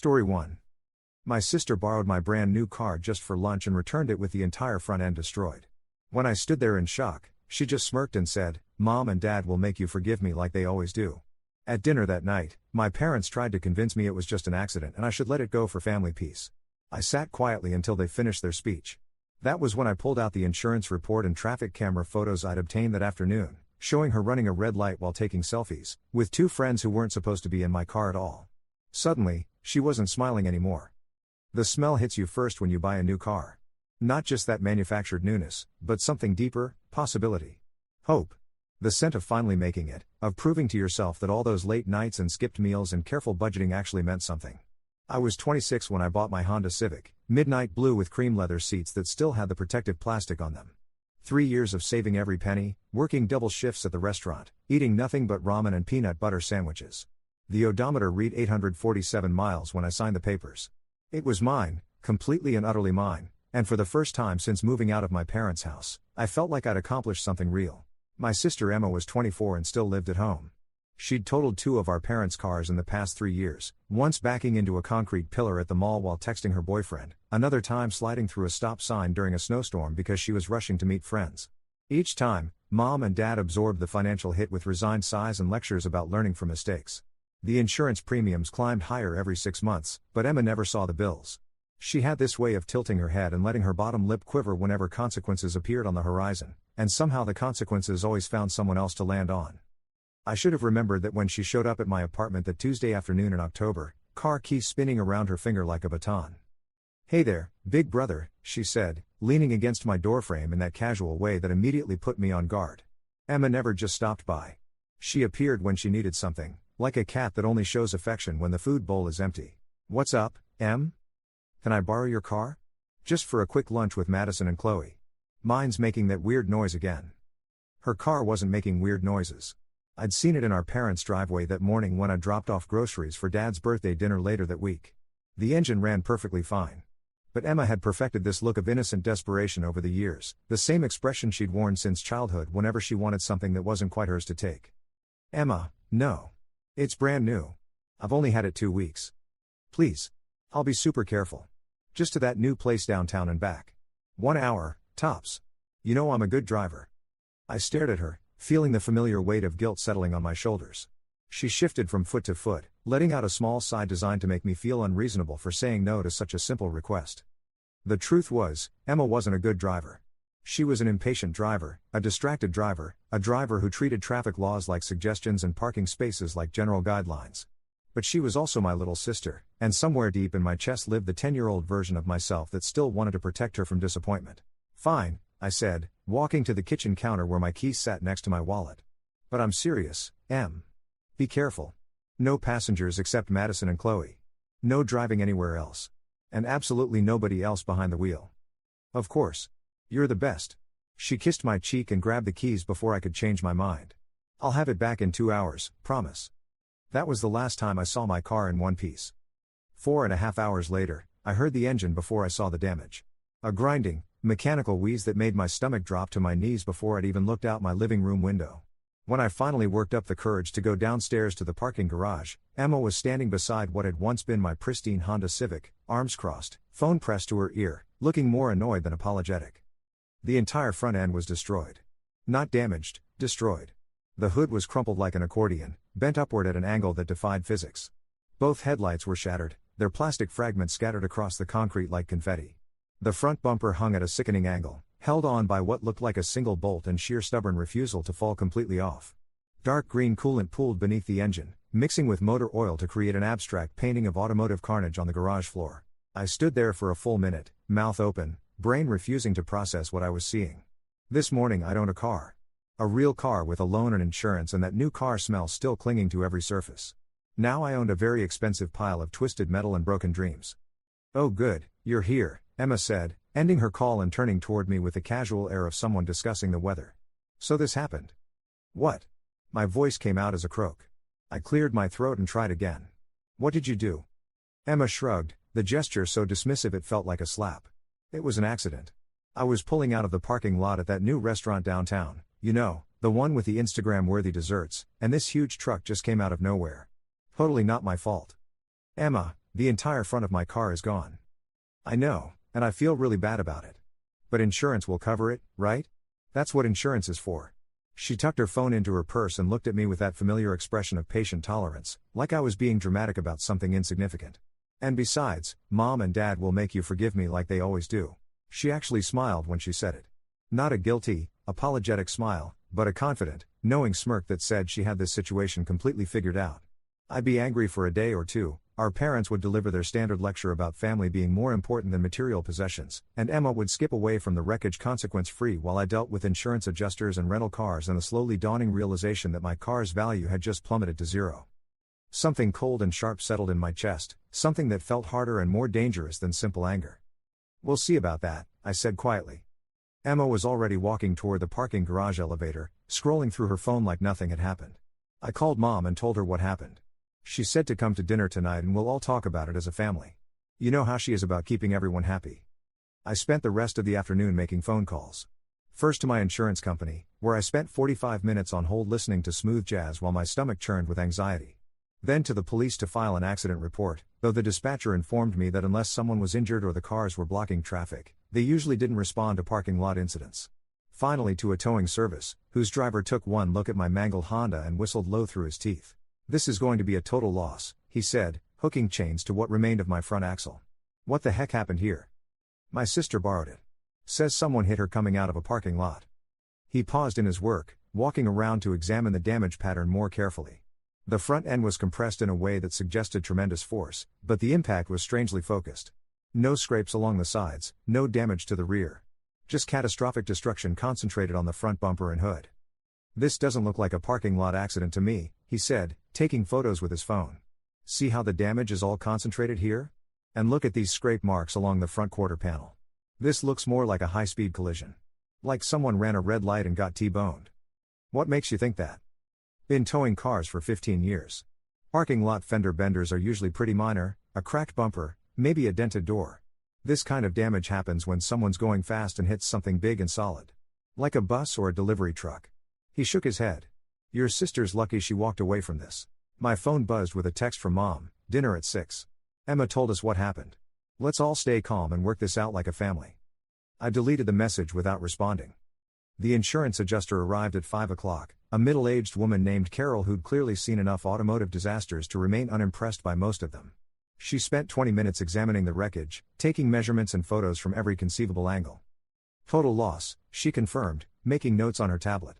Story 1. My sister borrowed my brand new car just for lunch and returned it with the entire front end destroyed. When I stood there in shock, she just smirked and said, "Mom and Dad will make you forgive me like they always do." At dinner that night, my parents tried to convince me it was just an accident and I should let it go for family peace. I sat quietly until they finished their speech. That was when I pulled out the insurance report and traffic camera photos I'd obtained that afternoon, showing her running a red light while taking selfies, with two friends who weren't supposed to be in my car at all. Suddenly, she wasn't smiling anymore. The smell hits you first when you buy a new car. Not just that manufactured newness, but something deeper, possibility. Hope. The scent of finally making it, of proving to yourself that all those late nights and skipped meals and careful budgeting actually meant something. I was 26 when I bought my Honda Civic, midnight blue with cream leather seats that still had the protective plastic on them. 3 years of saving every penny, working double shifts at the restaurant, eating nothing but ramen and peanut butter sandwiches. The odometer read 847 miles when I signed the papers. It was mine, completely and utterly mine, and for the first time since moving out of my parents' house, I felt like I'd accomplished something real. My sister Emma was 24 and still lived at home. She'd totaled 2 of our parents' cars in the past 3 years, once backing into a concrete pillar at the mall while texting her boyfriend, another time sliding through a stop sign during a snowstorm because she was rushing to meet friends. Each time, Mom and Dad absorbed the financial hit with resigned sighs and lectures about learning from mistakes. The insurance premiums climbed higher every 6 months, but Emma never saw the bills. She had this way of tilting her head and letting her bottom lip quiver whenever consequences appeared on the horizon, and somehow the consequences always found someone else to land on. I should have remembered that when she showed up at my apartment that Tuesday afternoon in October, car keys spinning around her finger like a baton. "Hey there, big brother," she said, leaning against my doorframe in that casual way that immediately put me on guard. Emma never just stopped by. She appeared when she needed something, like a cat that only shows affection when the food bowl is empty. "What's up, Em? Can I borrow your car? Just for a quick lunch with Madison and Chloe." Mine's making that weird noise again. Her car wasn't making weird noises. I'd seen it in our parents' driveway that morning when I dropped off groceries for Dad's birthday dinner later that week. The engine ran perfectly fine. But Emma had perfected this look of innocent desperation over the years, the same expression she'd worn since childhood whenever she wanted something that wasn't quite hers to take. "Emma, no. It's brand new. I've only had it 2 weeks. Please. I'll be super careful. Just to that new place downtown and back. 1 hour, tops. You know I'm a good driver." I stared at her, feeling the familiar weight of guilt settling on my shoulders. She shifted from foot to foot, letting out a small sigh designed to make me feel unreasonable for saying no to such a simple request. The truth was, Emma wasn't a good driver. She was an impatient driver, a distracted driver, a driver who treated traffic laws like suggestions and parking spaces like general guidelines. But she was also my little sister, and somewhere deep in my chest lived the 10-year-old version of myself that still wanted to protect her from disappointment. "Fine," I said, walking to the kitchen counter where my keys sat next to my wallet. "But I'm serious, Em. Be careful. No passengers except Madison and Chloe. No driving anywhere else. And absolutely nobody else behind the wheel. Of course. You're the best." She kissed my cheek and grabbed the keys before I could change my mind. "I'll have it back in 2 hours, promise." That was the last time I saw my car in one piece. 4.5 hours later, I heard the engine before I saw the damage. A grinding, mechanical wheeze that made my stomach drop to my knees before I'd even looked out my living room window. When I finally worked up the courage to go downstairs to the parking garage, Emma was standing beside what had once been my pristine Honda Civic, arms crossed, phone pressed to her ear, looking more annoyed than apologetic. The entire front end was destroyed. Not damaged, destroyed. The hood was crumpled like an accordion, bent upward at an angle that defied physics. Both headlights were shattered, their plastic fragments scattered across the concrete like confetti. The front bumper hung at a sickening angle, held on by what looked like a single bolt and sheer stubborn refusal to fall completely off. Dark green coolant pooled beneath the engine, mixing with motor oil to create an abstract painting of automotive carnage on the garage floor. I stood there for a full minute, mouth open, brain refusing to process what I was seeing. This morning I'd owned a car. A real car with a loan and insurance and that new car smell still clinging to every surface. Now I owned a very expensive pile of twisted metal and broken dreams. "Oh good, you're here," Emma said, ending her call and turning toward me with the casual air of someone discussing the weather. "So this happened." "What?" My voice came out as a croak. I cleared my throat and tried again. "What did you do?" Emma shrugged, the gesture so dismissive it felt like a slap. "It was an accident. I was pulling out of the parking lot at that new restaurant downtown, you know, the one with the Instagram-worthy desserts, and this huge truck just came out of nowhere. Totally not my fault." "Emma, The entire front of my car is gone. I know, and I feel really bad about it. But insurance will cover it, right? That's what insurance is for. She tucked her phone into her purse and looked at me with that familiar expression of patient tolerance, like I was being dramatic about something insignificant. And besides, Mom and Dad will make you forgive me like they always do. She actually smiled when she said it. Not a guilty, apologetic smile, but a confident, knowing smirk that said she had this situation completely figured out. I'd be angry for a day or two. Our parents would deliver their standard lecture about family being more important than material possessions, and Emma would skip away from the wreckage consequence-free while I dealt with insurance adjusters and rental cars and the slowly dawning realization that my car's value had just plummeted to zero. Something cold and sharp settled in my chest, something that felt harder and more dangerous than simple anger. "We'll see about that," I said quietly. Emma was already walking toward the parking garage elevator, scrolling through her phone like nothing had happened. I called Mom and told her what happened. She said to come to dinner tonight and we'll all talk about it as a family. You know how she is about keeping everyone happy. I spent the rest of the afternoon making phone calls. First to my insurance company, where I spent 45 minutes on hold listening to smooth jazz while my stomach churned with anxiety. Then to the police to file an accident report, though the dispatcher informed me that unless someone was injured or the cars were blocking traffic, they usually didn't respond to parking lot incidents. Finally to a towing service, whose driver took one look at my mangled Honda and whistled low through his teeth. "This is going to be a total loss," he said, hooking chains to what remained of my front axle. "What the heck happened here?" "My sister borrowed it. Says someone hit her coming out of a parking lot." He paused in his work, walking around to examine the damage pattern more carefully. The front end was compressed in a way that suggested tremendous force, but the impact was strangely focused. No scrapes along the sides, no damage to the rear. Just catastrophic destruction concentrated on the front bumper and hood. "This doesn't look like a parking lot accident to me," he said, taking photos with his phone. "See how the damage is all concentrated here? And look at these scrape marks along the front quarter panel. This looks more like a high-speed collision. Like someone ran a red light and got T-boned." "What makes you think that?" "Been towing cars for 15 years. Parking lot fender benders are usually pretty minor, a cracked bumper, maybe a dented door. This kind of damage happens when someone's going fast and hits something big and solid. Like a bus or a delivery truck." He shook his head. "Your sister's lucky she walked away from this." My phone buzzed with a text from Mom, "Dinner at 6. Emma told us what happened. Let's all stay calm and work this out like a family." I deleted the message without responding. The insurance adjuster arrived at 5 o'clock, a middle-aged woman named Carol who'd clearly seen enough automotive disasters to remain unimpressed by most of them. She spent 20 minutes examining the wreckage, taking measurements and photos from every conceivable angle. "Total loss," she confirmed, making notes on her tablet.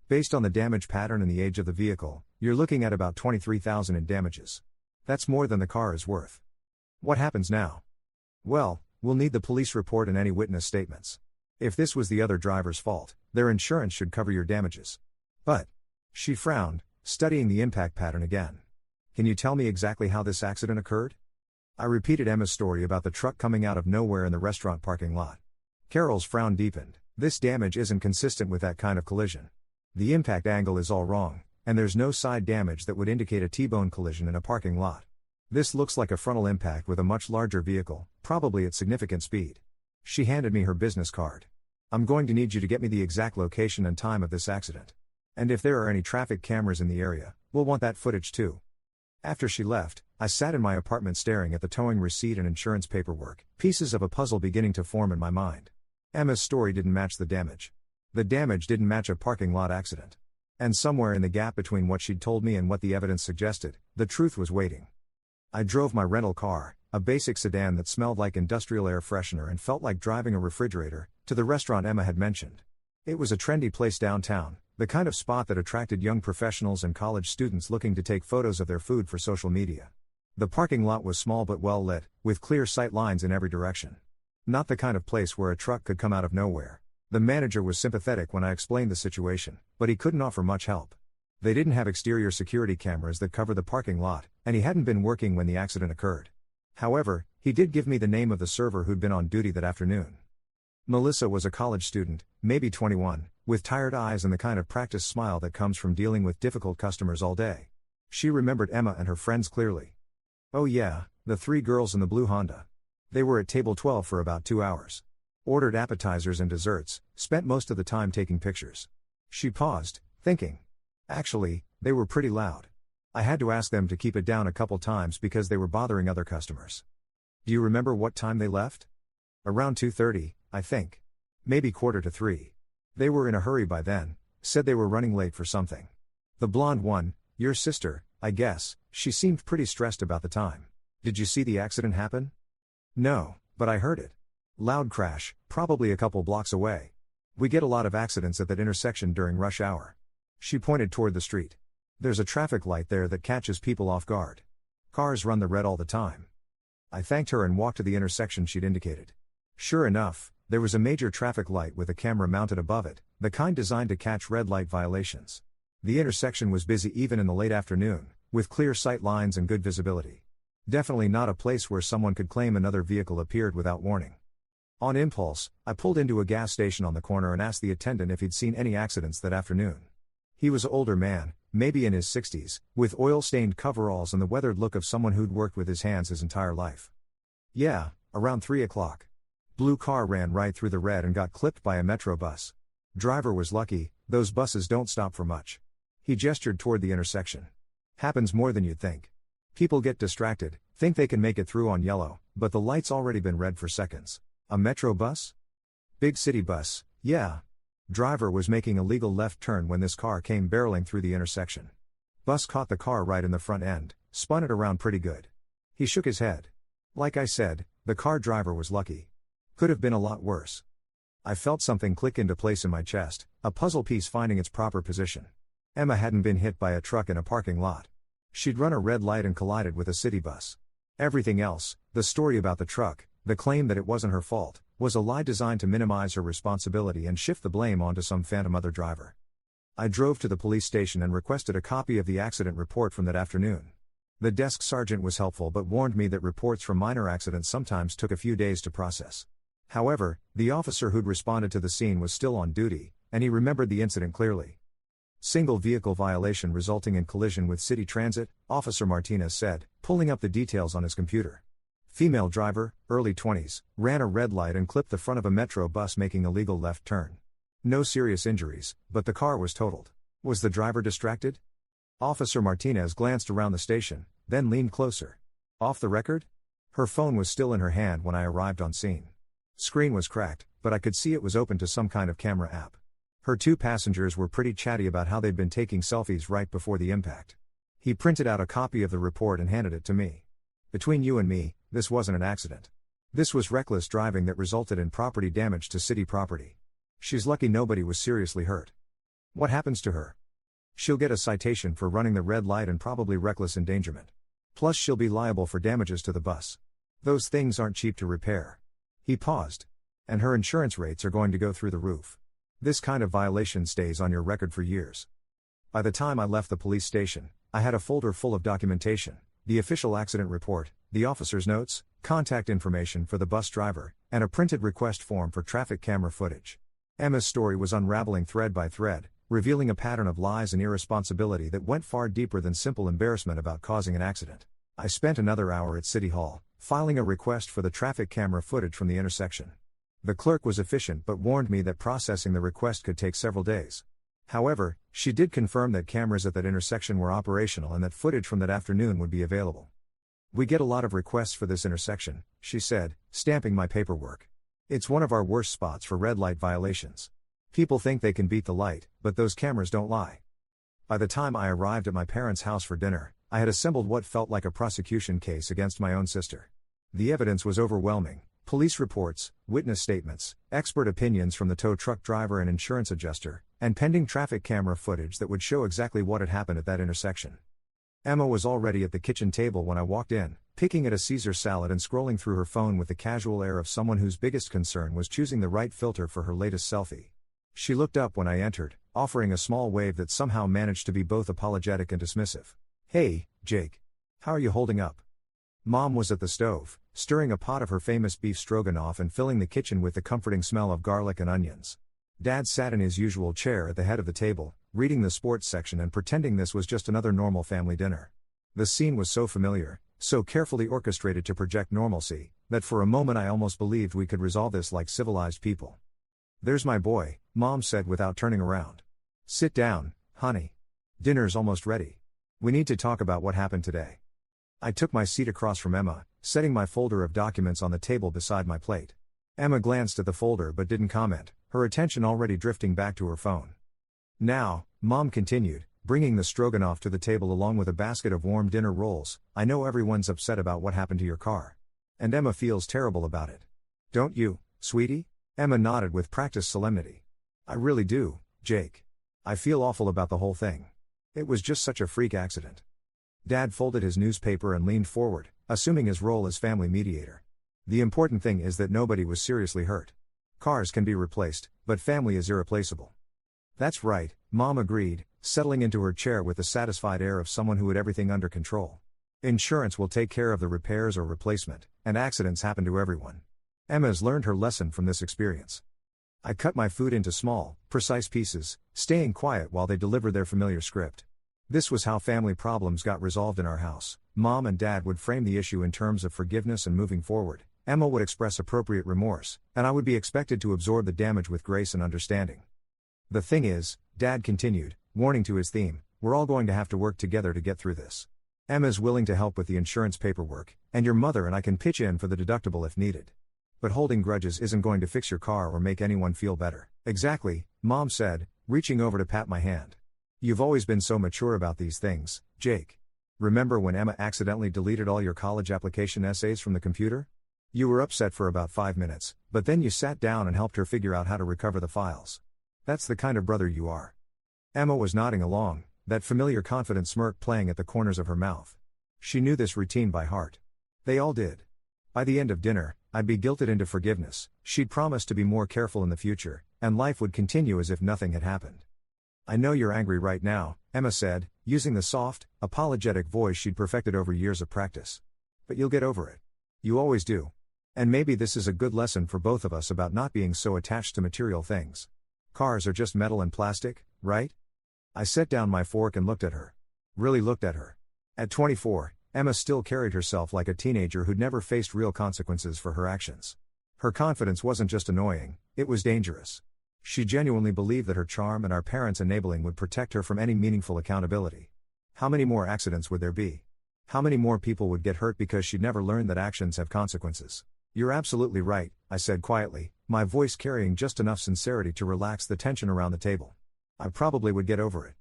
"Based on the damage pattern and the age of the vehicle, you're looking at about $23,000 in damages. That's more than the car is worth." "What happens now?" "Well, we'll need the police report and any witness statements. If this was the other driver's fault, their insurance should cover your damages." "But," she frowned, studying the impact pattern again. "Can you tell me exactly how this accident occurred?" I repeated Emma's story about the truck coming out of nowhere in the restaurant parking lot. Carol's frown deepened. "This damage isn't consistent with that kind of collision. The impact angle is all wrong, and there's no side damage that would indicate a T-bone collision in a parking lot. This looks like a frontal impact with a much larger vehicle, probably at significant speed." She handed me her business card. "I'm going to need you to get me the exact location and time of this accident. And if there are any traffic cameras in the area, we'll want that footage too." After she left, I sat in my apartment staring at the towing receipt and insurance paperwork, pieces of a puzzle beginning to form in my mind. Emma's story didn't match the damage. The damage didn't match a parking lot accident. And somewhere in the gap between what she'd told me and what the evidence suggested, the truth was waiting. I drove my rental car, a basic sedan that smelled like industrial air freshener and felt like driving a refrigerator, to the restaurant Emma had mentioned. It was a trendy place downtown, the kind of spot that attracted young professionals and college students looking to take photos of their food for social media. The parking lot was small but well lit, with clear sight lines in every direction. Not the kind of place where a truck could come out of nowhere. The manager was sympathetic when I explained the situation, but he couldn't offer much help. They didn't have exterior security cameras that cover the parking lot, and he hadn't been working when the accident occurred. However, he did give me the name of the server who'd been on duty that afternoon. Melissa was a college student, maybe 21, with tired eyes and the kind of practiced smile that comes from dealing with difficult customers all day. She remembered Emma and her friends clearly. "Oh yeah, the 3 girls in the blue Honda. They were at table 12 for about 2 hours. Ordered appetizers and desserts, spent most of the time taking pictures." She paused, thinking. "Actually, they were pretty loud. I had to ask them to keep it down a couple times because they were bothering other customers. Do you remember what time they left? Around 2:30, I think. Maybe 2:45. They were in a hurry by then, said they were running late for something. The blonde one, your sister, I guess, she seemed pretty stressed about the time. Did you see the accident happen? No, but I heard it. Loud crash, probably a couple blocks away. We get a lot of accidents at that intersection during rush hour. She pointed toward the street. There's a traffic light there that catches people off guard. Cars run the red all the time. I thanked her and walked to the intersection she'd indicated. Sure enough, there was a major traffic light with a camera mounted above it, the kind designed to catch red light violations. The intersection was busy even in the late afternoon, with clear sight lines and good visibility. Definitely not a place where someone could claim another vehicle appeared without warning. On impulse, I pulled into a gas station on the corner and asked the attendant if he'd seen any accidents that afternoon. He was an older man, maybe in his 60s, with oil-stained coveralls and the weathered look of someone who'd worked with his hands his entire life. Yeah, around 3 o'clock. Blue car ran right through the red and got clipped by a metro bus. Driver was lucky, those buses don't stop for much. He gestured toward the intersection. Happens more than you'd think. People get distracted, think they can make it through on yellow, but the light's already been red for seconds. A metro bus? Big city bus, yeah. Driver was making a legal left turn when this car came barreling through the intersection. Bus caught the car right in the front end, spun it around pretty good. He shook his head. Like I said, the car driver was lucky. Could have been a lot worse. I felt something click into place in my chest, a puzzle piece finding its proper position. Emma hadn't been hit by a truck in a parking lot. She'd run a red light and collided with a city bus. Everything else, the story about the truck, the claim that it wasn't her fault, was a lie designed to minimize her responsibility and shift the blame onto some phantom other driver. I drove to the police station and requested a copy of the accident report from that afternoon. The desk sergeant was helpful but warned me that reports from minor accidents sometimes took a few days to process. However, the officer who'd responded to the scene was still on duty, and he remembered the incident clearly. Single vehicle violation resulting in collision with city transit, Officer Martinez said, pulling up the details on his computer. Female driver, early 20s, ran a red light and clipped the front of a metro bus making a legal left turn. No serious injuries, but the car was totaled. Was the driver distracted? Officer Martinez glanced around the station, then leaned closer. Off the record? Her phone was still in her hand when I arrived on scene. Screen was cracked, but I could see it was open to some kind of camera app. Her two passengers were pretty chatty about how they'd been taking selfies right before the impact. He printed out a copy of the report and handed it to me. Between you and me, this wasn't an accident. This was reckless driving that resulted in property damage to city property. She's lucky nobody was seriously hurt. What happens to her? She'll get a citation for running the red light and probably reckless endangerment. Plus she'll be liable for damages to the bus. Those things aren't cheap to repair. He paused. And her insurance rates are going to go through the roof. This kind of violation stays on your record for years. By the time I left the police station, I had a folder full of documentation, the official accident report, the officer's notes, contact information for the bus driver, and a printed request form for traffic camera footage. Emma's story was unraveling thread by thread, revealing a pattern of lies and irresponsibility that went far deeper than simple embarrassment about causing an accident. I spent another hour at City Hall, filing a request for the traffic camera footage from the intersection. The clerk was efficient but warned me that processing the request could take several days. However, she did confirm that cameras at that intersection were operational and that footage from that afternoon would be available. We get a lot of requests for this intersection, she said, stamping my paperwork. It's one of our worst spots for red light violations. People think they can beat the light, but those cameras don't lie. By the time I arrived at my parents' house for dinner, I had assembled what felt like a prosecution case against my own sister. The evidence was overwhelming. Police reports, witness statements, expert opinions from the tow truck driver and insurance adjuster, and pending traffic camera footage that would show exactly what had happened at that intersection. Emma was already at the kitchen table when I walked in, picking at a Caesar salad and scrolling through her phone with the casual air of someone whose biggest concern was choosing the right filter for her latest selfie. She looked up when I entered, offering a small wave that somehow managed to be both apologetic and dismissive. Hey, Jake. How are you holding up? Mom was at the stove, stirring a pot of her famous beef stroganoff and filling the kitchen with the comforting smell of garlic and onions. Dad sat in his usual chair at the head of the table, reading the sports section and pretending this was just another normal family dinner. The scene was so familiar, so carefully orchestrated to project normalcy, that for a moment I almost believed we could resolve this like civilized people. There's my boy, Mom said without turning around. Sit down, honey. Dinner's almost ready. We need to talk about what happened today. I took my seat across from Emma, setting my folder of documents on the table beside my plate. Emma glanced at the folder but didn't comment, her attention already drifting back to her phone. Now, Mom continued, bringing the stroganoff to the table along with a basket of warm dinner rolls. I know everyone's upset about what happened to your car. And Emma feels terrible about it. Don't you, sweetie? Emma nodded with practiced solemnity. I really do, Jake. I feel awful about the whole thing. It was just such a freak accident. Dad folded his newspaper and leaned forward, assuming his role as family mediator. The important thing is that nobody was seriously hurt. Cars can be replaced, but family is irreplaceable. That's right, Mom agreed, settling into her chair with the satisfied air of someone who had everything under control. Insurance will take care of the repairs or replacement, and accidents happen to everyone. Emma's learned her lesson from this experience. I cut my food into small, precise pieces, staying quiet while they delivered their familiar script. This was how family problems got resolved in our house. Mom and Dad would frame the issue in terms of forgiveness and moving forward. Emma would express appropriate remorse, and I would be expected to absorb the damage with grace and understanding. The thing is, Dad continued, warning to his theme, we're all going to have to work together to get through this. Emma's willing to help with the insurance paperwork, and your mother and I can pitch in for the deductible if needed. But holding grudges isn't going to fix your car or make anyone feel better. Exactly, Mom said, reaching over to pat my hand. You've always been so mature about these things, Jake. Remember when Emma accidentally deleted all your college application essays from the computer? You were upset for about 5 minutes, but then you sat down and helped her figure out how to recover the files. That's the kind of brother you are. Emma was nodding along, that familiar confident smirk playing at the corners of her mouth. She knew this routine by heart. They all did. By the end of dinner, I'd be guilted into forgiveness, she'd promised to be more careful in the future, and life would continue as if nothing had happened. I know you're angry right now, Emma said, using the soft, apologetic voice she'd perfected over years of practice. But you'll get over it. You always do. And maybe this is a good lesson for both of us about not being so attached to material things. Cars are just metal and plastic, right? I set down my fork and looked at her. Really looked at her. At 24, Emma still carried herself like a teenager who'd never faced real consequences for her actions. Her confidence wasn't just annoying, it was dangerous. She genuinely believed that her charm and our parents' enabling would protect her from any meaningful accountability. How many more accidents would there be? How many more people would get hurt because she'd never learned that actions have consequences? You're absolutely right, I said quietly, my voice carrying just enough sincerity to relax the tension around the table. I probably would get over it.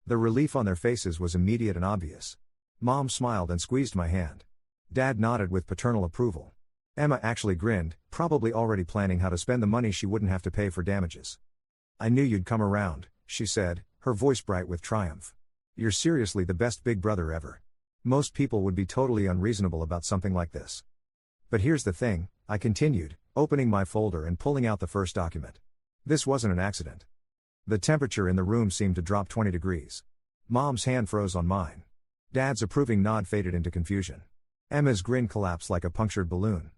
The relief on their faces was immediate and obvious. Mom smiled and squeezed my hand. Dad nodded with paternal approval. Emma actually grinned, probably already planning how to spend the money she wouldn't have to pay for damages. I knew you'd come around, she said, her voice bright with triumph. You're seriously the best big brother ever. Most people would be totally unreasonable about something like this. But here's the thing, I continued, opening my folder and pulling out the first document. This wasn't an accident. The temperature in the room seemed to drop 20 degrees. Mom's hand froze on mine. Dad's approving nod faded into confusion. Emma's grin collapsed like a punctured balloon.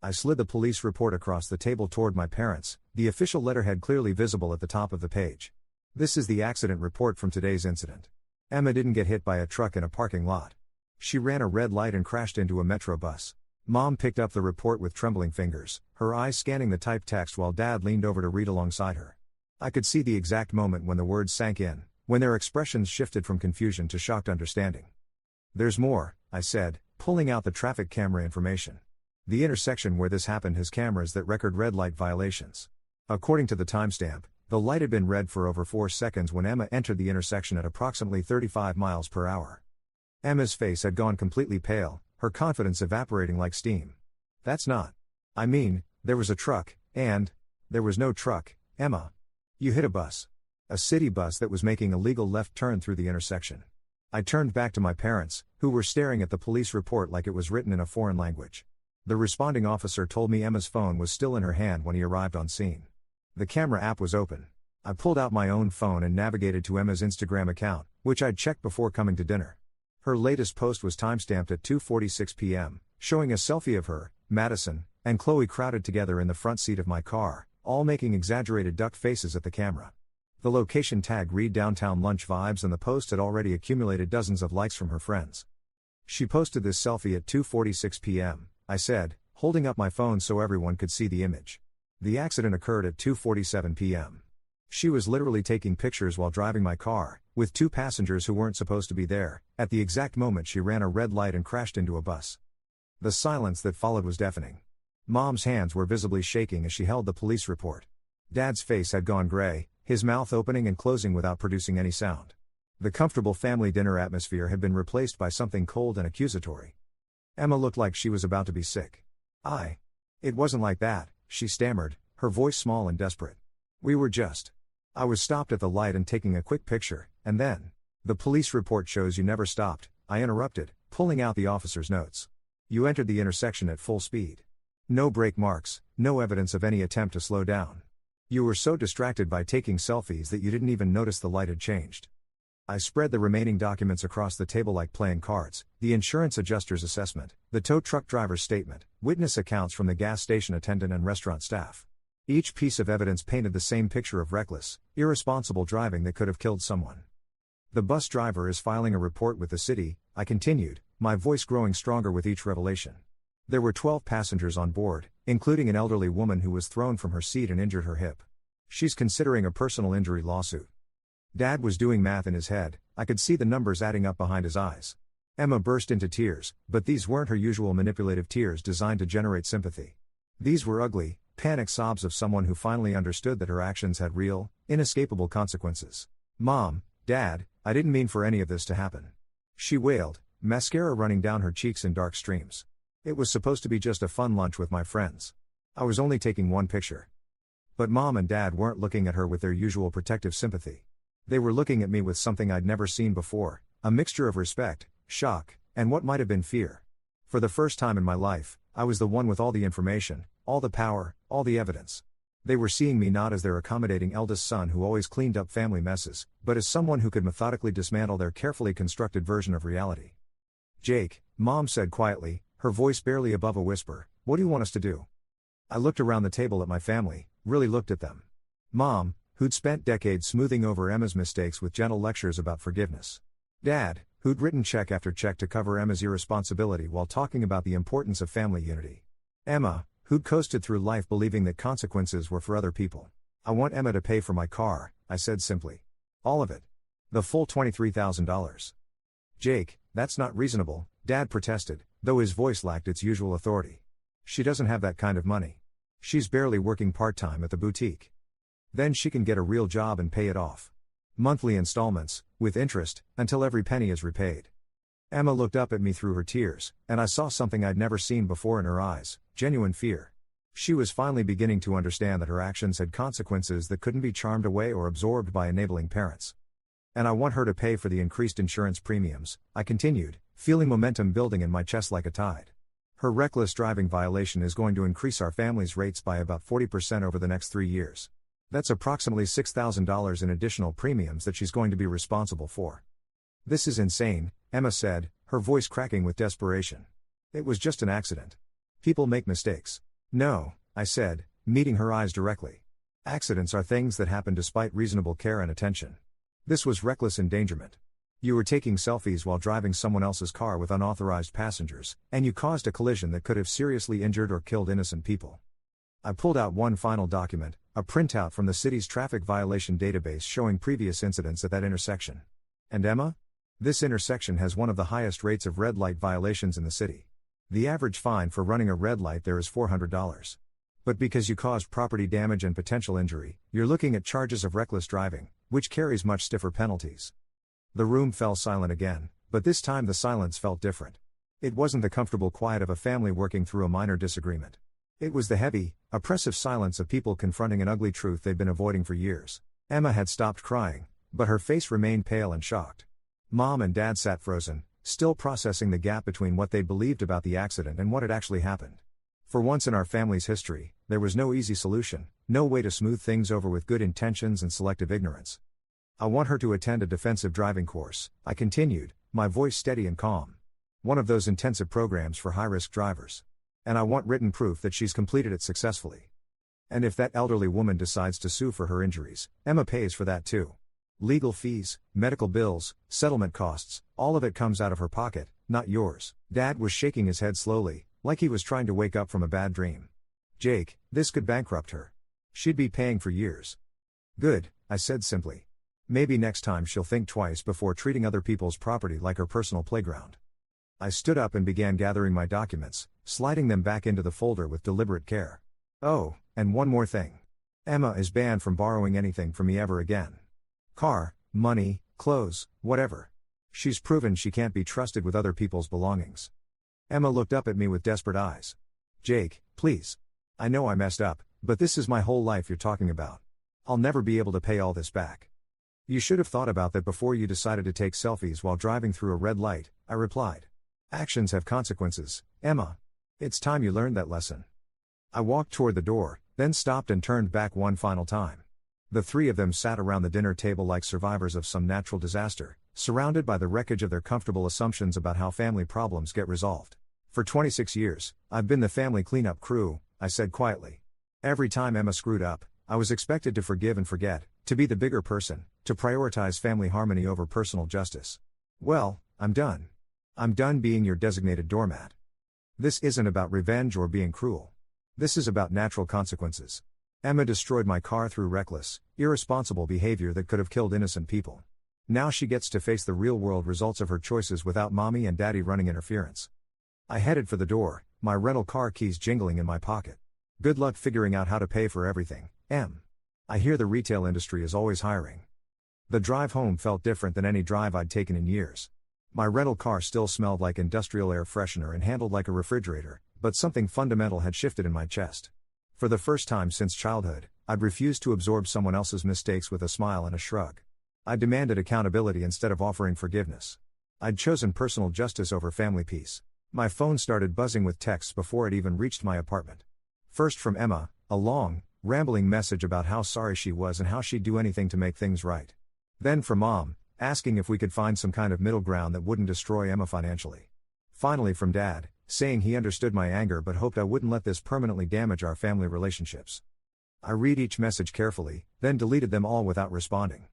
I slid the police report across the table toward my parents, the official letterhead clearly visible at the top of the page. This is the accident report from today's incident. Emma didn't get hit by a truck in a parking lot. She ran a red light and crashed into a metro bus. Mom picked up the report with trembling fingers, her eyes scanning the typed text while Dad leaned over to read alongside her. I could see the exact moment when the words sank in, when their expressions shifted from confusion to shocked understanding. There's more, I said, pulling out the traffic camera information. The intersection where this happened has cameras that record red light violations. According to the timestamp, the light had been red for over 4 seconds when Emma entered the intersection at approximately 35 miles per hour. Emma's face had gone completely pale, her confidence evaporating like steam. That's not. I mean, there was a truck, and there was no truck, Emma. You hit a bus. A city bus that was making a legal left turn through the intersection. I turned back to my parents, who were staring at the police report like it was written in a foreign language. The responding officer told me Emma's phone was still in her hand when he arrived on scene. The camera app was open. I pulled out my own phone and navigated to Emma's Instagram account, which I'd checked before coming to dinner. Her latest post was timestamped at 2:46 p.m., showing a selfie of her, Madison, and Chloe crowded together in the front seat of my car, all making exaggerated duck faces at the camera. The location tag read downtown lunch vibes and the post had already accumulated dozens of likes from her friends. She posted this selfie at 2:46 p.m., I said, holding up my phone so everyone could see the image. The accident occurred at 2:47 p.m. She was literally taking pictures while driving my car, with two passengers who weren't supposed to be there, at the exact moment she ran a red light and crashed into a bus. The silence that followed was deafening. Mom's hands were visibly shaking as she held the police report. Dad's face had gone gray, his mouth opening and closing without producing any sound. The comfortable family dinner atmosphere had been replaced by something cold and accusatory. Emma looked like she was about to be sick. It wasn't like that, she stammered, her voice small and desperate. I was stopped at the light and taking a quick picture, and then. The police report shows you never stopped, I interrupted, pulling out the officer's notes. You entered the intersection at full speed. No brake marks, no evidence of any attempt to slow down. You were so distracted by taking selfies that you didn't even notice the light had changed. I spread the remaining documents across the table like playing cards: the insurance adjuster's assessment, the tow truck driver's statement, witness accounts from the gas station attendant and restaurant staff. Each piece of evidence painted the same picture of reckless, irresponsible driving that could have killed someone. The bus driver is filing a report with the city, I continued, my voice growing stronger with each revelation. There were 12 passengers on board, including an elderly woman who was thrown from her seat and injured her hip. She's considering a personal injury lawsuit. Dad was doing math in his head, I could see the numbers adding up behind his eyes. Emma burst into tears, but these weren't her usual manipulative tears designed to generate sympathy. These were ugly, panic sobs of someone who finally understood that her actions had real, inescapable consequences. Mom, Dad, I didn't mean for any of this to happen. She wailed, mascara running down her cheeks in dark streams. It was supposed to be just a fun lunch with my friends. I was only taking one picture. But Mom and Dad weren't looking at her with their usual protective sympathy. They were looking at me with something I'd never seen before, a mixture of respect, shock, and what might have been fear. For the first time in my life, I was the one with all the information, all the power, all the evidence. They were seeing me not as their accommodating eldest son who always cleaned up family messes, but as someone who could methodically dismantle their carefully constructed version of reality. Jake, Mom said quietly, her voice barely above a whisper, what do you want us to do? I looked around the table at my family, really looked at them. Mom, who'd spent decades smoothing over Emma's mistakes with gentle lectures about forgiveness. Dad, who'd written check after check to cover Emma's irresponsibility while talking about the importance of family unity. Emma, who'd coasted through life believing that consequences were for other people. I want Emma to pay for my car, I said simply. All of it. The full $23,000. Jake, that's not reasonable, Dad protested, though his voice lacked its usual authority. She doesn't have that kind of money. She's barely working part-time at the boutique. Then she can get a real job and pay it off. Monthly installments, with interest, until every penny is repaid. Emma looked up at me through her tears, and I saw something I'd never seen before in her eyes, genuine fear. She was finally beginning to understand that her actions had consequences that couldn't be charmed away or absorbed by enabling parents. And I want her to pay for the increased insurance premiums, I continued, feeling momentum building in my chest like a tide. Her reckless driving violation is going to increase our family's rates by about 40% over the next 3 years. That's approximately $6,000 in additional premiums that she's going to be responsible for. This is insane, Emma said, her voice cracking with desperation. It was just an accident. People make mistakes. No, I said, meeting her eyes directly. Accidents are things that happen despite reasonable care and attention. This was reckless endangerment. You were taking selfies while driving someone else's car with unauthorized passengers, and you caused a collision that could have seriously injured or killed innocent people. I pulled out one final document, a printout from the city's traffic violation database showing previous incidents at that intersection. And Emma? This intersection has one of the highest rates of red light violations in the city. The average fine for running a red light there is $400. But because you caused property damage and potential injury, you're looking at charges of reckless driving, which carries much stiffer penalties. The room fell silent again, but this time the silence felt different. It wasn't the comfortable quiet of a family working through a minor disagreement. It was the heavy, oppressive silence of people confronting an ugly truth they'd been avoiding for years. Emma had stopped crying, but her face remained pale and shocked. Mom and Dad sat frozen, still processing the gap between what they believed about the accident and what had actually happened. For once in our family's history, there was no easy solution, no way to smooth things over with good intentions and selective ignorance. I want her to attend a defensive driving course, I continued, my voice steady and calm. One of those intensive programs for high-risk drivers. And I want written proof that she's completed it successfully. And if that elderly woman decides to sue for her injuries, Emma pays for that too. Legal fees, medical bills, settlement costs, all of it comes out of her pocket, not yours. Dad was shaking his head slowly, like he was trying to wake up from a bad dream. Jake, this could bankrupt her. She'd be paying for years. Good, I said simply. Maybe next time she'll think twice before treating other people's property like her personal playground. I stood up and began gathering my documents, sliding them back into the folder with deliberate care. Oh, and one more thing. Emma is banned from borrowing anything from me ever again. Car, money, clothes, whatever. She's proven she can't be trusted with other people's belongings. Emma looked up at me with desperate eyes. Jake, please. I know I messed up, but this is my whole life you're talking about. I'll never be able to pay all this back. You should have thought about that before you decided to take selfies while driving through a red light, I replied. Actions have consequences, Emma. It's time you learned that lesson. I walked toward the door, then stopped and turned back one final time. The three of them sat around the dinner table like survivors of some natural disaster, surrounded by the wreckage of their comfortable assumptions about how family problems get resolved. For 26 years, I've been the family cleanup crew, I said quietly. Every time Emma screwed up, I was expected to forgive and forget, to be the bigger person, to prioritize family harmony over personal justice. Well, I'm done. I'm done being your designated doormat. This isn't about revenge or being cruel. This is about natural consequences. Emma destroyed my car through reckless, irresponsible behavior that could have killed innocent people. Now she gets to face the real-world results of her choices without mommy and daddy running interference. I headed for the door, my rental car keys jingling in my pocket. Good luck figuring out how to pay for everything, Em. I hear the retail industry is always hiring. The drive home felt different than any drive I'd taken in years. My rental car still smelled like industrial air freshener and handled like a refrigerator, but something fundamental had shifted in my chest. For the first time since childhood, I'd refused to absorb someone else's mistakes with a smile and a shrug. I demanded accountability instead of offering forgiveness. I'd chosen personal justice over family peace. My phone started buzzing with texts before it even reached my apartment. First from Emma, a long, rambling message about how sorry she was and how she'd do anything to make things right. Then from Mom, asking if we could find some kind of middle ground that wouldn't destroy Emma financially. Finally from Dad, saying he understood my anger but hoped I wouldn't let this permanently damage our family relationships. I read each message carefully, then deleted them all without responding.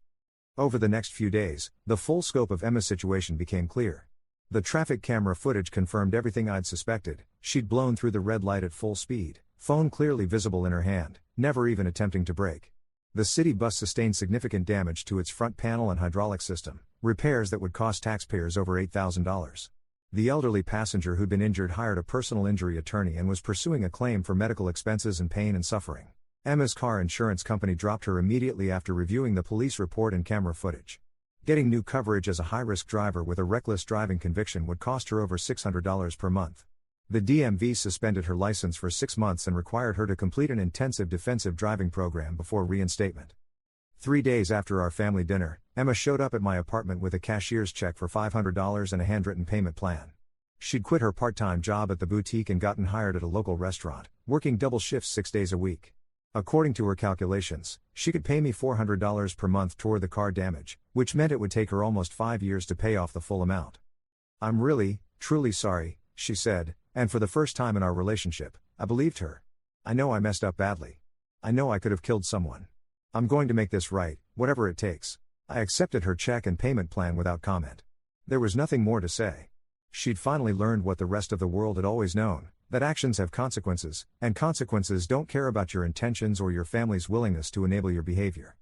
Over the next few days, the full scope of Emma's situation became clear. The traffic camera footage confirmed everything I'd suspected. She'd blown through the red light at full speed, phone clearly visible in her hand, never even attempting to brake. The city bus sustained significant damage to its front panel and hydraulic system, repairs that would cost taxpayers over $8,000. The elderly passenger who'd been injured hired a personal injury attorney and was pursuing a claim for medical expenses and pain and suffering. Emma's car insurance company dropped her immediately after reviewing the police report and camera footage. Getting new coverage as a high-risk driver with a reckless driving conviction would cost her over $600 per month. The DMV suspended her license for 6 months and required her to complete an intensive defensive driving program before reinstatement. 3 days after our family dinner, Emma showed up at my apartment with a cashier's check for $500 and a handwritten payment plan. She'd quit her part-time job at the boutique and gotten hired at a local restaurant, working double shifts 6 days a week. According to her calculations, she could pay me $400 per month toward the car damage, which meant it would take her almost 5 years to pay off the full amount. "I'm really, truly sorry," she said, and for the first time in our relationship, I believed her. "I know I messed up badly. I know I could have killed someone. I'm going to make this right, whatever it takes." I accepted her check and payment plan without comment. There was nothing more to say. She'd finally learned what the rest of the world had always known, that actions have consequences, and consequences don't care about your intentions or your family's willingness to enable your behavior.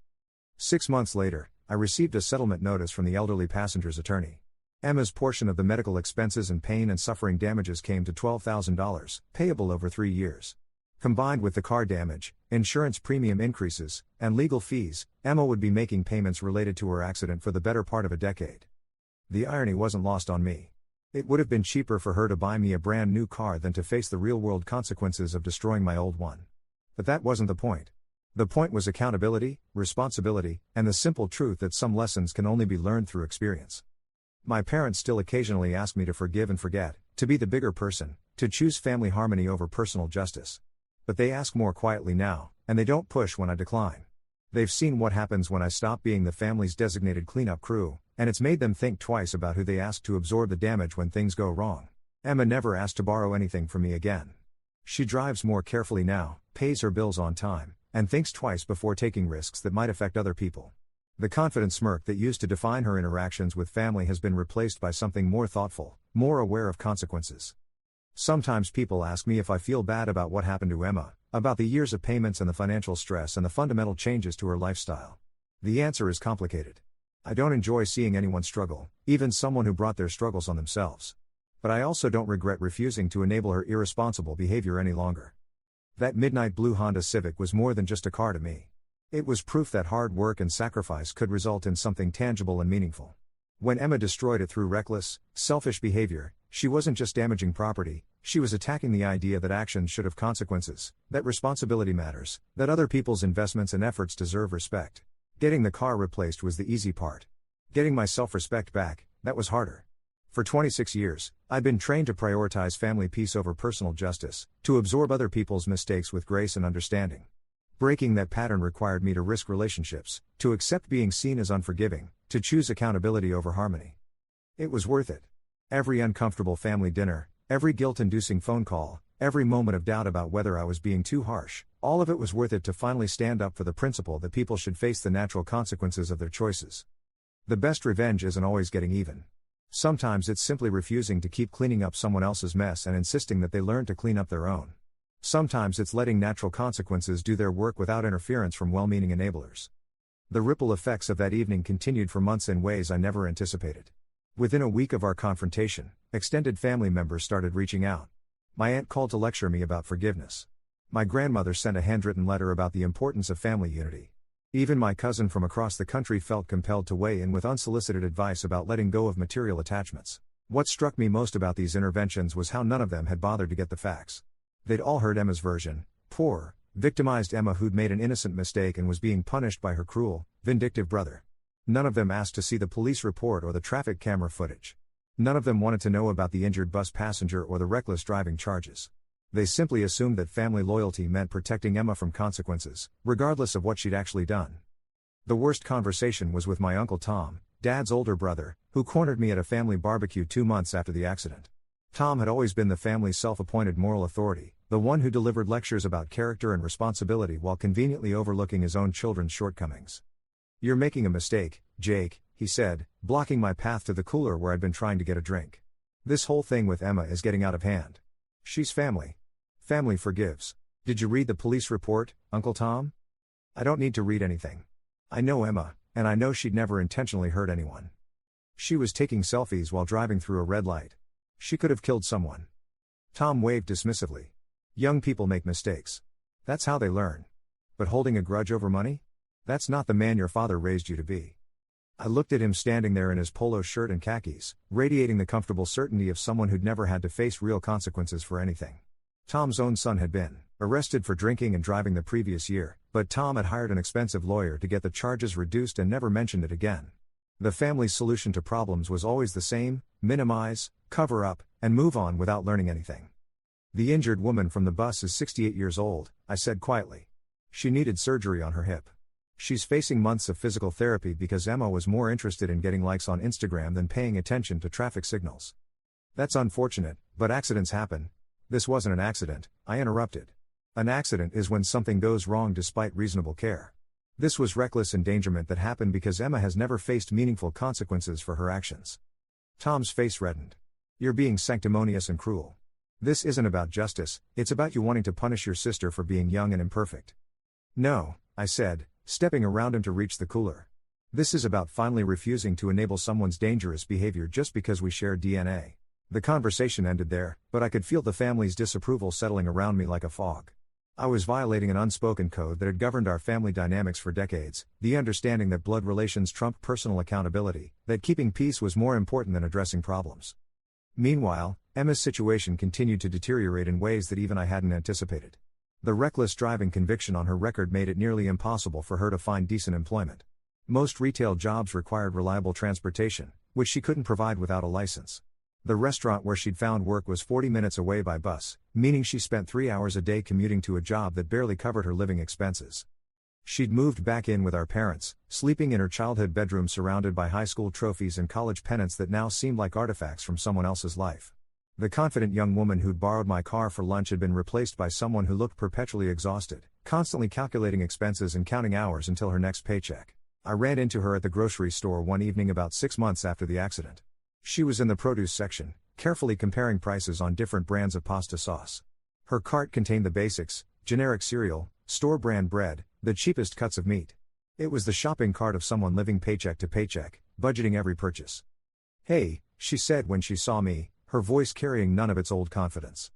6 months later, I received a settlement notice from the elderly passenger's attorney. Emma's portion of the medical expenses and pain and suffering damages came to $12,000, payable over 3 years. Combined with the car damage, insurance premium increases, and legal fees, Emma would be making payments related to her accident for the better part of a decade. The irony wasn't lost on me. It would have been cheaper for her to buy me a brand new car than to face the real-world consequences of destroying my old one. But that wasn't the point. The point was accountability, responsibility, and the simple truth that some lessons can only be learned through experience. My parents still occasionally ask me to forgive and forget, to be the bigger person, to choose family harmony over personal justice. But they ask more quietly now, and they don't push when I decline. They've seen what happens when I stop being the family's designated cleanup crew, and it's made them think twice about who they ask to absorb the damage when things go wrong. Emma never asked to borrow anything from me again. She drives more carefully now, pays her bills on time, and thinks twice before taking risks that might affect other people. The confident smirk that used to define her interactions with family has been replaced by something more thoughtful, more aware of consequences. Sometimes people ask me if I feel bad about what happened to Emma, about the years of payments and the financial stress and the fundamental changes to her lifestyle. The answer is complicated. I don't enjoy seeing anyone struggle, even someone who brought their struggles on themselves. But I also don't regret refusing to enable her irresponsible behavior any longer. That midnight blue Honda Civic was more than just a car to me. It was proof that hard work and sacrifice could result in something tangible and meaningful. When Emma destroyed it through reckless, selfish behavior, she wasn't just damaging property, she was attacking the idea that actions should have consequences, that responsibility matters, that other people's investments and efforts deserve respect. Getting the car replaced was the easy part. Getting my self-respect back, that was harder. For 26 years, I'd been trained to prioritize family peace over personal justice, to absorb other people's mistakes with grace and understanding. Breaking that pattern required me to risk relationships, to accept being seen as unforgiving, to choose accountability over harmony. It was worth it. Every uncomfortable family dinner, every guilt-inducing phone call, every moment of doubt about whether I was being too harsh, all of it was worth it to finally stand up for the principle that people should face the natural consequences of their choices. The best revenge isn't always getting even. Sometimes it's simply refusing to keep cleaning up someone else's mess and insisting that they learn to clean up their own. Sometimes it's letting natural consequences do their work without interference from well-meaning enablers. The ripple effects of that evening continued for months in ways I never anticipated. Within a week of our confrontation, extended family members started reaching out. My aunt called to lecture me about forgiveness. My grandmother sent a handwritten letter about the importance of family unity. Even my cousin from across the country felt compelled to weigh in with unsolicited advice about letting go of material attachments. What struck me most about these interventions was how none of them had bothered to get the facts. They'd all heard Emma's version, poor, victimized Emma who'd made an innocent mistake and was being punished by her cruel, vindictive brother. None of them asked to see the police report or the traffic camera footage. None of them wanted to know about the injured bus passenger or the reckless driving charges. They simply assumed that family loyalty meant protecting Emma from consequences, regardless of what she'd actually done. The worst conversation was with my Uncle Tom, Dad's older brother, who cornered me at a family barbecue 2 months after the accident. Tom had always been the family's self-appointed moral authority, the one who delivered lectures about character and responsibility while conveniently overlooking his own children's shortcomings. "You're making a mistake, Jake," he said, blocking my path to the cooler where I'd been trying to get a drink. "This whole thing with Emma is getting out of hand. She's family. Family forgives. Did you read the police report, Uncle Tom?" "I don't need to read anything. I know Emma, and I know she'd never intentionally hurt anyone. She was taking selfies while driving through a red light. She could have killed someone." Tom waved dismissively. "Young people make mistakes. That's how they learn. But holding a grudge over money? That's not the man your father raised you to be." I looked at him standing there in his polo shirt and khakis, radiating the comfortable certainty of someone who'd never had to face real consequences for anything. Tom's own son had been arrested for drinking and driving the previous year, but Tom had hired an expensive lawyer to get the charges reduced and never mentioned it again. The family's solution to problems was always the same: minimize, cover up, and move on without learning anything. "The injured woman from the bus is 68 years old, I said quietly. "She needed surgery on her hip. She's facing months of physical therapy because Emma was more interested in getting likes on Instagram than paying attention to traffic signals." "That's unfortunate, but accidents happen." "This wasn't an accident," I interrupted. "An accident is when something goes wrong despite reasonable care. This was reckless endangerment that happened because Emma has never faced meaningful consequences for her actions." Tom's face reddened. "You're being sanctimonious and cruel. This isn't about justice, it's about you wanting to punish your sister for being young and imperfect." "No," I said, stepping around him to reach the cooler. "This is about finally refusing to enable someone's dangerous behavior just because we share DNA." The conversation ended there, but I could feel the family's disapproval settling around me like a fog. I was violating an unspoken code that had governed our family dynamics for decades, the understanding that blood relations trumped personal accountability, that keeping peace was more important than addressing problems. Meanwhile, Emma's situation continued to deteriorate in ways that even I hadn't anticipated. The reckless driving conviction on her record made it nearly impossible for her to find decent employment. Most retail jobs required reliable transportation, which she couldn't provide without a license. The restaurant where she'd found work was 40 minutes away by bus, meaning she spent 3 hours a day commuting to a job that barely covered her living expenses. She'd moved back in with our parents, sleeping in her childhood bedroom surrounded by high school trophies and college pennants that now seemed like artifacts from someone else's life. The confident young woman who'd borrowed my car for lunch had been replaced by someone who looked perpetually exhausted, constantly calculating expenses and counting hours until her next paycheck. I ran into her at the grocery store one evening about 6 months after the accident. She was in the produce section, carefully comparing prices on different brands of pasta sauce. Her cart contained the basics: generic cereal, store brand bread, the cheapest cuts of meat. It was the shopping cart of someone living paycheck to paycheck, budgeting every purchase. "Hey," she said when she saw me, her voice carrying none of its old confidence.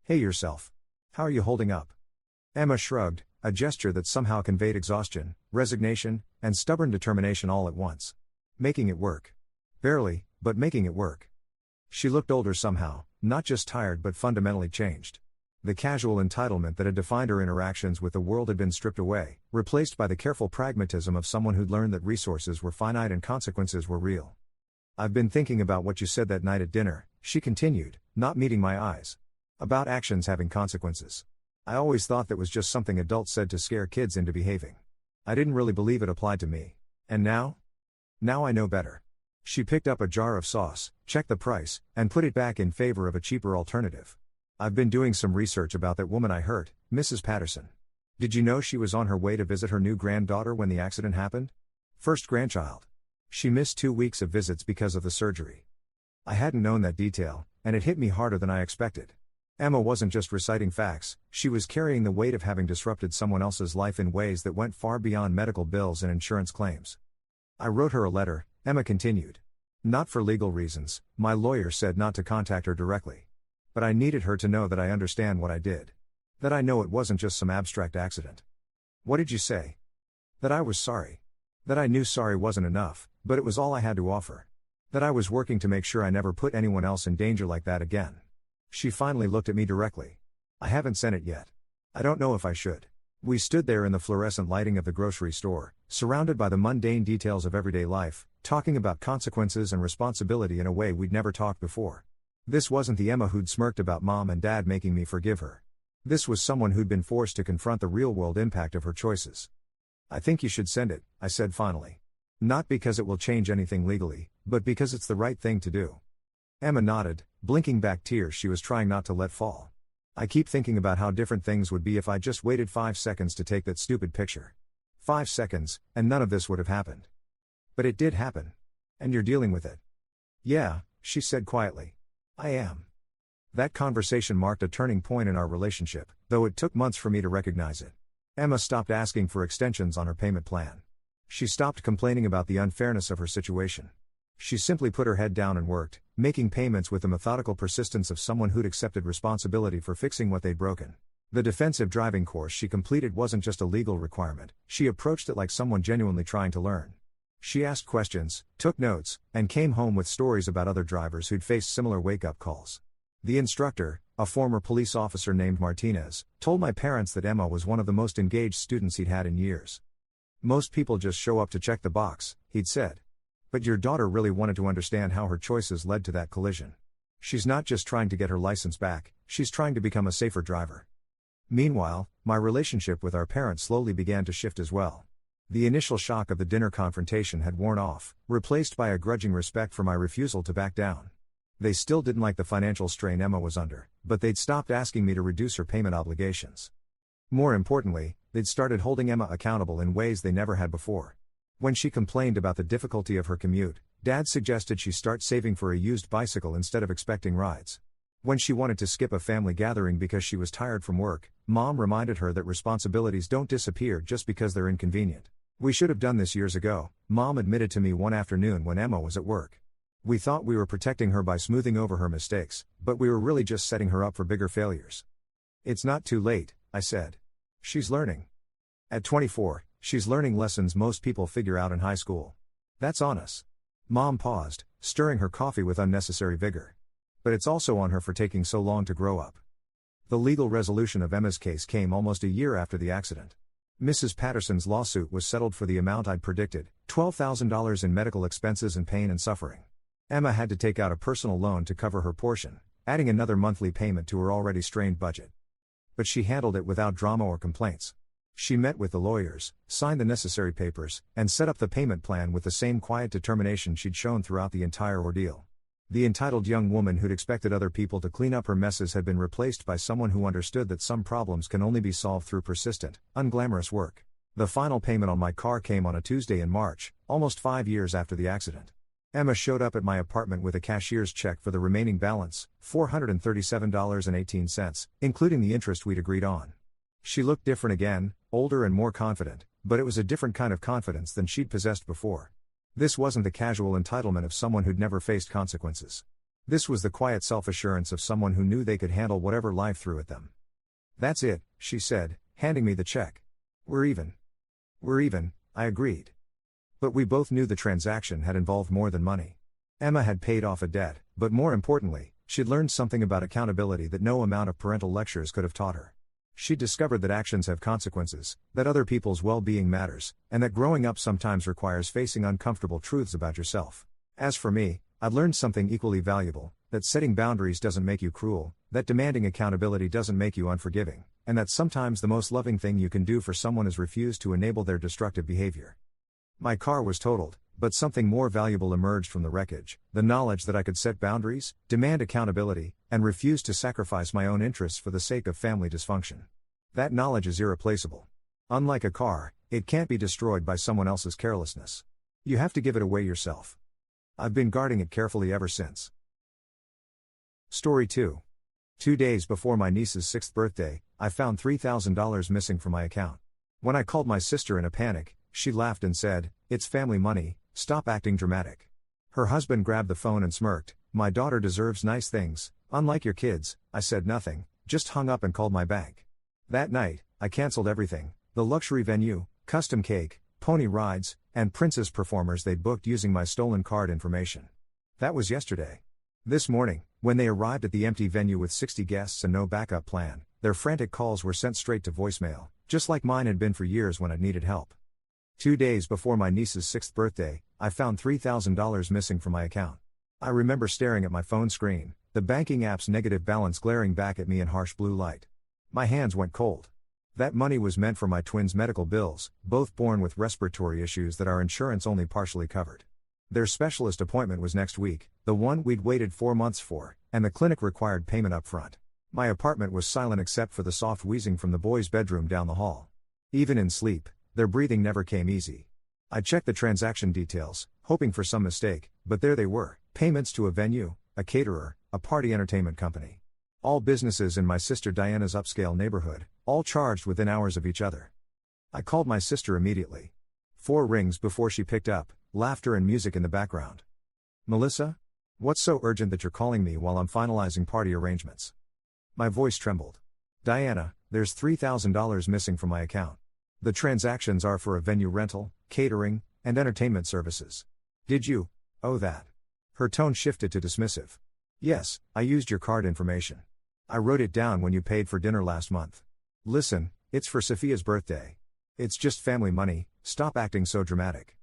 "Hey yourself. How are you holding up?" Emma shrugged, a gesture that somehow conveyed exhaustion, resignation, and stubborn determination all at once. Making it work. Barely, but making it work. She looked older somehow, not just tired but fundamentally changed. The casual entitlement that had defined her interactions with the world had been stripped away, replaced by the careful pragmatism of someone who'd learned that resources were finite and consequences were real. "I've been thinking about what you said that night at dinner," she continued, not meeting my eyes. "About actions having consequences. I always thought that was just something adults said to scare kids into behaving. I didn't really believe it applied to me. And now? Now I know better." She picked up a jar of sauce, checked the price, and put it back in favor of a cheaper alternative. "I've been doing some research about that woman I hurt, Mrs. Patterson. Did you know she was on her way to visit her new granddaughter when the accident happened? First grandchild. She missed 2 weeks of visits because of the surgery." I hadn't known that detail, and it hit me harder than I expected. Emma wasn't just reciting facts, she was carrying the weight of having disrupted someone else's life in ways that went far beyond medical bills and insurance claims. "I wrote her a letter," Emma continued. "Not for legal reasons, my lawyer said not to contact her directly. But I needed her to know that I understand what I did. That I know it wasn't just some abstract accident." "What did you say?" "That I was sorry. That I knew sorry wasn't enough, but it was all I had to offer. That I was working to make sure I never put anyone else in danger like that again." She finally looked at me directly. "I haven't sent it yet. I don't know if I should." We stood there in the fluorescent lighting of the grocery store, surrounded by the mundane details of everyday life, talking about consequences and responsibility in a way we'd never talked before. This wasn't the Emma who'd smirked about mom and dad making me forgive her. This was someone who'd been forced to confront the real-world impact of her choices. "I think you should send it," I said finally. "Not because it will change anything legally, but because it's the right thing to do." Emma nodded, blinking back tears she was trying not to let fall. "I keep thinking about how different things would be if I just waited 5 seconds to take that stupid picture. 5 seconds, and none of this would have happened. But it did happen. And you're dealing with it." "Yeah," she said quietly. "I am." That conversation marked a turning point in our relationship, though it took months for me to recognize it. Emma stopped asking for extensions on her payment plan. She stopped complaining about the unfairness of her situation. She simply put her head down and worked, making payments with the methodical persistence of someone who'd accepted responsibility for fixing what they'd broken. The defensive driving course she completed wasn't just a legal requirement, she approached it like someone genuinely trying to learn. She asked questions, took notes, and came home with stories about other drivers who'd faced similar wake-up calls. The instructor, a former police officer named Martinez, told my parents that Emma was one of the most engaged students he'd had in years. "Most people just show up to check the box," he'd said. "But your daughter really wanted to understand how her choices led to that collision. She's not just trying to get her license back, she's trying to become a safer driver." Meanwhile, my relationship with our parents slowly began to shift as well. The initial shock of the dinner confrontation had worn off, replaced by a grudging respect for my refusal to back down. They still didn't like the financial strain Emma was under, but they'd stopped asking me to reduce her payment obligations. More importantly, they'd started holding Emma accountable in ways they never had before. When she complained about the difficulty of her commute, Dad suggested she start saving for a used bicycle instead of expecting rides. When she wanted to skip a family gathering because she was tired from work, Mom reminded her that responsibilities don't disappear just because they're inconvenient. "We should have done this years ago," Mom admitted to me one afternoon when Emma was at work. "We thought we were protecting her by smoothing over her mistakes, but we were really just setting her up for bigger failures." "It's not too late," I said. "She's learning. At 24, she's learning lessons most people figure out in high school. That's on us." Mom paused, stirring her coffee with unnecessary vigor. "But it's also on her for taking so long to grow up." The legal resolution of Emma's case came almost a year after the accident. Mrs. Patterson's lawsuit was settled for the amount I'd predicted, $12,000 in medical expenses and pain and suffering. Emma had to take out a personal loan to cover her portion, adding another monthly payment to her already strained budget. But she handled it without drama or complaints. She met with the lawyers, signed the necessary papers, and set up the payment plan with the same quiet determination she'd shown throughout the entire ordeal. The entitled young woman who'd expected other people to clean up her messes had been replaced by someone who understood that some problems can only be solved through persistent, unglamorous work. The final payment on my car came on a Tuesday in March, almost 5 years after the accident. Emma showed up at my apartment with a cashier's check for the remaining balance, $437.18, including the interest we'd agreed on. She looked different again, older and more confident, but it was a different kind of confidence than she'd possessed before. This wasn't the casual entitlement of someone who'd never faced consequences. This was the quiet self-assurance of someone who knew they could handle whatever life threw at them. "That's it," she said, handing me the check. "We're even." "We're even," I agreed. But we both knew the transaction had involved more than money. Emma had paid off a debt, but more importantly, she'd learned something about accountability that no amount of parental lectures could have taught her. She discovered that actions have consequences, that other people's well-being matters, and that growing up sometimes requires facing uncomfortable truths about yourself. As for me, I'd learned something equally valuable, that setting boundaries doesn't make you cruel, that demanding accountability doesn't make you unforgiving, and that sometimes the most loving thing you can do for someone is refuse to enable their destructive behavior. My car was totaled, but something more valuable emerged from the wreckage: the knowledge that I could set boundaries, demand accountability, and refuse to sacrifice my own interests for the sake of family dysfunction. That knowledge is irreplaceable. Unlike a car, it can't be destroyed by someone else's carelessness. You have to give it away yourself. I've been guarding it carefully ever since. Story 2. 2 days before my niece's 6th birthday, I found $3,000 missing from my account. When I called my sister in a panic, she laughed and said, "It's family money, stop acting dramatic." Her husband grabbed the phone and smirked. "My daughter deserves nice things, unlike your kids." I said nothing, just hung up and called my bank. That night, I canceled everything: the luxury venue, custom cake, pony rides, and princess performers they'd booked using my stolen card information. That was yesterday. This morning, when they arrived at the empty venue with 60 guests and no backup plan, their frantic calls were sent straight to voicemail, just like mine had been for years when I needed help. 2 days before my niece's 6th birthday, I found $3,000 missing from my account. I remember staring at my phone screen, the banking app's negative balance glaring back at me in harsh blue light. My hands went cold. That money was meant for my twins' medical bills, both born with respiratory issues that our insurance only partially covered. Their specialist appointment was next week, the one we'd waited 4 months for, and the clinic required payment up front. My apartment was silent except for the soft wheezing from the boys' bedroom down the hall. Even in sleep, their breathing never came easy. I checked the transaction details, hoping for some mistake, but there they were: payments to a venue, a caterer, a party entertainment company. All businesses in my sister Diana's upscale neighborhood, all charged within hours of each other. I called my sister immediately. 4 rings before she picked up, laughter and music in the background. "Melissa? What's so urgent that you're calling me while I'm finalizing party arrangements?" My voice trembled. "Diana, there's $3,000 missing from my account. The transactions are for a venue rental, catering, and entertainment services. Did you owe that?" Her tone shifted to dismissive. "Yes, I used your card information. I wrote it down when you paid for dinner last month. Listen, it's for Sophia's birthday. It's just family money, stop acting so dramatic."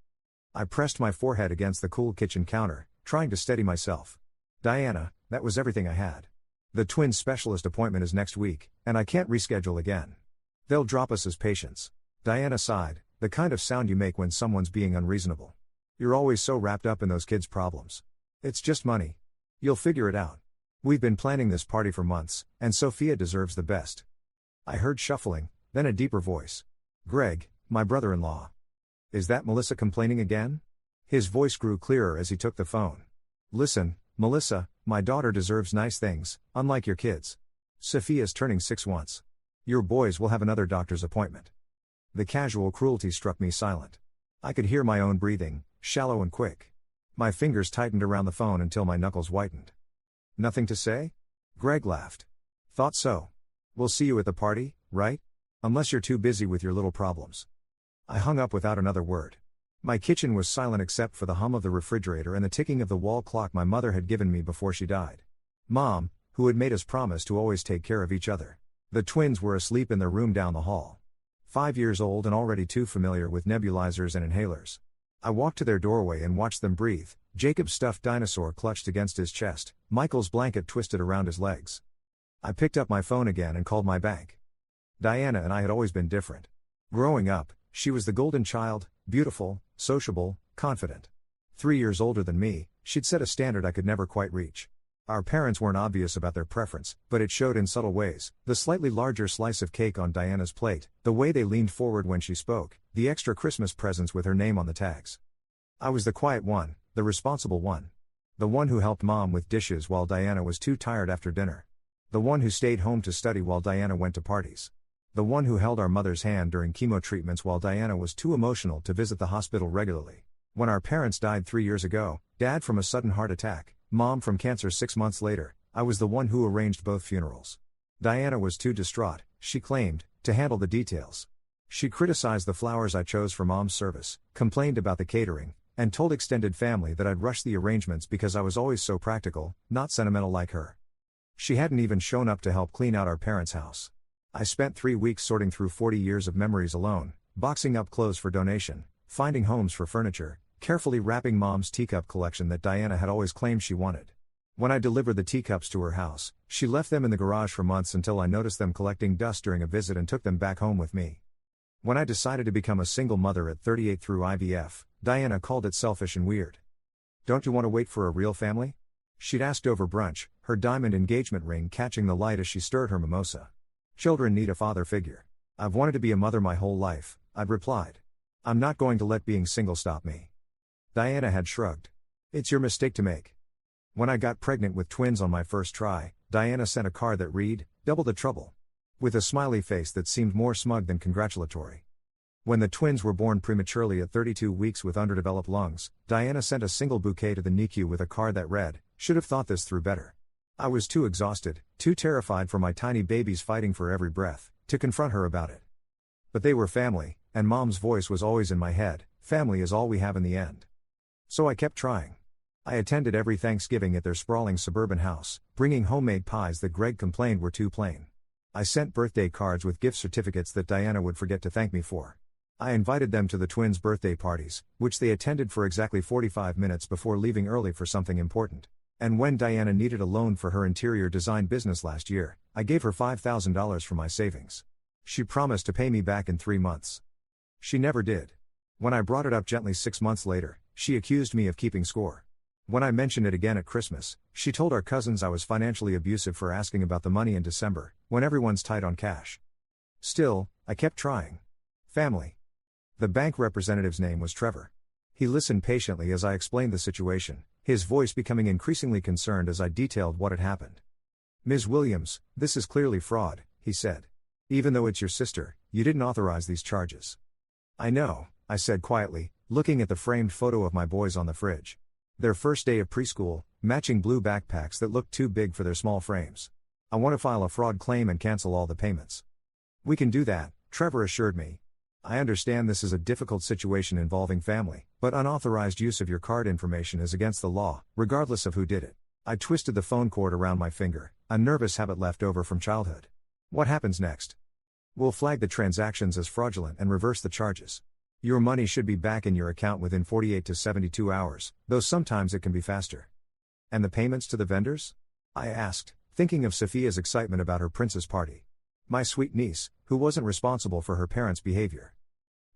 I pressed my forehead against the cool kitchen counter, trying to steady myself. "Diana, that was everything I had. The twins' specialist appointment is next week, and I can't reschedule again. They'll drop us as patients." Diana sighed, the kind of sound you make when someone's being unreasonable. "You're always so wrapped up in those kids' problems. It's just money. You'll figure it out. We've been planning this party for months, and Sophia deserves the best." I heard shuffling, then a deeper voice. "Greg, my brother-in-law. Is that Melissa complaining again?" His voice grew clearer as he took the phone. "Listen, Melissa, my daughter deserves nice things, unlike your kids. Sophia's turning 6 once. Your boys will have another doctor's appointment." The casual cruelty struck me silent. I could hear my own breathing, shallow and quick. My fingers tightened around the phone until my knuckles whitened. "Nothing to say?" Greg laughed. "Thought so. We'll see you at the party, right? Unless you're too busy with your little problems." I hung up without another word. My kitchen was silent except for the hum of the refrigerator and the ticking of the wall clock my mother had given me before she died. Mom, who had made us promise to always take care of each other. The twins were asleep in their room down the hall. 5 years old and already too familiar with nebulizers and inhalers. I walked to their doorway and watched them breathe, Jacob's stuffed dinosaur clutched against his chest, Michael's blanket twisted around his legs. I picked up my phone again and called my bank. Diana and I had always been different. Growing up, she was the golden child, beautiful, sociable, confident. 3 years older than me, she'd set a standard I could never quite reach. Our parents weren't obvious about their preference, but it showed in subtle ways: the slightly larger slice of cake on Diana's plate, the way they leaned forward when she spoke, the extra Christmas presents with her name on the tags. I was the quiet one, the responsible one. The one who helped Mom with dishes while Diana was too tired after dinner. The one who stayed home to study while Diana went to parties. The one who held our mother's hand during chemo treatments while Diana was too emotional to visit the hospital regularly. When our parents died 3 years ago, Dad from a sudden heart attack, Mom from cancer 6 months later, I was the one who arranged both funerals. Diana was too distraught, she claimed, to handle the details. She criticized the flowers I chose for Mom's service, complained about the catering, and told extended family that I'd rushed the arrangements because I was always so practical, not sentimental like her. She hadn't even shown up to help clean out our parents' house. I spent 3 weeks sorting through 40 years of memories alone, boxing up clothes for donation, finding homes for furniture, carefully wrapping Mom's teacup collection that Diana had always claimed she wanted. When I delivered the teacups to her house, she left them in the garage for months until I noticed them collecting dust during a visit and took them back home with me. When I decided to become a single mother at 38 through IVF, Diana called it selfish and weird. "Don't you want to wait for a real family?" she'd asked over brunch, her diamond engagement ring catching the light as she stirred her mimosa. "Children need a father figure. I've wanted to be a mother my whole life," I'd replied. "I'm not going to let being single stop me." Diana had shrugged. "It's your mistake to make." When I got pregnant with twins on my first try, Diana sent a card that read, "Double the trouble," with a smiley face that seemed more smug than congratulatory. When the twins were born prematurely at 32 weeks with underdeveloped lungs, Diana sent a single bouquet to the NICU with a card that read, "Should have thought this through better." I was too exhausted, too terrified for my tiny babies fighting for every breath, to confront her about it. But they were family, and Mom's voice was always in my head, family is all we have in the end. So I kept trying. I attended every Thanksgiving at their sprawling suburban house, bringing homemade pies that Greg complained were too plain. I sent birthday cards with gift certificates that Diana would forget to thank me for. I invited them to the twins' birthday parties, which they attended for exactly 45 minutes before leaving early for something important. And when Diana needed a loan for her interior design business last year, I gave her $5,000 from my savings. She promised to pay me back in 3 months. She never did. When I brought it up gently 6 months later, she accused me of keeping score. When I mentioned it again at Christmas, she told our cousins I was financially abusive for asking about the money in December, when everyone's tight on cash. Still, I kept trying. Family. The bank representative's name was Trevor. He listened patiently as I explained the situation, his voice becoming increasingly concerned as I detailed what had happened. "Ms. Williams, this is clearly fraud," he said. "Even though it's your sister, you didn't authorize these charges." "I know," I said quietly, looking at the framed photo of my boys on the fridge. Their first day of preschool, matching blue backpacks that looked too big for their small frames. "I want to file a fraud claim and cancel all the payments." "We can do that," Trevor assured me. "I understand this is a difficult situation involving family, but unauthorized use of your card information is against the law, regardless of who did it." I twisted the phone cord around my finger, a nervous habit left over from childhood. "What happens next?" "We'll flag the transactions as fraudulent and reverse the charges. Your money should be back in your account within 48 to 72 hours, though sometimes it can be faster." "And the payments to the vendors?" I asked, thinking of Sophia's excitement about her princess party. My sweet niece, who wasn't responsible for her parents' behavior.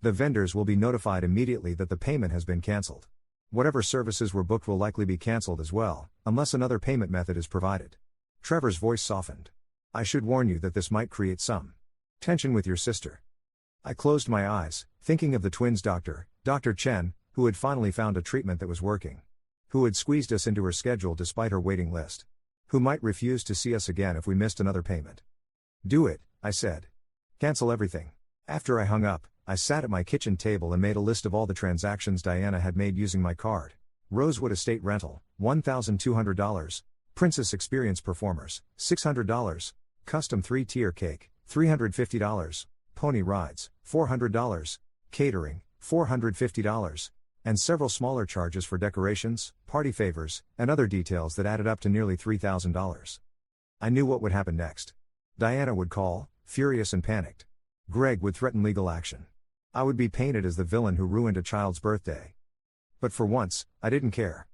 "The vendors will be notified immediately that the payment has been cancelled. Whatever services were booked will likely be cancelled as well, unless another payment method is provided." Trevor's voice softened. "I should warn you that this might create some tension with your sister." I closed my eyes, thinking of the twins' doctor, Dr. Chen, who had finally found a treatment that was working. Who had squeezed us into her schedule despite her waiting list. Who might refuse to see us again if we missed another payment. "Do it," I said. "Cancel everything." After I hung up, I sat at my kitchen table and made a list of all the transactions Diana had made using my card. Rosewood Estate Rental, $1,200. Princess Experience Performers, $600. Custom 3-tier cake, $350. Pony Rides, $400. Catering, $450. And several smaller charges for decorations, party favors, and other details that added up to nearly $3,000. I knew what would happen next. Diana would call, furious and panicked. Greg would threaten legal action. I would be painted as the villain who ruined a child's birthday. But for once, I didn't care.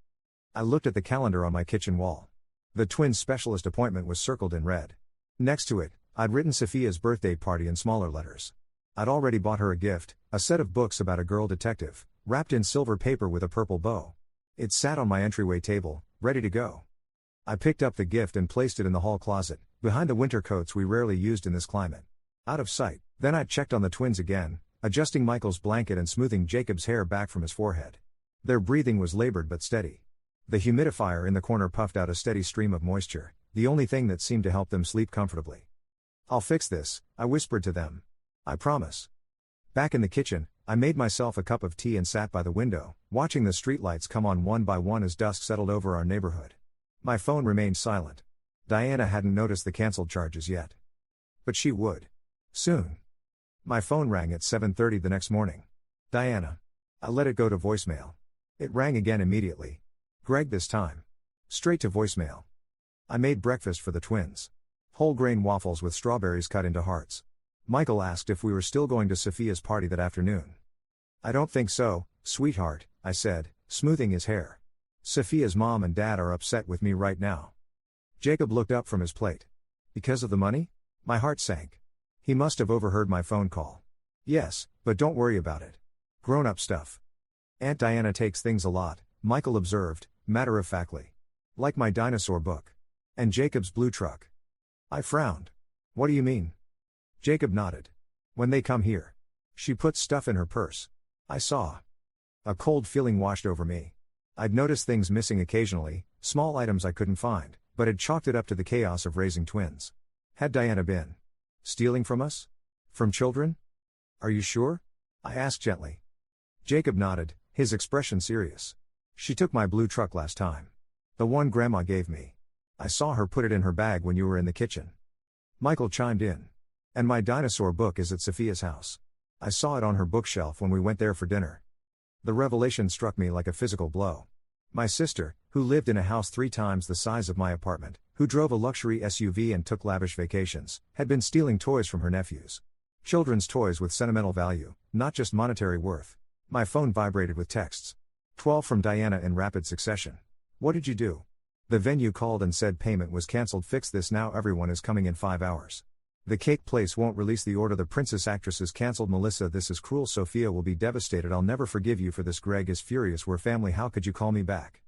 I looked at the calendar on my kitchen wall. The twins' specialist appointment was circled in red. Next to it, I'd written Sophia's birthday party in smaller letters. I'd already bought her a gift, a set of books about a girl detective, wrapped in silver paper with a purple bow. It sat on my entryway table, ready to go. I picked up the gift and placed it in the hall closet, behind the winter coats we rarely used in this climate. Out of sight. Then I checked on the twins again, adjusting Michael's blanket and smoothing Jacob's hair back from his forehead. Their breathing was labored but steady. The humidifier in the corner puffed out a steady stream of moisture, the only thing that seemed to help them sleep comfortably. I'll fix this, I whispered to them. I promise. Back in the kitchen, I made myself a cup of tea and sat by the window, watching the streetlights come on one by one as dusk settled over our neighborhood. My phone remained silent. Diana hadn't noticed the canceled charges yet. But she would. Soon. My phone rang at 7:30 the next morning. Diana. I let it go to voicemail. It rang again immediately. Greg this time. Straight to voicemail. I made breakfast for the twins. Whole grain waffles with strawberries cut into hearts. Michael asked if we were still going to Sophia's party that afternoon. I don't think so, sweetheart, I said, smoothing his hair. Sophia's mom and dad are upset with me right now. Jacob looked up from his plate. Because of the money? My heart sank. He must have overheard my phone call. Yes, but don't worry about it. Grown-up stuff. Aunt Diana takes things a lot, Michael observed, matter-of-factly. Like my dinosaur book. And Jacob's blue truck. I frowned. What do you mean? Jacob nodded. When they come here. She puts stuff in her purse. I saw. A cold feeling washed over me. I'd noticed things missing occasionally, small items I couldn't find, but had chalked it up to the chaos of raising twins. Had Diana been stealing from us? From children? Are you sure? I asked gently. Jacob nodded, his expression serious. She took my blue truck last time. The one Grandma gave me. I saw her put it in her bag when you were in the kitchen. Michael chimed in. And my dinosaur book is at Sophia's house. I saw it on her bookshelf when we went there for dinner. The revelation struck me like a physical blow. My sister, who lived in a house 3 times the size of my apartment, who drove a luxury SUV and took lavish vacations, had been stealing toys from her nephews. Children's toys with sentimental value, not just monetary worth. My phone vibrated with texts. 12 from Diana in rapid succession. What did you do? The venue called and said payment was cancelled. Fix this now, everyone is coming in 5 hours. The cake place won't release the order. The princess actress is cancelled. Melissa, this is cruel. Sophia will be devastated. I'll never forgive you for this. Greg is furious. We're family. How could you call me back?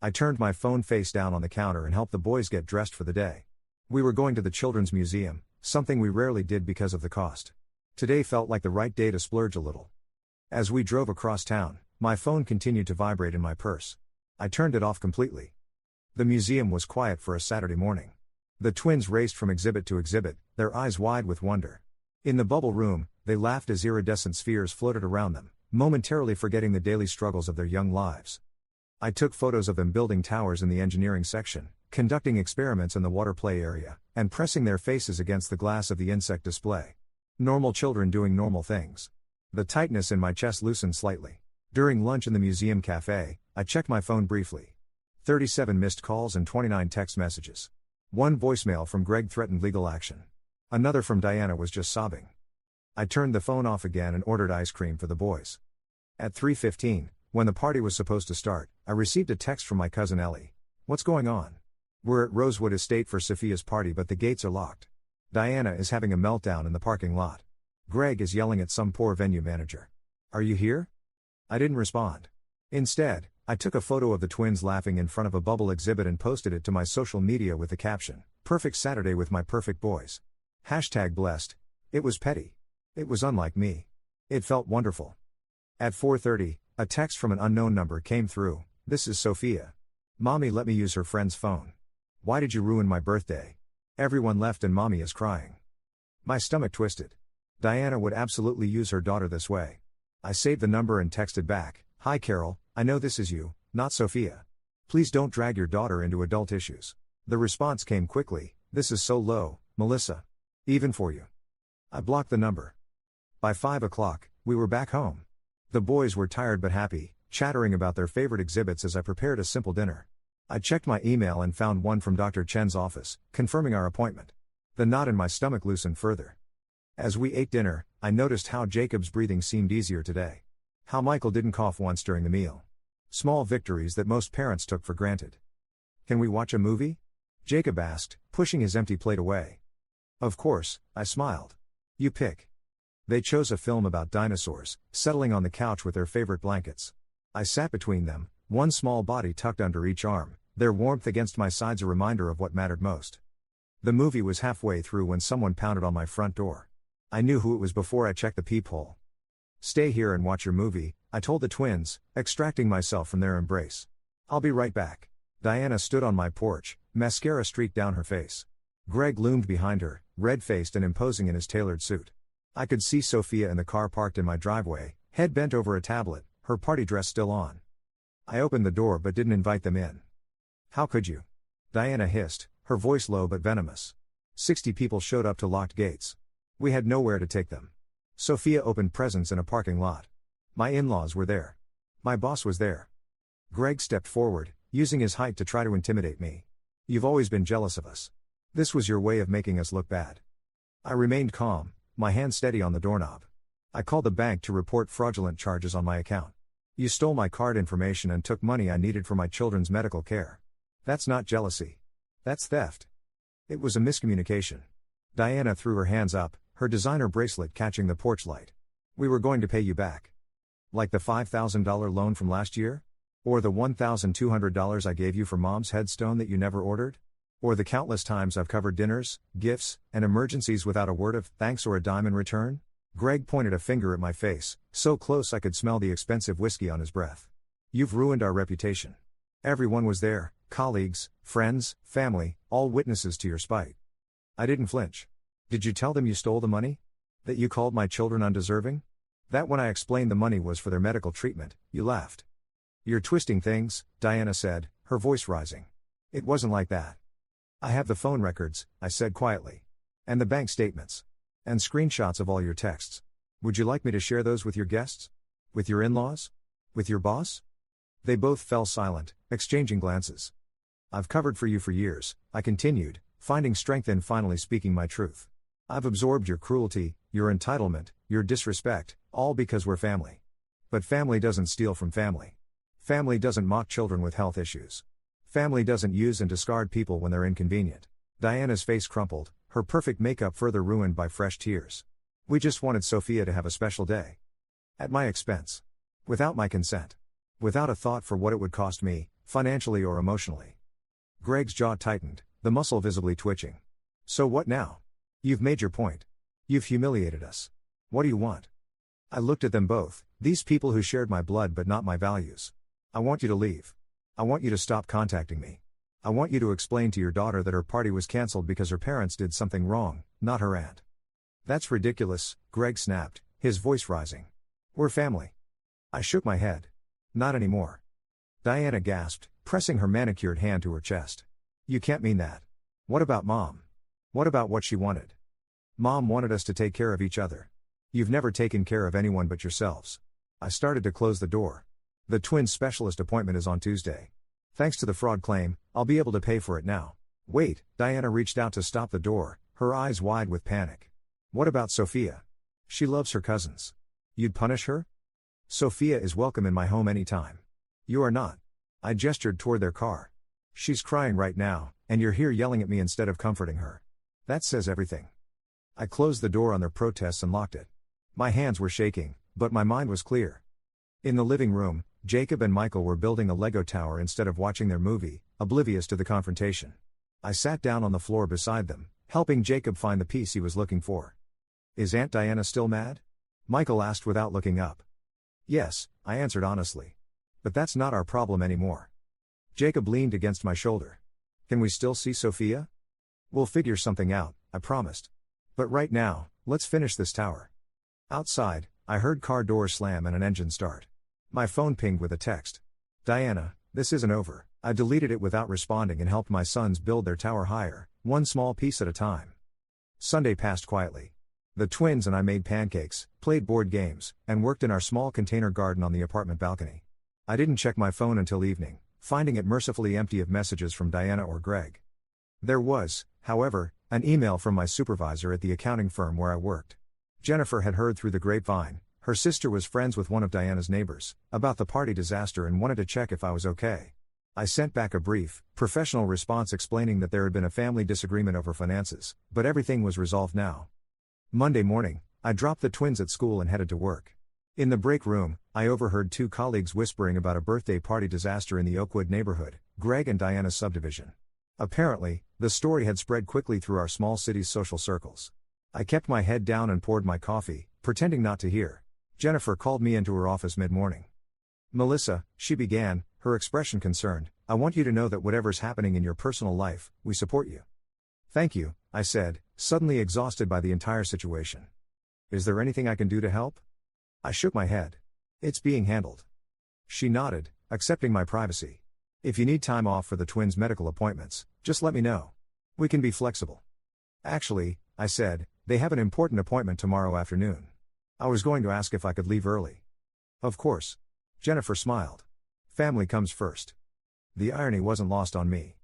I turned my phone face down on the counter and helped the boys get dressed for the day. We were going to the Children's Museum, something we rarely did because of the cost. Today felt like the right day to splurge a little. As we drove across town, my phone continued to vibrate in my purse. I turned it off completely. The museum was quiet for a Saturday morning. The twins raced from exhibit to exhibit, their eyes wide with wonder. In the bubble room, they laughed as iridescent spheres floated around them, momentarily forgetting the daily struggles of their young lives. I took photos of them building towers in the engineering section, conducting experiments in the water play area, and pressing their faces against the glass of the insect display. Normal children doing normal things. The tightness in my chest loosened slightly. During lunch in the museum cafe, I checked my phone briefly. 37 missed calls and 29 text messages. One voicemail from Greg threatened legal action. Another from Diana was just sobbing. I turned the phone off again and ordered ice cream for the boys. At 3:15, when the party was supposed to start, I received a text from my cousin Ellie. What's going on? We're at Rosewood Estate for Sophia's party, but the gates are locked. Diana is having a meltdown in the parking lot. Greg is yelling at some poor venue manager. Are you here? I didn't respond. Instead, I took a photo of the twins laughing in front of a bubble exhibit and posted it to my social media with the caption, "Perfect Saturday with my perfect boys." #blessed. It was petty. It was unlike me. It felt wonderful. At 4:30, a text from an unknown number came through. This is Sophia. Mommy let me use her friend's phone. Why did you ruin my birthday? Everyone left and mommy is crying. My stomach twisted. Diana would absolutely use her daughter this way. I saved the number and texted back, "Hi Carol, I know this is you, not Sophia. Please don't drag your daughter into adult issues." The response came quickly, "This is so low, Melissa. Even for you." I blocked the number. By 5 o'clock, we were back home. The boys were tired but happy, chattering about their favorite exhibits as I prepared a simple dinner. I checked my email and found one from Dr. Chen's office, confirming our appointment. The knot in my stomach loosened further. As we ate dinner, I noticed how Jacob's breathing seemed easier today. How Michael didn't cough once during the meal. Small victories that most parents took for granted. "Can we watch a movie?" Jacob asked, pushing his empty plate away. Of course, I smiled. You pick. They chose a film about dinosaurs, settling on the couch with their favorite blankets. I sat between them, one small body tucked under each arm, their warmth against my sides a reminder of what mattered most. The movie was halfway through when someone pounded on my front door. I knew who it was before I checked the peephole. "Stay here and watch your movie," I told the twins, extracting myself from their embrace. "I'll be right back." Diana stood on my porch, mascara streaked down her face. Greg loomed behind her, red-faced and imposing in his tailored suit. I could see Sophia in the car parked in my driveway, head bent over a tablet, her party dress still on. I opened the door but didn't invite them in. How could you? Diana hissed, her voice low but venomous. 60 people showed up to locked gates. We had nowhere to take them. Sophia opened presents in a parking lot. My in-laws were there. My boss was there. Greg stepped forward, using his height to try to intimidate me. You've always been jealous of us. This was your way of making us look bad. I remained calm, my hand steady on the doorknob. I called the bank to report fraudulent charges on my account. You stole my card information and took money I needed for my children's medical care. That's not jealousy. That's theft. It was a miscommunication. Diana threw her hands up, her designer bracelet catching the porch light. We were going to pay you back. Like the $5,000 loan from last year? Or the $1,200 I gave you for Mom's headstone that you never ordered? Or the countless times I've covered dinners, gifts, and emergencies without a word of thanks or a dime in return? Greg pointed a finger at my face, so close I could smell the expensive whiskey on his breath. You've ruined our reputation. Everyone was there, colleagues, friends, family, all witnesses to your spite. I didn't flinch. Did you tell them you stole the money? That you called my children undeserving? That when I explained the money was for their medical treatment, you laughed. You're twisting things, Diana said, her voice rising. It wasn't like that. I have the phone records, I said quietly. And the bank statements. And screenshots of all your texts. Would you like me to share those with your guests? With your in-laws? With your boss? They both fell silent, exchanging glances. I've covered for you for years, I continued, finding strength in finally speaking my truth. I've absorbed your cruelty, your entitlement, your disrespect, all because we're family. But family doesn't steal from family. Family doesn't mock children with health issues. Family doesn't use and discard people when they're inconvenient. Diana's face crumpled, her perfect makeup further ruined by fresh tears. We just wanted Sophia to have a special day. At my expense. Without my consent. Without a thought for what it would cost me, financially or emotionally. Greg's jaw tightened, the muscle visibly twitching. So what now? You've made your point. You've humiliated us. What do you want? I looked at them both, these people who shared my blood but not my values. I want you to leave. I want you to stop contacting me. I want you to explain to your daughter that her party was cancelled because her parents did something wrong, not her aunt. That's ridiculous, Greg snapped, his voice rising. We're family. I shook my head. Not anymore. Diana gasped, pressing her manicured hand to her chest. You can't mean that. What about Mom? What about what she wanted? Mom wanted us to take care of each other. You've never taken care of anyone but yourselves. I started to close the door. The twins' specialist appointment is on Tuesday. Thanks to the fraud claim, I'll be able to pay for it now. Wait, Diana reached out to stop the door, her eyes wide with panic. What about Sophia? She loves her cousins. You'd punish her? Sophia is welcome in my home anytime. You are not. I gestured toward their car. She's crying right now, and you're here yelling at me instead of comforting her. That says everything. I closed the door on their protests and locked it. My hands were shaking, but my mind was clear. In the living room, Jacob and Michael were building a Lego tower instead of watching their movie, oblivious to the confrontation. I sat down on the floor beside them, helping Jacob find the piece he was looking for. Is Aunt Diana still mad? Michael asked without looking up. Yes, I answered honestly. But that's not our problem anymore. Jacob leaned against my shoulder. Can we still see Sophia? We'll figure something out, I promised. But right now, let's finish this tower. Outside, I heard car doors slam and an engine start. My phone pinged with a text. Diana, this isn't over. I deleted it without responding and helped my sons build their tower higher, one small piece at a time. Sunday passed quietly. The twins and I made pancakes, played board games, and worked in our small container garden on the apartment balcony. I didn't check my phone until evening, finding it mercifully empty of messages from Diana or Greg. There was, however, an email from my supervisor at the accounting firm where I worked. Jennifer had heard through the grapevine. Her sister was friends with one of Diana's neighbors, about the party disaster and wanted to check if I was okay. I sent back a brief, professional response explaining that there had been a family disagreement over finances, but everything was resolved now. Monday morning, I dropped the twins at school and headed to work. In the break room, I overheard two colleagues whispering about a birthday party disaster in the Oakwood neighborhood, Greg and Diana's subdivision. Apparently, the story had spread quickly through our small city's social circles. I kept my head down and poured my coffee, pretending not to hear. Jennifer called me into her office mid-morning. Melissa, she began, her expression concerned, I want you to know that whatever's happening in your personal life, we support you. Thank you, I said, suddenly exhausted by the entire situation. Is there anything I can do to help? I shook my head. It's being handled. She nodded, accepting my privacy. If you need time off for the twins' medical appointments, just let me know. We can be flexible. Actually, I said, they have an important appointment tomorrow afternoon. I was going to ask if I could leave early. Of course. Jennifer smiled. Family comes first. The irony wasn't lost on me.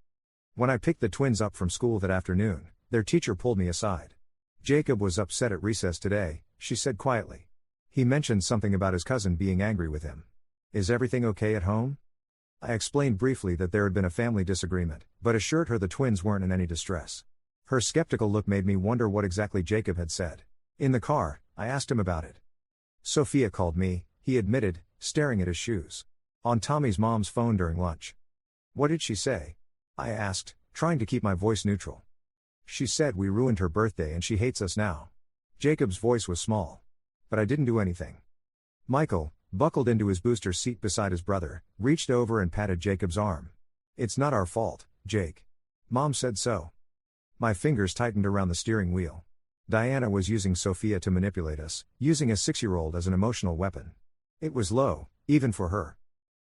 When I picked the twins up from school that afternoon, their teacher pulled me aside. Jacob was upset at recess today, she said quietly. He mentioned something about his cousin being angry with him. Is everything okay at home? I explained briefly that there had been a family disagreement, but assured her the twins weren't in any distress. Her skeptical look made me wonder what exactly Jacob had said. In the car, I asked him about it. Sophia called me, he admitted, staring at his shoes. On Tommy's mom's phone during lunch. What did she say? I asked, trying to keep my voice neutral. She said we ruined her birthday and she hates us now. Jacob's voice was small. But I didn't do anything. Michael, buckled into his booster seat beside his brother, reached over and patted Jacob's arm. It's not our fault, Jake. Mom said so. My fingers tightened around the steering wheel. Diana was using Sophia to manipulate us, using a 6-year-old as an emotional weapon. It was low, even for her.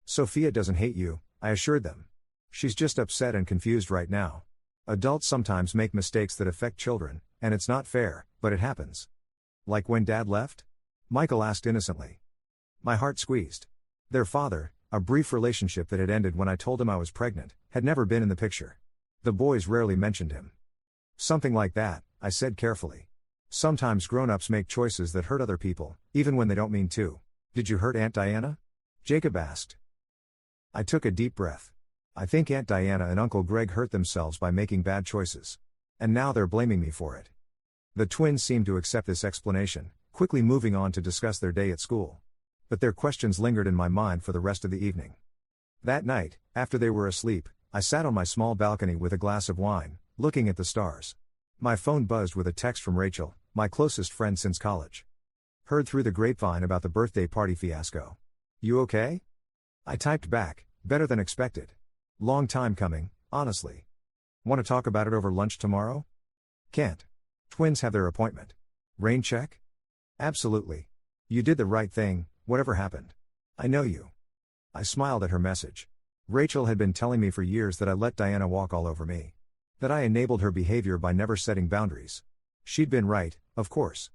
Sophia doesn't hate you, I assured them. She's just upset and confused right now. Adults sometimes make mistakes that affect children, and it's not fair, but it happens. Like when Dad left? Michael asked innocently. My heart squeezed. Their father, a brief relationship that had ended when I told him I was pregnant, had never been in the picture. The boys rarely mentioned him. Something like that, I said carefully. Sometimes grown-ups make choices that hurt other people, even when they don't mean to. Did you hurt Aunt Diana? Jacob asked. I took a deep breath. I think Aunt Diana and Uncle Greg hurt themselves by making bad choices. And now they're blaming me for it. The twins seemed to accept this explanation, quickly moving on to discuss their day at school. But their questions lingered in my mind for the rest of the evening. That night, after they were asleep, I sat on my small balcony with a glass of wine, looking at the stars. My phone buzzed with a text from Rachel, my closest friend since college. Heard through the grapevine about the birthday party fiasco. You okay? I typed back, better than expected. Long time coming, honestly. Want to talk about it over lunch tomorrow? Can't. Twins have their appointment. Rain check? Absolutely. You did the right thing, whatever happened. I know you. I smiled at her message. Rachel had been telling me for years that I let Diana walk all over me. That I enabled her behavior by never setting boundaries. She'd been right, of course.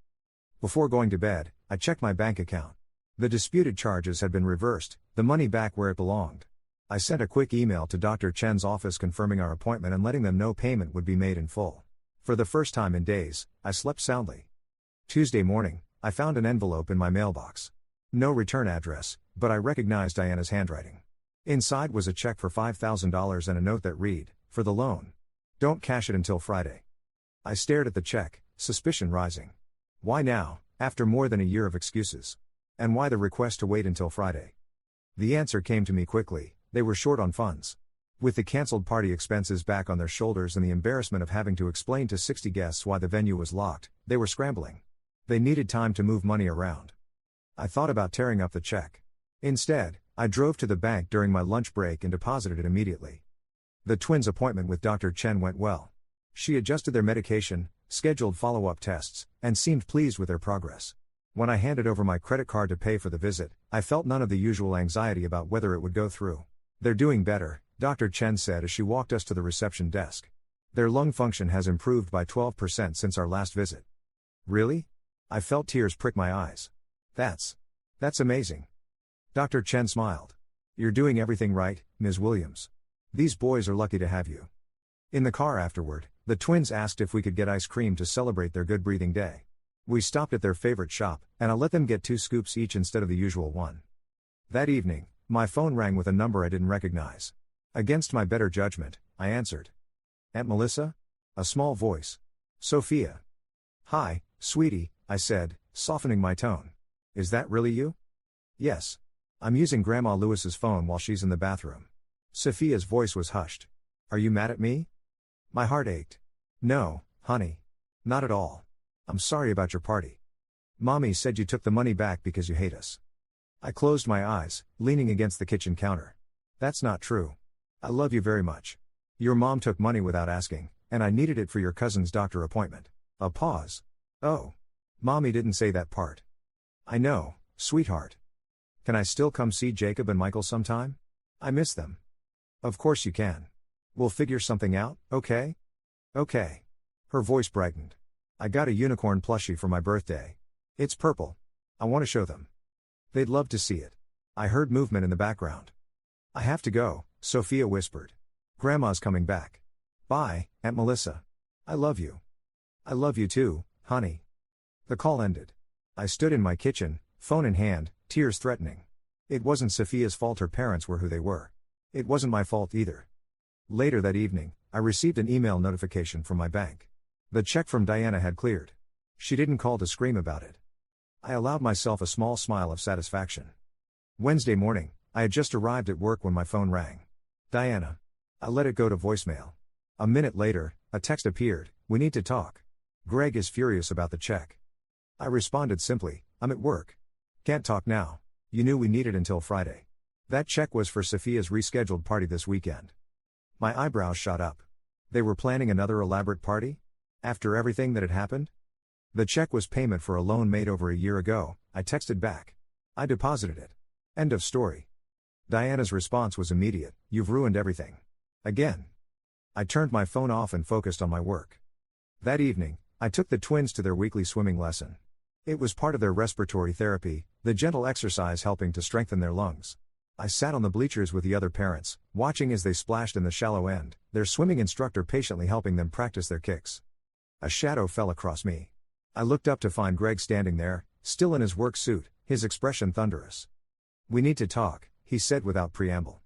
Before going to bed, I checked my bank account. The disputed charges had been reversed, the money back where it belonged. I sent a quick email to Dr. Chen's office confirming our appointment and letting them know payment would be made in full. For the first time in days, I slept soundly. Tuesday morning, I found an envelope in my mailbox. No return address, but I recognized Diana's handwriting. Inside was a check for $5,000 and a note that read, for the loan. Don't cash it until Friday. I stared at the check, suspicion rising. Why now, after more than a year of excuses? And why the request to wait until Friday? The answer came to me quickly, they were short on funds. With the cancelled party expenses back on their shoulders and the embarrassment of having to explain to 60 guests why the venue was locked, they were scrambling. They needed time to move money around. I thought about tearing up the check. Instead, I drove to the bank during my lunch break and deposited it immediately. The twins' appointment with Dr. Chen went well. She adjusted their medication, scheduled follow-up tests, and seemed pleased with their progress. When I handed over my credit card to pay for the visit, I felt none of the usual anxiety about whether it would go through. They're doing better, Dr. Chen said as she walked us to the reception desk. Their lung function has improved by 12% since our last visit. Really? I felt tears prick my eyes. That's amazing. Dr. Chen smiled. You're doing everything right, Ms. Williams. These boys are lucky to have you. In the car afterward, the twins asked if we could get ice cream to celebrate their good breathing day. We stopped at their favorite shop, and I let them get 2 scoops each instead of the usual one. That evening, my phone rang with a number I didn't recognize. Against my better judgment, I answered. Aunt Melissa? A small voice. Sophia. Hi, sweetie, I said, softening my tone. Is that really you? Yes. I'm using Grandma Lewis's phone while she's in the bathroom. Sophia's voice was hushed. Are you mad at me? My heart ached. No, honey. Not at all. I'm sorry about your party. Mommy said you took the money back because you hate us. I closed my eyes, leaning against the kitchen counter. That's not true. I love you very much. Your mom took money without asking, and I needed it for your cousin's doctor appointment. A pause. Oh. Mommy didn't say that part. I know, sweetheart. Can I still come see Jacob and Michael sometime? I miss them. Of course you can. We'll figure something out, okay? Okay. Her voice brightened. I got a unicorn plushie for my birthday. It's purple. I want to show them. They'd love to see it. I heard movement in the background. I have to go, Sophia whispered. Grandma's coming back. Bye, Aunt Melissa. I love you. I love you too, honey. The call ended. I stood in my kitchen, phone in hand, tears threatening. It wasn't Sophia's fault her parents were who they were. It wasn't my fault either. Later that evening, I received an email notification from my bank. The check from Diana had cleared. She didn't call to scream about it. I allowed myself a small smile of satisfaction. Wednesday morning, I had just arrived at work when my phone rang. Diana. I let it go to voicemail. A minute later, a text appeared, "We need to talk. Greg is furious about the check." I responded simply, "I'm at work. Can't talk now. You knew we needed until Friday." That check was for Sophia's rescheduled party this weekend. My eyebrows shot up. They were planning another elaborate party? After everything that had happened? The check was payment for a loan made over a year ago, I texted back. I deposited it. End of story. Diana's response was immediate, "You've ruined everything. Again." I turned my phone off and focused on my work. That evening, I took the twins to their weekly swimming lesson. It was part of their respiratory therapy, the gentle exercise helping to strengthen their lungs. I sat on the bleachers with the other parents, watching as they splashed in the shallow end, their swimming instructor patiently helping them practice their kicks. A shadow fell across me. I looked up to find Greg standing there, still in his work suit, his expression thunderous. "We need to talk," he said without preamble.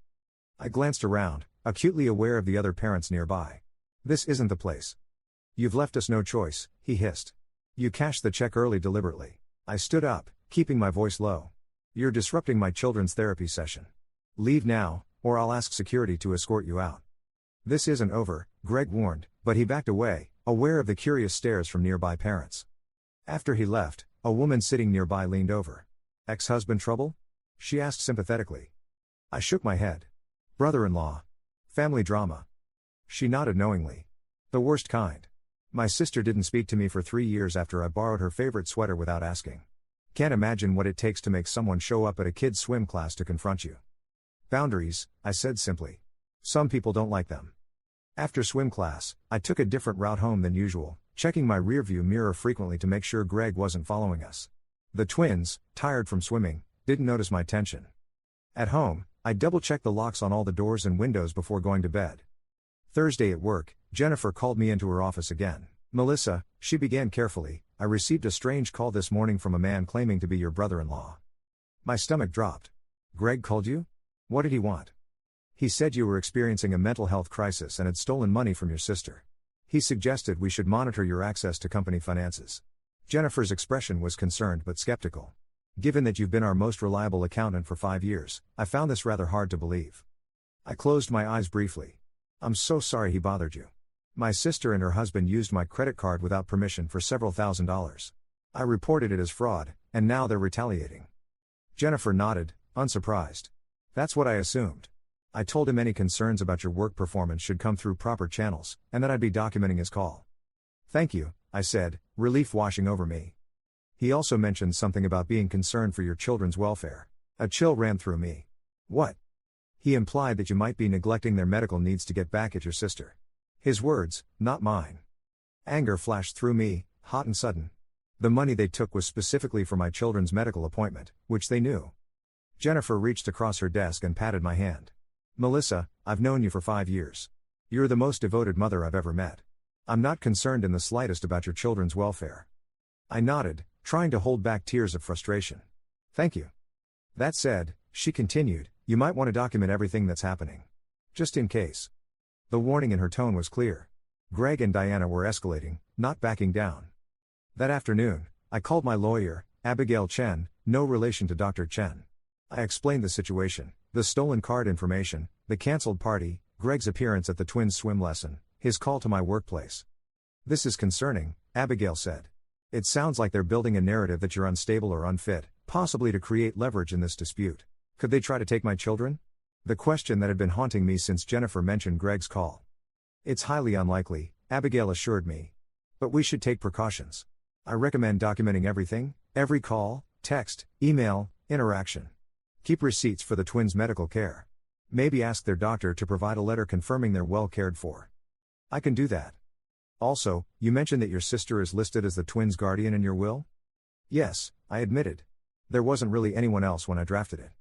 I glanced around, acutely aware of the other parents nearby. "This isn't the place. You've left us no choice," he hissed. "You cashed the check early deliberately." I stood up, keeping my voice low. "You're disrupting my children's therapy session. Leave now, or I'll ask security to escort you out." "This isn't over," Greg warned, but he backed away, aware of the curious stares from nearby parents. After he left, a woman sitting nearby leaned over. "Ex-husband trouble?" she asked sympathetically. I shook my head. "Brother-in-law. Family drama." She nodded knowingly. "The worst kind. My sister didn't speak to me for 3 years after I borrowed her favorite sweater without asking. Can't imagine what it takes to make someone show up at a kid's swim class to confront you." "Boundaries," I said simply. "Some people don't like them." After swim class, I took a different route home than usual, checking my rearview mirror frequently to make sure Greg wasn't following us. The twins, tired from swimming, didn't notice my tension. At home, I double-checked the locks on all the doors and windows before going to bed. Thursday at work, Jennifer called me into her office again. "Melissa," she began carefully, "I received a strange call this morning from a man claiming to be your brother-in-law." My stomach dropped. "Greg called you? What did he want?" "He said you were experiencing a mental health crisis and had stolen money from your sister. He suggested we should monitor your access to company finances." Jennifer's expression was concerned but skeptical. "Given that you've been our most reliable accountant for 5 years, I found this rather hard to believe." I closed my eyes briefly. "I'm so sorry he bothered you. My sister and her husband used my credit card without permission for several $1,000s. I reported it as fraud, and now they're retaliating." Jennifer nodded, unsurprised. "That's what I assumed. I told him any concerns about your work performance should come through proper channels, and that I'd be documenting his call." "Thank you," I said, relief washing over me. "He also mentioned something about being concerned for your children's welfare." A chill ran through me. "What?" "He implied that you might be neglecting their medical needs to get back at your sister." His words, not mine. Anger flashed through me, hot and sudden. The money they took was specifically for my children's medical appointment, which they knew. Jennifer reached across her desk and patted my hand. "Melissa, I've known you for 5 years. You're the most devoted mother I've ever met. I'm not concerned in the slightest about your children's welfare." I nodded, trying to hold back tears of frustration. "Thank you. That said," she continued, "you might want to document everything that's happening. Just in case." The warning in her tone was clear. Greg and Diana were escalating, not backing down. That afternoon, I called my lawyer, Abigail Chen, no relation to Dr. Chen. I explained the situation, the stolen card information, the cancelled party, Greg's appearance at the twins' swim lesson, his call to my workplace. "This is concerning," Abigail said. "It sounds like they're building a narrative that you're unstable or unfit, possibly to create leverage in this dispute. Could they try to take my children?" The question that had been haunting me since Jennifer mentioned Greg's call. "It's highly unlikely," Abigail assured me. But we should take precautions. I recommend documenting everything, every call, text, email, interaction. Keep receipts for the twins' medical care. Maybe ask their doctor to provide a letter confirming they're well cared for. I can do that. Also, you mentioned that your sister is listed as the twins' guardian in your will? Yes, I admitted. There wasn't really anyone else when I drafted it.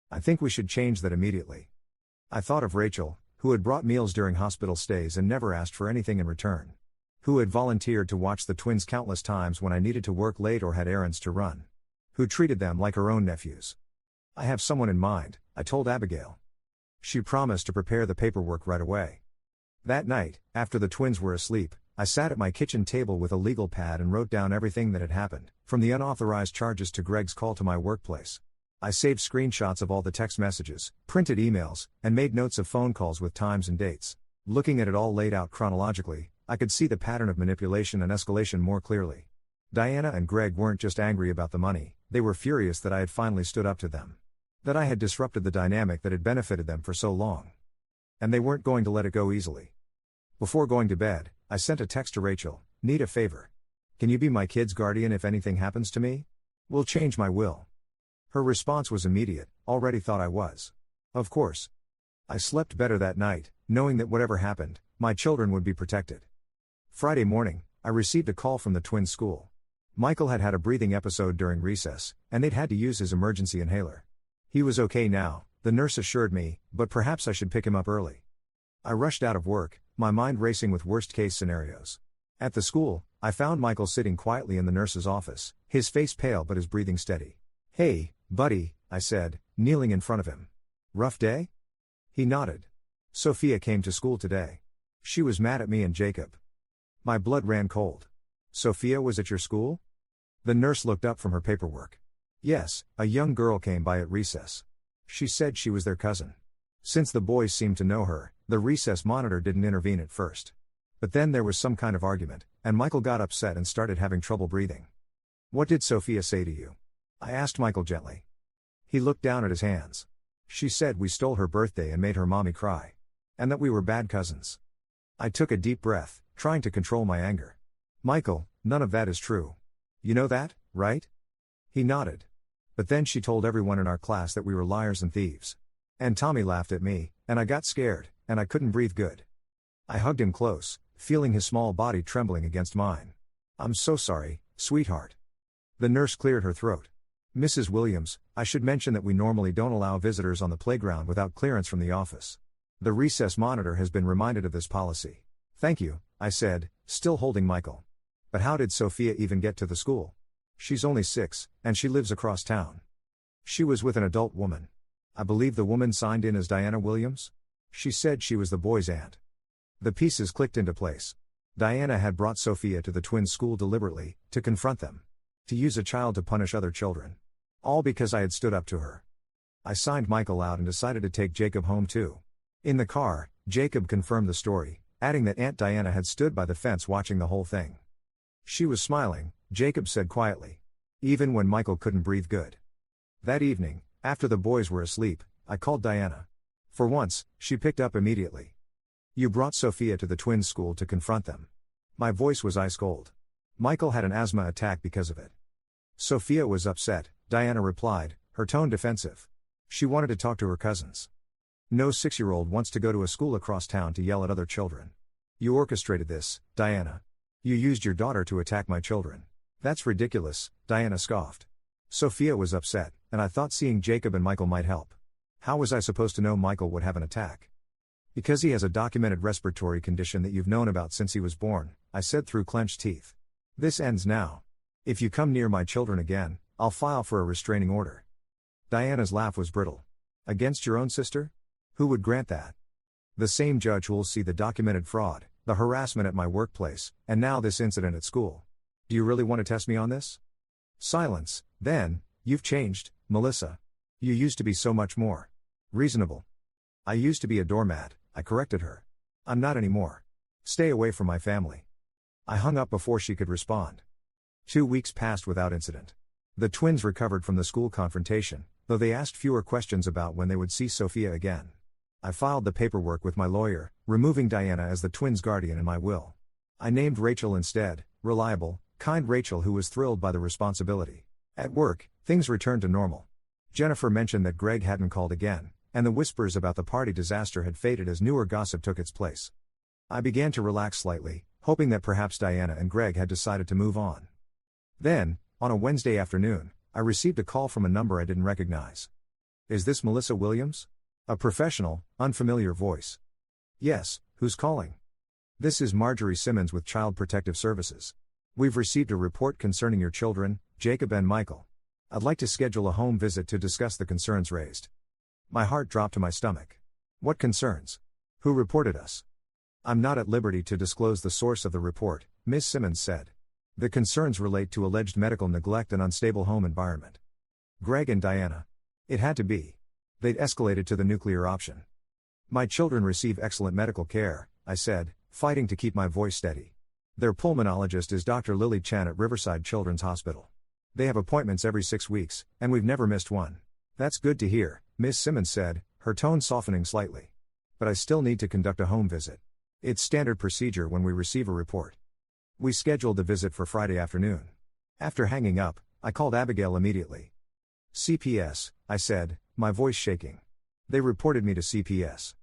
I think we should change that immediately. I thought of Rachel, who had brought meals during hospital stays and never asked for anything in return. Who had volunteered to watch the twins countless times when I needed to work late or had errands to run. Who treated them like her own nephews. I have someone in mind, I told Abigail. She promised to prepare the paperwork right away. That night, after the twins were asleep, I sat at my kitchen table with a legal pad and wrote down everything that had happened, from the unauthorized charges to Greg's call to my workplace. I saved screenshots of all the text messages, printed emails, and made notes of phone calls with times and dates. Looking at it all laid out chronologically, I could see the pattern of manipulation and escalation more clearly. Diana and Greg weren't just angry about the money, they were furious that I had finally stood up to them. That I had disrupted the dynamic that had benefited them for so long. And they weren't going to let it go easily. Before going to bed, I sent a text to Rachel, "Need a favor. Can you be my kid's guardian if anything happens to me? We'll change my will." Her response was immediate, "Already thought I was." Of course. I slept better that night, knowing that whatever happened, my children would be protected. Friday morning, I received a call from the twins' school. Michael had had a breathing episode during recess, and they'd had to use his emergency inhaler. He was okay now, the nurse assured me, but perhaps I should pick him up early. I rushed out of work, my mind racing with worst-case scenarios. At the school, I found Michael sitting quietly in the nurse's office, his face pale but his breathing steady. "Hey, buddy," I said, kneeling in front of him. "Rough day?" He nodded. "Sophia came to school today. She was mad at me and Jacob." My blood ran cold. "Sophia was at your school?" The nurse looked up from her paperwork. "Yes, a young girl came by at recess. She said she was their cousin. Since the boys seemed to know her, the recess monitor didn't intervene at first. But then there was some kind of argument, and Michael got upset and started having trouble breathing." "What did Sophia say to you?" I asked Michael gently. He looked down at his hands. "She said we stole her birthday and made her mommy cry. And that we were bad cousins." I took a deep breath, trying to control my anger. "Michael, none of that is true. You know that, right?" He nodded. "But then she told everyone in our class that we were liars and thieves. And Tommy laughed at me, and I got scared, and I couldn't breathe good." I hugged him close, feeling his small body trembling against mine. "I'm so sorry, sweetheart." The nurse cleared her throat. "Mrs. Williams, I should mention that we normally don't allow visitors on the playground without clearance from the office. The recess monitor has been reminded of this policy." "Thank you," I said, still holding Michael. "But how did Sophia even get to the school? She's only 6, and she lives across town." "She was with an adult woman. I believe the woman signed in as Diana Williams. She said she was the boy's aunt." The pieces clicked into place. Diana had brought Sophia to the twins' school deliberately, to confront them. To use a child to punish other children. All because I had stood up to her. I signed Michael out and decided to take Jacob home too. In the car, Jacob confirmed the story, adding that Aunt Diana had stood by the fence watching the whole thing. "She was smiling," Jacob said quietly. "Even when Michael couldn't breathe good." That evening, after the boys were asleep, I called Diana. For once, she picked up immediately. "You brought Sophia to the twins' school to confront them." My voice was ice cold. "Michael had an asthma attack because of it." "Sophia was upset," Diana replied, her tone defensive. "She wanted to talk to her cousins. No 6-year-old wants to go to a school across town to yell at other children. You orchestrated this, Diana. You used your daughter to attack my children." "That's ridiculous," Diana scoffed. "Sophia was upset, and I thought seeing Jacob and Michael might help." "How was I supposed to know Michael would have an attack?" "Because he has a documented respiratory condition that you've known about since he was born," I said through clenched teeth. "This ends now. If you come near my children again, I'll file for a restraining order." Diana's laugh was brittle. "Against your own sister? Who would grant that?" "The same judge who'll see the documented fraud, the harassment at my workplace, and now this incident at school. Do you really want to test me on this?" Silence. "Then, you've changed, Melissa. You used to be so much more reasonable." "I used to be a doormat," I corrected her. "I'm not anymore. Stay away from my family." I hung up before she could respond. 2 weeks passed without incident. The twins recovered from the school confrontation, though they asked fewer questions about when they would see Sophia again. I filed the paperwork with my lawyer, removing Diana as the twins' guardian in my will. I named Rachel instead, reliable, kind Rachel, who was thrilled by the responsibility. At work, things returned to normal. Jennifer mentioned that Greg hadn't called again, and the whispers about the party disaster had faded as newer gossip took its place. I began to relax slightly, hoping that perhaps Diana and Greg had decided to move on. Then, on a Wednesday afternoon, I received a call from a number I didn't recognize. "Is this Melissa Williams?" A professional, unfamiliar voice. "Yes, who's calling?" "This is Marjorie Simmons with Child Protective Services. We've received a report concerning your children, Jacob and Michael. I'd like to schedule a home visit to discuss the concerns raised." My heart dropped to my stomach. What concerns? Who reported us? "I'm not at liberty to disclose the source of the report," Ms. Simmons said. "The concerns relate to alleged medical neglect and unstable home environment." Greg and Diana. It had to be. They'd escalated to the nuclear option. "My children receive excellent medical care," I said, fighting to keep my voice steady. "Their pulmonologist is Dr. Lily Chan at Riverside Children's Hospital. They have appointments every 6 weeks, and we've never missed one." "That's good to hear," Ms. Simmons said, her tone softening slightly. "But I still need to conduct a home visit. It's standard procedure when we receive a report." We scheduled the visit for Friday afternoon. After hanging up, I called Abigail immediately. "CPS," I said, my voice shaking. "They reported me to CPS."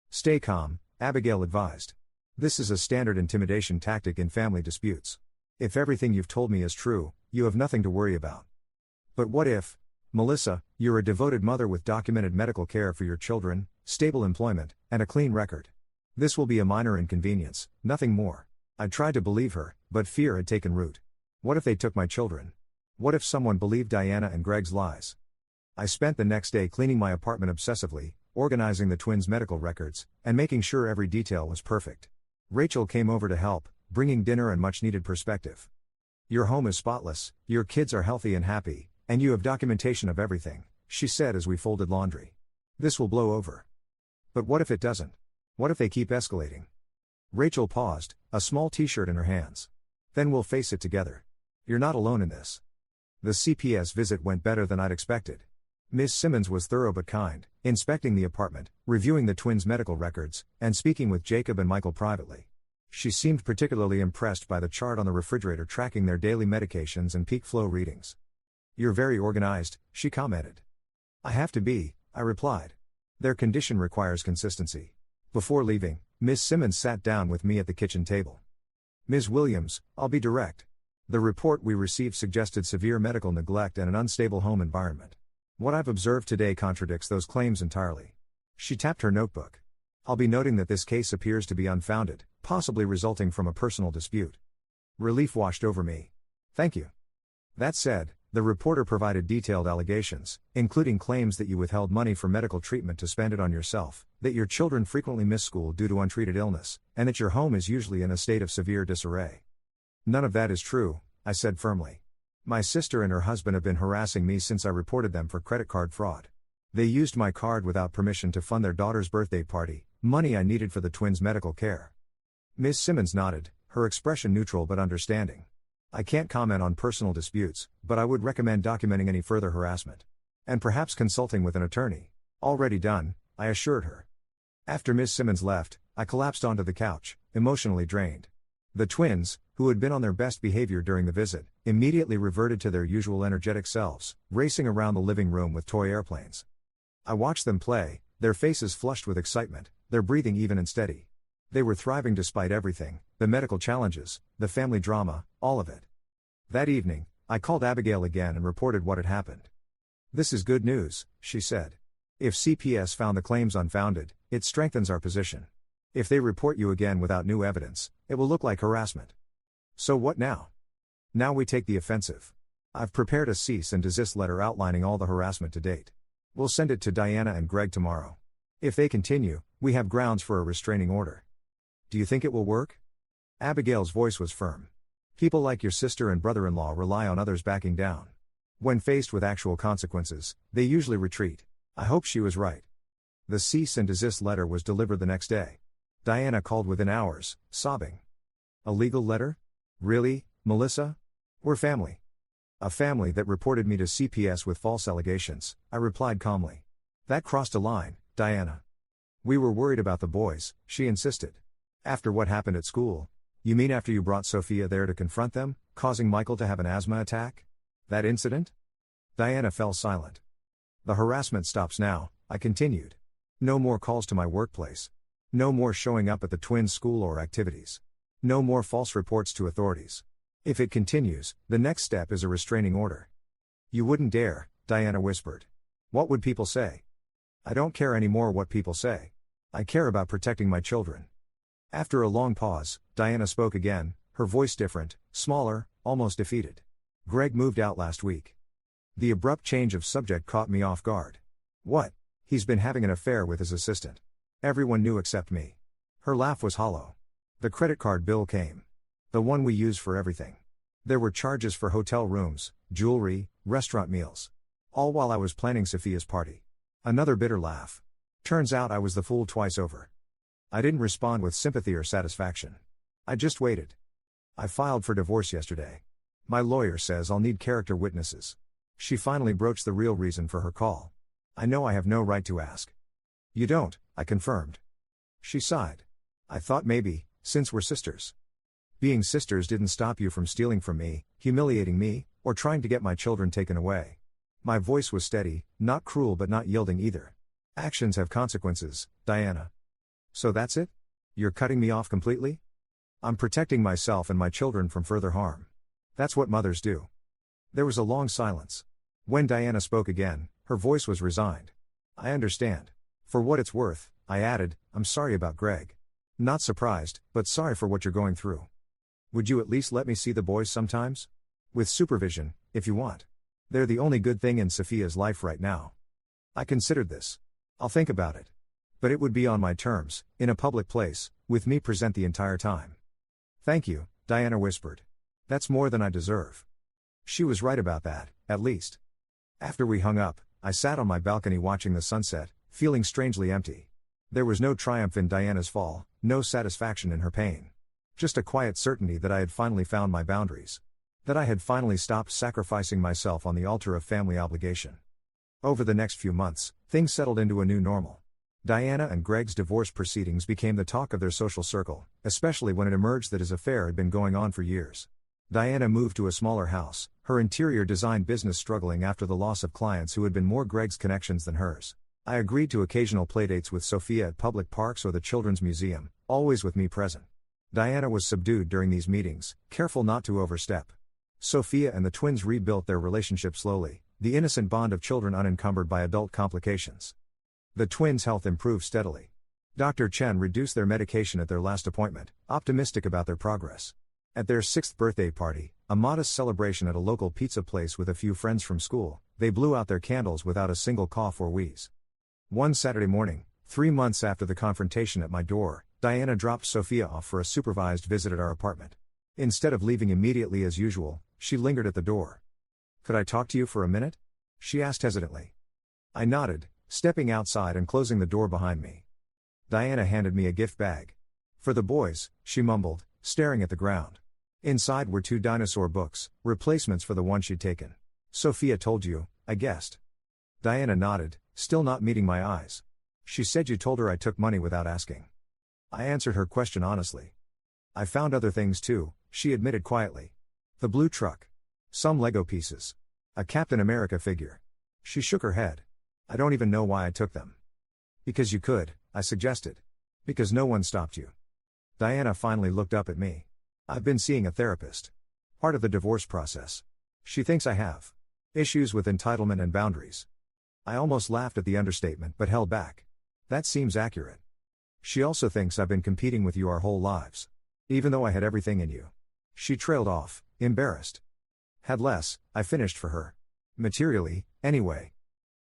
"Stay calm," Abigail advised. "This is a standard intimidation tactic in family disputes. If everything you've told me is true, you have nothing to worry about." "But what if? Melissa, you're a devoted mother with documented medical care for your children, stable employment, and a clean record. This will be a minor inconvenience, nothing more." I tried to believe her, but fear had taken root. What if they took my children? What if someone believed Diana and Greg's lies? I spent the next day cleaning my apartment obsessively, organizing the twins' medical records, and making sure every detail was perfect. Rachel came over to help, bringing dinner and much-needed perspective. "Your home is spotless, your kids are healthy and happy, and you have documentation of everything," she said as we folded laundry. "This will blow over." "But what if it doesn't? What if they keep escalating?" Rachel paused, a small t-shirt in her hands. "Then we'll face it together. You're not alone in this." The CPS visit went better than I'd expected. Ms. Simmons was thorough but kind, inspecting the apartment, reviewing the twins' medical records, and speaking with Jacob and Michael privately. She seemed particularly impressed by the chart on the refrigerator tracking their daily medications and peak flow readings. "You're very organized," she commented. "I have to be," I replied. "Their condition requires consistency." Before leaving, Ms. Simmons sat down with me at the kitchen table. "Ms. Williams, I'll be direct. The report we received suggested severe medical neglect and an unstable home environment. What I've observed today contradicts those claims entirely." She tapped her notebook. "I'll be noting that this case appears to be unfounded, possibly resulting from a personal dispute." Relief washed over me. "Thank you." That said, the reporter provided detailed allegations, including claims that you withheld money for medical treatment to spend it on yourself, that your children frequently miss school due to untreated illness, and that your home is usually in a state of severe disarray. "None of that is true," I said firmly. "My sister and her husband have been harassing me since I reported them for credit card fraud. They used my card without permission to fund their daughter's birthday party, money I needed for the twins' medical care." Ms. Simmons nodded, her expression neutral but understanding. "I can't comment on personal disputes, but I would recommend documenting any further harassment. And perhaps consulting with an attorney." "Already done," I assured her. After Ms. Simmons left, I collapsed onto the couch, emotionally drained. The twins, who had been on their best behavior during the visit, immediately reverted to their usual energetic selves, racing around the living room with toy airplanes. I watched them play, their faces flushed with excitement, their breathing even and steady. They were thriving despite everything, the medical challenges, the family drama, all of it. That evening, I called Abigail again and reported what had happened. "This is good news," she said. "If CPS found the claims unfounded, it strengthens our position. If they report you again without new evidence, it will look like harassment." "So what now?" "Now we take the offensive. I've prepared a cease and desist letter outlining all the harassment to date. We'll send it to Diana and Greg tomorrow. If they continue, we have grounds for a restraining order." "Do you think it will work?" Abigail's voice was firm. "People like your sister and brother-in-law rely on others backing down. When faced with actual consequences, they usually retreat." I hope she was right. The cease and desist letter was delivered the next day. Diana called within hours, sobbing. "A legal letter? Really, Melissa? We're family." "A family that reported me to CPS with false allegations," I replied calmly. "That crossed a line, Diana." "We were worried about the boys," she insisted. "After what happened at school, You mean after you brought Sophia there to confront them, causing Michael to have an asthma attack? That incident? Diana fell silent. The harassment stops now, I continued. No more calls to my workplace. No more showing up at the twins' school or activities. No more false reports to authorities. If it continues, the next step is a restraining order. You wouldn't dare, Diana whispered. What would people say? I don't care anymore what people say. I care about protecting my children. After a long pause, Diana spoke again, her voice different, smaller, almost defeated. Greg moved out last week. The abrupt change of subject caught me off guard. What? He's been having an affair with his assistant. Everyone knew except me. Her laugh was hollow. The credit card bill came. The one we use for everything. There were charges for hotel rooms, jewelry, restaurant meals. All while I was planning Sophia's party. Another bitter laugh. Turns out I was the fool twice over. I didn't respond with sympathy or satisfaction. I just waited. I filed for divorce yesterday. My lawyer says I'll need character witnesses. She finally broached the real reason for her call. I know I have no right to ask. You don't, I confirmed. She sighed. I thought maybe, since we're sisters. Being sisters didn't stop you from stealing from me, humiliating me, or trying to get my children taken away. My voice was steady, not cruel but not yielding either. Actions have consequences, Diana. So that's it? You're cutting me off completely? I'm protecting myself and my children from further harm. That's what mothers do. There was a long silence. When Diana spoke again, her voice was resigned. I understand. For what it's worth, I added, I'm sorry about Greg. Not surprised, but sorry for what you're going through. Would you at least let me see the boys sometimes? With supervision, if you want. They're the only good thing in Sophia's life right now. I considered this. I'll think about it. But it would be on my terms, in a public place, with me present the entire time. Thank you, Diana whispered. That's more than I deserve. She was right about that, at least. After we hung up, I sat on my balcony watching the sunset, feeling strangely empty. There was no triumph in Diana's fall, no satisfaction in her pain. Just a quiet certainty that I had finally found my boundaries. That I had finally stopped sacrificing myself on the altar of family obligation. Over the next few months, things settled into a new normal. Diana and Greg's divorce proceedings became the talk of their social circle, especially when it emerged that his affair had been going on for years. Diana moved to a smaller house, her interior design business struggling after the loss of clients who had been more Greg's connections than hers. I agreed to occasional playdates with Sophia at public parks or the Children's Museum, always with me present. Diana was subdued during these meetings, careful not to overstep. Sophia and the twins rebuilt their relationship slowly, the innocent bond of children unencumbered by adult complications. The twins' health improved steadily. Dr. Chen reduced their medication at their last appointment, optimistic about their progress. At their 6th birthday party, a modest celebration at a local pizza place with a few friends from school, they blew out their candles without a single cough or wheeze. One Saturday morning, 3 months after the confrontation at my door, Diana dropped Sophia off for a supervised visit at our apartment. Instead of leaving immediately as usual, she lingered at the door. Could I talk to you for a minute? She asked hesitantly. I nodded, stepping outside and closing the door behind me. Diana handed me a gift bag. For the boys, she mumbled, staring at the ground. Inside were 2 dinosaur books, replacements for the one she'd taken. Sophia told you, I guessed. Diana nodded, still not meeting my eyes. She said you told her I took money without asking. I answered her question honestly. I found other things too, she admitted quietly. The blue truck. Some Lego pieces. A Captain America figure. She shook her head. I don't even know why I took them. Because you could, I suggested. Because no one stopped you. Diana finally looked up at me. I've been seeing a therapist. Part of the divorce process. She thinks I have issues with entitlement and boundaries. I almost laughed at the understatement but held back. That seems accurate. She also thinks I've been competing with you our whole lives. Even though I had everything in you. She trailed off, embarrassed. Had less, I finished for her. Materially, anyway.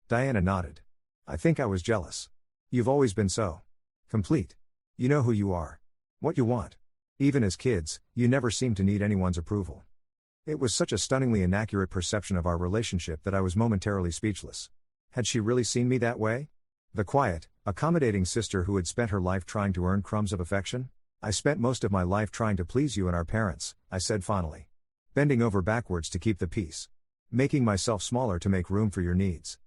Diana nodded. I think I was jealous. You've always been so complete. You know who you are. What you want. Even as kids, you never seemed to need anyone's approval. It was such a stunningly inaccurate perception of our relationship that I was momentarily speechless. Had she really seen me that way? The quiet, accommodating sister who had spent her life trying to earn crumbs of affection? I spent most of my life trying to please you and our parents, I said finally. Bending over backwards to keep the peace. Making myself smaller to make room for your needs.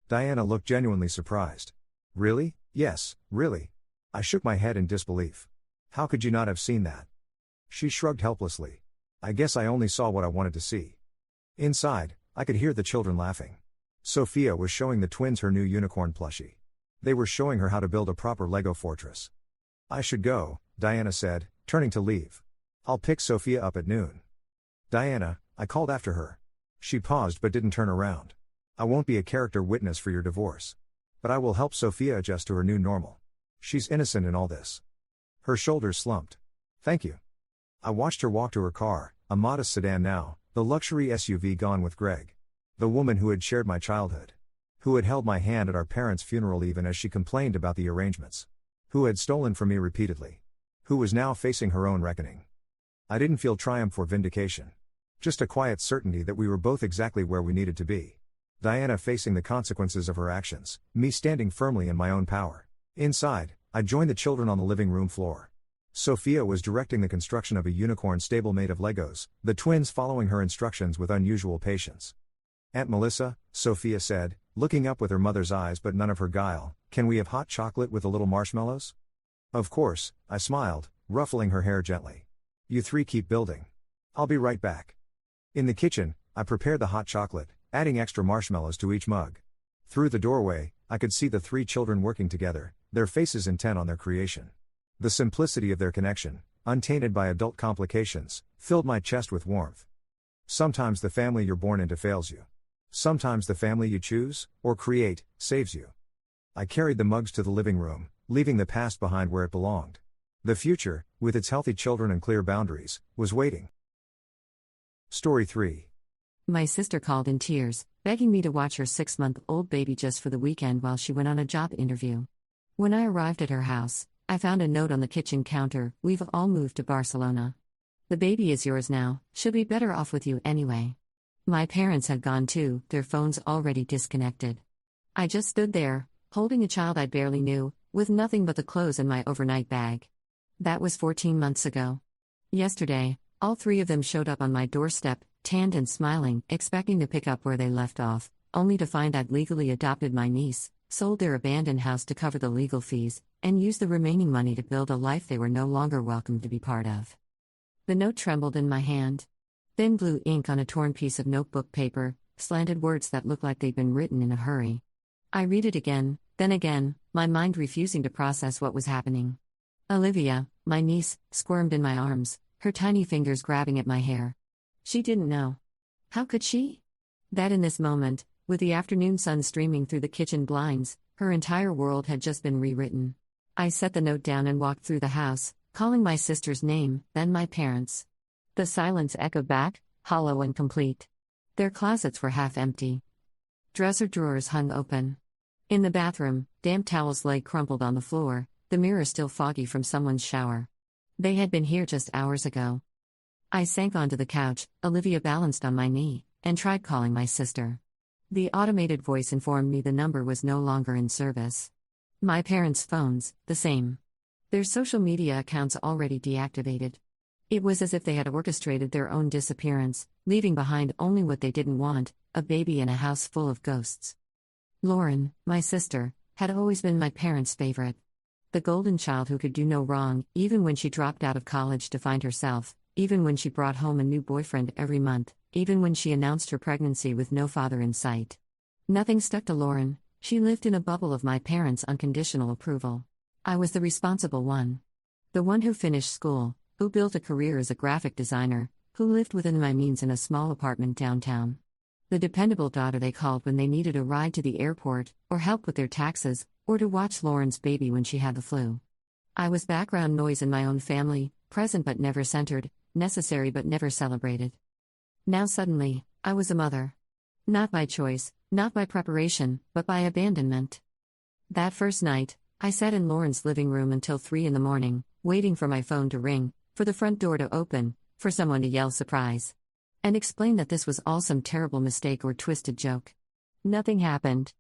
Diana looked genuinely surprised. Really? Yes, really. I shook my head in disbelief. How could you not have seen that? She shrugged helplessly. I guess I only saw what I wanted to see. Inside, I could hear the children laughing. Sophia was showing the twins her new unicorn plushie. They were showing her how to build a proper Lego fortress. I should go, Diana said, turning to leave. I'll pick Sophia up at noon. Diana, I called after her. She paused but didn't turn around. I won't be a character witness for your divorce. But I will help Sophia adjust to her new normal. She's innocent in all this. Her shoulders slumped. Thank you. I watched her walk to her car, a modest sedan now, the luxury SUV gone with Greg. The woman who had shared my childhood. Who had held my hand at our parents' funeral even as she complained about the arrangements. Who had stolen from me repeatedly. Who was now facing her own reckoning. I didn't feel triumph or vindication. Just a quiet certainty that we were both exactly where we needed to be. Diana facing the consequences of her actions, me standing firmly in my own power. Inside, I joined the children on the living room floor. Sophia was directing the construction of a unicorn stable made of Legos, the twins following her instructions with unusual patience. Aunt Melissa, Sophia said, looking up with her mother's eyes but none of her guile, can we have hot chocolate with a little marshmallows? Of course, I smiled, ruffling her hair gently. You three keep building. I'll be right back. In the kitchen, I prepared the hot chocolate, adding extra marshmallows to each mug. Through the doorway, I could see the three children working together, their faces intent on their creation. The simplicity of their connection, untainted by adult complications, filled my chest with warmth. Sometimes the family you're born into fails you. Sometimes the family you choose, or create, saves you. I carried the mugs to the living room, leaving the past behind where it belonged. The future, with its healthy children and clear boundaries, was waiting. Story 3. My sister called in tears, begging me to watch her 6-month-old baby just for the weekend while she went on a job interview. When I arrived at her house, I found a note on the kitchen counter, "We've all moved to Barcelona. The baby is yours now, she'll be better off with you anyway." My parents had gone too, their phones already disconnected. I just stood there, holding a child I barely knew, with nothing but the clothes in my overnight bag. That was 14 months ago. Yesterday, all three of them showed up on my doorstep, tanned and smiling, expecting to pick up where they left off, only to find I'd legally adopted my niece, sold their abandoned house to cover the legal fees, and used the remaining money to build a life they were no longer welcome to be part of. The note trembled in my hand. Thin blue ink on a torn piece of notebook paper, slanted words that looked like they'd been written in a hurry. I read it again, then again, my mind refusing to process what was happening. Olivia, my niece, squirmed in my arms, her tiny fingers grabbing at my hair. She didn't know. How could she? That in this moment, with the afternoon sun streaming through the kitchen blinds, her entire world had just been rewritten. I set the note down and walked through the house, calling my sister's name, then my parents'. The silence echoed back, hollow and complete. Their closets were half empty. Dresser drawers hung open. In the bathroom, damp towels lay crumpled on the floor, the mirror still foggy from someone's shower. They had been here just hours ago. I sank onto the couch, Olivia balanced on my knee, and tried calling my sister. The automated voice informed me the number was no longer in service. My parents' phones, the same. Their social media accounts already deactivated. It was as if they had orchestrated their own disappearance, leaving behind only what they didn't want, a baby in a house full of ghosts. Lauren, my sister, had always been my parents' favorite. The golden child who could do no wrong, even when she dropped out of college to find herself, even when she brought home a new boyfriend every month, even when she announced her pregnancy with no father in sight. Nothing stuck to Lauren, she lived in a bubble of my parents' unconditional approval. I was the responsible one. The one who finished school, who built a career as a graphic designer, who lived within my means in a small apartment downtown. The dependable daughter they called when they needed a ride to the airport, or help with their taxes, or to watch Lauren's baby when she had the flu. I was background noise in my own family, present but never centered, necessary but never celebrated. Now suddenly, I was a mother. Not by choice, not by preparation, but by abandonment. That first night, I sat in Lauren's living room until 3 a.m, waiting for my phone to ring, for the front door to open, for someone to yell surprise. And explain that this was all some terrible mistake or twisted joke. Nothing happened.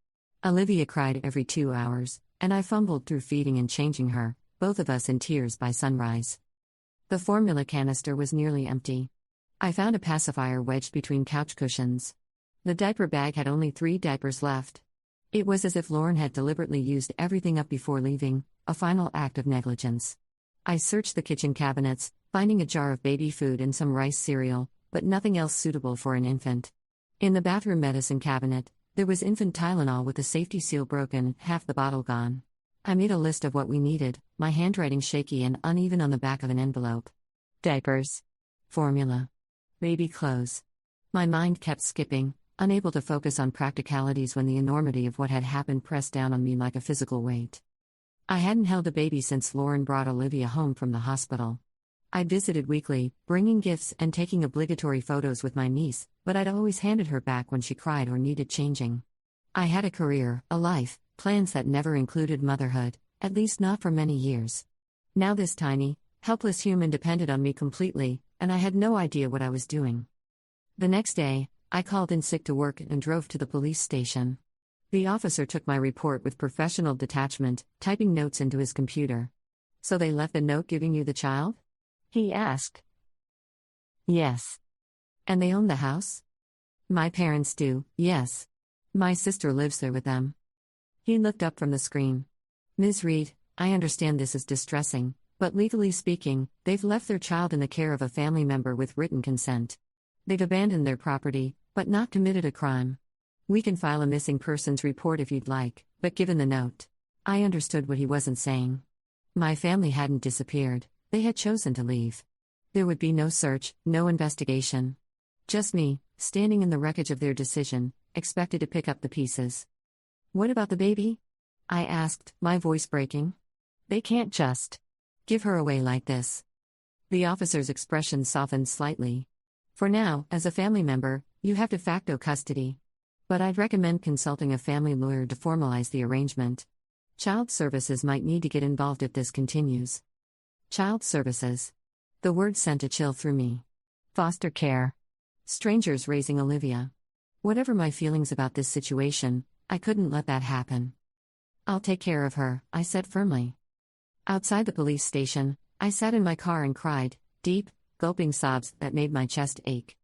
Olivia cried every 2 hours, and I fumbled through feeding and changing her, both of us in tears by sunrise. The formula canister was nearly empty. I found a pacifier wedged between couch cushions. The diaper bag had only 3 diapers left. It was as if Lauren had deliberately used everything up before leaving, a final act of negligence. I searched the kitchen cabinets, finding a jar of baby food and some rice cereal, but nothing else suitable for an infant. In the bathroom medicine cabinet, there was infant Tylenol with the safety seal broken, half the bottle gone. I made a list of what we needed, my handwriting shaky and uneven on the back of an envelope. Diapers. Formula. Baby clothes. My mind kept skipping, unable to focus on practicalities when the enormity of what had happened pressed down on me like a physical weight. I hadn't held a baby since Lauren brought Olivia home from the hospital. I'd visited weekly, bringing gifts and taking obligatory photos with my niece, but I'd always handed her back when she cried or needed changing. I had a career, a life, plans that never included motherhood, at least not for many years. Now this tiny, helpless human depended on me completely, and I had no idea what I was doing. The next day, I called in sick to work and drove to the police station. The officer took my report with professional detachment, typing notes into his computer. "So they left a note giving you the child?" he asked. "Yes." "And they own the house?" "My parents do, yes. My sister lives there with them." He looked up from the screen. "Ms. Reed, I understand this is distressing, but legally speaking, they've left their child in the care of a family member with written consent. They've abandoned their property, but not committed a crime. We can file a missing persons report if you'd like, but given the note." I understood what he wasn't saying. My family hadn't disappeared, they had chosen to leave. There would be no search, no investigation. Just me, standing in the wreckage of their decision, expected to pick up the pieces. "What about the baby?" I asked, my voice breaking. "They can't just give her away like this." The officer's expression softened slightly. "For now, as a family member, you have de facto custody. But I'd recommend consulting a family lawyer to formalize the arrangement. Child services might need to get involved if this continues." Child services. The word sent a chill through me. Foster care. Strangers raising Olivia. Whatever my feelings about this situation, I couldn't let that happen. "I'll take care of her," I said firmly. Outside the police station, I sat in my car and cried, deep, gulping sobs that made my chest ache.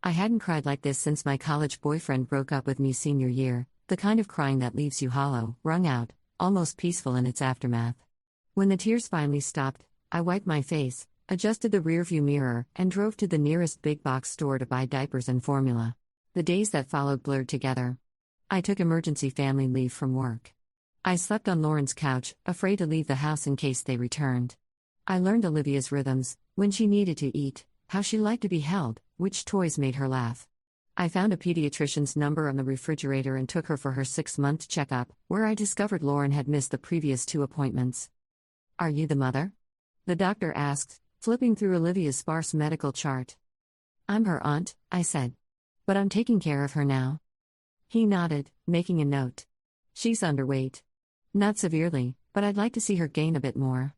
I hadn't cried like this since my college boyfriend broke up with me senior year, the kind of crying that leaves you hollow, wrung out, almost peaceful in its aftermath. When the tears finally stopped, I wiped my face, adjusted the rearview mirror, and drove to the nearest big box store to buy diapers and formula. The days that followed blurred together. I took emergency family leave from work. I slept on Lauren's couch, afraid to leave the house in case they returned. I learned Olivia's rhythms, when she needed to eat, how she liked to be held, which toys made her laugh. I found a pediatrician's number on the refrigerator and took her for her 6-month checkup, where I discovered Lauren had missed the previous 2 appointments. "Are you the mother?" the doctor asked, flipping through Olivia's sparse medical chart. "I'm her aunt," I said. "But I'm taking care of her now." He nodded, making a note. "She's underweight. Not severely, but I'd like to see her gain a bit more.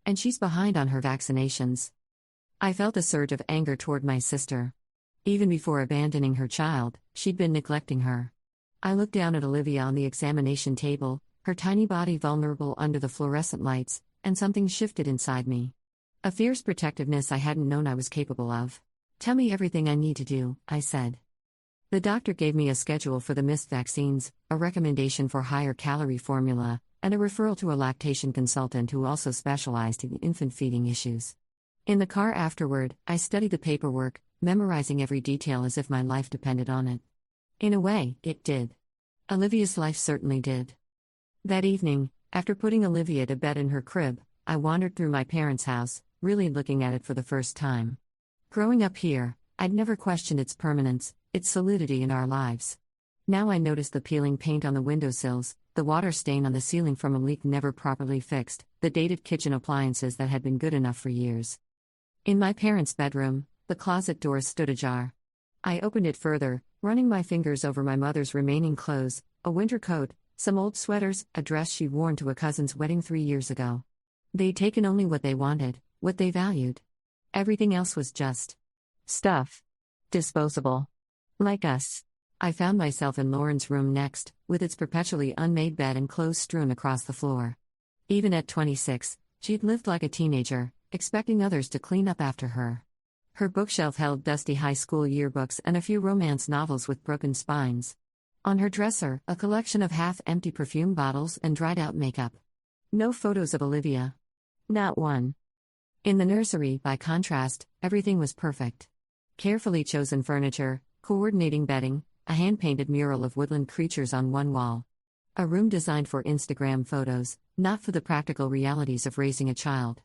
And she's behind on her vaccinations." I felt a surge of anger toward my sister. Even before abandoning her child, she'd been neglecting her. I looked down at Olivia on the examination table, her tiny body vulnerable under the fluorescent lights, and something shifted inside me. A fierce protectiveness I hadn't known I was capable of. "Tell me everything I need to do," I said. The doctor gave me a schedule for the missed vaccines, a recommendation for higher calorie formula, and a referral to a lactation consultant who also specialized in infant feeding issues. In the car afterward, I studied the paperwork, memorizing every detail as if my life depended on it. In a way, it did. Olivia's life certainly did. That evening, after putting Olivia to bed in her crib, I wandered through my parents' house, really looking at it for the first time. Growing up here, I'd never questioned its permanence, its solidity in our lives. Now I noticed the peeling paint on the windowsills, the water stain on the ceiling from a leak never properly fixed, the dated kitchen appliances that had been good enough for years. In my parents' bedroom, the closet door stood ajar. I opened it further, running my fingers over my mother's remaining clothes, a winter coat, some old sweaters, a dress she'd worn to a cousin's wedding 3 years ago. They'd taken only what they wanted, what they valued. Everything else was just stuff. Disposable. Like us. I found myself in Lauren's room next, with its perpetually unmade bed and clothes strewn across the floor. Even at 26, she'd lived like a teenager, expecting others to clean up after her. Her bookshelf held dusty high school yearbooks and a few romance novels with broken spines. On her dresser, a collection of half-empty perfume bottles and dried-out makeup. No photos of Olivia. Not one. In the nursery, by contrast, everything was perfect. Carefully chosen furniture, coordinating bedding, a hand-painted mural of woodland creatures on one wall. A room designed for Instagram photos, not for the practical realities of raising a child.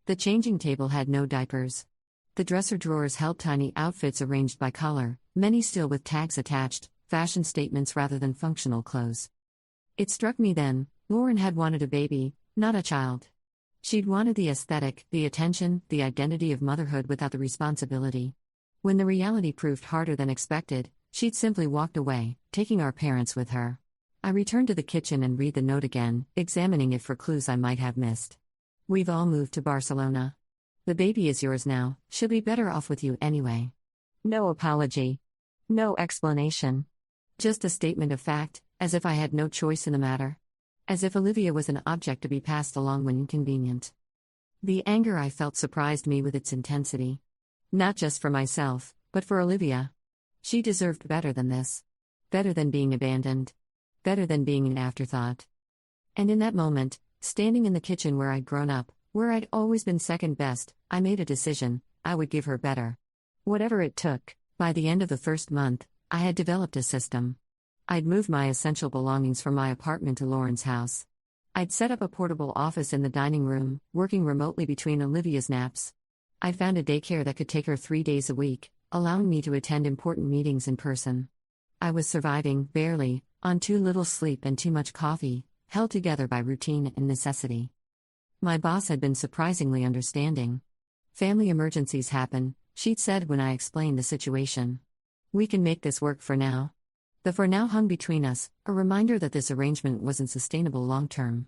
The changing table had no diapers. The dresser drawers held tiny outfits arranged by color, many still with tags attached, fashion statements rather than functional clothes. It struck me then, Lauren had wanted a baby, not a child. She'd wanted the aesthetic, the attention, the identity of motherhood without the responsibility. When the reality proved harder than expected, she'd simply walked away, taking our parents with her. I returned to the kitchen and read the note again, examining it for clues I might have missed. We've all moved to Barcelona. The baby is yours now, she'll be better off with you anyway. No apology. No explanation. Just a statement of fact, as if I had no choice in the matter. As if Olivia was an object to be passed along when inconvenient. The anger I felt surprised me with its intensity. Not just for myself, but for Olivia. She deserved better than this. Better than being abandoned. Better than being an afterthought. And in that moment, standing in the kitchen where I'd grown up, where I'd always been second best, I made a decision: I would give her better. Whatever it took. By the end of the first month, I had developed a system. I'd moved my essential belongings from my apartment to Lauren's house. I'd set up a portable office in the dining room, working remotely between Olivia's naps. I'd found a daycare that could take her 3 days a week, allowing me to attend important meetings in person. I was surviving, barely, on too little sleep and too much coffee, held together by routine and necessity. My boss had been surprisingly understanding. Family emergencies happen, she'd said when I explained the situation. We can make this work for now. The for now hung between us, a reminder that this arrangement wasn't sustainable long term.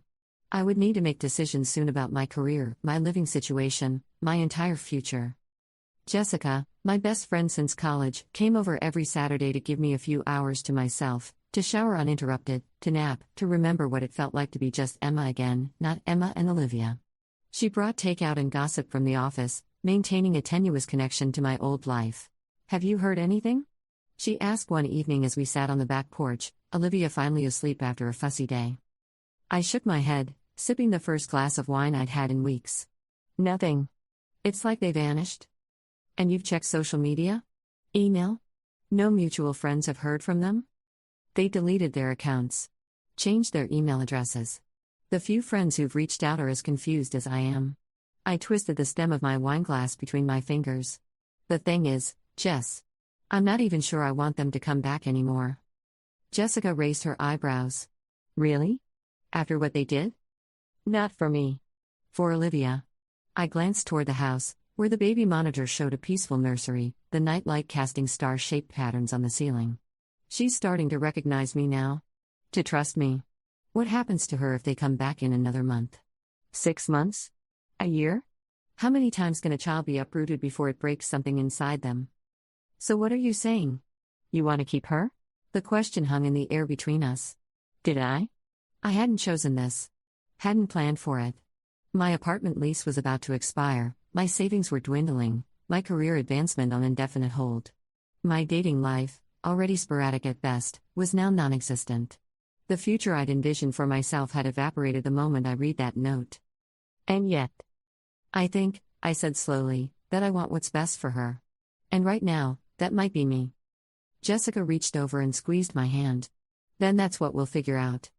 I would need to make decisions soon about my career, my living situation, my entire future. Jessica, my best friend since college, came over every Saturday to give me a few hours to myself, to shower uninterrupted, to nap, to remember what it felt like to be just Emma again, not Emma and Olivia. She brought takeout and gossip from the office, maintaining a tenuous connection to my old life. Have you heard anything? She asked one evening as we sat on the back porch, Olivia finally asleep after a fussy day. I shook my head, sipping the first glass of wine I'd had in weeks. Nothing. It's like they vanished. And you've checked social media? Email? No mutual friends have heard from them? They deleted their accounts. Changed their email addresses. The few friends who've reached out are as confused as I am. I twisted the stem of my wineglass between my fingers. The thing is, Jess, I'm not even sure I want them to come back anymore. Jessica raised her eyebrows. Really? After what they did? Not for me. For Olivia. I glanced toward the house, where the baby monitor showed a peaceful nursery, the nightlight casting star-shaped patterns on the ceiling. She's starting to recognize me now. To trust me. What happens to her if they come back in another month? 6 months? A year? How many times can a child be uprooted before it breaks something inside them? So what are you saying? You want to keep her? The question hung in the air between us. Did I? I hadn't chosen this. Hadn't planned for it. My apartment lease was about to expire, my savings were dwindling, my career advancement on indefinite hold. My dating life, already sporadic at best, was now non-existent. The future I'd envisioned for myself had evaporated the moment I read that note. And yet, I think, I said slowly, that I want what's best for her. And right now, that might be me. Jessica reached over and squeezed my hand. Then that's what we'll figure out.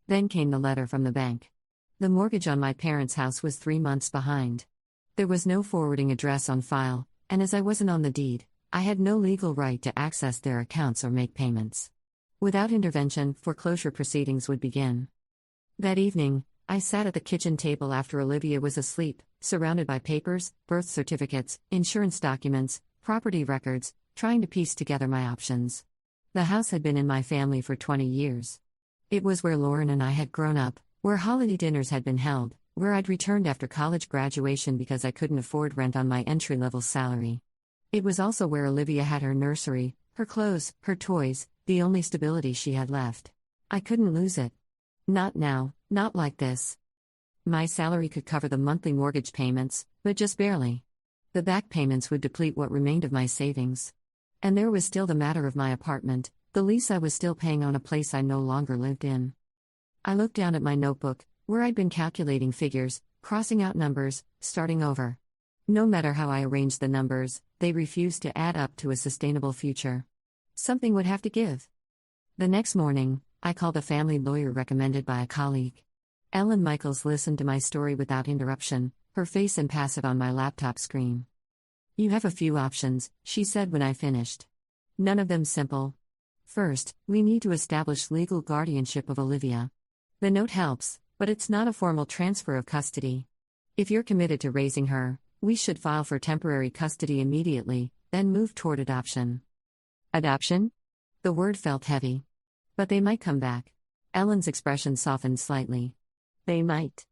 Then came the letter from the bank. The mortgage on my parents' house was 3 months behind. There was no forwarding address on file, and as I wasn't on the deed, I had no legal right to access their accounts or make payments. Without intervention, foreclosure proceedings would begin. That evening, I sat at the kitchen table after Olivia was asleep, surrounded by papers, birth certificates, insurance documents, property records, trying to piece together my options. The house had been in my family for 20 years. It was where Lauren and I had grown up, where holiday dinners had been held, where I'd returned after college graduation because I couldn't afford rent on my entry-level salary. It was also where Olivia had her nursery, her clothes, her toys, the only stability she had left. I couldn't lose it. Not now, not like this. My salary could cover the monthly mortgage payments, but just barely. The back payments would deplete what remained of my savings. And there was still the matter of my apartment, the lease I was still paying on a place I no longer lived in. I looked down at my notebook, where I'd been calculating figures, crossing out numbers, starting over. No matter how I arranged the numbers, they refused to add up to a sustainable future. Something would have to give. The next morning, I called a family lawyer recommended by a colleague. Ellen Michaels listened to my story without interruption, her face impassive on my laptop screen. "You have a few options," she said when I finished. "None of them simple. First, we need to establish legal guardianship of Olivia. The note helps, but it's not a formal transfer of custody. If you're committed to raising her, we should file for temporary custody immediately, then move toward adoption." Adoption? The word felt heavy. "But they might come back." Ellen's expression softened slightly. "They might.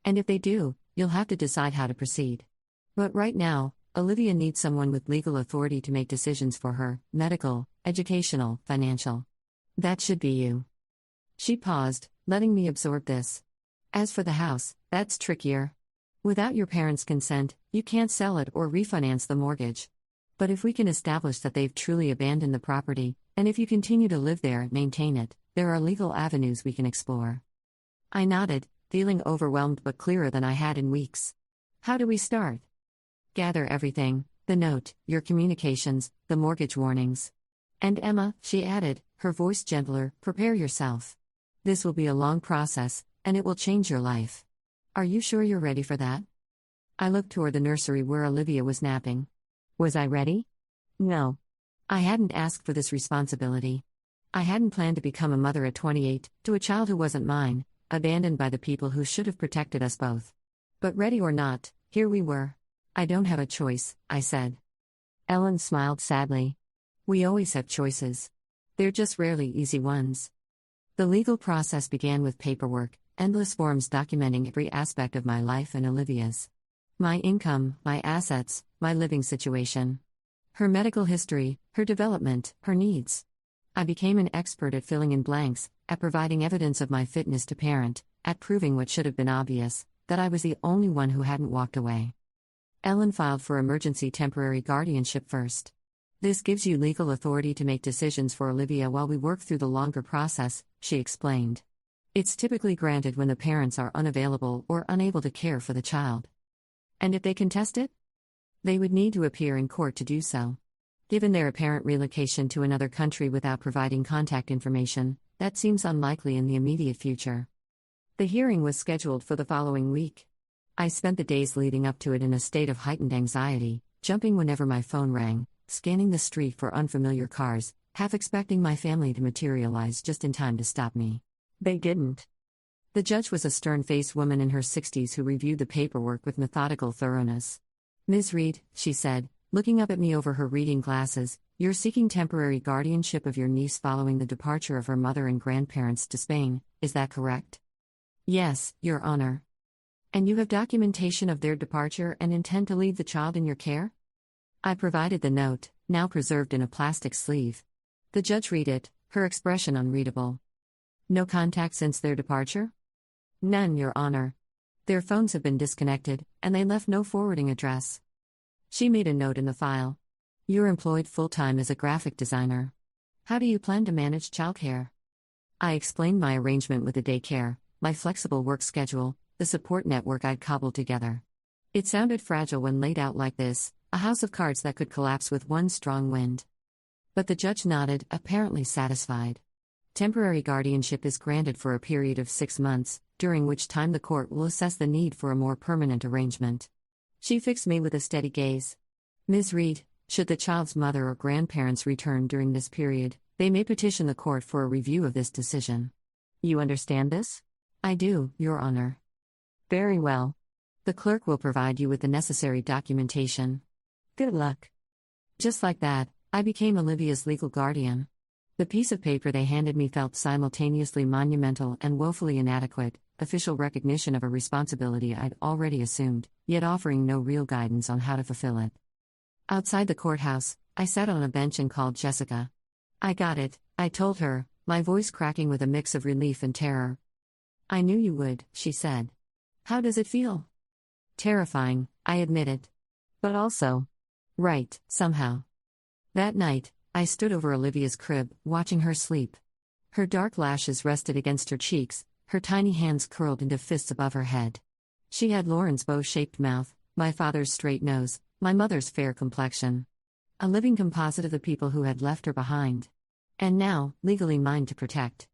And if they do, you'll have to decide how to proceed. But right now, Olivia needs someone with legal authority to make decisions for her: medical, educational, financial. That should be you." She paused, letting me absorb this. "As for the house, that's trickier. Without your parents' consent, you can't sell it or refinance the mortgage. But if we can establish that they've truly abandoned the property, and if you continue to live there and maintain it, there are legal avenues we can explore." I nodded, feeling overwhelmed but clearer than I had in weeks. "How do we start?" "Gather everything: the note, your communications, the mortgage warnings. And Emma," she added, her voice gentler, "prepare yourself. This will be a long process, and it will change your life. Are you sure you're ready for that?" I looked toward the nursery where Olivia was napping. Was I ready? No. I hadn't asked for this responsibility. I hadn't planned to become a mother at 28, to a child who wasn't mine, abandoned by the people who should have protected us both. But ready or not, here we were. "I don't have a choice," I said. Ellen smiled sadly. "We always have choices. They're just rarely easy ones." The legal process began with paperwork, endless forms documenting every aspect of my life and Olivia's. My income, my assets, my living situation. Her medical history, her development, her needs. I became an expert at filling in blanks, at providing evidence of my fitness to parent, at proving what should have been obvious, that I was the only one who hadn't walked away. Ellen filed for emergency temporary guardianship first. "This gives you legal authority to make decisions for Olivia while we work through the longer process," she explained. "It's typically granted when the parents are unavailable or unable to care for the child." "And if they contest it?" "They would need to appear in court to do so. Given their apparent relocation to another country without providing contact information, that seems unlikely in the immediate future." The hearing was scheduled for the following week. I spent the days leading up to it in a state of heightened anxiety, jumping whenever my phone rang, scanning the street for unfamiliar cars, half expecting my family to materialize just in time to stop me. They didn't. The judge was a stern-faced woman in her 60s who reviewed the paperwork with methodical thoroughness. "Ms. Reed," she said, looking up at me over her reading glasses, "you're seeking temporary guardianship of your niece following the departure of her mother and grandparents to Spain, is that correct?" "Yes, Your Honor." "And you have documentation of their departure and intend to leave the child in your care?" I provided the note, now preserved in a plastic sleeve. The judge read it, her expression unreadable. "No contact since their departure?" "None, Your Honor. Their phones have been disconnected, and they left no forwarding address." She made a note in the file. "You're employed full-time as a graphic designer. How do you plan to manage childcare?" I explained my arrangement with the daycare, my flexible work schedule, the support network I'd cobbled together. It sounded fragile when laid out like this, a house of cards that could collapse with one strong wind. But the judge nodded, apparently satisfied. Temporary guardianship is granted for a period of 6 months, during which time the court will assess the need for a more permanent arrangement. She fixed me with a steady gaze. "Ms. Reed, should the child's mother or grandparents return during this period, they may petition the court for a review of this decision. You understand this?" "I do, Your Honor." "Very well. The clerk will provide you with the necessary documentation. Good luck." Just like that, I became Olivia's legal guardian. The piece of paper they handed me felt simultaneously monumental and woefully inadequate, official recognition of a responsibility I'd already assumed, yet offering no real guidance on how to fulfill it. Outside the courthouse, I sat on a bench and called Jessica. "I got it," I told her, my voice cracking with a mix of relief and terror. "I knew you would," she said. "How does it feel?" "Terrifying," I admitted. "But also right, somehow." That night, I stood over Olivia's crib, watching her sleep. Her dark lashes rested against her cheeks, her tiny hands curled into fists above her head. She had Lauren's bow-shaped mouth, My father's straight nose, my mother's fair complexion. A living composite of the people who had left her behind. And now, legally mine to protect.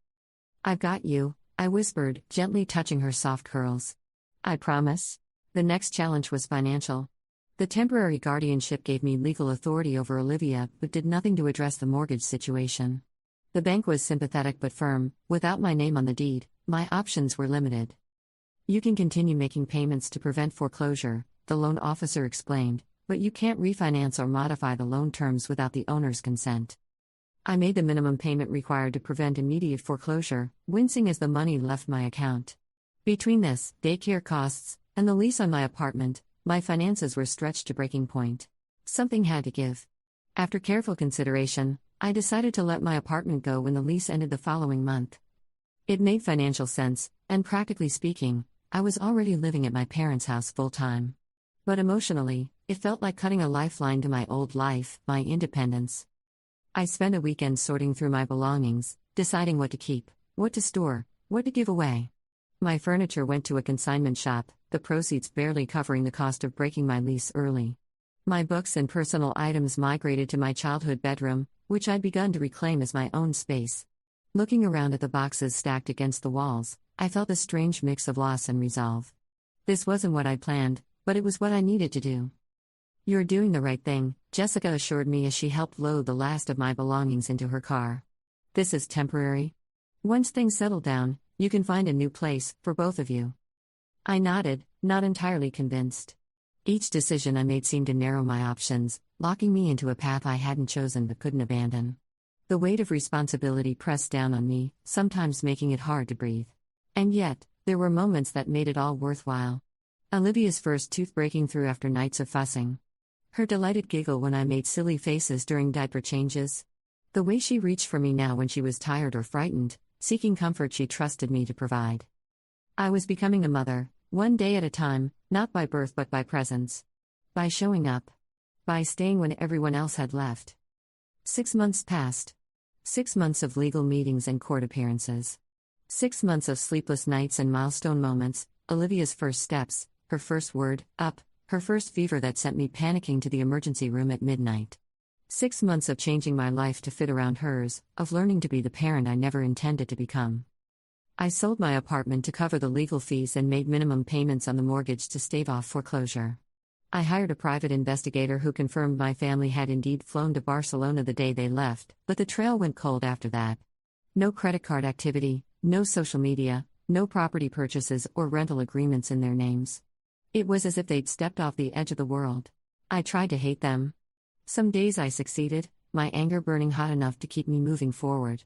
"I've got you," I whispered, gently touching her soft curls. "I promise." The next challenge was financial. The temporary guardianship gave me legal authority over Olivia, but did nothing to address the mortgage situation. The bank was sympathetic but firm. Without my name on the deed, my options were limited. "You can continue making payments to prevent foreclosure," the loan officer explained, "but you can't refinance or modify the loan terms without the owner's consent." I made the minimum payment required to prevent immediate foreclosure, wincing as the money left my account. Between this, daycare costs, and the lease on my apartment, my finances were stretched to breaking point. Something had to give. After careful consideration, I decided to let my apartment go when the lease ended the following month. It made financial sense, and practically speaking, I was already living at my parents' house full-time. But emotionally, it felt like cutting a lifeline to my old life, my independence. I spent a weekend sorting through my belongings, deciding what to keep, what to store, what to give away. My furniture went to a consignment shop, the proceeds barely covering the cost of breaking my lease early. My books and personal items migrated to my childhood bedroom, which I'd begun to reclaim as my own space. Looking around at the boxes stacked against the walls, I felt a strange mix of loss and resolve. This wasn't what I'd planned, but it was what I needed to do. "You're doing the right thing," Jessica assured me as she helped load the last of my belongings into her car. "This is temporary. Once things settle down, you can find a new place, for both of you." I nodded, not entirely convinced. Each decision I made seemed to narrow my options, locking me into a path I hadn't chosen but couldn't abandon. The weight of responsibility pressed down on me, sometimes making it hard to breathe. And yet, there were moments that made it all worthwhile. Olivia's first tooth breaking through after nights of fussing. Her delighted giggle when I made silly faces during diaper changes. The way she reached for me now when she was tired or frightened, seeking comfort she trusted me to provide. I was becoming a mother, one day at a time, not by birth but by presence. By showing up. By staying when everyone else had left. 6 months passed. 6 months of legal meetings and court appearances. 6 months of sleepless nights and milestone moments, Olivia's first steps, her first word, up, her first fever that sent me panicking to the emergency room at midnight. 6 months of changing my life to fit around hers, of learning to be the parent I never intended to become. I sold my apartment to cover the legal fees and made minimum payments on the mortgage to stave off foreclosure. I hired a private investigator who confirmed my family had indeed flown to Barcelona the day they left, but the trail went cold after that. No credit card activity, no social media, no property purchases or rental agreements in their names. It was as if they'd stepped off the edge of the world. I tried to hate them. Some days I succeeded, my anger burning hot enough to keep me moving forward.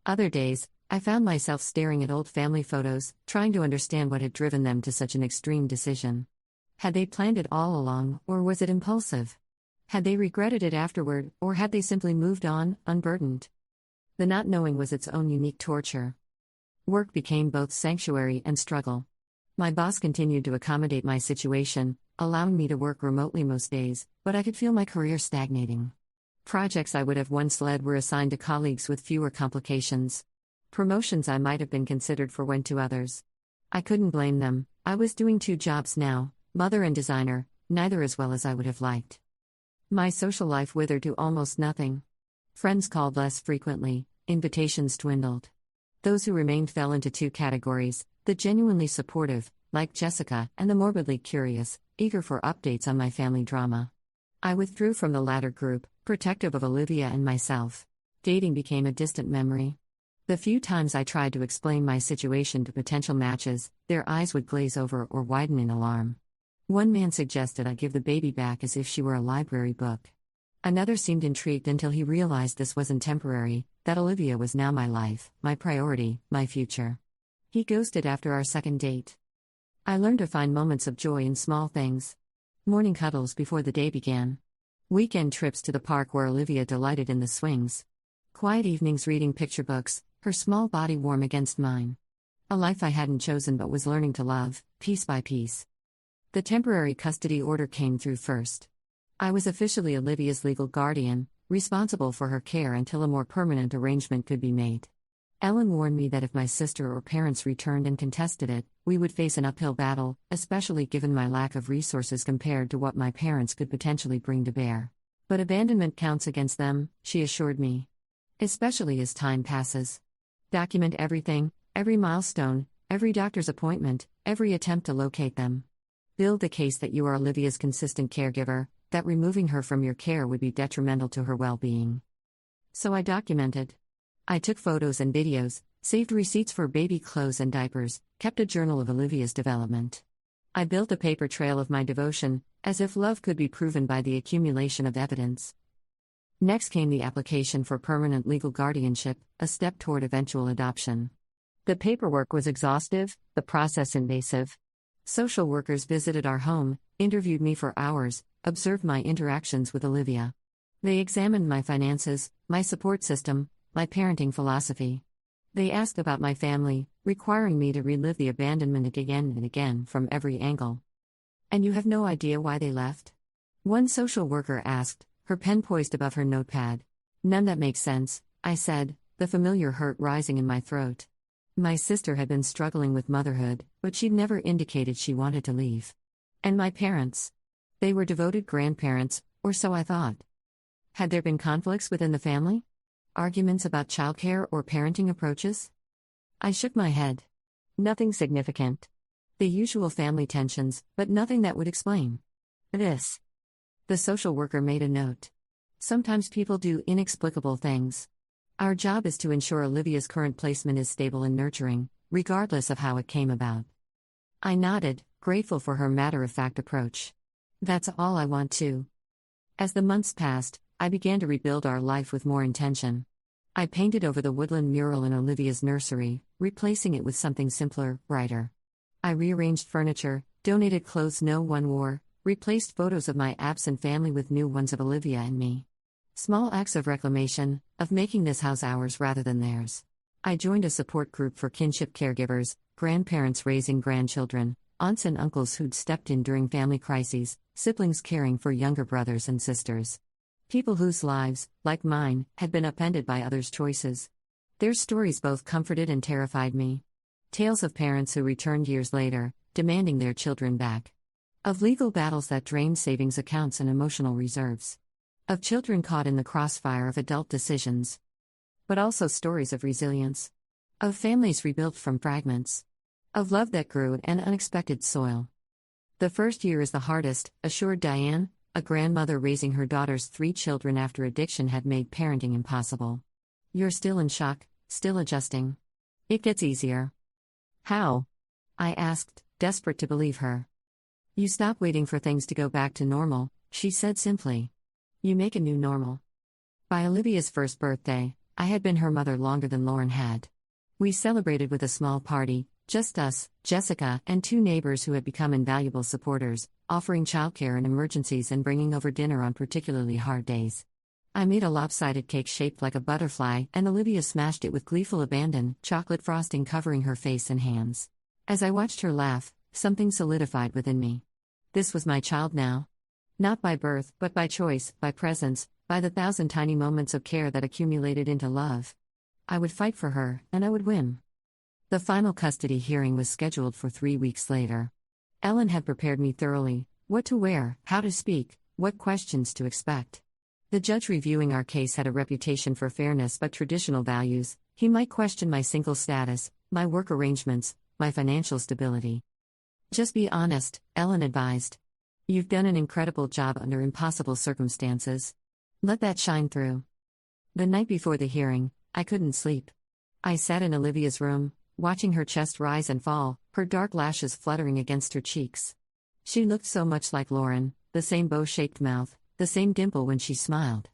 Other days, I found myself staring at old family photos, trying to understand what had driven them to such an extreme decision. Had they planned it all along, or was it impulsive? Had they regretted it afterward, or had they simply moved on, unburdened? The not knowing was its own unique torture. Work became both sanctuary and struggle. My boss continued to accommodate my situation, allowing me to work remotely most days, but I could feel my career stagnating. Projects I would have once led were assigned to colleagues with fewer complications. Promotions I might have been considered for went to others. I couldn't blame them. I was doing 2 jobs now, mother and designer, neither as well as I would have liked. My social life withered to almost nothing. Friends called less frequently, invitations dwindled. Those who remained fell into 2 categories, the genuinely supportive, like Jessica, and the morbidly curious, eager for updates on my family drama. I withdrew from the latter group, protective of Olivia and myself. Dating became a distant memory. The few times I tried to explain my situation to potential matches, their eyes would glaze over or widen in alarm. One man suggested I give the baby back as if she were a library book. Another seemed intrigued until he realized this wasn't temporary, that Olivia was now my life, my priority, my future. He ghosted after our second date. I learned to find moments of joy in small things. Morning cuddles before the day began. Weekend trips to the park where Olivia delighted in the swings. Quiet evenings reading picture books, her small body warm against mine. A life I hadn't chosen but was learning to love, piece by piece. The temporary custody order came through first. I was officially Olivia's legal guardian, responsible for her care until a more permanent arrangement could be made. Ellen warned me that if my sister or parents returned and contested it, we would face an uphill battle, especially given my lack of resources compared to what my parents could potentially bring to bear. But abandonment counts against them, she assured me. Especially as time passes. Document everything, every milestone, every doctor's appointment, every attempt to locate them. Build the case that you are Olivia's consistent caregiver, that removing her from your care would be detrimental to her well-being. So I documented. I took photos and videos, saved receipts for baby clothes and diapers, kept a journal of Olivia's development. I built a paper trail of my devotion, as if love could be proven by the accumulation of evidence. Next came the application for permanent legal guardianship, a step toward eventual adoption. The paperwork was exhaustive, the process invasive. Social workers visited our home, interviewed me for hours, observed my interactions with Olivia. They examined my finances, my support system, my parenting philosophy. They asked about my family, requiring me to relive the abandonment again and again from every angle. And you have no idea why they left? One social worker asked, her pen poised above her notepad. None that makes sense, I said, the familiar hurt rising in my throat. My sister had been struggling with motherhood, but she'd never indicated she wanted to leave. And my parents? They were devoted grandparents, or so I thought. Had there been conflicts within the family? Arguments about childcare or parenting approaches? I shook my head. Nothing significant. The usual family tensions, but nothing that would explain this. The social worker made a note. Sometimes people do inexplicable things. Our job is to ensure Olivia's current placement is stable and nurturing, regardless of how it came about. I nodded, grateful for her matter-of-fact approach. That's all I want too. As the months passed, I began to rebuild our life with more intention. I painted over the woodland mural in Olivia's nursery, replacing it with something simpler, brighter. I rearranged furniture, donated clothes no one wore, replaced photos of my absent family with new ones of Olivia and me. Small acts of reclamation, of making this house ours rather than theirs. I joined a support group for kinship caregivers, grandparents raising grandchildren, aunts and uncles who'd stepped in during family crises, siblings caring for younger brothers and sisters. People whose lives, like mine, had been upended by others' choices. Their stories both comforted and terrified me. Tales of parents who returned years later, demanding their children back. Of legal battles that drained savings accounts and emotional reserves. Of children caught in the crossfire of adult decisions. But also stories of resilience. Of families rebuilt from fragments. Of love that grew in unexpected soil. The first year is the hardest, assured Diane, a grandmother raising her daughter's 3 children after addiction had made parenting impossible. You're still in shock, still adjusting. It gets easier. How? I asked, desperate to believe her. You stop waiting for things to go back to normal, she said simply. You make a new normal. By Olivia's first birthday, I had been her mother longer than Lauren had. We celebrated with a small party, just us, Jessica, and 2 neighbors who had become invaluable supporters, offering childcare in emergencies and bringing over dinner on particularly hard days. I made a lopsided cake shaped like a butterfly, and Olivia smashed it with gleeful abandon, chocolate frosting covering her face and hands. As I watched her laugh, something solidified within me. This was my child now. Not by birth, but by choice, by presence, by the 1,000 tiny moments of care that accumulated into love. I would fight for her, and I would win. The final custody hearing was scheduled for 3 weeks later. Ellen had prepared me thoroughly, what to wear, how to speak, what questions to expect. The judge reviewing our case had a reputation for fairness but traditional values. He might question my single status, my work arrangements, my financial stability. Just be honest, Ellen advised. You've done an incredible job under impossible circumstances. Let that shine through. The night before the hearing, I couldn't sleep. I sat in Olivia's room, watching her chest rise and fall, her dark lashes fluttering against her cheeks. She looked so much like Lauren, the same bow-shaped mouth, the same dimple when she smiled.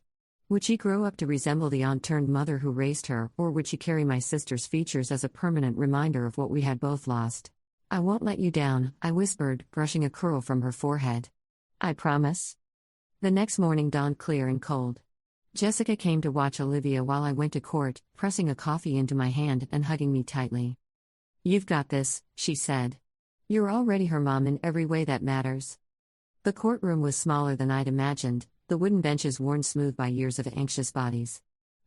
Would she grow up to resemble the aunt-turned-mother who raised her, or would she carry my sister's features as a permanent reminder of what we had both lost? I won't let you down, I whispered, brushing a curl from her forehead. I promise. The next morning dawned clear and cold. Jessica came to watch Olivia while I went to court, pressing a coffee into my hand and hugging me tightly. You've got this, she said. You're already her mom in every way that matters. The courtroom was smaller than I'd imagined, the wooden benches worn smooth by years of anxious bodies.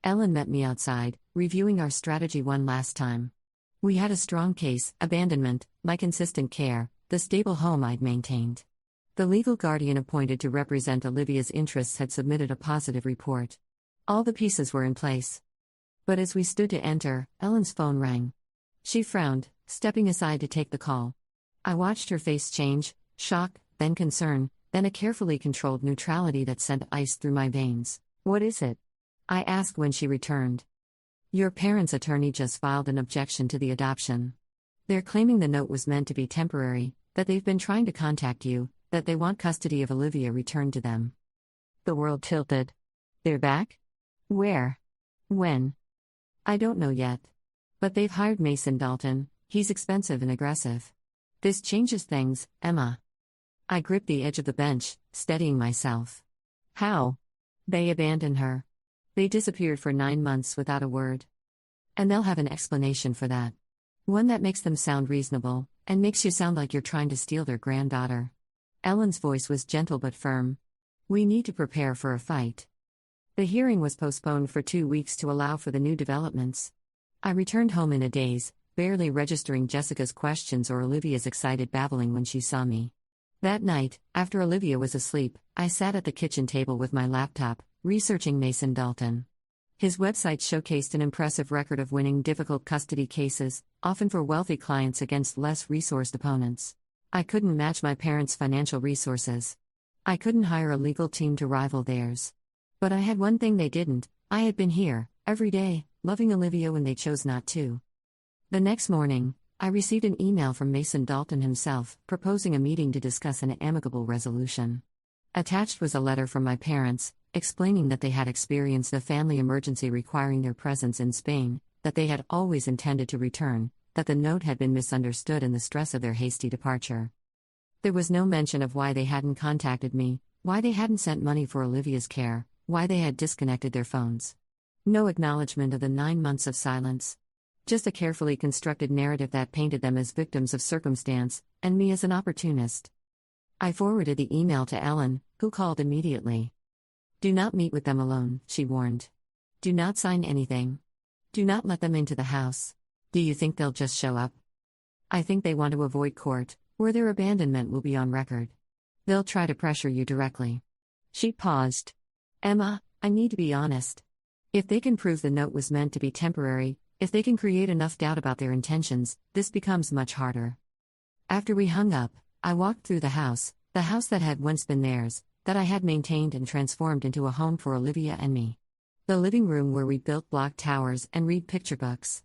Ellen met me outside, reviewing our strategy one last time. We had a strong case: abandonment, my consistent care, the stable home I'd maintained. The legal guardian appointed to represent Olivia's interests had submitted a positive report. All the pieces were in place. But as we stood to enter, Ellen's phone rang. She frowned, stepping aside to take the call. I watched her face change, shock, then concern, then a carefully controlled neutrality that sent ice through my veins. "What is it?" I asked when she returned. "Your parents' attorney just filed an objection to the adoption. They're claiming the note was meant to be temporary, that they've been trying to contact you, that they want custody of Olivia returned to them." The world tilted. "They're back? Where? When?" "I don't know yet. But they've hired Mason Dalton. He's expensive and aggressive. This changes things, Emma." I gripped the edge of the bench, steadying myself. "How?" "They abandoned her. They disappeared for 9 months without a word. And they'll have an explanation for that. One that makes them sound reasonable, and makes you sound like you're trying to steal their granddaughter." Ellen's voice was gentle but firm. "We need to prepare for a fight." The hearing was postponed for 2 weeks to allow for the new developments. I returned home in a daze, barely registering Jessica's questions or Olivia's excited babbling when she saw me. That night, after Olivia was asleep, I sat at the kitchen table with my laptop, researching Mason Dalton. His website showcased an impressive record of winning difficult custody cases, often for wealthy clients against less resourced opponents. I couldn't match my parents' financial resources. I couldn't hire a legal team to rival theirs. But I had one thing they didn't: I had been here, every day, loving Olivia when they chose not to. The next morning, I received an email from Mason Dalton himself, proposing a meeting to discuss an amicable resolution. Attached was a letter from my parents, explaining that they had experienced a family emergency requiring their presence in Spain, that they had always intended to return, that the note had been misunderstood in the stress of their hasty departure. There was no mention of why they hadn't contacted me, why they hadn't sent money for Olivia's care, why they had disconnected their phones. No acknowledgement of the 9 months of silence. Just a carefully constructed narrative that painted them as victims of circumstance, and me as an opportunist. I forwarded the email to Ellen, who called immediately. "Do not meet with them alone," she warned. "Do not sign anything. Do not let them into the house. Do you think they'll just show up? I think they want to avoid court, where their abandonment will be on record. They'll try to pressure you directly." She paused. "Emma, I need to be honest. If they can prove the note was meant to be temporary, if they can create enough doubt about their intentions, this becomes much harder." After we hung up, I walked through the house that had once been theirs, that I had maintained and transformed into a home for Olivia and me. The living room where we built block towers and read picture books.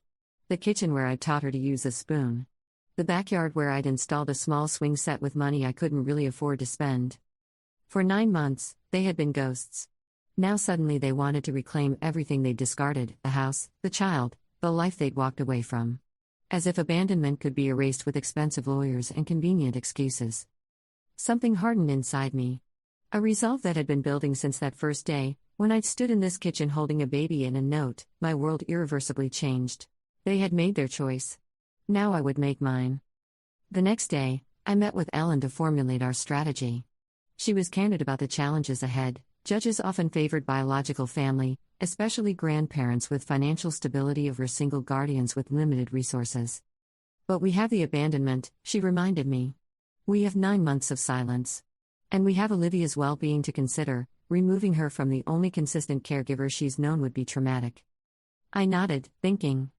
The kitchen where I'd taught her to use a spoon. The backyard where I'd installed a small swing set with money I couldn't really afford to spend. For 9 months, they had been ghosts. Now suddenly they wanted to reclaim everything they'd discarded: the house, the child, the life they'd walked away from. As if abandonment could be erased with expensive lawyers and convenient excuses. Something hardened inside me. A resolve that had been building since that first day, when I'd stood in this kitchen holding a baby and a note. My world irreversibly changed. They had made their choice. Now I would make mine. The next day, I met with Ellen to formulate our strategy. She was candid about the challenges ahead. Judges often favored biological family, especially grandparents with financial stability over single guardians with limited resources. "But we have the abandonment," she reminded me. "We have 9 months of silence. And we have Olivia's well-being to consider. Removing her from the only consistent caregiver she's known would be traumatic." I nodded, thinking.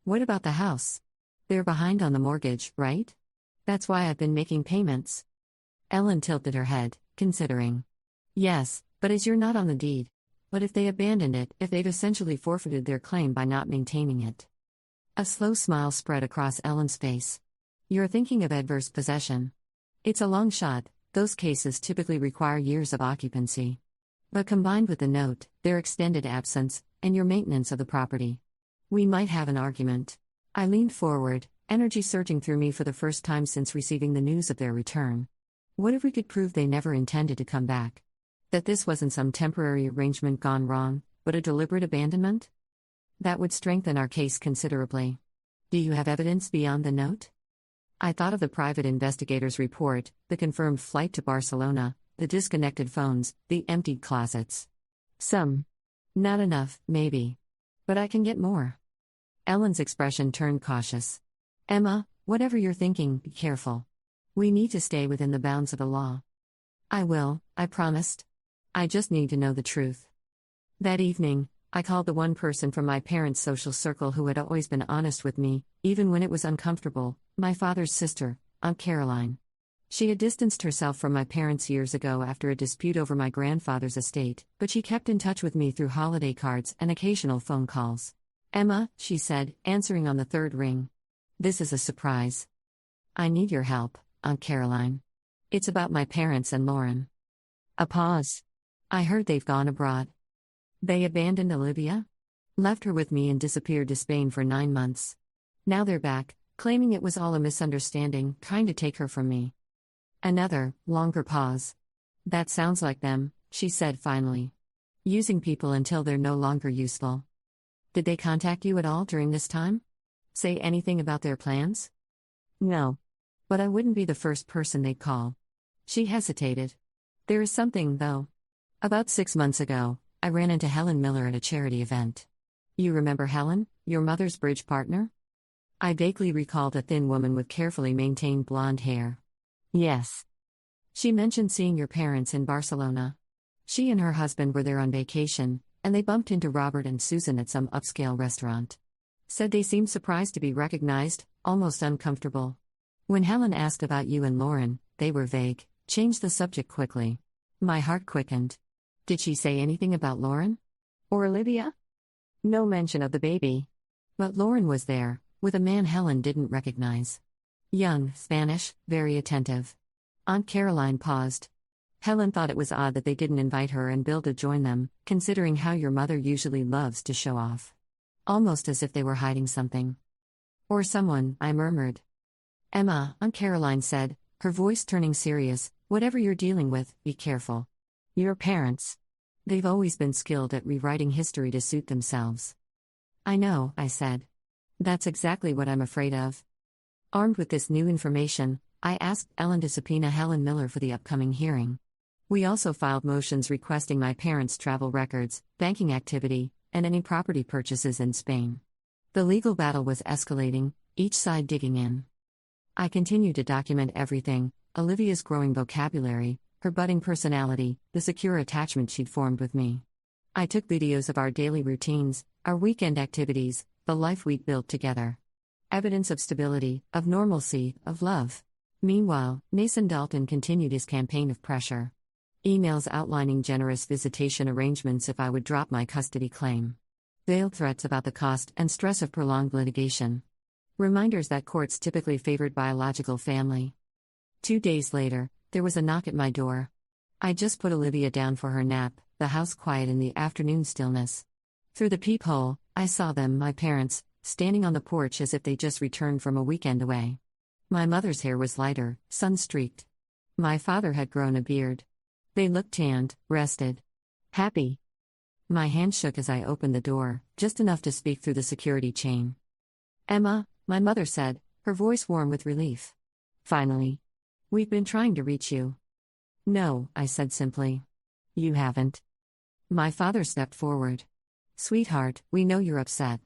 What about the house? They're behind on the mortgage, right? That's why I've been making payments. Ellen tilted her head, considering. Yes, but as you're not on the deed. But if they abandoned it, if they've essentially forfeited their claim by not maintaining it. A slow smile spread across Ellen's face. You're thinking of adverse possession. It's a long shot, those cases typically require years of occupancy. But combined with the note, their extended absence, and your maintenance of the property, we might have an argument. I leaned forward, energy surging through me for the first time since receiving the news of their return. What if we could prove they never intended to come back? That this wasn't some temporary arrangement gone wrong, but a deliberate abandonment? That would strengthen our case considerably. Do you have evidence beyond the note? I thought of the private investigator's report, the confirmed flight to Barcelona, the disconnected phones, the emptied closets. Some. Not enough, maybe. But I can get more. Ellen's expression turned cautious. Emma, whatever you're thinking, be careful. We need to stay within the bounds of the law. I will, I promised. I just need to know the truth. That evening, I called the one person from my parents' social circle who had always been honest with me, even when it was uncomfortable, my father's sister, Aunt Caroline. She had distanced herself from my parents years ago after a dispute over my grandfather's estate, but she kept in touch with me through holiday cards and occasional phone calls. Emma, she said, answering on the third ring. This is a surprise. I need your help, Aunt Caroline. It's about my parents and Lauren. A pause. I heard they've gone abroad. They abandoned Olivia? Left her with me and disappeared to Spain for 9 months. Now they're back, claiming it was all a misunderstanding, trying to take her from me. Another, longer pause. That sounds like them, she said finally. Using people until they're no longer useful. Did they contact you at all during this time? Say anything about their plans? No. But I wouldn't be the first person they'd call. She hesitated. There is something, though. About 6 months ago, I ran into Helen Miller at a charity event. You remember Helen, your mother's bridge partner? I vaguely recalled a thin woman with carefully maintained blonde hair. Yes. She mentioned seeing your parents in Barcelona. She and her husband were there on vacation, and they bumped into Robert and Susan at some upscale restaurant. Said they seemed surprised to be recognized, almost uncomfortable. When Helen asked about you and Lauren, they were vague, changed the subject quickly. My heart quickened. Did she say anything about Lauren? Or Olivia? No mention of the baby. But Lauren was there, with a man Helen didn't recognize. Young, Spanish, very attentive. Aunt Caroline paused. Helen thought it was odd that they didn't invite her and Bill to join them, considering how your mother usually loves to show off. Almost as if they were hiding something. Or someone, I murmured. Emma, Aunt Caroline said, her voice turning serious, whatever you're dealing with, be careful. Your parents. They've always been skilled at rewriting history to suit themselves. I know, I said. That's exactly what I'm afraid of. Armed with this new information, I asked Ellen to subpoena Helen Miller for the upcoming hearing. We also filed motions requesting my parents' travel records, banking activity, and any property purchases in Spain. The legal battle was escalating, each side digging in. I continued to document everything: Olivia's growing vocabulary, her budding personality, the secure attachment she'd formed with me. I took videos of our daily routines, our weekend activities, the life we'd built together. Evidence of stability, of normalcy, of love. Meanwhile, Mason Dalton continued his campaign of pressure. Emails outlining generous visitation arrangements if I would drop my custody claim. Veiled threats about the cost and stress of prolonged litigation. Reminders that courts typically favored biological family. 2 days later, there was a knock at my door. I just put Olivia down for her nap, the house quiet in the afternoon stillness. Through the peephole, I saw them, my parents, standing on the porch as if they just returned from a weekend away. My mother's hair was lighter, sun-streaked. My father had grown a beard. They looked tanned, rested. Happy. My hand shook as I opened the door, just enough to speak through the security chain. Emma, my mother said, her voice warm with relief. Finally. We've been trying to reach you. No, I said simply. You haven't. My father stepped forward. Sweetheart, we know you're upset.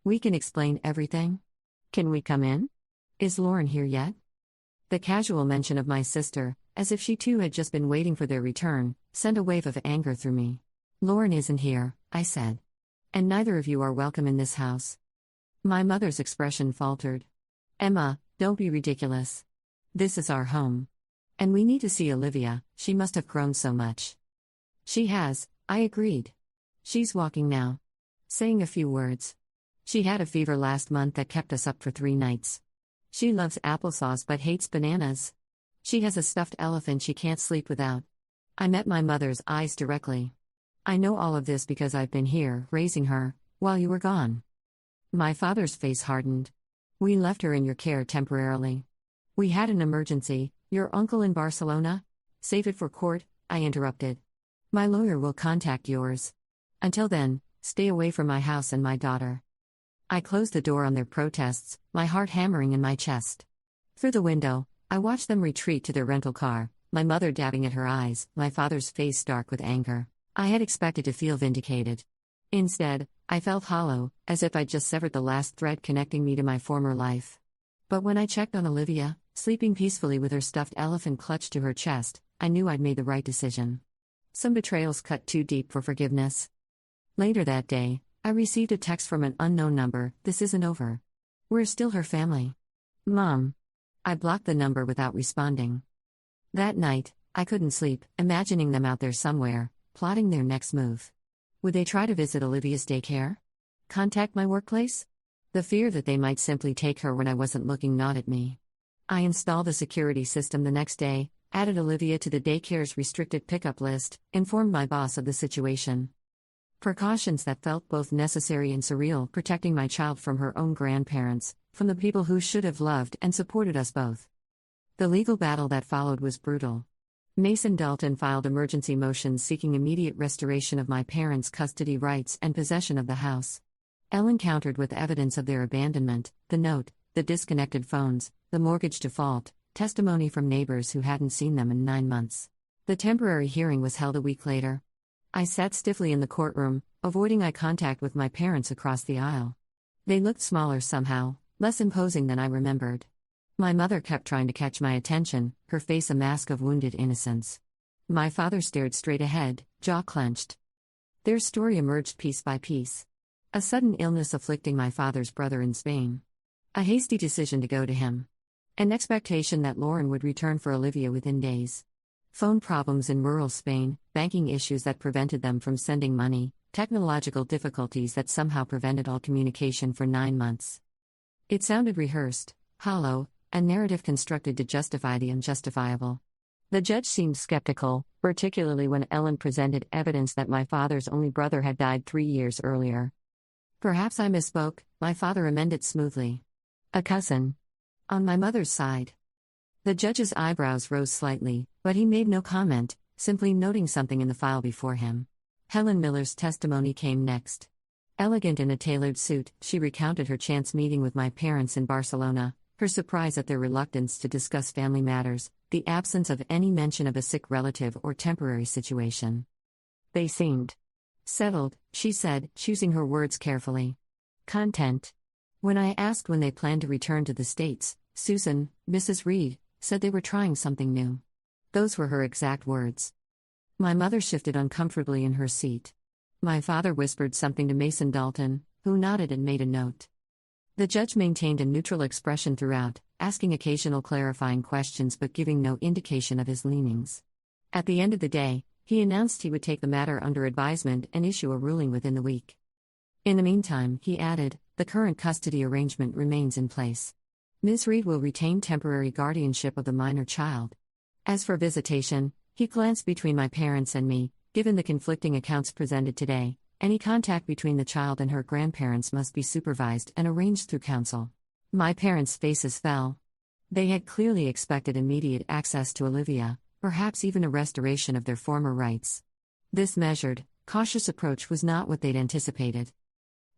We can explain everything. Can we come in? Is Lauren here yet? The casual mention of my sister, as if she too had just been waiting for their return, sent a wave of anger through me. Lauren isn't here, I said. And neither of you are welcome in this house. My mother's expression faltered. Emma, don't be ridiculous. This is our home. And we need to see Olivia, she must have grown so much. She has, I agreed. She's walking now. Saying a few words. She had a fever last month that kept us up for 3 nights. She loves applesauce but hates bananas. She has a stuffed elephant she can't sleep without. I met my mother's eyes directly. I know all of this because I've been here, raising her, while you were gone. My father's face hardened. We left her in your care temporarily. We had an emergency, your uncle in Barcelona. Save it for court, I interrupted. My lawyer will contact yours. Until then, stay away from my house and my daughter. I closed the door on their protests, my heart hammering in my chest. Through the window, I watched them retreat to their rental car, my mother dabbing at her eyes, my father's face dark with anger. I had expected to feel vindicated. Instead, I felt hollow, as if I'd just severed the last thread connecting me to my former life. But when I checked on Olivia, sleeping peacefully with her stuffed elephant clutched to her chest, I knew I'd made the right decision. Some betrayals cut too deep for forgiveness. Later that day, I received a text from an unknown number. "This isn't over. We're still her family. Mom." I blocked the number without responding. That night, I couldn't sleep, imagining them out there somewhere, plotting their next move. Would they try to visit Olivia's daycare? Contact my workplace? The fear that they might simply take her when I wasn't looking gnawed at me. I installed a security system the next day, added Olivia to the daycare's restricted pickup list, informed my boss of the situation. Precautions that felt both necessary and surreal, protecting my child from her own grandparents, from the people who should have loved and supported us both. The legal battle that followed was brutal. Mason Dalton filed emergency motions seeking immediate restoration of my parents' custody rights and possession of the house. Ellen countered with evidence of their abandonment: the note, the disconnected phones, the mortgage default, testimony from neighbors who hadn't seen them in 9 months. The temporary hearing was held a week later. I sat stiffly in the courtroom, avoiding eye contact with my parents across the aisle. They looked smaller somehow, less imposing than I remembered. My mother kept trying to catch my attention, her face a mask of wounded innocence. My father stared straight ahead, jaw clenched. Their story emerged piece by piece. A sudden illness afflicting my father's brother in Spain. A hasty decision to go to him. An expectation that Lauren would return for Olivia within days. Phone problems in rural Spain, banking issues that prevented them from sending money, technological difficulties that somehow prevented all communication for 9 months. It sounded rehearsed, hollow, a narrative constructed to justify the unjustifiable. The judge seemed skeptical, particularly when Ellen presented evidence that my father's only brother had died 3 years earlier. Perhaps I misspoke, my father amended smoothly. A cousin. On my mother's side. The judge's eyebrows rose slightly, but he made no comment, simply noting something in the file before him. Helen Miller's testimony came next. Elegant in a tailored suit, she recounted her chance meeting with my parents in Barcelona, her surprise at their reluctance to discuss family matters, the absence of any mention of a sick relative or temporary situation. They seemed settled, she said, choosing her words carefully. Content. When I asked when they planned to return to the States, Susan, Mrs. Reed, said they were trying something new. Those were her exact words. My mother shifted uncomfortably in her seat. My father whispered something to Mason Dalton, who nodded and made a note. The judge maintained a neutral expression throughout, asking occasional clarifying questions but giving no indication of his leanings. At the end of the day, he announced he would take the matter under advisement and issue a ruling within the week. In the meantime, he added, the current custody arrangement remains in place. Ms. Reed will retain temporary guardianship of the minor child. As for visitation, he glanced between my parents and me. Given the conflicting accounts presented today, any contact between the child and her grandparents must be supervised and arranged through counsel. My parents' faces fell. They had clearly expected immediate access to Olivia, perhaps even a restoration of their former rights. This measured, cautious approach was not what they'd anticipated.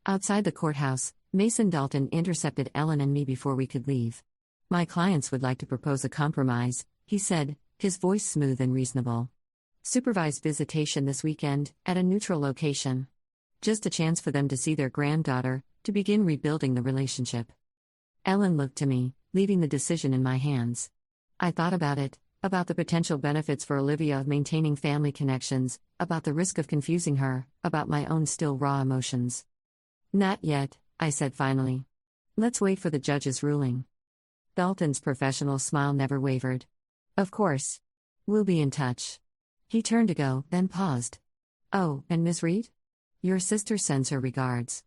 Outside the courthouse, Mason Dalton intercepted Ellen and me before we could leave. My clients would like to propose a compromise, he said, his voice smooth and reasonable. Supervised visitation this weekend, at a neutral location. Just a chance for them to see their granddaughter, to begin rebuilding the relationship. Ellen looked to me, leaving the decision in my hands. I thought about it, about the potential benefits for Olivia of maintaining family connections, about the risk of confusing her, about my own still raw emotions. Not yet, I said finally. Let's wait for the judge's ruling. Dalton's professional smile never wavered. Of course. We'll be in touch. He turned to go, then paused. Oh, and Miss Reed? Your sister sends her regards.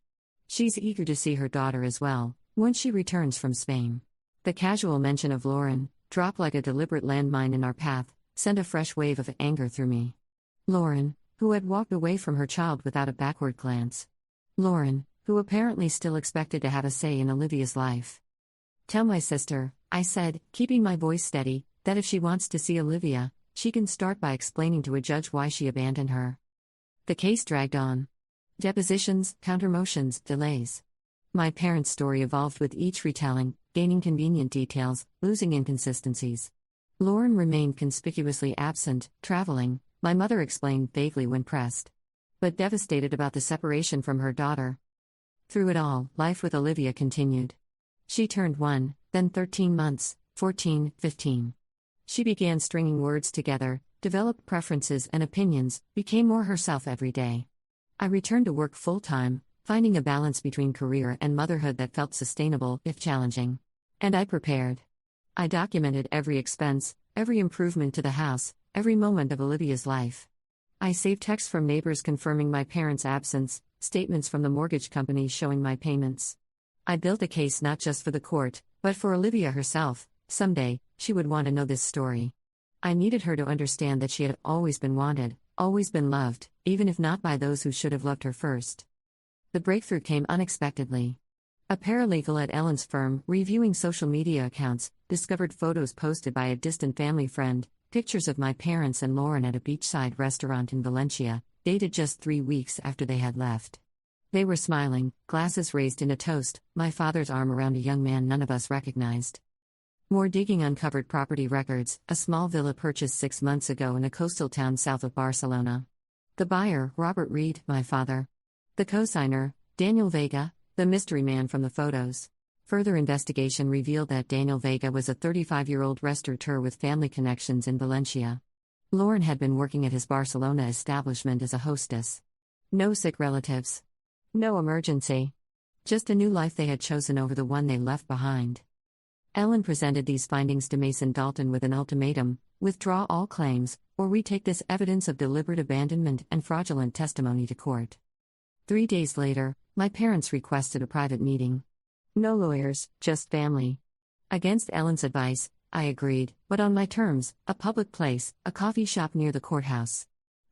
She's eager to see her daughter as well, once she returns from Spain. The casual mention of Lauren, dropped like a deliberate landmine in our path, sent a fresh wave of anger through me. Lauren, who had walked away from her child without a backward glance. Lauren, who apparently still expected to have a say in Olivia's life. Tell my sister, I said, keeping my voice steady, that if she wants to see Olivia, she can start by explaining to a judge why she abandoned her. The case dragged on. Depositions, countermotions, delays. My parents' story evolved with each retelling, gaining convenient details, losing inconsistencies. Lauren remained conspicuously absent, traveling, my mother explained vaguely when pressed. but devastated about the separation from her daughter. Through it all, life with Olivia continued. She turned 1, then 13 months, 14, 15. She began stringing words together, developed preferences and opinions, became more herself every day. I returned to work full-time, finding a balance between career and motherhood that felt sustainable, if challenging. And I prepared. I documented every expense, every improvement to the house, every moment of Olivia's life. I saved texts from neighbors confirming my parents' absence, statements from the mortgage company showing my payments. I built a case not just for the court, but for Olivia herself. Someday, she would want to know this story. I needed her to understand that she had always been wanted, always been loved, even if not by those who should have loved her first. The breakthrough came unexpectedly. A paralegal at Ellen's firm, reviewing social media accounts, discovered photos posted by a distant family friend, pictures of my parents and Lauren at a beachside restaurant in Valencia, dated just 3 weeks after they had left. They were smiling, glasses raised in a toast, my father's arm around a young man none of us recognized. More digging uncovered property records, a small villa purchased 6 months ago in a coastal town south of Barcelona. The buyer, Robert Reed, my father. The co-signer, Daniel Vega, the mystery man from the photos. Further investigation revealed that Daniel Vega was a 35-year-old restaurateur with family connections in Valencia. Lauren had been working at his Barcelona establishment as a hostess. No sick relatives. No emergency. Just a new life they had chosen over the one they left behind. Ellen presented these findings to Mason Dalton with an ultimatum: withdraw all claims, or we take this evidence of deliberate abandonment and fraudulent testimony to court. 3 days later, my parents requested a private meeting. No lawyers, just family. Against Ellen's advice, I agreed, but on my terms: a public place, a coffee shop near the courthouse.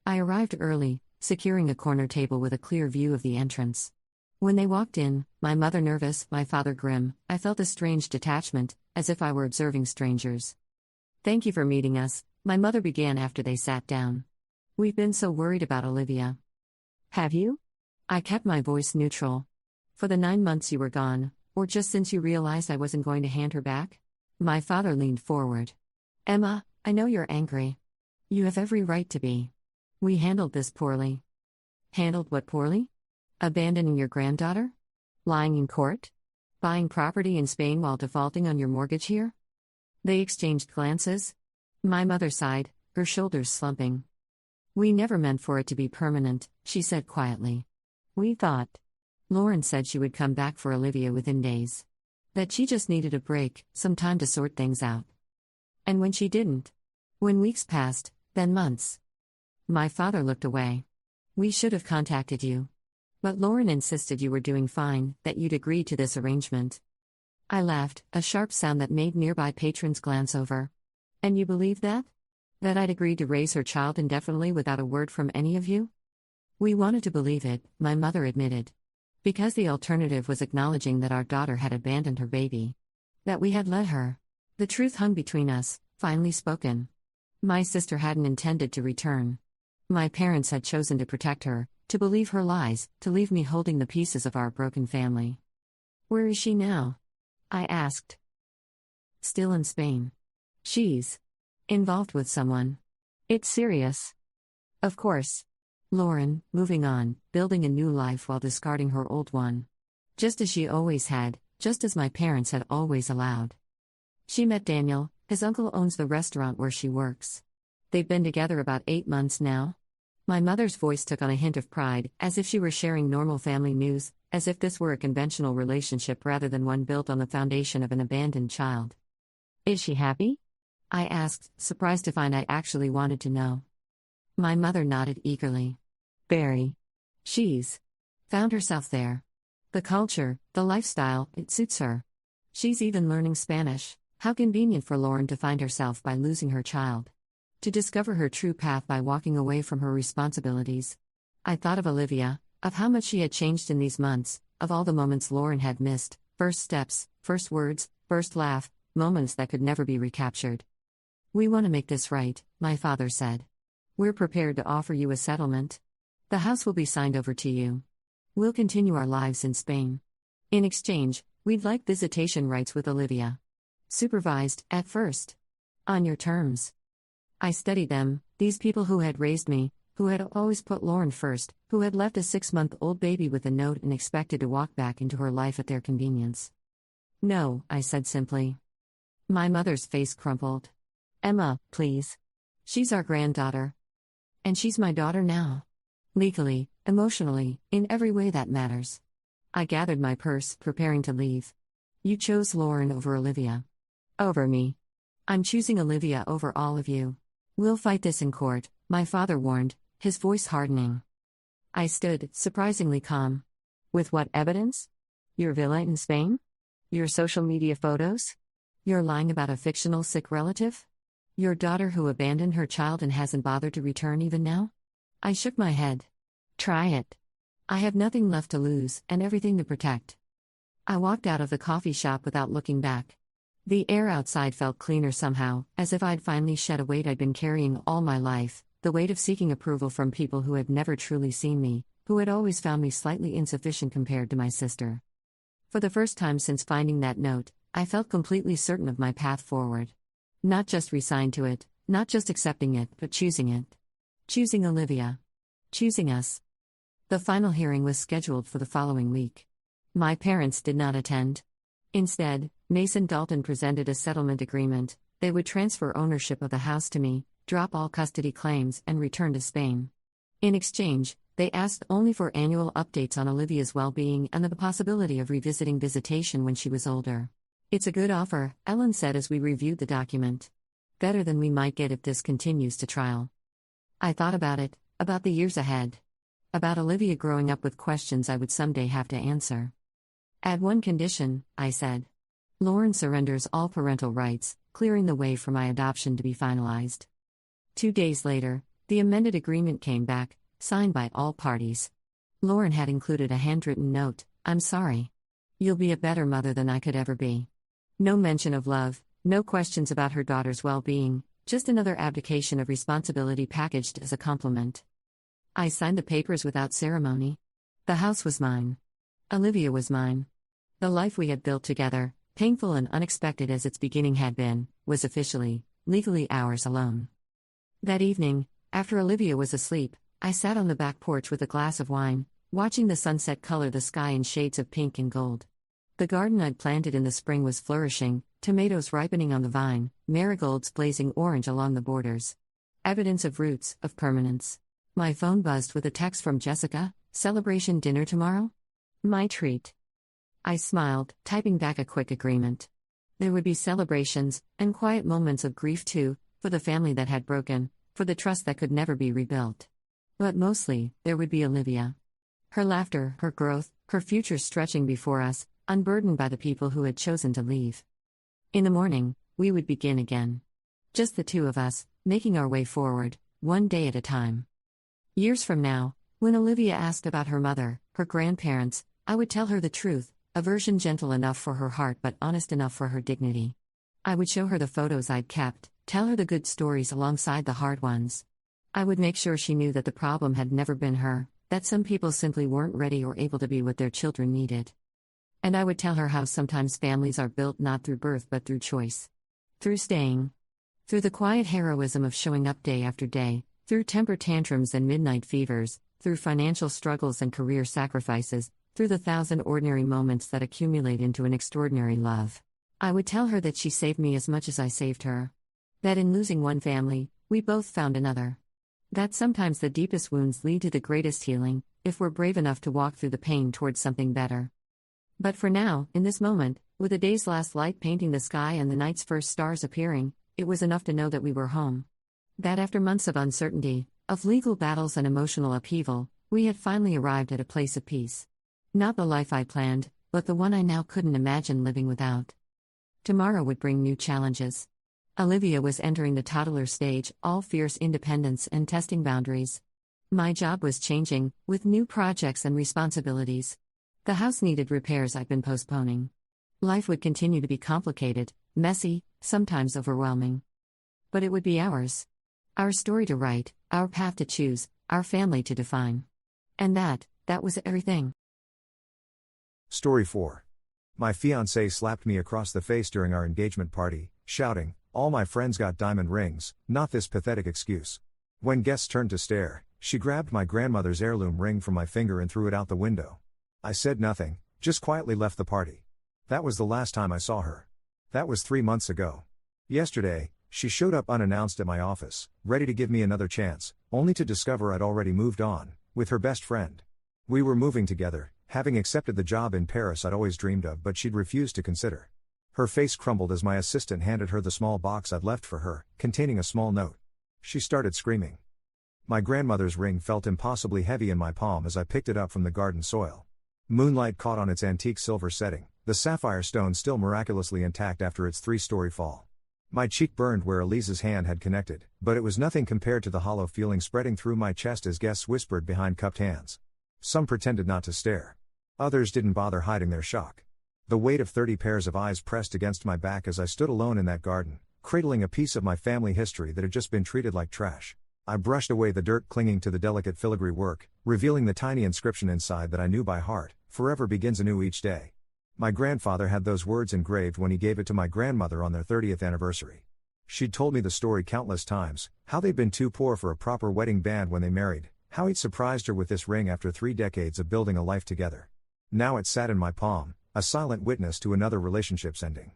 I arrived early, securing a corner table with a clear view of the entrance. When they walked in, my mother nervous, my father grim, I felt a strange detachment, as if I were observing strangers. "Thank you for meeting us," my mother began after they sat down. "We've been so worried about Olivia." "Have you?" I kept my voice neutral. "For the 9 months you were gone, or just since you realized I wasn't going to hand her back?" My father leaned forward. "Emma, I know you're angry. You have every right to be. We handled this poorly." "Handled what poorly?" "Abandoning your granddaughter? Lying in court? Buying property in Spain while defaulting on your mortgage here?" They exchanged glances. My mother sighed, her shoulders slumping. "We never meant for it to be permanent," she said quietly. "We thought." Lauren said she would come back for Olivia within days. That she just needed a break, some time to sort things out. And when she didn't? When weeks passed, then months. My father looked away. "We should have contacted you. But Lauren insisted you were doing fine, that you'd agreed to this arrangement." I laughed, a sharp sound that made nearby patrons glance over. "And you believe that? That I'd agreed to raise her child indefinitely without a word from any of you?" "We wanted to believe it," my mother admitted. "Because the alternative was acknowledging that our daughter had abandoned her baby. That we had let her. The truth hung between us, finally spoken. My sister hadn't intended to return. My parents had chosen to protect her, to believe her lies, to leave me holding the pieces of our broken family." "Where is she now?" I asked. "Still in Spain. She's involved with someone. It's serious." "Of course. Lauren, moving on, building a new life while discarding her old one. Just as she always had, just as my parents had always allowed. She met Daniel, his uncle owns the restaurant where she works. They've been together about 8 months now." My mother's voice took on a hint of pride, as if she were sharing normal family news, as if this were a conventional relationship rather than one built on the foundation of an abandoned child. "Is she happy?" I asked, surprised to find I actually wanted to know. My mother nodded eagerly. "Very. She's found herself there. The culture, the lifestyle, it suits her. She's even learning Spanish. How convenient for Lauren to find herself by losing her child. To discover her true path by walking away from her responsibilities." I thought of Olivia, of how much she had changed in these months, of all the moments Lauren had missed, first steps, first words, first laugh, moments that could never be recaptured. "We want to make this right," my father said. "We're prepared to offer you a settlement. The house will be signed over to you. We'll continue our lives in Spain. In exchange, we'd like visitation rights with Olivia. Supervised, at first. On your terms." I studied them, these people who had raised me, who had always put Lauren first, who had left a 6-month-old baby with a note and expected to walk back into her life at their convenience. "No," I said simply. My mother's face crumpled. "Emma, please. She's our granddaughter. And she's my daughter now. Legally, emotionally, in every way that matters." I gathered my purse, preparing to leave. "You chose Lauren over Olivia." "Over me. I'm choosing Olivia over all of you. We'll fight this in court," my father warned, his voice hardening. I stood, surprisingly calm. "With what evidence? Your villa in Spain? Your social media photos? You're lying about a fictional sick relative? Your daughter who abandoned her child and hasn't bothered to return even now?" I shook my head. "Try it. I have nothing left to lose, and everything to protect." I walked out of the coffee shop without looking back. The air outside felt cleaner somehow, as if I'd finally shed a weight I'd been carrying all my life, the weight of seeking approval from people who had never truly seen me, who had always found me slightly insufficient compared to my sister. For the first time since finding that note, I felt completely certain of my path forward. Not just resigned to it, not just accepting it, but choosing it. Choosing Olivia. Choosing us. The final hearing was scheduled for the following week. My parents did not attend. Instead, Mason Dalton presented a settlement agreement. They would transfer ownership of the house to me, drop all custody claims, and return to Spain. In exchange, they asked only for annual updates on Olivia's well-being and the possibility of revisiting visitation when she was older. "It's a good offer," Ellen said as we reviewed the document. "Better than we might get if this continues to trial." I thought about it, about the years ahead. About Olivia growing up with questions I would someday have to answer. "Add one condition," I said. "Lauren surrenders all parental rights, clearing the way for my adoption to be finalized." 2 days later, the amended agreement came back, signed by all parties. Lauren had included a handwritten note: "I'm sorry. You'll be a better mother than I could ever be." No mention of love, no questions about her daughter's well-being, just another abdication of responsibility packaged as a compliment. I signed the papers without ceremony. The house was mine. Olivia was mine. The life we had built together, painful and unexpected as its beginning had been, was officially, legally ours alone. That evening, after Olivia was asleep, I sat on the back porch with a glass of wine, watching the sunset color the sky in shades of pink and gold. The garden I'd planted in the spring was flourishing, tomatoes ripening on the vine, marigolds blazing orange along the borders. Evidence of roots, of permanence. My phone buzzed with a text from Jessica: "Celebration dinner tomorrow?" My treat. I smiled, typing back a quick agreement. There would be celebrations, and quiet moments of grief too, for the family that had broken, for the trust that could never be rebuilt. But mostly, there would be Olivia. Her laughter, her growth, her future stretching before us, unburdened by the people who had chosen to leave. In the morning, we would begin again. Just the two of us, making our way forward, one day at a time. Years from now, when Olivia asked about her mother, her grandparents, I would tell her the truth, a version gentle enough for her heart but honest enough for her dignity. I would show her the photos I'd kept, tell her the good stories alongside the hard ones. I would make sure she knew that the problem had never been her, that some people simply weren't ready or able to be what their children needed. And I would tell her how sometimes families are built not through birth but through choice. Through staying. Through the quiet heroism of showing up day after day, through temper tantrums and midnight fevers, through financial struggles and career sacrifices, through the 1,000 ordinary moments that accumulate into an extraordinary love. I would tell her that she saved me as much as I saved her. That in losing one family, we both found another. That sometimes the deepest wounds lead to the greatest healing, if we're brave enough to walk through the pain towards something better. But for now, in this moment, with the day's last light painting the sky and the night's first stars appearing, it was enough to know that we were home. That after months of uncertainty, of legal battles and emotional upheaval, we had finally arrived at a place of peace. Not the life I planned, but the one I now couldn't imagine living without. Tomorrow would bring new challenges. Olivia was entering the toddler stage, all fierce independence and testing boundaries. My job was changing, with new projects and responsibilities. The house needed repairs I'd been postponing. Life would continue to be complicated, messy, sometimes overwhelming. But it would be ours. Our story to write, our path to choose, our family to define. And that was everything. Story 4. My fiancé slapped me across the face during our engagement party, shouting, "All my friends got diamond rings, not this pathetic excuse." When guests turned to stare, she grabbed my grandmother's heirloom ring from my finger and threw it out the window. I said nothing, just quietly left the party. That was the last time I saw her. That was 3 months ago. Yesterday, she showed up unannounced at my office, ready to give me another chance, only to discover I'd already moved on, with her best friend. We were moving together, having accepted the job in Paris I'd always dreamed of but she'd refused to consider. Her face crumbled as my assistant handed her the small box I'd left for her, containing a small note. She started screaming. My grandmother's ring felt impossibly heavy in my palm as I picked it up from the garden soil. Moonlight caught on its antique silver setting, the sapphire stone still miraculously intact after its 3-story fall. My cheek burned where Elise's hand had connected, but it was nothing compared to the hollow feeling spreading through my chest as guests whispered behind cupped hands. Some pretended not to stare. Others didn't bother hiding their shock. The weight of 30 pairs of eyes pressed against my back as I stood alone in that garden, cradling a piece of my family history that had just been treated like trash. I brushed away the dirt clinging to the delicate filigree work, revealing the tiny inscription inside that I knew by heart: "Forever begins anew each day." My grandfather had those words engraved when he gave it to my grandmother on their 30th anniversary. She'd told me the story countless times, how they'd been too poor for a proper wedding band when they married, how he'd surprised her with this ring after 3 decades of building a life together. Now it sat in my palm, a silent witness to another relationship's ending.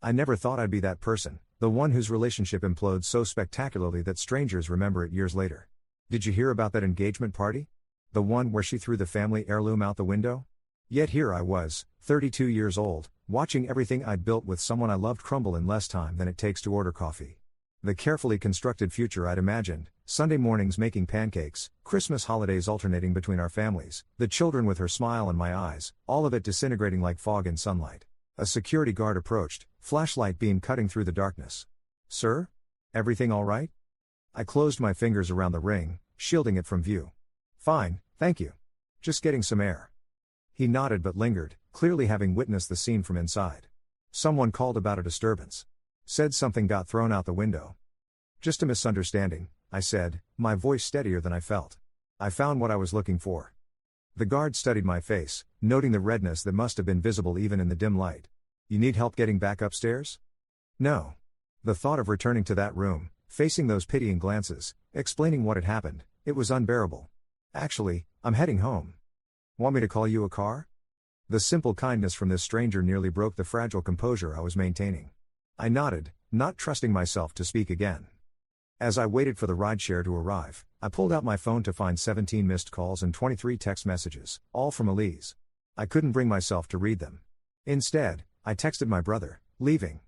I never thought I'd be that person, the one whose relationship implodes so spectacularly that strangers remember it years later. Did you hear about that engagement party? The one where she threw the family heirloom out the window? Yet here I was, 32 years old, watching everything I'd built with someone I loved crumble in less time than it takes to order coffee. The carefully constructed future I'd imagined, Sunday mornings making pancakes, Christmas holidays alternating between our families, the children with her smile in my eyes, all of it disintegrating like fog in sunlight. A security guard approached, flashlight beam cutting through the darkness. "Sir? Everything all right?" I closed my fingers around the ring, shielding it from view. "Fine, thank you. Just getting some air." He nodded but lingered, clearly having witnessed the scene from inside. "Someone called about a disturbance. Said something got thrown out the window." "Just a misunderstanding," I said, my voice steadier than I felt. "I found what I was looking for." The guard studied my face, noting the redness that must have been visible even in the dim light. "You need help getting back upstairs?" "No." The thought of returning to that room, facing those pitying glances, explaining what had happened, it was unbearable. "Actually, I'm heading home." "Want me to call you a car?" The simple kindness from this stranger nearly broke the fragile composure I was maintaining. I nodded, not trusting myself to speak again. As I waited for the rideshare to arrive, I pulled out my phone to find 17 missed calls and 23 text messages, all from Elise. I couldn't bring myself to read them. Instead, I texted my brother, "Leaving.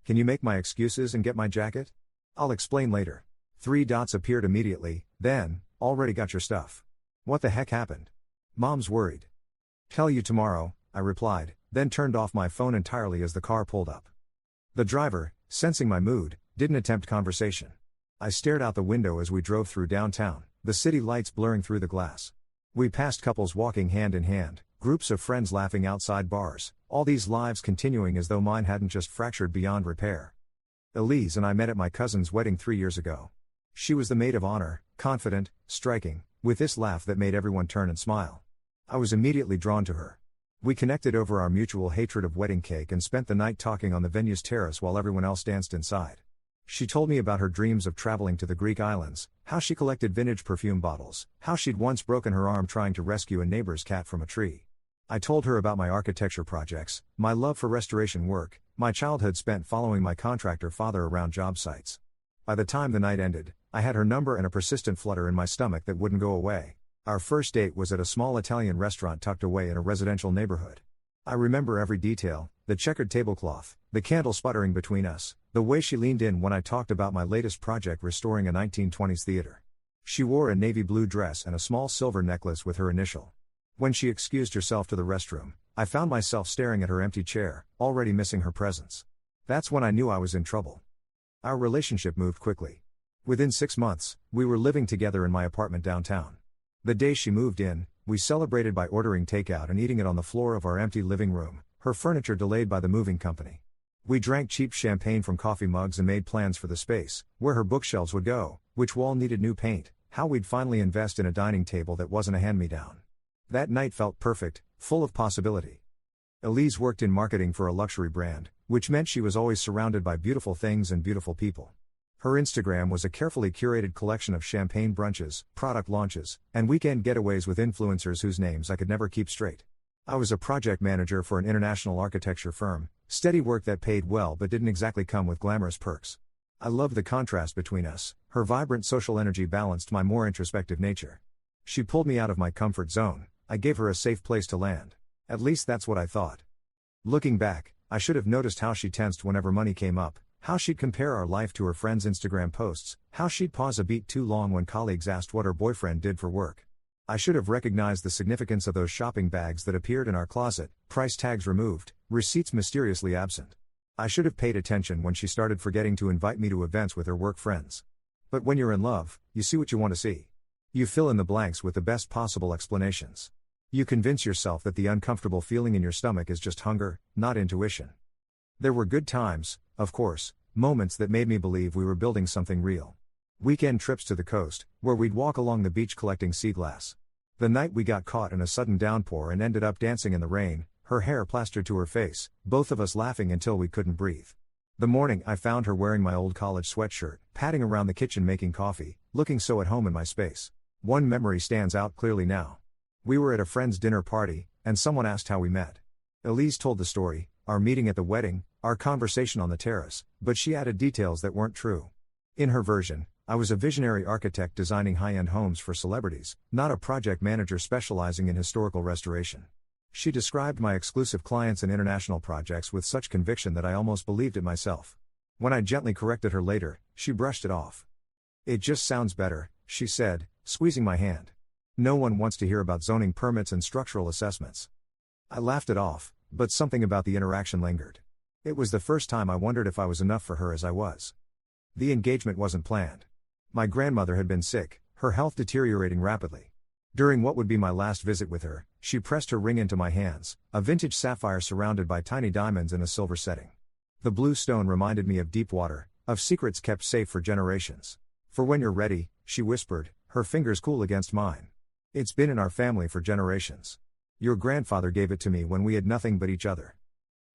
Can you make my excuses and get my jacket? I'll explain later." 3 dots appeared immediately, then, "Already got your stuff. What the heck happened? Mom's worried." "Tell you tomorrow," I replied, then turned off my phone entirely as the car pulled up. The driver, sensing my mood, didn't attempt conversation. I stared out the window as we drove through downtown, the city lights blurring through the glass. We passed couples walking hand in hand, groups of friends laughing outside bars, all these lives continuing as though mine hadn't just fractured beyond repair. Elise and I met at my cousin's wedding 3 years ago. She was the maid of honor, confident, striking, with this laugh that made everyone turn and smile. I was immediately drawn to her. We connected over our mutual hatred of wedding cake and spent the night talking on the venue's terrace while everyone else danced inside. She told me about her dreams of traveling to the Greek islands, how she collected vintage perfume bottles, how she'd once broken her arm trying to rescue a neighbor's cat from a tree. I told her about my architecture projects, my love for restoration work, my childhood spent following my contractor father around job sites. By the time the night ended, I had her number and a persistent flutter in my stomach that wouldn't go away. Our first date was at a small Italian restaurant tucked away in a residential neighborhood. I remember every detail, the checkered tablecloth, the candle sputtering between us, the way she leaned in when I talked about my latest project restoring a 1920s theater. She wore a navy blue dress and a small silver necklace with her initial. When she excused herself to the restroom, I found myself staring at her empty chair, already missing her presence. That's when I knew I was in trouble. Our relationship moved quickly. Within 6 months, we were living together in my apartment downtown. The day she moved in, we celebrated by ordering takeout and eating it on the floor of our empty living room, her furniture delayed by the moving company. We drank cheap champagne from coffee mugs and made plans for the space, where her bookshelves would go, which wall needed new paint, how we'd finally invest in a dining table that wasn't a hand-me-down. That night felt perfect, full of possibility. Elise worked in marketing for a luxury brand, which meant she was always surrounded by beautiful things and beautiful people. Her Instagram was a carefully curated collection of champagne brunches, product launches, and weekend getaways with influencers whose names I could never keep straight. I was a project manager for an international architecture firm, steady work that paid well but didn't exactly come with glamorous perks. I loved the contrast between us. Her vibrant social energy balanced my more introspective nature. She pulled me out of my comfort zone. I gave her a safe place to land. At least that's what I thought. Looking back, I should have noticed how she tensed whenever money came up, how she'd compare our life to her friends' Instagram posts, how she'd pause a beat too long when colleagues asked what her boyfriend did for work. I should have recognized the significance of those shopping bags that appeared in our closet, price tags removed, receipts mysteriously absent. I should have paid attention when she started forgetting to invite me to events with her work friends. But when you're in love, you see what you want to see. You fill in the blanks with the best possible explanations. You convince yourself that the uncomfortable feeling in your stomach is just hunger, not intuition. There were good times, of course, moments that made me believe we were building something real. Weekend trips to the coast, where we'd walk along the beach collecting sea glass. The night we got caught in a sudden downpour and ended up dancing in the rain, her hair plastered to her face, both of us laughing until we couldn't breathe. The morning I found her wearing my old college sweatshirt, padding around the kitchen making coffee, looking so at home in my space. One memory stands out clearly now. We were at a friend's dinner party, and someone asked how we met. Elise told the story, our meeting at the wedding, our conversation on the terrace, but she added details that weren't true. In her version, I was a visionary architect designing high-end homes for celebrities, not a project manager specializing in historical restoration. She described my exclusive clients and international projects with such conviction that I almost believed it myself. When I gently corrected her later, she brushed it off. "It just sounds better," she said, squeezing my hand. "No one wants to hear about zoning permits and structural assessments." I laughed it off, but something about the interaction lingered. It was the first time I wondered if I was enough for her as I was. The engagement wasn't planned. My grandmother had been sick, her health deteriorating rapidly. During what would be my last visit with her, she pressed her ring into my hands, a vintage sapphire surrounded by tiny diamonds in a silver setting. The blue stone reminded me of deep water, of secrets kept safe for generations. "For when you're ready," she whispered, her fingers cool against mine. "It's been in our family for generations. Your grandfather gave it to me when we had nothing but each other."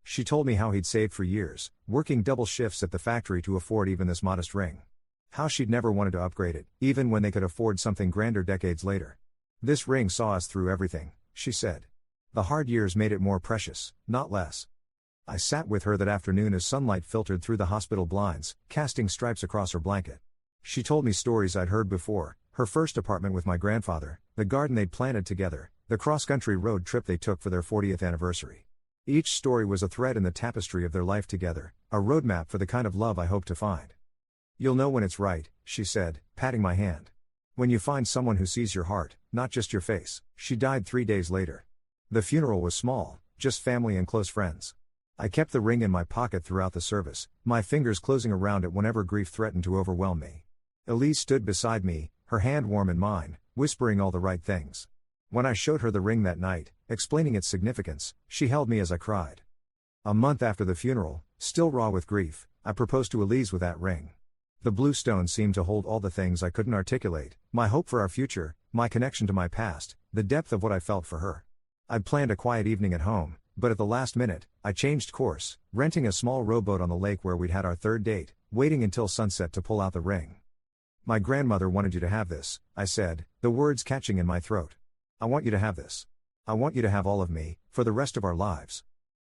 She told me how he'd saved for years, working double shifts at the factory to afford even this modest ring. How she'd never wanted to upgrade it, even when they could afford something grander decades later. "This ring saw us through everything," she said. "The hard years made it more precious, not less." I sat with her that afternoon as sunlight filtered through the hospital blinds, casting stripes across her blanket. She told me stories I'd heard before, her first apartment with my grandfather, the garden they'd planted together, the cross-country road trip they took for their 40th anniversary. Each story was a thread in the tapestry of their life together, a roadmap for the kind of love I hope to find. "You'll know when it's right," she said, patting my hand. "When you find someone who sees your heart, not just your face." She died 3 days later. The funeral was small, just family and close friends. I kept the ring in my pocket throughout the service, my fingers closing around it whenever grief threatened to overwhelm me. Elise stood beside me, her hand warm in mine, whispering all the right things. When I showed her the ring that night, explaining its significance, she held me as I cried. A month after the funeral, still raw with grief, I proposed to Elise with that ring. The blue stone seemed to hold all the things I couldn't articulate, my hope for our future, my connection to my past, the depth of what I felt for her. I'd planned a quiet evening at home, but at the last minute, I changed course, renting a small rowboat on the lake where we'd had our third date, waiting until sunset to pull out the ring. "My grandmother wanted you to have this," I said, the words catching in my throat. "I want you to have this. I want you to have all of me, for the rest of our lives."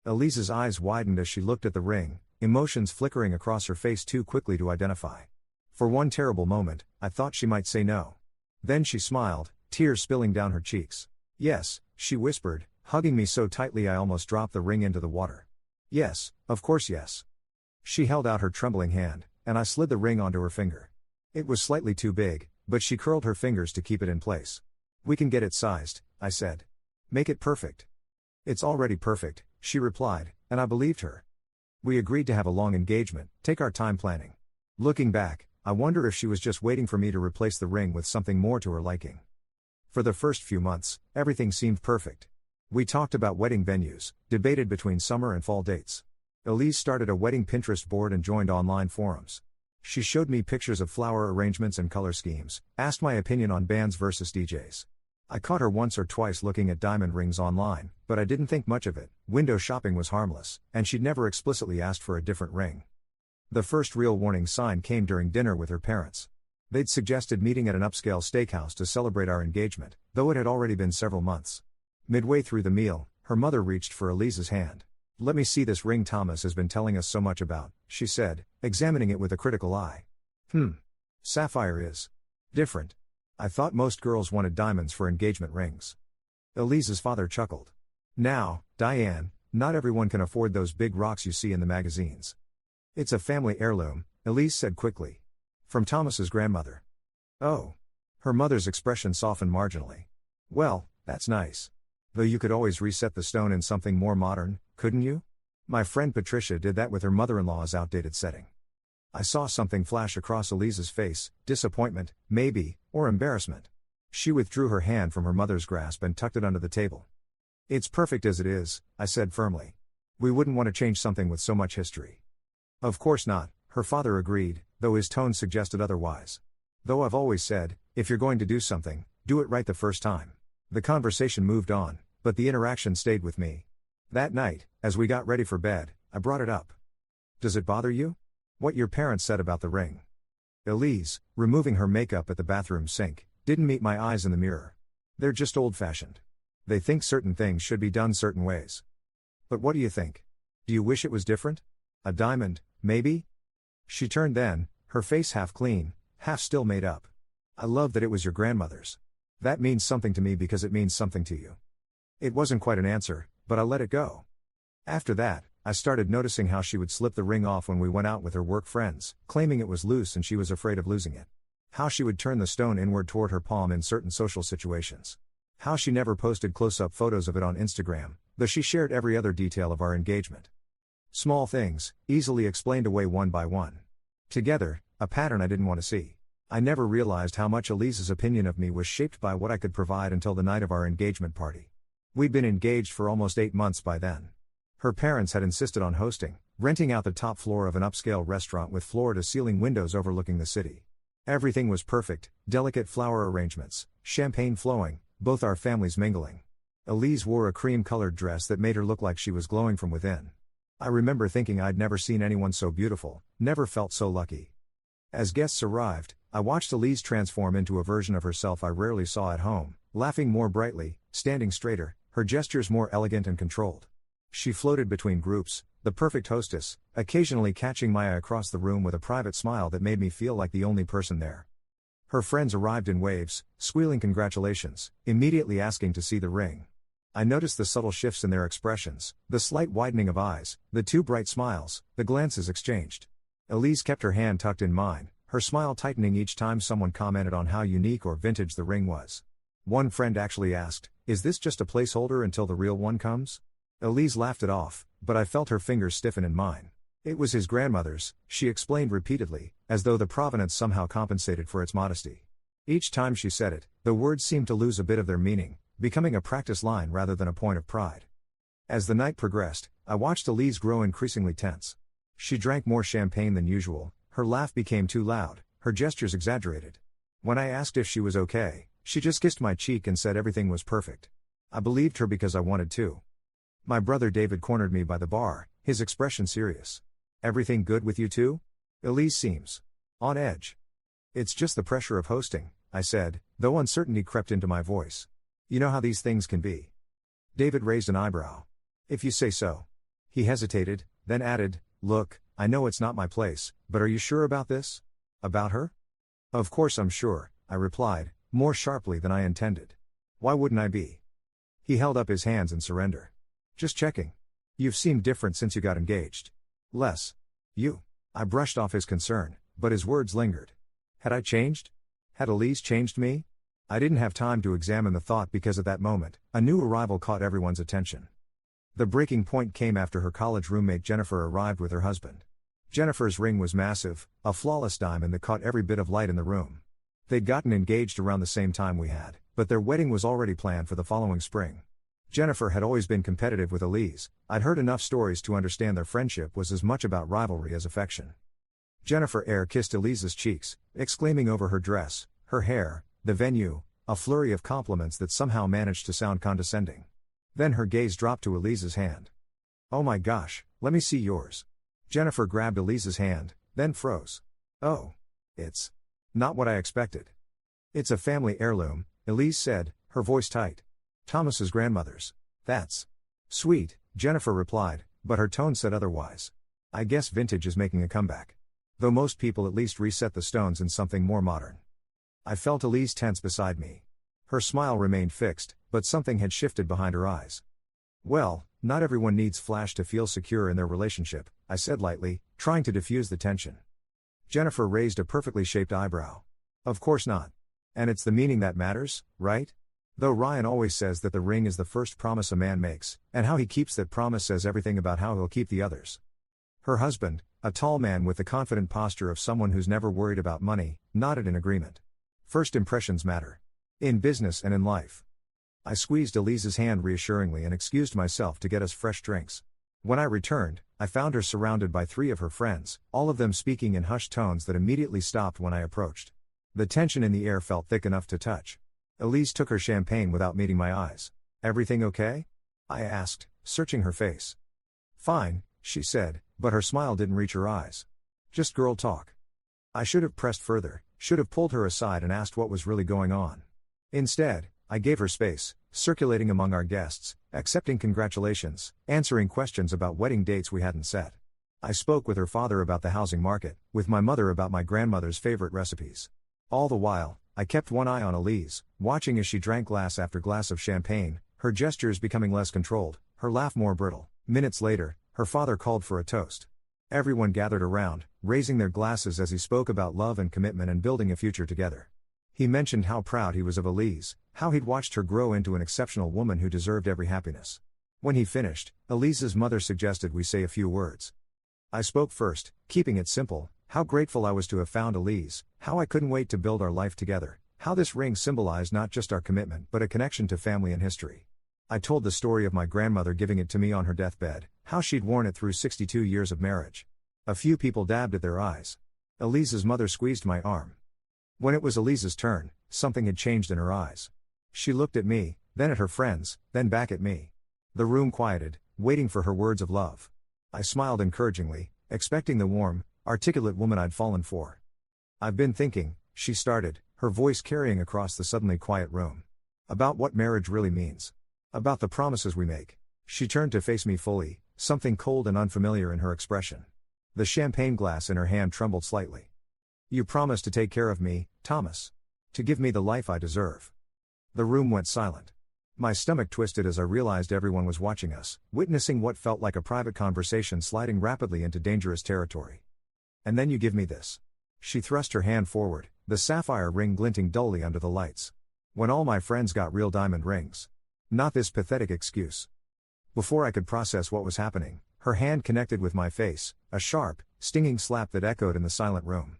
Elise's eyes widened as she looked at the ring, emotions flickering across her face too quickly to identify. For one terrible moment, I thought she might say no. Then she smiled, tears spilling down her cheeks. "Yes," she whispered, hugging me so tightly I almost dropped the ring into the water. "Yes, of course yes." She held out her trembling hand, and I slid the ring onto her finger. It was slightly too big, but she curled her fingers to keep it in place. "We can get it sized," I said. "Make it perfect." "It's already perfect," she replied, and I believed her. We agreed to have a long engagement, take our time planning. Looking back, I wonder if she was just waiting for me to replace the ring with something more to her liking. For the first few months, everything seemed perfect. We talked about wedding venues, debated between summer and fall dates. Elise started a wedding Pinterest board and joined online forums. She showed me pictures of flower arrangements and color schemes, asked my opinion on bands versus DJs. I caught her once or twice looking at diamond rings online, but I didn't think much of it. Window shopping was harmless, and she'd never explicitly asked for a different ring. The first real warning sign came during dinner with her parents. They'd suggested meeting at an upscale steakhouse to celebrate our engagement, though it had already been several months. Midway through the meal, her mother reached for Elise's hand. "Let me see this ring Thomas has been telling us so much about," she said, examining it with a critical eye. Sapphire is different. I thought most girls wanted diamonds for engagement rings." Elise's father chuckled. "Now, Diane, not everyone can afford those big rocks you see in the magazines." "It's a family heirloom," Elise said quickly. "From Thomas's grandmother." "Oh." Her mother's expression softened marginally. "Well, that's nice. Though you could always reset the stone in something more modern, couldn't you? My friend Patricia did that with her mother-in-law's outdated setting." I saw something flash across Elise's face, disappointment, maybe, or embarrassment. She withdrew her hand from her mother's grasp and tucked it under the table. "It's perfect as it is," I said firmly. "We wouldn't want to change something with so much history." "Of course not," her father agreed, though his tone suggested otherwise. "Though I've always said, if you're going to do something, do it right the first time." The conversation moved on, but the interaction stayed with me. That night, as we got ready for bed, I brought it up. "Does it bother you? What your parents said about the ring?" Elise, removing her makeup at the bathroom sink, didn't meet my eyes in the mirror. "They're just old-fashioned. They think certain things should be done certain ways." "But what do you think? Do you wish it was different? A diamond, maybe?" She turned then, her face half clean, half still made up. "I love that it was your grandmother's. That means something to me because it means something to you." It wasn't quite an answer, but I let it go. After that, I started noticing how she would slip the ring off when we went out with her work friends, claiming it was loose and she was afraid of losing it. How she would turn the stone inward toward her palm in certain social situations. How she never posted close-up photos of it on Instagram, though she shared every other detail of our engagement. Small things, easily explained away one by one. Together, a pattern I didn't want to see. I never realized how much Elise's opinion of me was shaped by what I could provide until the night of our engagement party. We'd been engaged for almost 8 months by then. Her parents had insisted on hosting, renting out the top floor of an upscale restaurant with floor-to-ceiling windows overlooking the city. Everything was perfect, delicate flower arrangements, champagne flowing, both our families mingling. Elise wore a cream-colored dress that made her look like she was glowing from within. I remember thinking I'd never seen anyone so beautiful, never felt so lucky. As guests arrived, I watched Elise transform into a version of herself I rarely saw at home, laughing more brightly, standing straighter, her gestures more elegant and controlled. She floated between groups, the perfect hostess, occasionally catching my eye across the room with a private smile that made me feel like the only person there. Her friends arrived in waves, squealing congratulations, immediately asking to see the ring. I noticed the subtle shifts in their expressions, the slight widening of eyes, the two bright smiles, the glances exchanged. Elise kept her hand tucked in mine, her smile tightening each time someone commented on how unique or vintage the ring was. One friend actually asked, "Is this just a placeholder until the real one comes?" Elise laughed it off, but I felt her fingers stiffen in mine. "It was his grandmother's," she explained repeatedly, as though the provenance somehow compensated for its modesty. Each time she said it, the words seemed to lose a bit of their meaning, becoming a practice line rather than a point of pride. As the night progressed, I watched Elise grow increasingly tense. She drank more champagne than usual, her laugh became too loud, her gestures exaggerated. When I asked if she was okay, she just kissed my cheek and said everything was perfect. I believed her because I wanted to. My brother David cornered me by the bar, his expression serious. "Everything good with you too?" Elise seems on edge. "It's just the pressure of hosting," I said, though uncertainty crept into my voice. "You know how these things can be." David raised an eyebrow. "If you say so." He hesitated, then added, "Look, I know it's not my place, but are you sure about this? About her?" "Of course I'm sure," I replied, more sharply than I intended. "Why wouldn't I be?" He held up his hands in surrender. "Just checking. You've seemed different since you got engaged." "Less. You." I brushed off his concern, but his words lingered. Had I changed? Had Elise changed me? I didn't have time to examine the thought because at that moment, a new arrival caught everyone's attention. The breaking point came after her college roommate Jennifer arrived with her husband. Jennifer's ring was massive, a flawless diamond that caught every bit of light in the room. They'd gotten engaged around the same time we had, but their wedding was already planned for the following spring. Jennifer had always been competitive with Elise. I'd heard enough stories to understand their friendship was as much about rivalry as affection. Jennifer kissed Elise's cheeks, exclaiming over her dress, her hair, the venue, a flurry of compliments that somehow managed to sound condescending. Then her gaze dropped to Elise's hand. "Oh my gosh, let me see yours." Jennifer grabbed Elise's hand, then froze. Oh. It's not what I expected. It's a family heirloom, Elise said, her voice tight. Thomas's grandmother's. That's sweet, Jennifer replied, but her tone said otherwise. I guess vintage is making a comeback. Though most people at least reset the stones in something more modern. I felt Elise tense beside me. Her smile remained fixed, but something had shifted behind her eyes. Well, not everyone needs flash to feel secure in their relationship, I said lightly, trying to diffuse the tension. Jennifer raised a perfectly shaped eyebrow. Of course not. And it's the meaning that matters, right? Though Ryan always says that the ring is the first promise a man makes, and how he keeps that promise says everything about how he'll keep the others. Her husband, a tall man with the confident posture of someone who's never worried about money, nodded in agreement. First impressions matter. In business and in life. I squeezed Elise's hand reassuringly and excused myself to get us fresh drinks. When I returned, I found her surrounded by 3 of her friends, all of them speaking in hushed tones that immediately stopped when I approached. The tension in the air felt thick enough to touch. Elise took her champagne without meeting my eyes. Everything okay? I asked, searching her face. Fine, she said, but her smile didn't reach her eyes. Just girl talk. I should have pressed further, should have pulled her aside and asked what was really going on. Instead, I gave her space, circulating among our guests, accepting congratulations, answering questions about wedding dates we hadn't set. I spoke with her father about the housing market, with my mother about my grandmother's favorite recipes. All the while, I kept one eye on Elise, watching as she drank glass after glass of champagne, her gestures becoming less controlled, her laugh more brittle. Minutes later, her father called for a toast. Everyone gathered around, raising their glasses as he spoke about love and commitment and building a future together. He mentioned how proud he was of Elise, how he'd watched her grow into an exceptional woman who deserved every happiness. When he finished, Elise's mother suggested we say a few words. I spoke first, keeping it simple, how grateful I was to have found Elise, how I couldn't wait to build our life together, how this ring symbolized not just our commitment but a connection to family and history. I told the story of my grandmother giving it to me on her deathbed, how she'd worn it through 62 years of marriage. A few people dabbed at their eyes. Elise's mother squeezed my arm. When it was Elise's turn, something had changed in her eyes. She looked at me, then at her friends, then back at me. The room quieted, waiting for her words of love. I smiled encouragingly, expecting the warm, articulate woman I'd fallen for. I've been thinking, she started, her voice carrying across the suddenly quiet room. About what marriage really means. About the promises we make. She turned to face me fully, something cold and unfamiliar in her expression. The champagne glass in her hand trembled slightly. You promised to take care of me, Thomas. To give me the life I deserve. The room went silent. My stomach twisted as I realized everyone was watching us, witnessing what felt like a private conversation sliding rapidly into dangerous territory. And then you give me this. She thrust her hand forward, the sapphire ring glinting dully under the lights. When all my friends got real diamond rings. Not this pathetic excuse. Before I could process what was happening, her hand connected with my face, a sharp, stinging slap that echoed in the silent room.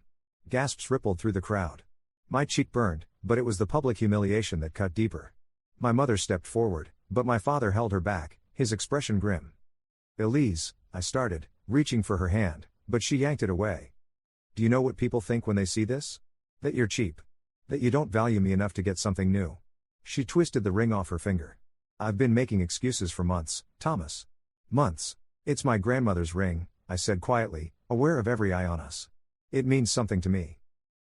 Gasps rippled through the crowd. My cheek burned, but it was the public humiliation that cut deeper. My mother stepped forward, but my father held her back, his expression grim. Elise, I started, reaching for her hand, but she yanked it away. Do you know what people think when they see this? That you're cheap. That you don't value me enough to get something new. She twisted the ring off her finger. I've been making excuses for months, Thomas. Months. It's my grandmother's ring, I said quietly, aware of every eye on us. It means something to me.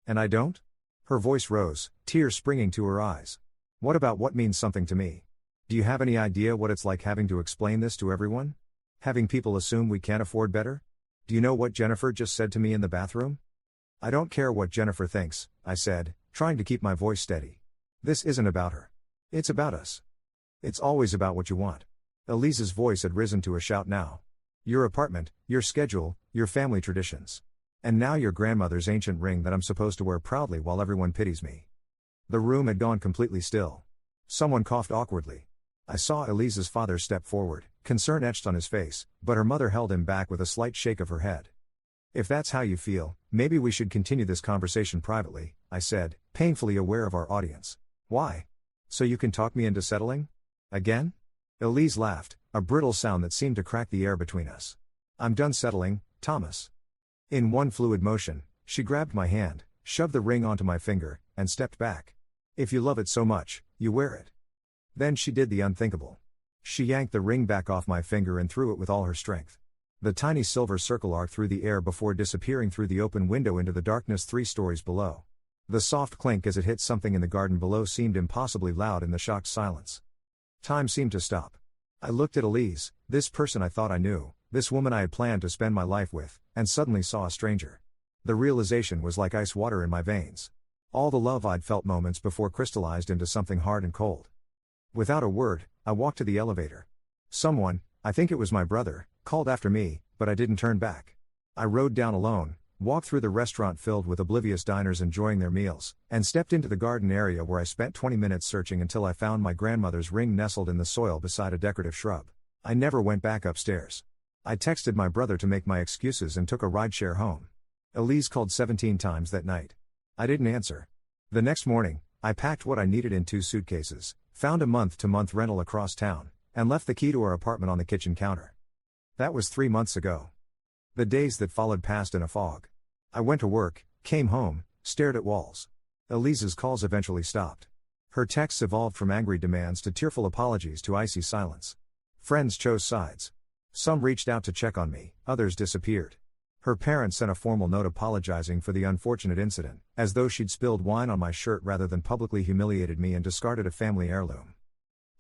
And I don't? Her voice rose, tears springing to her eyes. What about what means something to me? Do you have any idea what it's like having to explain this to everyone? Having people assume we can't afford better? Do you know what Jennifer just said to me in the bathroom? I don't care what Jennifer thinks, I said, trying to keep my voice steady. This isn't about her. It's about us. It's always about what you want. Elise's voice had risen to a shout now. Your apartment, your schedule, your family traditions. And now your grandmother's ancient ring that I'm supposed to wear proudly while everyone pities me. The room had gone completely still. Someone coughed awkwardly. I saw Elise's father step forward, concern etched on his face, but her mother held him back with a slight shake of her head. If that's how you feel, maybe we should continue this conversation privately, I said, painfully aware of our audience. Why? So you can talk me into settling? Again? Elise laughed, a brittle sound that seemed to crack the air between us. I'm done settling, Thomas. In one fluid motion, she grabbed my hand, shoved the ring onto my finger, and stepped back. If you love it so much, you wear it. Then she did the unthinkable. She yanked the ring back off my finger and threw it with all her strength. The tiny silver circle arced through the air before disappearing through the open window into the darkness 3 stories below. The soft clink as it hit something in the garden below seemed impossibly loud in the shocked silence. Time seemed to stop. I looked at Elise, this person I thought I knew, this woman I had planned to spend my life with, and suddenly saw a stranger. The realization was like ice water in my veins. All the love I'd felt moments before crystallized into something hard and cold. Without a word, I walked to the elevator. Someone, I think it was my brother, called after me, but I didn't turn back. I rode down alone, walked through the restaurant filled with oblivious diners enjoying their meals, and stepped into the garden area where I spent 20 minutes searching until I found my grandmother's ring nestled in the soil beside a decorative shrub. I never went back upstairs. I texted my brother to make my excuses and took a rideshare home. Elise called 17 times that night. I didn't answer. The next morning, I packed what I needed in 2 suitcases, found a month-to-month rental across town, and left the key to our apartment on the kitchen counter. That was 3 months ago. The days that followed passed in a fog. I went to work, came home, stared at walls. Elise's calls eventually stopped. Her texts evolved from angry demands to tearful apologies to icy silence. Friends chose sides. Some reached out to check on me, others disappeared. Her parents sent a formal note apologizing for the unfortunate incident, as though she'd spilled wine on my shirt rather than publicly humiliated me and discarded a family heirloom.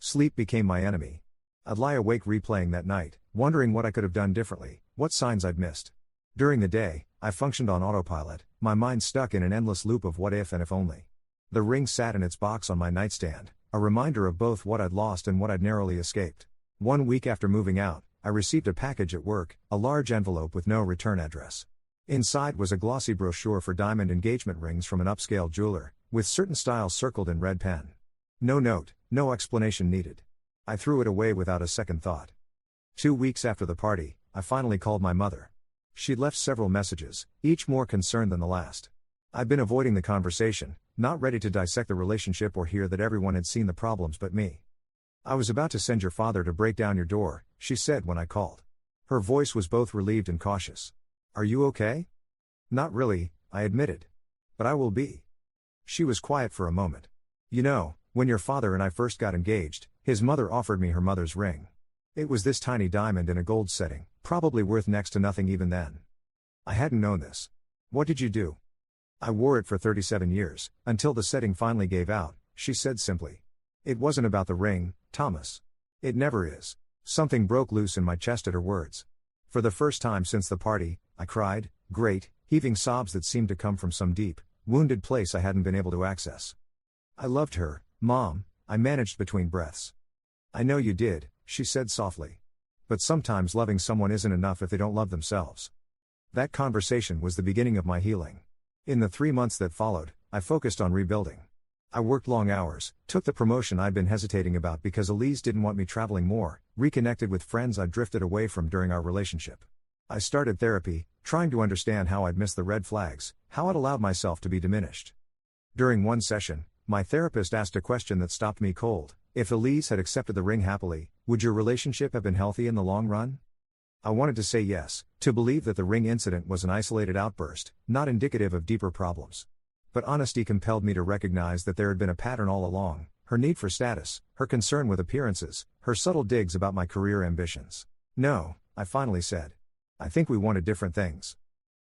Sleep became my enemy. I'd lie awake replaying that night, wondering what I could have done differently, what signs I'd missed. During the day, I functioned on autopilot, my mind stuck in an endless loop of what if and if only. The ring sat in its box on my nightstand, a reminder of both what I'd lost and what I'd narrowly escaped. 1 week after moving out, I received a package at work, a large envelope with no return address. Inside was a glossy brochure for diamond engagement rings from an upscale jeweler, with certain styles circled in red pen. No note, no explanation needed. I threw it away without a second thought. 2 weeks after the party, I finally called my mother. She'd left several messages, each more concerned than the last. I'd been avoiding the conversation, not ready to dissect the relationship or hear that everyone had seen the problems but me. I was about to send your father to break down your door, she said when I called. Her voice was both relieved and cautious. Are you okay? Not really, I admitted. But I will be. She was quiet for a moment. You know, when your father and I first got engaged, his mother offered me her mother's ring. It was this tiny diamond in a gold setting, probably worth next to nothing even then. I hadn't known this. What did you do? I wore it for 37 years, until the setting finally gave out, she said simply. It wasn't about the ring, Thomas. It never is. Something broke loose in my chest at her words. For the first time since the party, I cried, great, heaving sobs that seemed to come from some deep, wounded place I hadn't been able to access. I loved her, Mom, I managed between breaths. I know you did, she said softly. But sometimes loving someone isn't enough if they don't love themselves. That conversation was the beginning of my healing. In the 3 months that followed, I focused on rebuilding. I worked long hours, took the promotion I'd been hesitating about because Elise didn't want me traveling more, reconnected with friends I'd drifted away from during our relationship. I started therapy, trying to understand how I'd missed the red flags, how I'd allowed myself to be diminished. During one session, my therapist asked a question that stopped me cold. If Elise had accepted the ring happily, would your relationship have been healthy in the long run? I wanted to say yes, to believe that the ring incident was an isolated outburst, not indicative of deeper problems. But honesty compelled me to recognize that there had been a pattern all along, her need for status, her concern with appearances, her subtle digs about my career ambitions. No, I finally said. I think we wanted different things.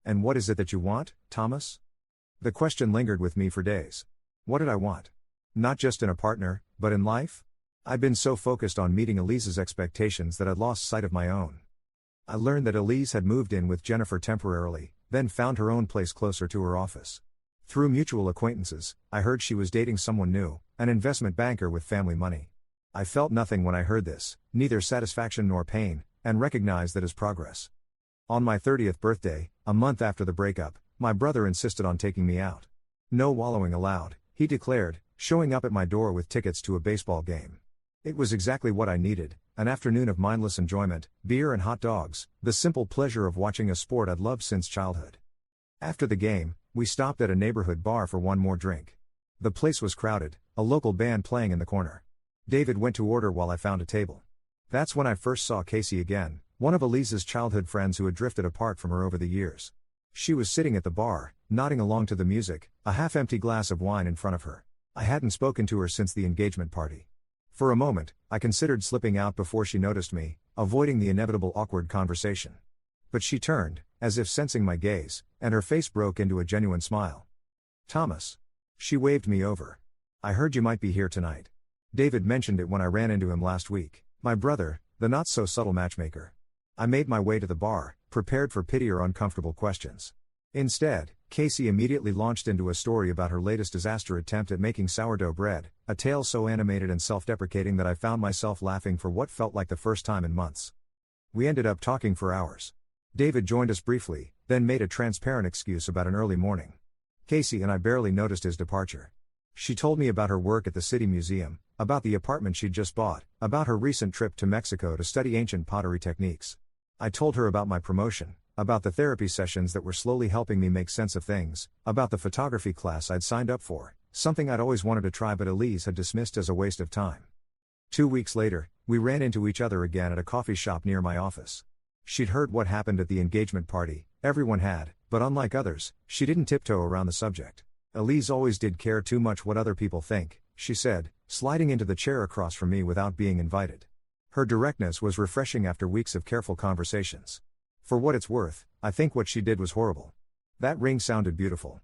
And what is it that you want, Thomas? The question lingered with me for days. What did I want? Not just in a partner, but in life? I'd been so focused on meeting Elise's expectations that I'd lost sight of my own. I learned that Elise had moved in with Jennifer temporarily, then found her own place closer to her office. Through mutual acquaintances, I heard she was dating someone new, an investment banker with family money. I felt nothing when I heard this, neither satisfaction nor pain, and recognized that as progress. On my 30th birthday, a month after the breakup, my brother insisted on taking me out. No wallowing allowed, he declared, showing up at my door with tickets to a baseball game. It was exactly what I needed, an afternoon of mindless enjoyment, beer and hot dogs, the simple pleasure of watching a sport I'd loved since childhood. After the game, we stopped at a neighborhood bar for one more drink. The place was crowded, a local band playing in the corner. David went to order while I found a table. That's when I first saw Casey again, one of Elise's childhood friends who had drifted apart from her over the years. She was sitting at the bar, nodding along to the music, a half-empty glass of wine in front of her. I hadn't spoken to her since the engagement party. For a moment, I considered slipping out before she noticed me, avoiding the inevitable awkward conversation. But she turned, as if sensing my gaze, and her face broke into a genuine smile. Thomas. She waved me over. I heard you might be here tonight. David mentioned it when I ran into him last week. My brother, the not-so-subtle matchmaker. I made my way to the bar, prepared for pity or uncomfortable questions. Instead, Casey immediately launched into a story about her latest disaster attempt at making sourdough bread, a tale so animated and self-deprecating that I found myself laughing for what felt like the first time in months. We ended up talking for hours. David joined us briefly, then made a transparent excuse about an early morning. Casey and I barely noticed his departure. She told me about her work at the City Museum, about the apartment she'd just bought, about her recent trip to Mexico to study ancient pottery techniques. I told her about my promotion, about the therapy sessions that were slowly helping me make sense of things, about the photography class I'd signed up for, something I'd always wanted to try but Elise had dismissed as a waste of time. 2 weeks later, we ran into each other again at a coffee shop near my office. She'd heard what happened at the engagement party, everyone had, but unlike others, she didn't tiptoe around the subject. Elise always did care too much what other people think, she said, sliding into the chair across from me without being invited. Her directness was refreshing after weeks of careful conversations. For what it's worth, I think what she did was horrible. That ring sounded beautiful.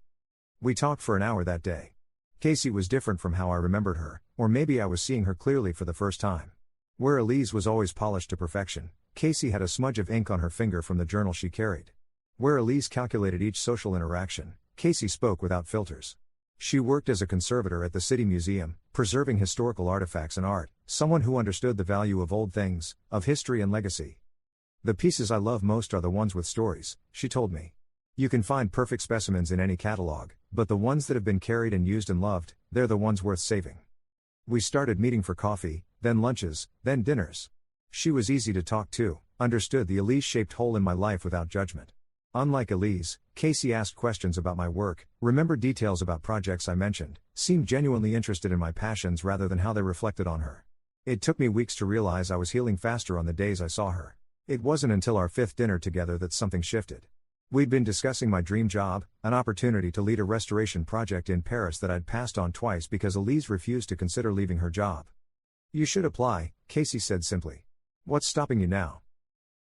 We talked for an hour that day. Casey was different from how I remembered her, or maybe I was seeing her clearly for the first time. Where Elise was always polished to perfection, Casey had a smudge of ink on her finger from the journal she carried. Where Elise calculated each social interaction, Casey spoke without filters. She worked as a conservator at the City Museum, preserving historical artifacts and art, someone who understood the value of old things, of history and legacy. The pieces I love most are the ones with stories, she told me. You can find perfect specimens in any catalog, but the ones that have been carried and used and loved, they're the ones worth saving. We started meeting for coffee, then lunches, then dinners. She was easy to talk to, understood the Elise-shaped hole in my life without judgment. Unlike Elise, Casey asked questions about my work, remembered details about projects I mentioned, seemed genuinely interested in my passions rather than how they reflected on her. It took me weeks to realize I was healing faster on the days I saw her. It wasn't until our 5th dinner together that something shifted. We'd been discussing my dream job, an opportunity to lead a restoration project in Paris that I'd passed on twice because Elise refused to consider leaving her job. You should apply, Casey said simply. What's stopping you now?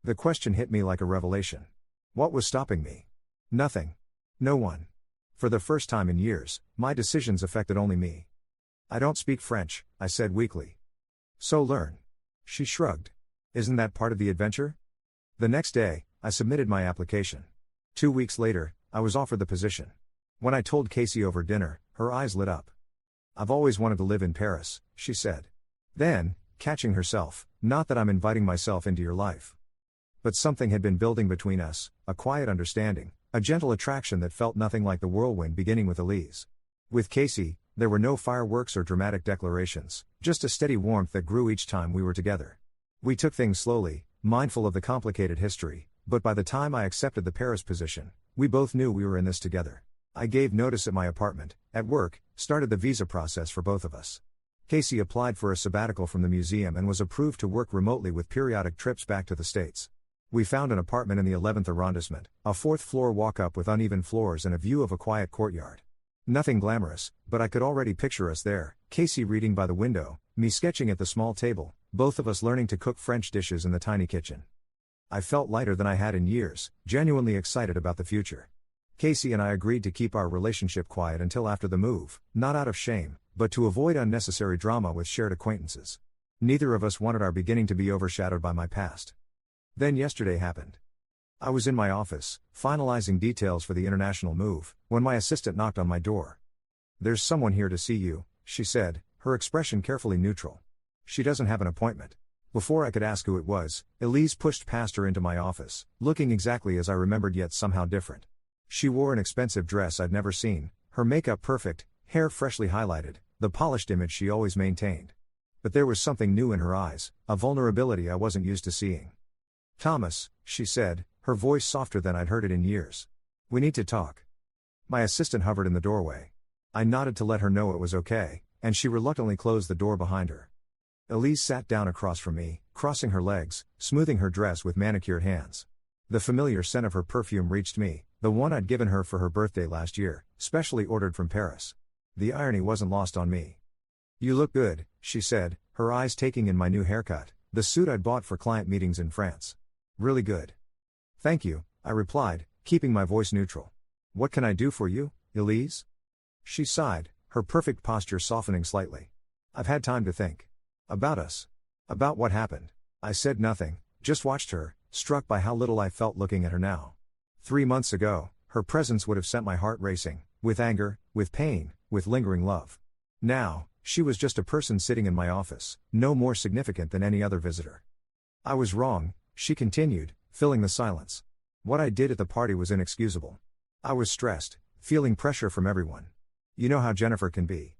The question hit me like a revelation. What was stopping me? Nothing. No one. For the first time in years, my decisions affected only me. I don't speak French, I said weakly. So learn. She shrugged. Isn't that part of the adventure? The next day, I submitted my application. 2 weeks later, I was offered the position. When I told Casey over dinner, her eyes lit up. I've always wanted to live in Paris, she said. Then, catching herself, not that I'm inviting myself into your life. But something had been building between us, a quiet understanding, a gentle attraction that felt nothing like the whirlwind beginning with Elise. With Casey, there were no fireworks or dramatic declarations, just a steady warmth that grew each time we were together. We took things slowly, mindful of the complicated history, but by the time I accepted the Paris position, we both knew we were in this together. I gave notice at my apartment, at work, started the visa process for both of us. Casey applied for a sabbatical from the museum and was approved to work remotely with periodic trips back to the States. We found an apartment in the 11th arrondissement, a 4th-floor walk-up with uneven floors and a view of a quiet courtyard. Nothing glamorous, but I could already picture us there, Casey reading by the window, me sketching at the small table, both of us learning to cook French dishes in the tiny kitchen. I felt lighter than I had in years, genuinely excited about the future. Casey and I agreed to keep our relationship quiet until after the move, not out of shame, but to avoid unnecessary drama with shared acquaintances. Neither of us wanted our beginning to be overshadowed by my past. Then yesterday happened. I was in my office, finalizing details for the international move, when my assistant knocked on my door. There's someone here to see you, she said, her expression carefully neutral. She doesn't have an appointment. Before I could ask who it was, Elise pushed past her into my office, looking exactly as I remembered yet somehow different. She wore an expensive dress I'd never seen, her makeup perfect, hair freshly highlighted, the polished image she always maintained. But there was something new in her eyes, a vulnerability I wasn't used to seeing. Thomas, she said, her voice softer than I'd heard it in years. We need to talk. My assistant hovered in the doorway. I nodded to let her know it was okay, and she reluctantly closed the door behind her. Elise sat down across from me, crossing her legs, smoothing her dress with manicured hands. The familiar scent of her perfume reached me, the one I'd given her for her birthday last year, specially ordered from Paris. The irony wasn't lost on me. You look good, she said, her eyes taking in my new haircut, the suit I'd bought for client meetings in France. Really good. Thank you, I replied, keeping my voice neutral. What can I do for you, Elise? She sighed, her perfect posture softening slightly. I've had time to think. About us. About what happened. I said nothing, just watched her, struck by how little I felt looking at her now. 3 months ago, her presence would have sent my heart racing, with anger, with pain, with lingering love. Now, she was just a person sitting in my office, no more significant than any other visitor. I was wrong, she continued, filling the silence. What I did at the party was inexcusable. I was stressed, feeling pressure from everyone. You know how Jennifer can be.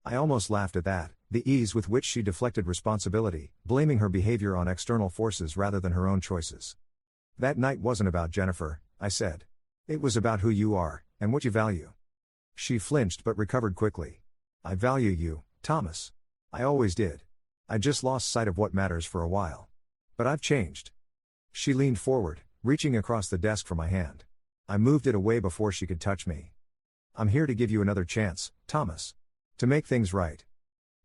I almost laughed at that, the ease with which she deflected responsibility, blaming her behavior on external forces rather than her own choices. That night wasn't about Jennifer, I said. It was about who you are, and what you value. She flinched but recovered quickly. I value you, Thomas. I always did. I just lost sight of what matters for a while. But I've changed. She leaned forward, reaching across the desk for my hand. I moved it away before she could touch me. I'm here to give you another chance, Thomas. To make things right.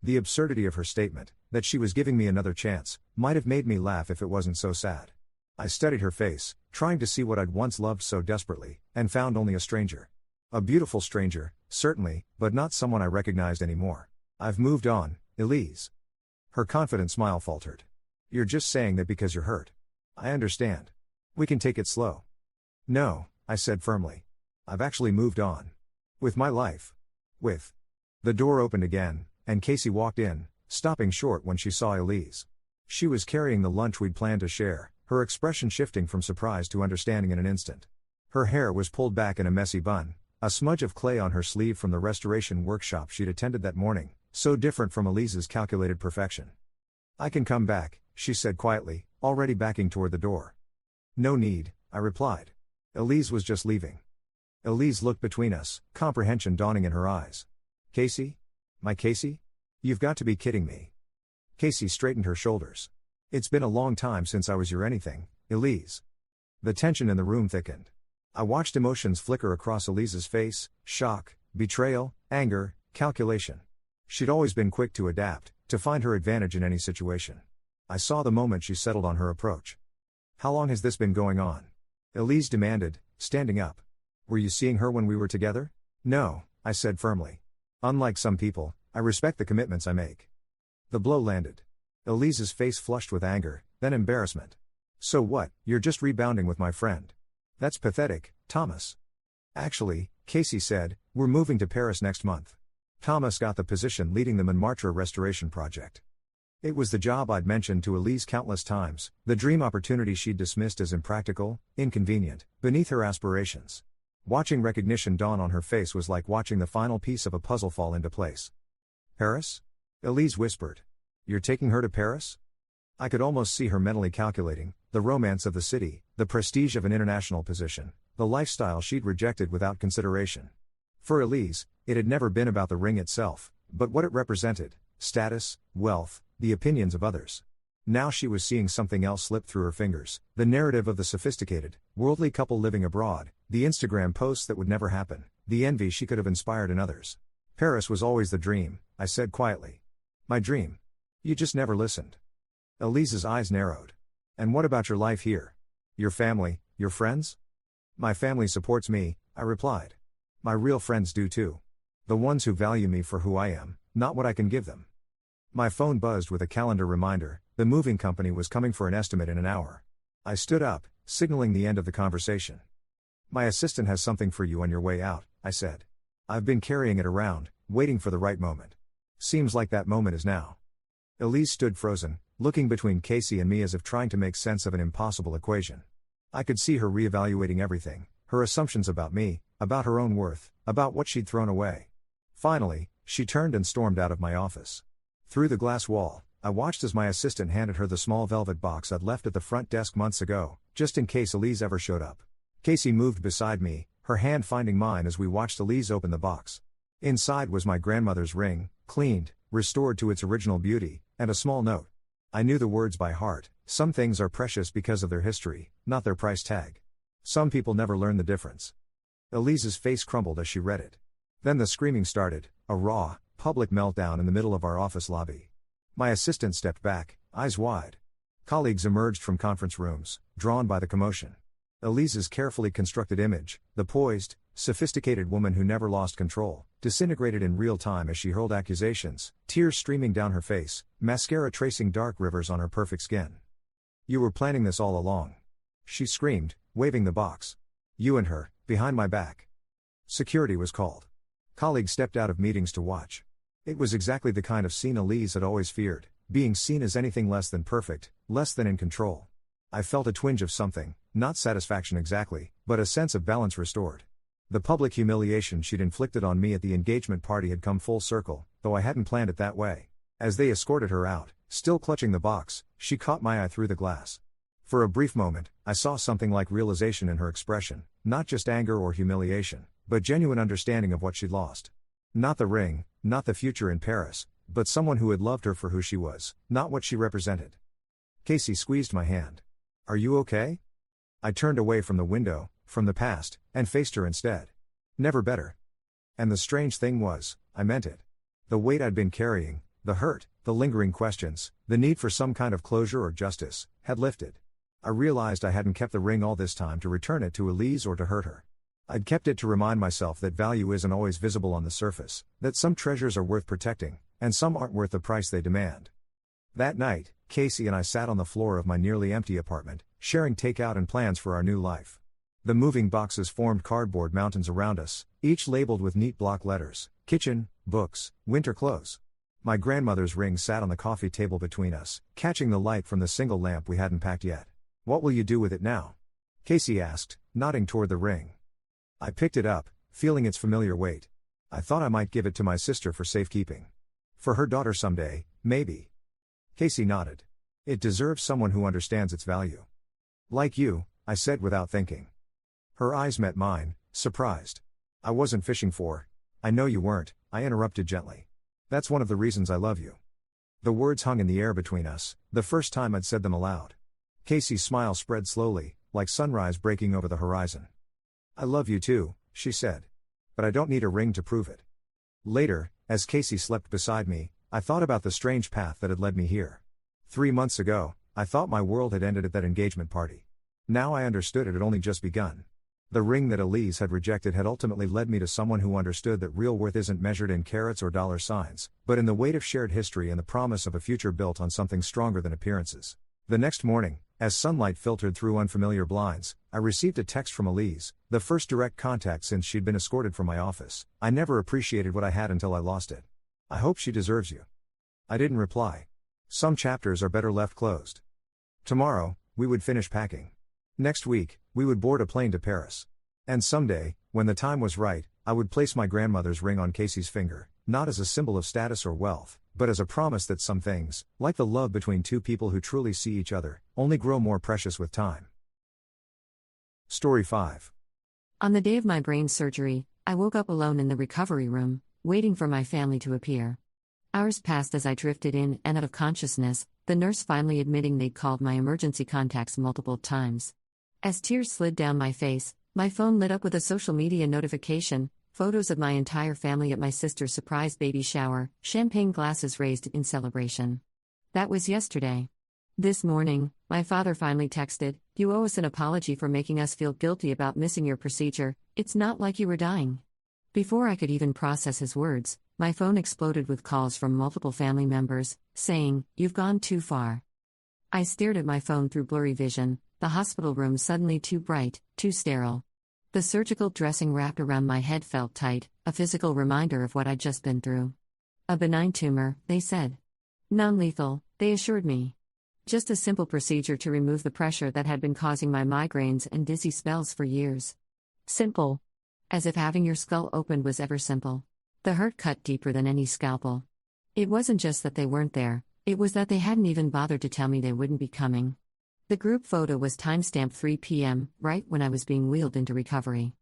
The absurdity of her statement, that she was giving me another chance, might have made me laugh if it wasn't so sad. I studied her face, trying to see what I'd once loved so desperately, and found only a stranger. A beautiful stranger, certainly, but not someone I recognized anymore. I've moved on, Elise. Her confident smile faltered. You're just saying that because you're hurt. I understand. We can take it slow. No, I said firmly. I've actually moved on. With my life. With. The door opened again, and Casey walked in, stopping short when she saw Elise. She was carrying the lunch we'd planned to share, her expression shifting from surprise to understanding in an instant. Her hair was pulled back in a messy bun, a smudge of clay on her sleeve from the restoration workshop she'd attended that morning, so different from Elise's calculated perfection. I can come back, she said quietly, already backing toward the door. No need, I replied. Elise was just leaving. Elise looked between us, comprehension dawning in her eyes. Casey? My Casey? You've got to be kidding me. Casey straightened her shoulders. It's been a long time since I was your anything, Elise. The tension in the room thickened. I watched emotions flicker across Elise's face, shock, betrayal, anger, calculation. She'd always been quick to adapt, to find her advantage in any situation. I saw the moment she settled on her approach. How long has this been going on? Elise demanded, standing up. Were you seeing her when we were together? No, I said firmly. Unlike some people, I respect the commitments I make. The blow landed. Elise's face flushed with anger, then embarrassment. So what, you're just rebounding with my friend. That's pathetic, Thomas. Actually, Casey said, we're moving to Paris next month. Thomas got the position leading the Montmartre restoration project. It was the job I'd mentioned to Elise countless times, the dream opportunity she'd dismissed as impractical, inconvenient, beneath her aspirations. Watching recognition dawn on her face was like watching the final piece of a puzzle fall into place. Paris? Elise whispered. You're taking her to Paris? I could almost see her mentally calculating, the romance of the city, the prestige of an international position, the lifestyle she'd rejected without consideration. For Elise, it had never been about the ring itself, but what it represented, status, wealth, the opinions of others. Now she was seeing something else slip through her fingers, the narrative of the sophisticated, worldly couple living abroad, the Instagram posts that would never happen, the envy she could have inspired in others. Paris was always the dream, I said quietly. My dream. You just never listened. Elise's eyes narrowed. And what about your life here? Your family, your friends? My family supports me, I replied. My real friends do too. The ones who value me for who I am, not what I can give them. My phone buzzed with a calendar reminder, the moving company was coming for an estimate in an hour. I stood up, signaling the end of the conversation. My assistant has something for you on your way out, I said. I've been carrying it around, waiting for the right moment. Seems like that moment is now. Elise stood frozen, looking between Casey and me as if trying to make sense of an impossible equation. I could see her reevaluating everything, her assumptions about me, about her own worth, about what she'd thrown away. Finally, she turned and stormed out of my office. Through the glass wall, I watched as my assistant handed her the small velvet box I'd left at the front desk months ago, just in case Elise ever showed up. Casey moved beside me, her hand finding mine as we watched Elise open the box. Inside was my grandmother's ring, cleaned, restored to its original beauty, and a small note. I knew the words by heart. Some things are precious because of their history, not their price tag. Some people never learn the difference. Elise's face crumbled as she read it. Then the screaming started, a raw, public meltdown in the middle of our office lobby. My assistant stepped back, eyes wide. Colleagues emerged from conference rooms, drawn by the commotion. Elise's carefully constructed image, the poised, sophisticated woman who never lost control, disintegrated in real time as she hurled accusations, tears streaming down her face, mascara tracing dark rivers on her perfect skin. "You were planning this all along," she screamed, waving the box. "You and her, behind my back." Security was called. Colleagues stepped out of meetings to watch. It was exactly the kind of scene Elise had always feared, being seen as anything less than perfect, less than in control. I felt a twinge of something, not satisfaction exactly, but a sense of balance restored. The public humiliation she'd inflicted on me at the engagement party had come full circle, though I hadn't planned it that way. As they escorted her out, still clutching the box, she caught my eye through the glass. For a brief moment, I saw something like realization in her expression, not just anger or humiliation, but genuine understanding of what she'd lost. Not the ring, not the future in Paris, but someone who had loved her for who she was, not what she represented. Casey squeezed my hand. "Are you okay?" I turned away from the window, from the past, and faced her instead. Never better. And the strange thing was, I meant it. The weight I'd been carrying, the hurt, the lingering questions, the need for some kind of closure or justice, had lifted. I realized I hadn't kept the ring all this time to return it to Elise or to hurt her. I'd kept it to remind myself that value isn't always visible on the surface, that some treasures are worth protecting, and some aren't worth the price they demand. That night, Casey and I sat on the floor of my nearly empty apartment, sharing takeout and plans for our new life. The moving boxes formed cardboard mountains around us, each labeled with neat block letters: kitchen, books, winter clothes. My grandmother's ring sat on the coffee table between us, catching the light from the single lamp we hadn't packed yet. "What will you do with it now?" Casey asked, nodding toward the ring. I picked it up, feeling its familiar weight. I thought I might give it to my sister for safekeeping. For her daughter someday, maybe. Casey nodded. "It deserves someone who understands its value." "Like you," I said without thinking. Her eyes met mine, surprised. "I wasn't fishing for..." "I know you weren't," I interrupted gently. "That's one of the reasons I love you." The words hung in the air between us, the first time I'd said them aloud. Casey's smile spread slowly, like sunrise breaking over the horizon. "I love you too," she said. "But I don't need a ring to prove it." Later, as Casey slept beside me, I thought about the strange path that had led me here. 3 months ago, I thought my world had ended at that engagement party. Now I understood it had only just begun. The ring that Elise had rejected had ultimately led me to someone who understood that real worth isn't measured in carats or dollar signs, but in the weight of shared history and the promise of a future built on something stronger than appearances. The next morning, as sunlight filtered through unfamiliar blinds, I received a text from Elise, the first direct contact since she'd been escorted from my office. "I never appreciated what I had until I lost it. I hope she deserves you." I didn't reply. Some chapters are better left closed. Tomorrow, we would finish packing. Next week, we would board a plane to Paris. And someday, when the time was right, I would place my grandmother's ring on Casey's finger, not as a symbol of status or wealth, but as a promise that some things, like the love between two people who truly see each other, only grow more precious with time. Story 5. On the day of my brain surgery, I woke up alone in the recovery room, waiting for my family to appear. Hours passed as I drifted in and out of consciousness, the nurse finally admitting they'd called my emergency contacts multiple times. As tears slid down my face, my phone lit up with a social media notification: photos of my entire family at my sister's surprise baby shower, champagne glasses raised in celebration. That was yesterday. This morning, my father finally texted, "You owe us an apology for making us feel guilty about missing your procedure. It's not like you were dying." Before I could even process his words, my phone exploded with calls from multiple family members, saying, "You've gone too far." I stared at my phone through blurry vision, the hospital room suddenly too bright, too sterile. The surgical dressing wrapped around my head felt tight, a physical reminder of what I'd just been through. A benign tumor, they said. Non-lethal, they assured me. Just a simple procedure to remove the pressure that had been causing my migraines and dizzy spells for years. Simple. As if having your skull opened was ever simple. The hurt cut deeper than any scalpel. It wasn't just that they weren't there, it was that they hadn't even bothered to tell me they wouldn't be coming. The group photo was timestamped 3 p.m., right when I was being wheeled into recovery.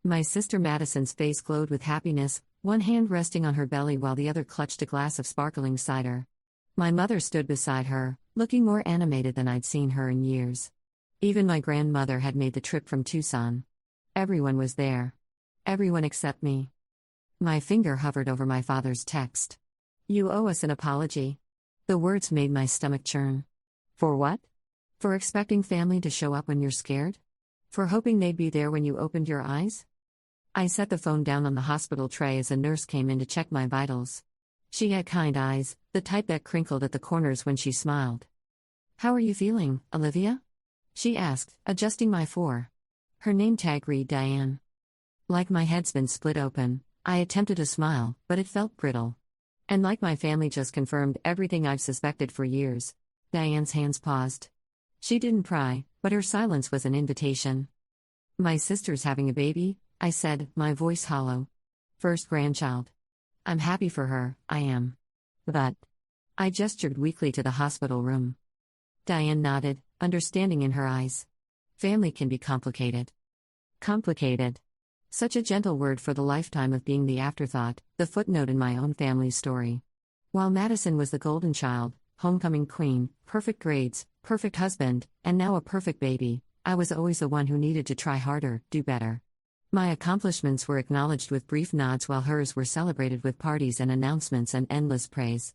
My sister Madison's face glowed with happiness, one hand resting on her belly while the other clutched a glass of sparkling cider. My mother stood beside her, looking more animated than I'd seen her in years. Even my grandmother had made the trip from Tucson. Everyone was there. Everyone except me. My finger hovered over my father's text. "You owe us an apology." The words made my stomach churn. For what? For expecting family to show up when you're scared? For hoping they'd be there when you opened your eyes? I set the phone down on the hospital tray as a nurse came in to check my vitals. She had kind eyes, the type that crinkled at the corners when she smiled. "How are you feeling, Olivia?" she asked, adjusting my four. Her name tag read Diane. Like my head's been split open, I attempted a smile, but it felt brittle. And like my family just confirmed everything I've suspected for years. Diane's hands paused. She didn't pry, but her silence was an invitation. "My sister's having a baby," I said, my voice hollow. "First grandchild. I'm happy for her, I am. But..." I gestured weakly to the hospital room. Diane nodded, understanding in her eyes. Family can be complicated. Complicated. Such a gentle word for the lifetime of being the afterthought, the footnote in my own family's story. While Madison was the golden child, homecoming queen, perfect grades, perfect husband, and now a perfect baby, I was always the one who needed to try harder, do better. My accomplishments were acknowledged with brief nods while hers were celebrated with parties and announcements and endless praise.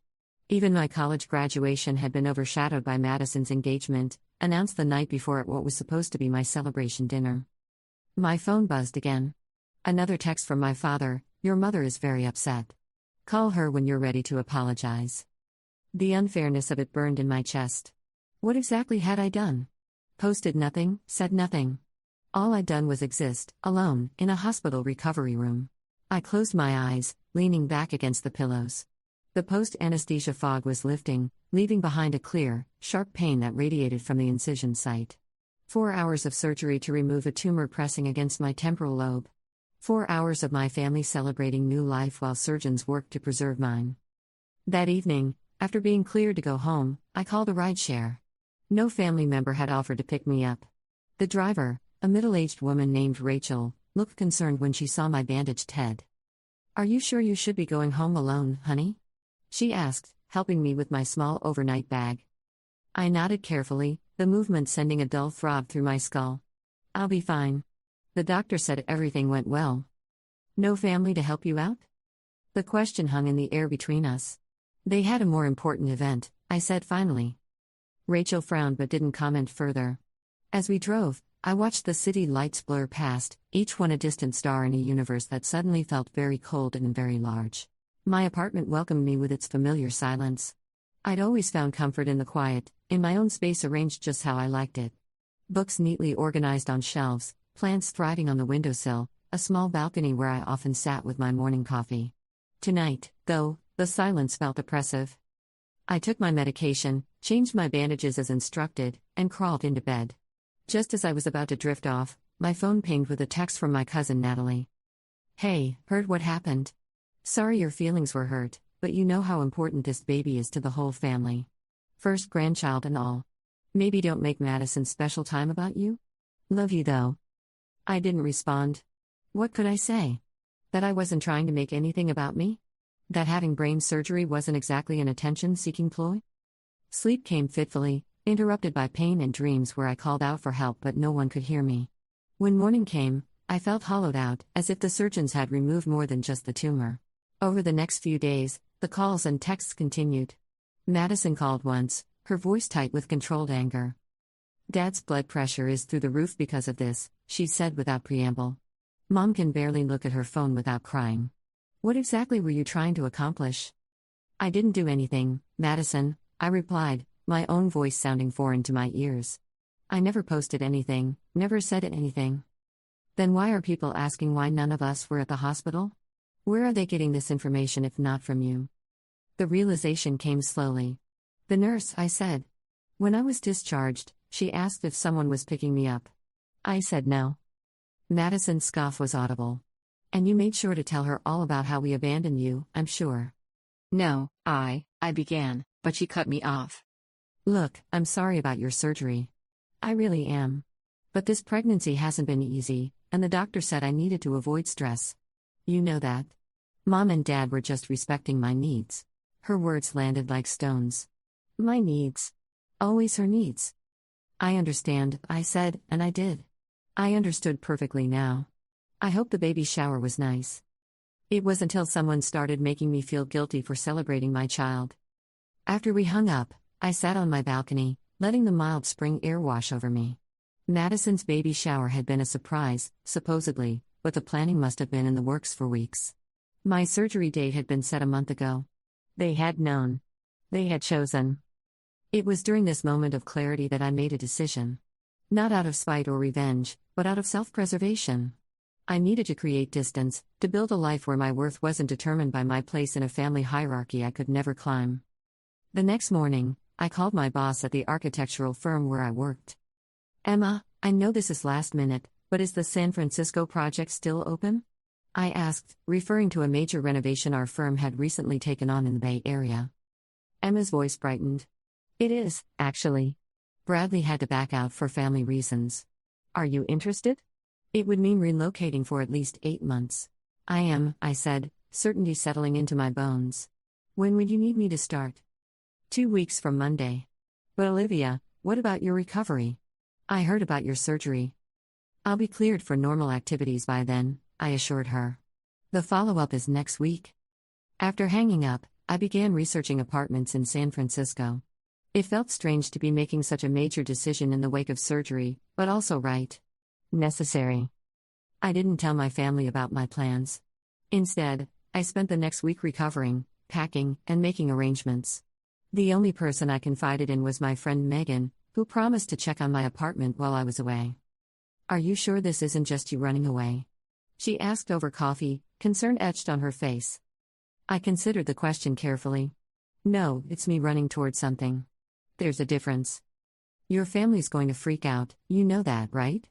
Even my college graduation had been overshadowed by Madison's engagement, announced the night before at what was supposed to be my celebration dinner. My phone buzzed again. Another text from my father: "Your mother is very upset. Call her when you're ready to apologize." The unfairness of it burned in my chest. What exactly had I done? Posted nothing, said nothing. All I'd done was exist, alone, in a hospital recovery room. I closed my eyes, leaning back against the pillows. The post-anesthesia fog was lifting, leaving behind a clear, sharp pain that radiated from the incision site. 4 hours of surgery to remove a tumor pressing against my temporal lobe. 4 hours of my family celebrating new life while surgeons worked to preserve mine. That evening, after being cleared to go home, I called a rideshare. No family member had offered to pick me up. The driver, a middle-aged woman named Rachel, looked concerned when she saw my bandaged head. "Are you sure you should be going home alone, honey?" she asked, helping me with my small overnight bag. I nodded carefully, the movement sending a dull throb through my skull. "I'll be fine. The doctor said everything went well." "No family to help you out?" The question hung in the air between us. "They had a more important event," I said finally. Rachel frowned but didn't comment further. As we drove, I watched the city lights blur past, each one a distant star in a universe that suddenly felt very cold and very large. My apartment welcomed me with its familiar silence. I'd always found comfort in the quiet, in my own space arranged just how I liked it. Books neatly organized on shelves, plants thriving on the windowsill, a small balcony where I often sat with my morning coffee. Tonight, though, the silence felt oppressive. I took my medication, changed my bandages as instructed, and crawled into bed. Just as I was about to drift off, my phone pinged with a text from my cousin Natalie. "Hey, heard what happened? Sorry your feelings were hurt, but you know how important this baby is to the whole family. First grandchild and all. Maybe don't make Madison special time about you? Love you though." I didn't respond. What could I say? That I wasn't trying to make anything about me? That having brain surgery wasn't exactly an attention-seeking ploy? Sleep came fitfully, interrupted by pain and dreams where I called out for help but no one could hear me. When morning came, I felt hollowed out, as if the surgeons had removed more than just the tumor. Over the next few days, the calls and texts continued. Madison called once, her voice tight with controlled anger. "Dad's blood pressure is through the roof because of this," she said without preamble. "Mom can barely look at her phone without crying. What exactly were you trying to accomplish?" "I didn't do anything, Madison," I replied, my own voice sounding foreign to my ears. "I never posted anything, never said anything." "Then why are people asking why none of us were at the hospital? Where are they getting this information if not from you?" The realization came slowly. "The nurse," I said. "When I was discharged, she asked if someone was picking me up. I said no." Madison's scoff was audible. "And you made sure to tell her all about how we abandoned you, I'm sure." "No, I began, but she cut me off." "Look, I'm sorry about your surgery. I really am. But this pregnancy hasn't been easy, and the doctor said I needed to avoid stress. You know that. Mom and Dad were just respecting my needs." Her words landed like stones. "My needs. Always her needs." "I understand," I said, and I did. I understood perfectly now. I hope the baby shower was nice. It was until someone started making me feel guilty for celebrating my child. After we hung up, I sat on my balcony, letting the mild spring air wash over me. Madison's baby shower had been a surprise, supposedly, but the planning must have been in the works for weeks. My surgery date had been set a month ago. They had known. They had chosen. It was during this moment of clarity that I made a decision. Not out of spite or revenge, but out of self-preservation. I needed to create distance, to build a life where my worth wasn't determined by my place in a family hierarchy I could never climb. The next morning, I called my boss at the architectural firm where I worked. "Emma, I know this is last minute, but is the San Francisco project still open?" I asked, referring to a major renovation our firm had recently taken on in the Bay Area. Emma's voice brightened. "It is, actually. Bradley had to back out for family reasons. Are you interested? It would mean relocating for at least 8 months. I am," I said, certainty settling into my bones. "When would you need me to start?" 2 weeks from Monday. "But Olivia, what about your recovery? I heard about your surgery." "I'll be cleared for normal activities by then," I assured her. "The follow-up is next week." After hanging up, I began researching apartments in San Francisco. It felt strange to be making such a major decision in the wake of surgery, but also right. Necessary. I didn't tell my family about my plans. Instead, I spent the next week recovering, packing, and making arrangements. The only person I confided in was my friend Megan, who promised to check on my apartment while I was away. "Are you sure this isn't just you running away?" she asked over coffee, concern etched on her face. I considered the question carefully. "No, it's me running towards something. There's a difference. Your family's going to freak out, you know that, right?"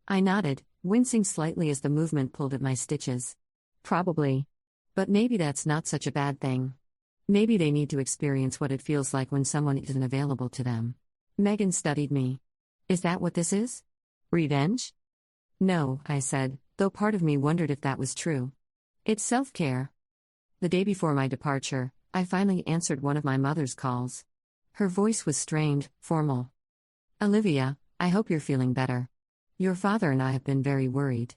I nodded, wincing slightly as the movement pulled at my stitches. "Probably. But maybe that's not such a bad thing. Maybe they need to experience what it feels like when someone isn't available to them." Megan studied me. "Is that what this is? Revenge?" "No," I said, though part of me wondered if that was true. "It's self-care." The day before my departure, I finally answered one of my mother's calls. Her voice was strained, formal. "Olivia, I hope you're feeling better. Your father and I have been very worried."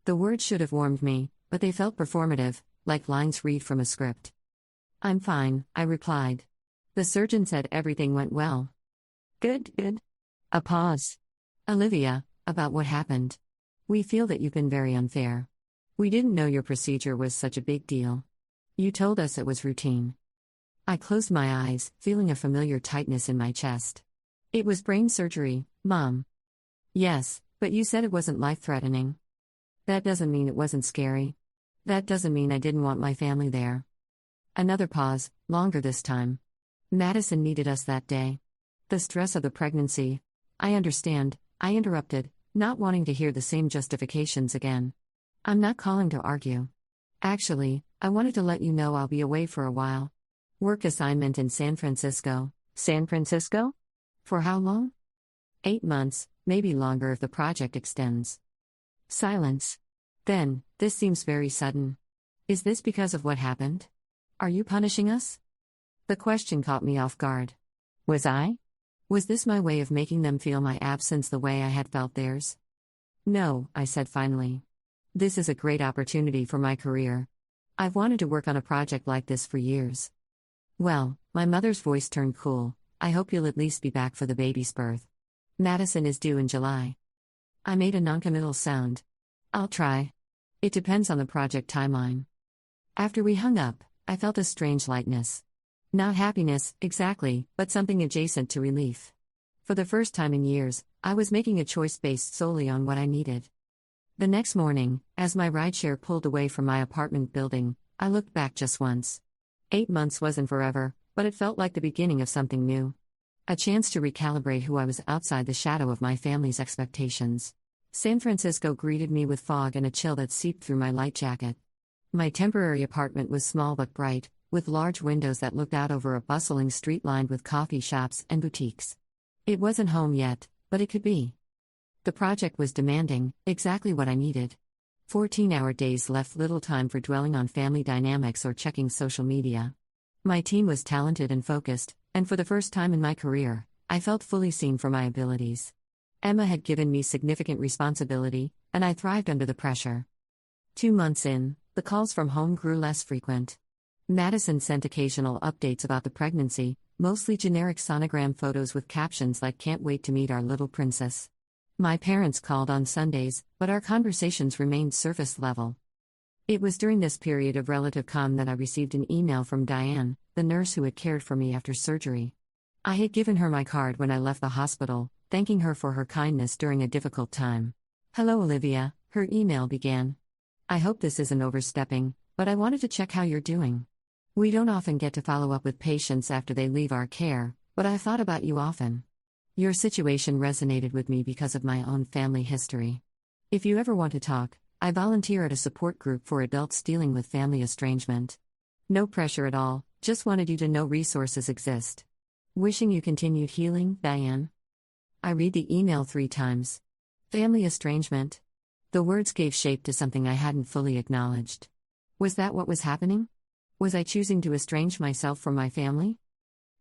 The words should have warmed me, but they felt performative, like lines read from a script. "I'm fine," I replied. "The surgeon said everything went well." Good. A pause. "Olivia, about what happened. We feel that you've been very unfair. We didn't know your procedure was such a big deal. You told us it was routine." I closed my eyes, feeling a familiar tightness in my chest. "It was brain surgery, Mom." "Yes, but you said it wasn't life-threatening." "That doesn't mean it wasn't scary. That doesn't mean I didn't want my family there." Another pause, longer this time. "Madison needed us that day. The stress of the pregnancy." "I understand," I interrupted, not wanting to hear the same justifications again. "I'm not calling to argue. Actually, I wanted to let you know I'll be away for a while. Work assignment in San Francisco." "San Francisco? For how long?" 8 months, maybe longer if the project extends." Silence. Then, "This seems very sudden. Is this because of what happened? Are you punishing us?" The question caught me off guard. Was I? Was this my way of making them feel my absence the way I had felt theirs? "No," I said finally. "This is a great opportunity for my career. I've wanted to work on a project like this for years." "Well," my mother's voice turned cool, "I hope you'll at least be back for the baby's birth. Madison is due in July." I made a noncommittal sound. "I'll try. It depends on the project timeline." After we hung up, I felt a strange lightness. Not happiness, exactly, but something adjacent to relief. For the first time in years, I was making a choice based solely on what I needed. The next morning, as my rideshare pulled away from my apartment building, I looked back just once. 8 months wasn't forever, but it felt like the beginning of something new. A chance to recalibrate who I was outside the shadow of my family's expectations. San Francisco greeted me with fog and a chill that seeped through my light jacket. My temporary apartment was small but bright, with large windows that looked out over a bustling street lined with coffee shops and boutiques. It wasn't home yet, but it could be. The project was demanding, exactly what I needed. 14-hour days left little time for dwelling on family dynamics or checking social media. My team was talented and focused, and for the first time in my career, I felt fully seen for my abilities. Emma had given me significant responsibility, and I thrived under the pressure. 2 months in, the calls from home grew less frequent. Madison sent occasional updates about the pregnancy, mostly generic sonogram photos with captions like "Can't wait to meet our little princess." My parents called on Sundays, but our conversations remained surface level. It was during this period of relative calm that I received an email from Diane, the nurse who had cared for me after surgery. I had given her my card when I left the hospital, thanking her for her kindness during a difficult time. "Hello, Olivia," her email began. "I hope this isn't overstepping, but I wanted to check how you're doing. We don't often get to follow up with patients after they leave our care, but I thought about you often. Your situation resonated with me because of my own family history. If you ever want to talk, I volunteer at a support group for adults dealing with family estrangement. No pressure at all, just wanted you to know resources exist. Wishing you continued healing, Diane." I read the email 3 times. Family estrangement. The words gave shape to something I hadn't fully acknowledged. Was that what was happening? Was I choosing to estrange myself from my family?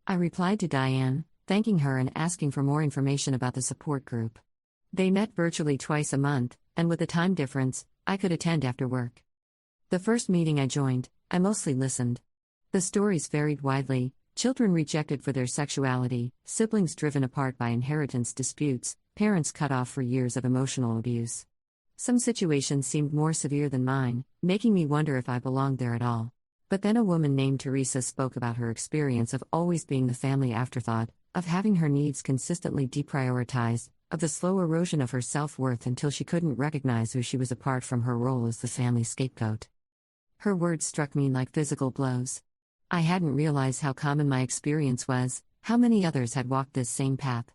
I replied to Diane, thanking her and asking for more information about the support group. They met virtually twice a month, and with a time difference, I could attend after work. The first meeting I joined, I mostly listened. The stories varied widely: children rejected for their sexuality, siblings driven apart by inheritance disputes, parents cut off for years of emotional abuse. Some situations seemed more severe than mine, making me wonder if I belonged there at all. But then a woman named Teresa spoke about her experience of always being the family afterthought, of having her needs consistently deprioritized, of the slow erosion of her self-worth until she couldn't recognize who she was apart from her role as the family scapegoat. Her words struck me like physical blows. I hadn't realized how common my experience was, how many others had walked this same path.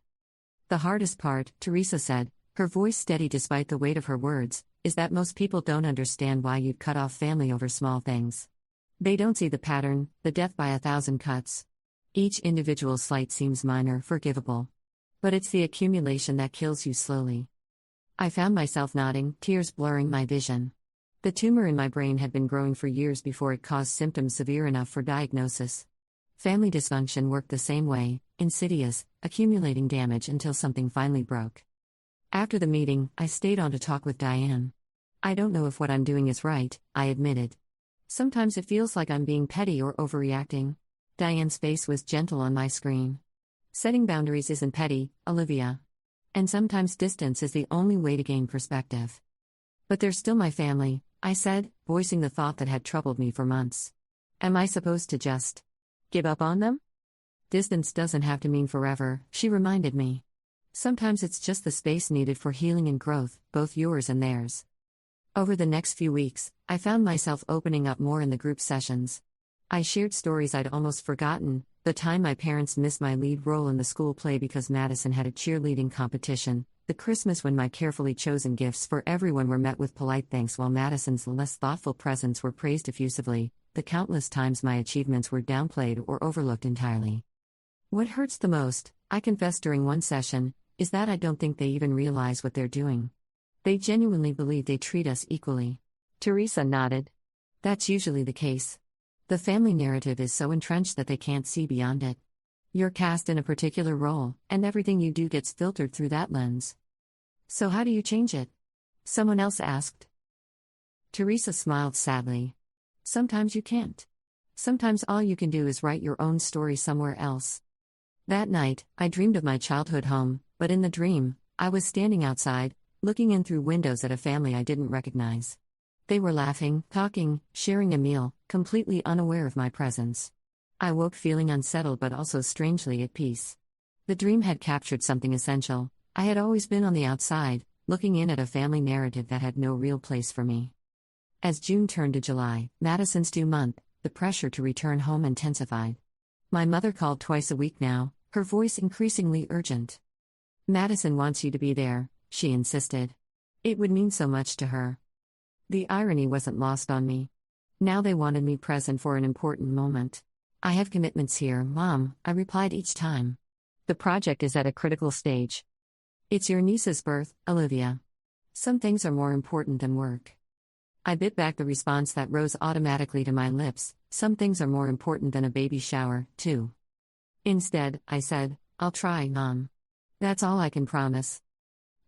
"The hardest part," Teresa said, her voice steady despite the weight of her words, "is that most people don't understand why you'd cut off family over small things. They don't see the pattern, the death by 1,000 cuts. Each individual slight seems minor, forgivable. But it's the accumulation that kills you slowly." I found myself nodding, tears blurring my vision. The tumor in my brain had been growing for years before it caused symptoms severe enough for diagnosis. Family dysfunction worked the same way, insidious, accumulating damage until something finally broke. After the meeting, I stayed on to talk with Diane. "I don't know if what I'm doing is right," I admitted. "Sometimes it feels like I'm being petty or overreacting." Diane's face was gentle on my screen. "Setting boundaries isn't petty, Olivia. And sometimes distance is the only way to gain perspective." "But they're still my family," I said, voicing the thought that had troubled me for months. "Am I supposed to just give up on them?" "Distance doesn't have to mean forever," she reminded me. "Sometimes it's just the space needed for healing and growth, both yours and theirs." Over the next few weeks, I found myself opening up more in the group sessions. I shared stories I'd almost forgotten: the time my parents missed my lead role in the school play because Madison had a cheerleading competition, the Christmas when my carefully chosen gifts for everyone were met with polite thanks while Madison's less thoughtful presents were praised effusively, the countless times my achievements were downplayed or overlooked entirely. What hurts the most, I confessed during one session, is that I don't think they even realize what they're doing. They genuinely believe they treat us equally. Teresa nodded. That's usually the case. The family narrative is so entrenched that they can't see beyond it. You're cast in a particular role, and everything you do gets filtered through that lens. "So how do you change it?" someone else asked. Teresa smiled sadly. "Sometimes you can't. Sometimes all you can do is write your own story somewhere else." That night, I dreamed of my childhood home, but in the dream, I was standing outside, looking in through windows at a family I didn't recognize. They were laughing, talking, sharing a meal, completely unaware of my presence. I woke feeling unsettled but also strangely at peace. The dream had captured something essential. I had always been on the outside, looking in at a family narrative that had no real place for me. As June turned to July, Madison's due month, the pressure to return home intensified. My mother called twice a week now, her voice increasingly urgent. "Madison wants you to be there," she insisted. It would mean so much to her. The irony wasn't lost on me. Now they wanted me present for an important moment. "I have commitments here, Mom," I replied each time. "The project is at a critical stage." "It's your niece's birth, Olivia. Some things are more important than work." I bit back the response that rose automatically to my lips: "Some things are more important than a baby shower, too." Instead, I said, "I'll try, Mom. That's all I can promise."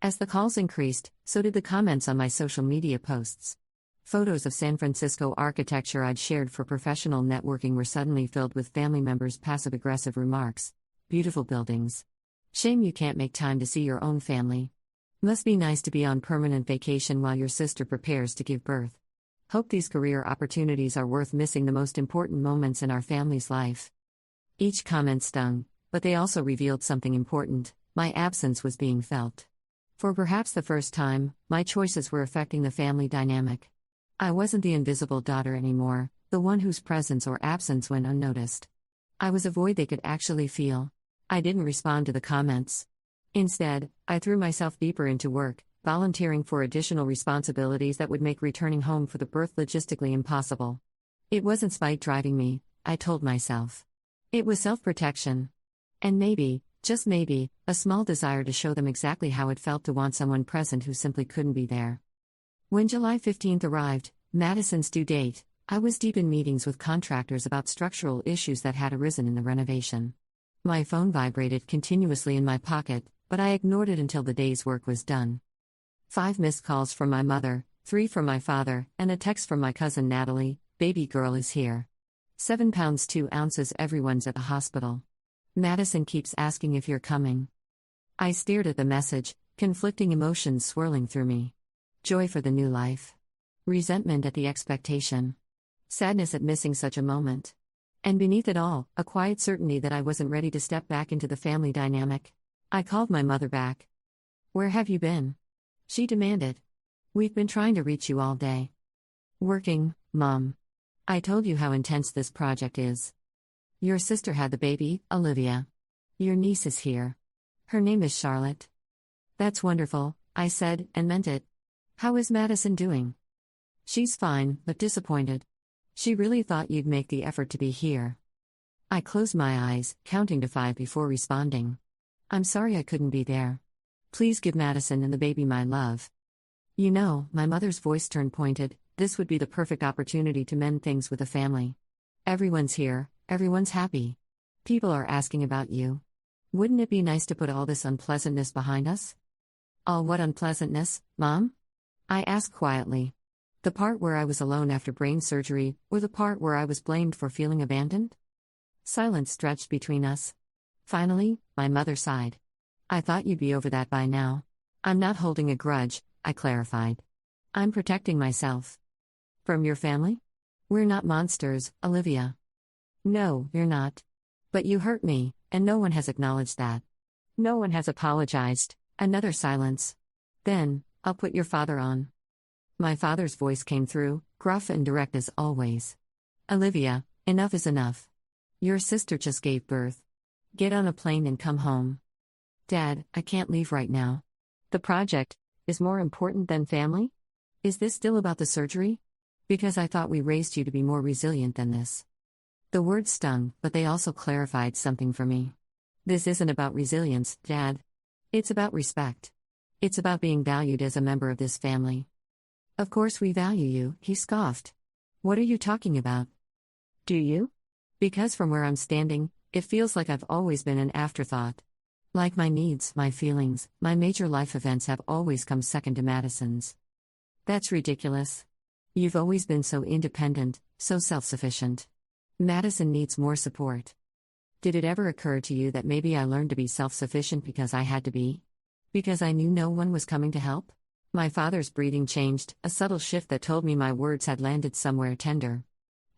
As the calls increased, so did the comments on my social media posts. Photos of San Francisco architecture I'd shared for professional networking were suddenly filled with family members' passive-aggressive remarks. "Beautiful buildings. Shame you can't make time to see your own family." Must be nice to be on permanent vacation while your sister prepares to give birth. Hope these career opportunities are worth missing the most important moments in our family's life. Each comment stung, but they also revealed something important: my absence was being felt. For perhaps the first time, my choices were affecting the family dynamic. I wasn't the invisible daughter anymore, the one whose presence or absence went unnoticed. I was a void they could actually feel. I didn't respond to the comments. Instead, I threw myself deeper into work, volunteering for additional responsibilities that would make returning home for the birth logistically impossible. It wasn't spite driving me, I told myself. It was self-protection. And maybe, just maybe, a small desire to show them exactly how it felt to want someone present who simply couldn't be there. When July 15th arrived, Madison's due date, I was deep in meetings with contractors about structural issues that had arisen in the renovation. My phone vibrated continuously in my pocket, but I ignored it until the day's work was done. 5 missed calls from my mother, 3 from my father, and a text from my cousin Natalie: "Baby girl is here. 7 pounds 2 ounces, everyone's at the hospital. Madison keeps asking if you're coming." I stared at the message, conflicting emotions swirling through me. Joy for the new life. Resentment at the expectation. Sadness at missing such a moment. And beneath it all, a quiet certainty that I wasn't ready to step back into the family dynamic. I called my mother back. "Where have you been?" she demanded. "We've been trying to reach you all day." "Working, Mom. I told you how intense this project is. Your sister had the baby, Olivia. Your niece is here. Her name is Charlotte." "That's wonderful," I said, and meant it. "How is Madison doing?" "She's fine, but disappointed. She really thought you'd make the effort to be here." I closed my eyes, counting to 5 before responding. "I'm sorry I couldn't be there. Please give Madison and the baby my love." "You know," my mother's voice turned pointed, "this would be the perfect opportunity to mend things with the family. Everyone's here, everyone's happy. People are asking about you. Wouldn't it be nice to put all this unpleasantness behind us?" "All what unpleasantness, Mom?" I asked quietly. "The part where I was alone after brain surgery, or the part where I was blamed for feeling abandoned?" Silence stretched between us. Finally, my mother sighed. "I thought you'd be over that by now." "I'm not holding a grudge," I clarified. "I'm protecting myself." "From your family?" "We're not monsters, Olivia." "No, you're not. But you hurt me, and no one has acknowledged that. No one has apologized." Another silence. Then, "I'll put your father on." My father's voice came through, gruff and direct as always. "Olivia, enough is enough. Your sister just gave birth. Get on a plane and come home." "Dad, I can't leave right now. The project is more important than family? Is this still about the surgery? Because I thought we raised you to be more resilient than this." The words stung, but they also clarified something for me. "This isn't about resilience, Dad. It's about respect. It's about being valued as a member of this family." "Of course we value you," he scoffed. "What are you talking about?" "Do you?" "Because from where I'm standing, it feels like I've always been an afterthought. Like my needs, my feelings, my major life events have always come second to Madison's." "That's ridiculous. You've always been so independent, so self-sufficient. Madison needs more support." "Did it ever occur to you that maybe I learned to be self-sufficient because I had to be? Because I knew no one was coming to help?" My father's breathing changed, a subtle shift that told me my words had landed somewhere tender.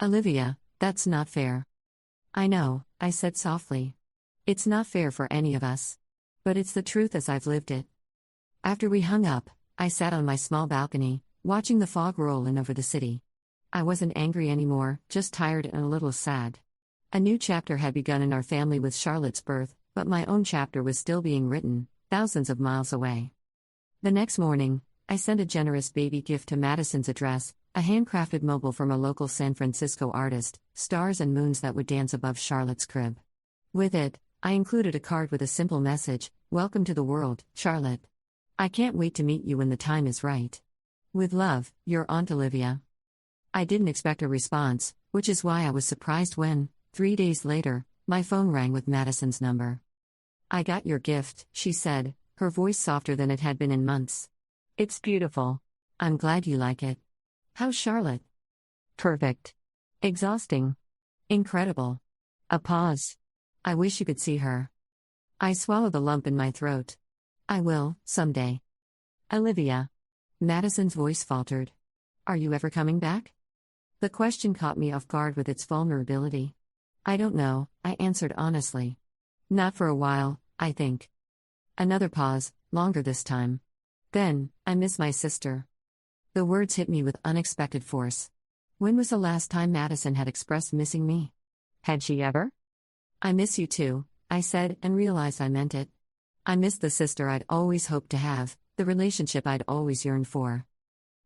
"Olivia, that's not fair." "I know," I said softly. "It's not fair for any of us. But it's the truth as I've lived it." After we hung up, I sat on my small balcony, watching the fog roll in over the city. I wasn't angry anymore, just tired and a little sad. A new chapter had begun in our family with Charlotte's birth, but my own chapter was still being written, thousands of miles away. The next morning, I sent a generous baby gift to Madison's address, a handcrafted mobile from a local San Francisco artist, stars and moons that would dance above Charlotte's crib. With it, I included a card with a simple message: "Welcome to the world, Charlotte. I can't wait to meet you when the time is right. With love, your Aunt Olivia." I didn't expect a response, which is why I was surprised when, 3 days later, my phone rang with Madison's number. "I got your gift," she said, her voice softer than it had been in months. "It's beautiful. I'm glad you like it. How's Charlotte?" "Perfect. Exhausting. Incredible." A pause. "I wish you could see her." I swallowed the lump in my throat. "I will, someday." Olivia. Madison's voice faltered. Are you ever coming back? The question caught me off guard with its vulnerability. I don't know, I answered honestly. Not for a while, I think. Another pause, longer this time. Then, I miss my sister. The words hit me with unexpected force. When was the last time Madison had expressed missing me? Had she ever? I miss you too, I said, and realized I meant it. I miss the sister I'd always hoped to have, the relationship I'd always yearned for.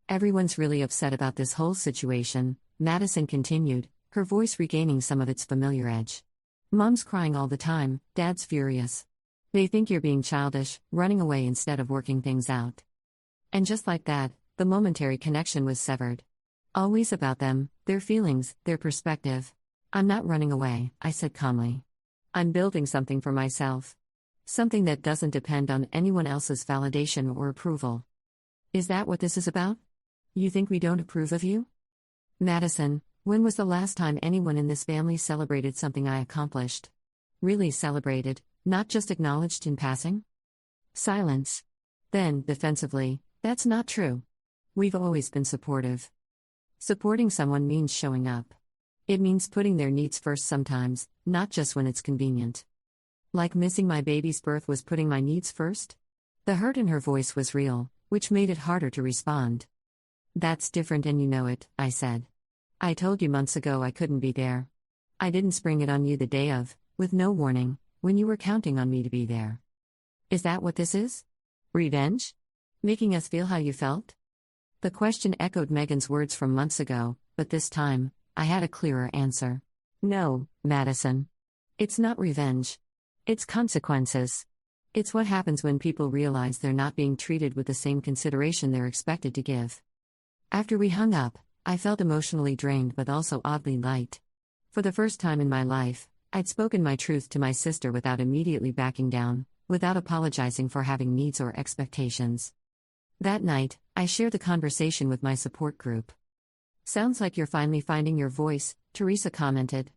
Everyone's really upset about this whole situation, Madison continued, her voice regaining some of its familiar edge. Mom's crying all the time, Dad's furious. They think you're being childish, running away instead of working things out. And just like that, the momentary connection was severed. Always about them, their feelings, their perspective. I'm not running away, I said calmly. I'm building something for myself. Something that doesn't depend on anyone else's validation or approval. Is that what this is about? You think we don't approve of you? Madison, when was the last time anyone in this family celebrated something I accomplished? Really celebrated, not just acknowledged in passing? Silence. Then, defensively, that's not true. We've always been supportive. Supporting someone means showing up. It means putting their needs first sometimes, not just when it's convenient. Like missing my baby's birth was putting my needs first? The hurt in her voice was real, which made it harder to respond. That's different and you know it, I said. I told you months ago I couldn't be there. I didn't spring it on you the day of, with no warning, when you were counting on me to be there. Is that what this is? Revenge? Making us feel how you felt? The question echoed Megan's words from months ago, but this time, I had a clearer answer. No, Madison. It's not revenge. It's consequences. It's what happens when people realize they're not being treated with the same consideration they're expected to give. After we hung up, I felt emotionally drained but also oddly light. For the first time in my life, I'd spoken my truth to my sister without immediately backing down, without apologizing for having needs or expectations. That night, I shared the conversation with my support group. Sounds like you're finally finding your voice, Teresa commented.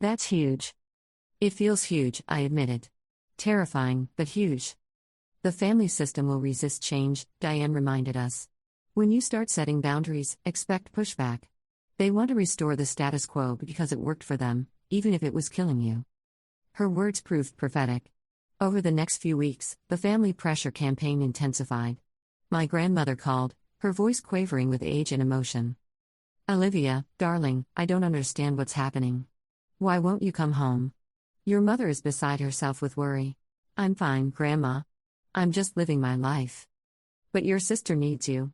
That's huge. It feels huge, I admitted. Terrifying, but huge. The family system will resist change, Diane reminded us. When you start setting boundaries, expect pushback. They want to restore the status quo because it worked for them, even if it was killing you. Her words proved prophetic. Over the next few weeks, the family pressure campaign intensified. My grandmother called, her voice quavering with age and emotion. Olivia, darling, I don't understand what's happening. Why won't you come home? Your mother is beside herself with worry. I'm fine, Grandma. I'm just living my life. But your sister needs you.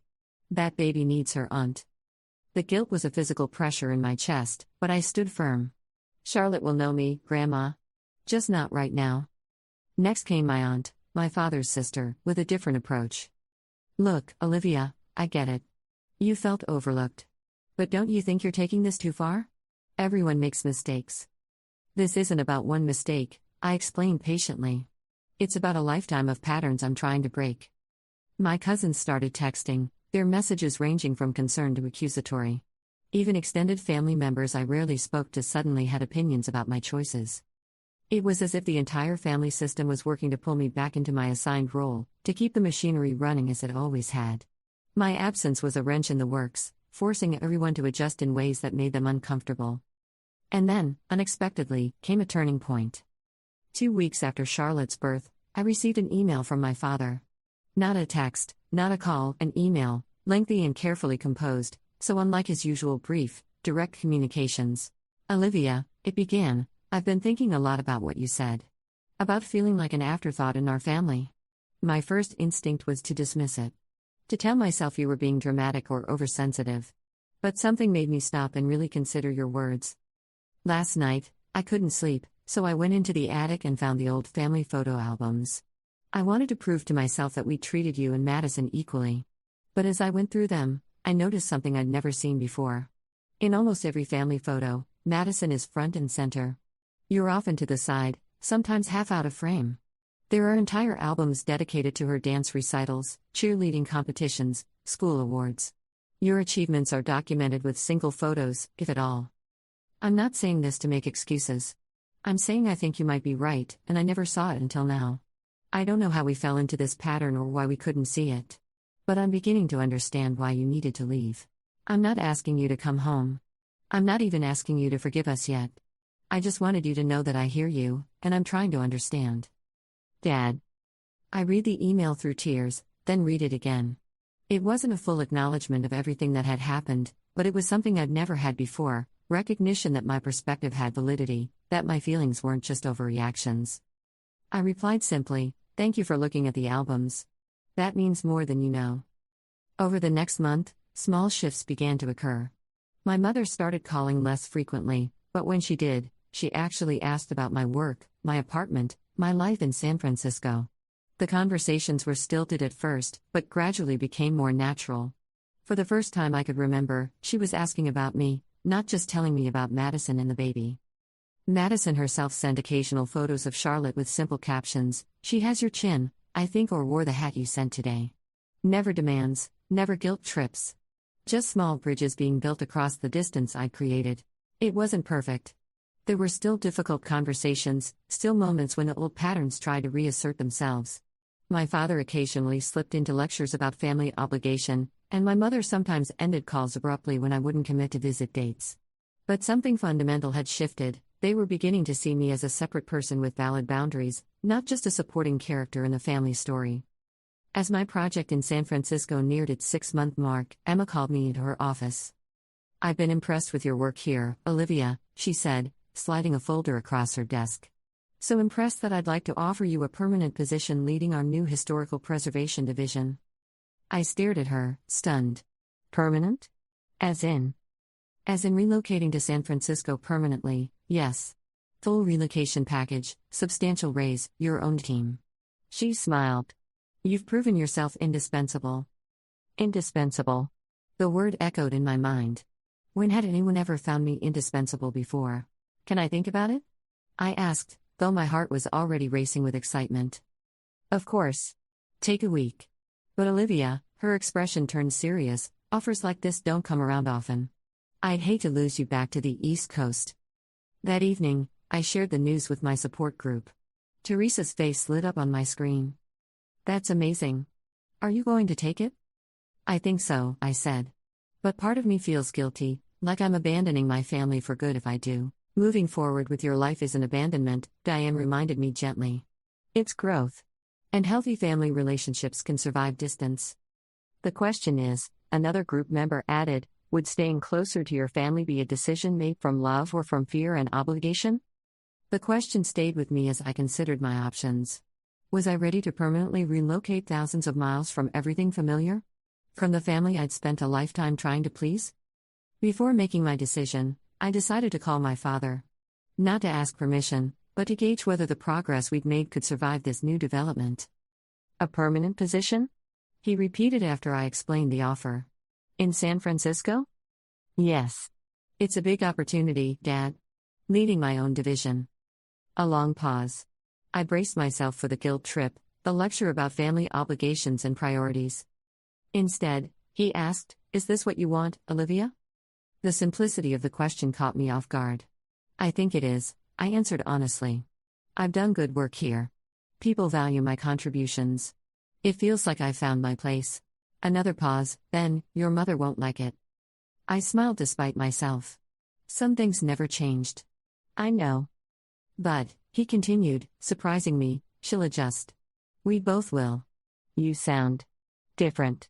That baby needs her aunt. The guilt was a physical pressure in my chest, but I stood firm. Charlotte will know me, Grandma. Just not right now. Next came my aunt, my father's sister, with a different approach. Look, Olivia, I get it. You felt overlooked. But don't you think you're taking this too far? Everyone makes mistakes. This isn't about one mistake, I explained patiently. It's about a lifetime of patterns I'm trying to break. My cousins started texting, their messages ranging from concern to accusatory. Even extended family members I rarely spoke to suddenly had opinions about my choices. It was as if the entire family system was working to pull me back into my assigned role, to keep the machinery running as it always had. My absence was a wrench in the works, forcing everyone to adjust in ways that made them uncomfortable. And then, unexpectedly, came a turning point. 2 weeks after Charlotte's birth, I received an email from my father. Not a text, not a call, an email, lengthy and carefully composed, so unlike his usual brief, direct communications. Olivia, it began, I've been thinking a lot about what you said. About feeling like an afterthought in our family. My first instinct was to dismiss it. To tell myself you were being dramatic or oversensitive. But something made me stop and really consider your words. Last night, I couldn't sleep, so I went into the attic and found the old family photo albums. I wanted to prove to myself that we treated you and Madison equally. But as I went through them, I noticed something I'd never seen before. In almost every family photo, Madison is front and center. You're often to the side, sometimes half out of frame. There are entire albums dedicated to her dance recitals, cheerleading competitions, school awards. Your achievements are documented with single photos, if at all. I'm not saying this to make excuses. I'm saying I think you might be right, and I never saw it until now. I don't know how we fell into this pattern or why we couldn't see it. But I'm beginning to understand why you needed to leave. I'm not asking you to come home. I'm not even asking you to forgive us yet. I just wanted you to know that I hear you, and I'm trying to understand. Dad. I read the email through tears, then read it again. It wasn't a full acknowledgement of everything that had happened, but it was something I'd never had before, recognition that my perspective had validity, that my feelings weren't just overreactions. I replied simply, "Thank you for looking at the albums. That means more than you know." Over the next month, small shifts began to occur. My mother started calling less frequently, but when she did, she actually asked about my work, my apartment, my life in San Francisco. The conversations were stilted at first, but gradually became more natural. For the first time I could remember, she was asking about me, not just telling me about Madison and the baby. Madison herself sent occasional photos of Charlotte with simple captions, "She has your chin, I think, or wore the hat you sent today." Never demands, never guilt trips. Just small bridges being built across the distance I'd created. It wasn't perfect. There were still difficult conversations, still moments when old patterns tried to reassert themselves. My father occasionally slipped into lectures about family obligation, and my mother sometimes ended calls abruptly when I wouldn't commit to visit dates. But something fundamental had shifted. They were beginning to see me as a separate person with valid boundaries, not just a supporting character in the family story. As my project in San Francisco neared its 6-month mark, Emma called me into her office. "I've been impressed with your work here, Olivia," she said, sliding a folder across her desk. "So impressed that I'd like to offer you a permanent position leading our new historical preservation division." I stared at her, stunned. "Permanent? As in?" "As in relocating to San Francisco permanently, yes. Full relocation package, substantial raise, your own team." She smiled. "You've proven yourself indispensable." Indispensable. The word echoed in my mind. When had anyone ever found me indispensable before? "Can I think about it?" I asked, though my heart was already racing with excitement. "Of course. Take a week." "But Olivia," her expression turned serious, "offers like this don't come around often. I'd hate to lose you back to the East Coast." That evening, I shared the news with my support group. Teresa's face lit up on my screen. "That's amazing. Are you going to take it?" "I think so," I said. "But part of me feels guilty, like I'm abandoning my family for good if I do." "Moving forward with your life isn't abandonment," Diane reminded me gently. "It's growth. And healthy family relationships can survive distance." "The question is," another group member added, "would staying closer to your family be a decision made from love or from fear and obligation?" The question stayed with me as I considered my options. Was I ready to permanently relocate thousands of miles from everything familiar? From the family I'd spent a lifetime trying to please? Before making my decision, I decided to call my father. Not to ask permission, but to gauge whether the progress we'd made could survive this new development. "A permanent position?" he repeated after I explained the offer. "In San Francisco?" "Yes. It's a big opportunity, Dad. Leading my own division." A long pause. I braced myself for the guilt trip, the lecture about family obligations and priorities. Instead, he asked, "Is this what you want, Olivia?" The simplicity of the question caught me off guard. "I think it is," I answered honestly. "I've done good work here. People value my contributions. It feels like I've found my place." Another pause, then, "Your mother won't like it." I smiled despite myself. Some things never changed. "I know. But," he continued, surprising me, "she'll adjust. We both will. You sound different.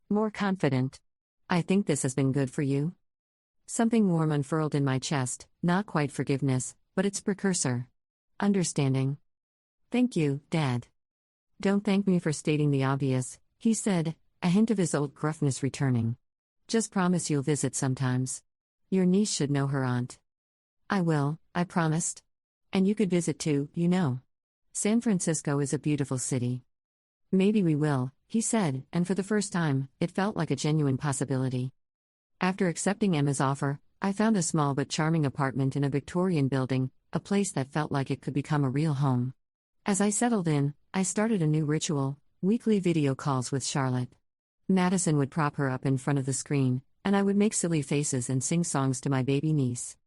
More confident. I think this has been good for you." Something warm unfurled in my chest, not quite forgiveness, but its precursor. Understanding. "Thank you, Dad." "Don't thank me for stating the obvious," he said, a hint of his old gruffness returning. "Just promise you'll visit sometimes. Your niece should know her aunt." "I will," I promised. "And you could visit too, you know. San Francisco is a beautiful city." "Maybe we will," he said, and for the first time, it felt like a genuine possibility. After accepting Emma's offer, I found a small but charming apartment in a Victorian building, a place that felt like it could become a real home. As I settled in, I started a new ritual: weekly video calls with Charlotte. Madison would prop her up in front of the screen, and I would make silly faces and sing songs to my baby niece.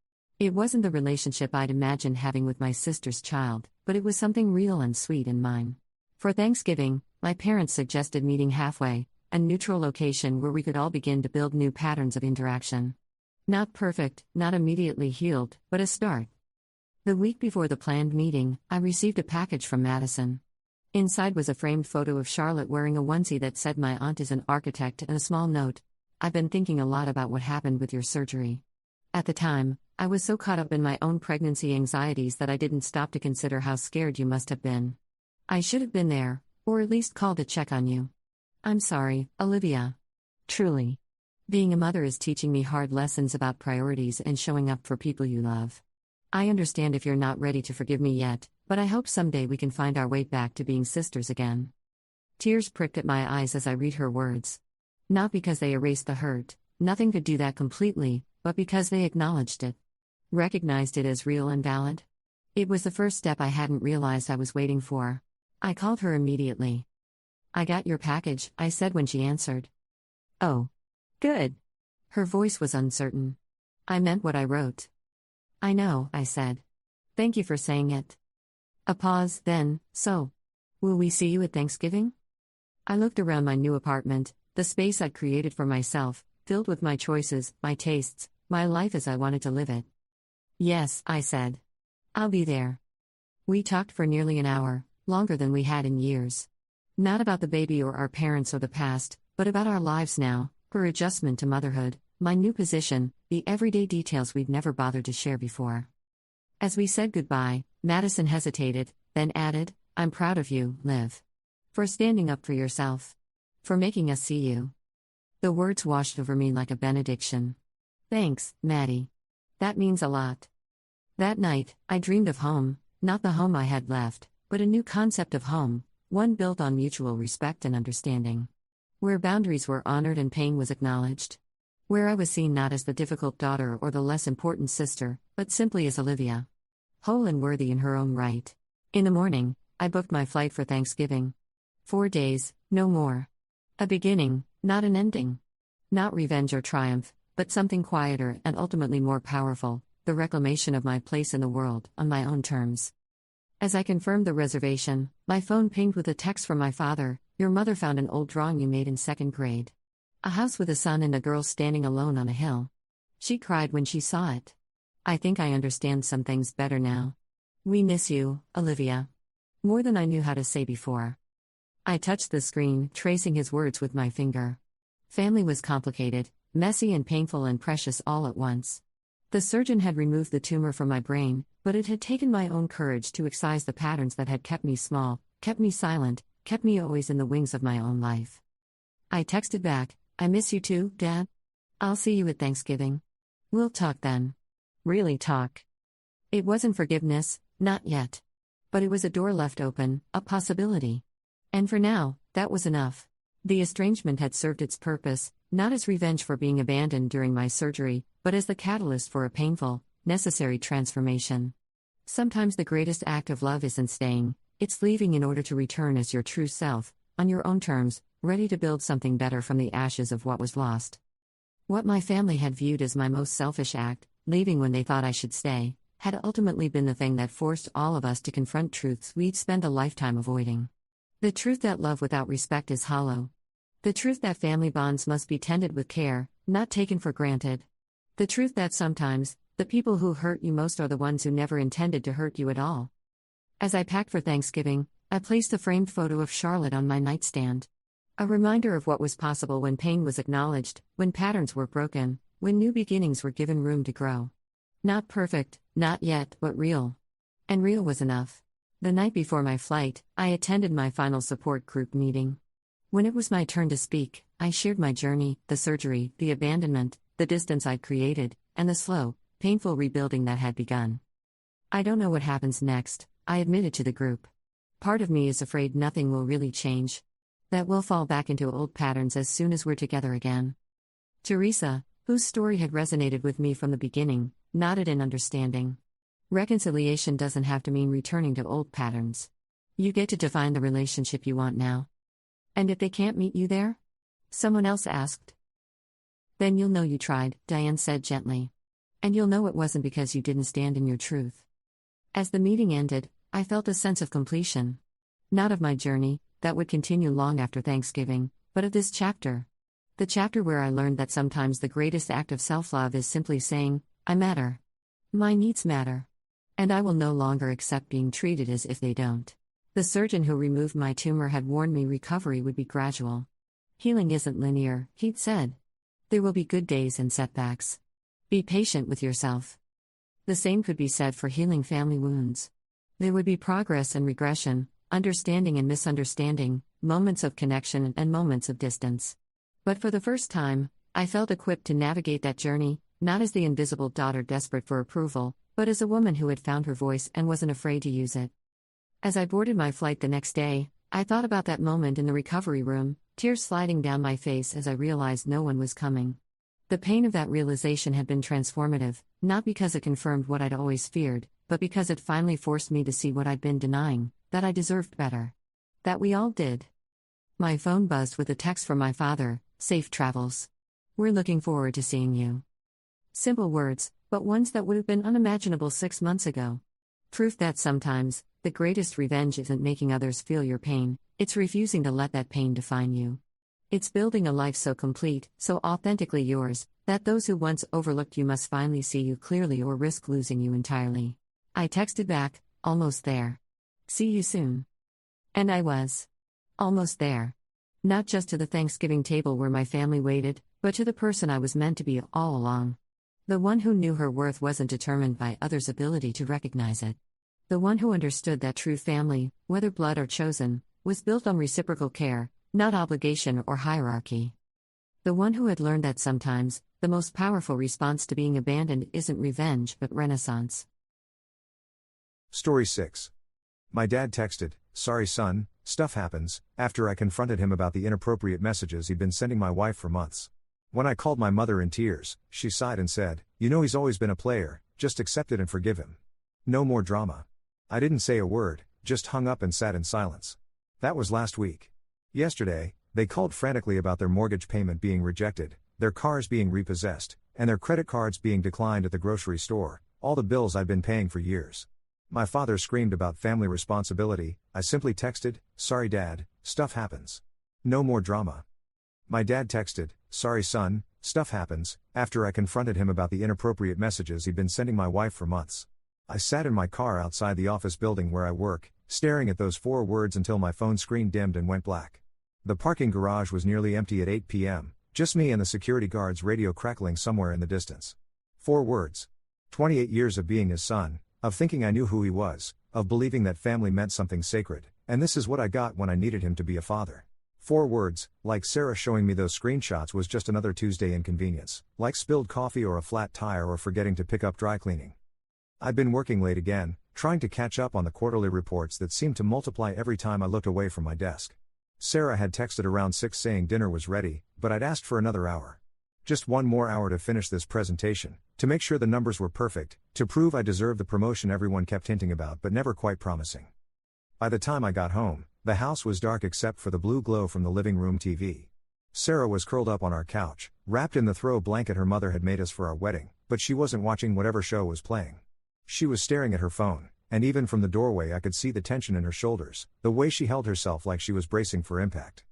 It wasn't the relationship I'd imagined having with my sister's child, but it was something real and sweet and mine. For Thanksgiving, my parents suggested meeting halfway, a neutral location where we could all begin to build new patterns of interaction. Not perfect, not immediately healed, but a start. The week before the planned meeting, I received a package from Madison. Inside was a framed photo of Charlotte wearing a onesie that said my aunt is an architect and a small note. I've been thinking a lot about what happened with your surgery. At the time, I was so caught up in my own pregnancy anxieties that I didn't stop to consider how scared you must have been. I should have been there, or at least called to check on you. I'm sorry, Olivia. Truly. Being a mother is teaching me hard lessons about priorities and showing up for people you love. I understand if you're not ready to forgive me yet, but I hope someday we can find our way back to being sisters again. Tears pricked at my eyes as I read her words. Not because they erased the hurt, nothing could do that completely, but because they acknowledged it. Recognized it as real and valid. It was the first step I hadn't realized I was waiting for. I called her immediately. I got your package, I said when she answered. Oh. Good. Her voice was uncertain. I meant what I wrote. I know, I said. Thank you for saying it. A pause, then, so. Will we see you at Thanksgiving? I looked around my new apartment, the space I'd created for myself, filled with my choices, my tastes, my life as I wanted to live it. Yes, I said. I'll be there. We talked for nearly an hour, longer than we had in years. Not about the baby or our parents or the past, but about our lives now, her adjustment to motherhood, my new position, the everyday details we'd never bothered to share before. As we said goodbye, Madison hesitated, then added, I'm proud of you, Liv. For standing up for yourself. For making us see you. The words washed over me like a benediction. Thanks, Maddie. That means a lot. That night, I dreamed of home, not the home I had left, but a new concept of home, one built on mutual respect and understanding. Where boundaries were honored and pain was acknowledged. Where I was seen not as the difficult daughter or the less important sister, but simply as Olivia. Whole and worthy in her own right. In the morning, I booked my flight for Thanksgiving. 4 days, no more. A beginning, not an ending. Not revenge or triumph, but something quieter and ultimately more powerful, the reclamation of my place in the world, on my own terms. As I confirmed the reservation, my phone pinged with a text from my father. Your mother found an old drawing you made in 2nd grade. A house with a sun and a girl standing alone on a hill. She cried when she saw it. I think I understand some things better now. We miss you, Olivia. More than I knew how to say before. I touched the screen, tracing his words with my finger. Family was complicated, messy and painful and precious all at once. The surgeon had removed the tumor from my brain, but it had taken my own courage to excise the patterns that had kept me small, kept me silent, kept me always in the wings of my own life. I texted back, I miss you too, Dad. I'll see you at Thanksgiving. We'll talk then. Really talk. It wasn't forgiveness, not yet. But it was a door left open, a possibility. And for now, that was enough. The estrangement had served its purpose, not as revenge for being abandoned during my surgery, but as the catalyst for a painful, necessary transformation. Sometimes the greatest act of love isn't staying, it's leaving in order to return as your true self, on your own terms, ready to build something better from the ashes of what was lost. What my family had viewed as my most selfish act, leaving when they thought I should stay, had ultimately been the thing that forced all of us to confront truths we'd spent a lifetime avoiding. The truth that love without respect is hollow. The truth that family bonds must be tended with care, not taken for granted. The truth that sometimes, the people who hurt you most are the ones who never intended to hurt you at all. As I packed for Thanksgiving, I placed a framed photo of Charlotte on my nightstand. A reminder of what was possible when pain was acknowledged, when patterns were broken, when new beginnings were given room to grow. Not perfect, not yet, but real. And real was enough. The night before my flight, I attended my final support group meeting. When it was my turn to speak, I shared my journey, the surgery, the abandonment, the distance I'd created, and the slow, painful rebuilding that had begun. I don't know what happens next, I admitted to the group. Part of me is afraid nothing will really change. That we'll fall back into old patterns as soon as we're together again. Teresa, whose story had resonated with me from the beginning, nodded in understanding. Reconciliation doesn't have to mean returning to old patterns. You get to define the relationship you want now. And if they can't meet you there? Someone else asked. Then you'll know you tried, Diane said gently. And you'll know it wasn't because you didn't stand in your truth. As the meeting ended, I felt a sense of completion. Not of my journey, that would continue long after Thanksgiving, but of this chapter. The chapter where I learned that sometimes the greatest act of self-love is simply saying, I matter. My needs matter. And I will no longer accept being treated as if they don't. The surgeon who removed my tumor had warned me recovery would be gradual. Healing isn't linear, he'd said. There will be good days and setbacks. Be patient with yourself. The same could be said for healing family wounds. There would be progress and regression, understanding and misunderstanding, moments of connection and moments of distance. But for the first time, I felt equipped to navigate that journey, not as the invisible daughter desperate for approval, but as a woman who had found her voice and wasn't afraid to use it. As I boarded my flight the next day, I thought about that moment in the recovery room, tears sliding down my face as I realized no one was coming. The pain of that realization had been transformative, not because it confirmed what I'd always feared, but because it finally forced me to see what I'd been denying, that I deserved better. That we all did. My phone buzzed with a text from my father, safe travels. We're looking forward to seeing you. Simple words, but ones that would have been unimaginable 6 months ago. Proof that sometimes, the greatest revenge isn't making others feel your pain, it's refusing to let that pain define you. It's building a life so complete, so authentically yours, that those who once overlooked you must finally see you clearly or risk losing you entirely. I texted back, almost there. See you soon. And I was. Almost there. Not just to the Thanksgiving table where my family waited, but to the person I was meant to be all along. The one who knew her worth wasn't determined by others' ability to recognize it. The one who understood that true family, whether blood or chosen, was built on reciprocal care, not obligation or hierarchy. The one who had learned that sometimes, the most powerful response to being abandoned isn't revenge but renaissance. Story 6. My dad texted, "Sorry son, stuff happens," after I confronted him about the inappropriate messages he'd been sending my wife for months. When I called my mother in tears, she sighed and said, "You know he's always been a player, just accept it and forgive him. No more drama." I didn't say a word, just hung up and sat in silence. That was last week. Yesterday, they called frantically about their mortgage payment being rejected, their cars being repossessed, and their credit cards being declined at the grocery store, all the bills I'd been paying for years. My father screamed about family responsibility. I simply texted, "Sorry dad, stuff happens. No more drama." My dad texted, "Sorry son, stuff happens," after I confronted him about the inappropriate messages he'd been sending my wife for months. I sat in my car outside the office building where I work, staring at those 4 words until my phone screen dimmed and went black. The parking garage was nearly empty at 8 p.m., just me and the security guard's radio crackling somewhere in the distance. 4 words. 28 years of being his son, of thinking I knew who he was, of believing that family meant something sacred, and this is what I got when I needed him to be a father. 4 words, like Sarah showing me those screenshots was just another Tuesday inconvenience, like spilled coffee or a flat tire or forgetting to pick up dry cleaning. I'd been working late again, trying to catch up on the quarterly reports that seemed to multiply every time I looked away from my desk. Sarah had texted around 6 saying dinner was ready, but I'd asked for another hour. Just one more hour to finish this presentation, to make sure the numbers were perfect, to prove I deserved the promotion everyone kept hinting about but never quite promising. By the time I got home, the house was dark except for the blue glow from the living room TV. Sarah was curled up on our couch, wrapped in the throw blanket her mother had made us for our wedding, but she wasn't watching whatever show was playing. She was staring at her phone, and even from the doorway I could see the tension in her shoulders, the way she held herself like she was bracing for impact.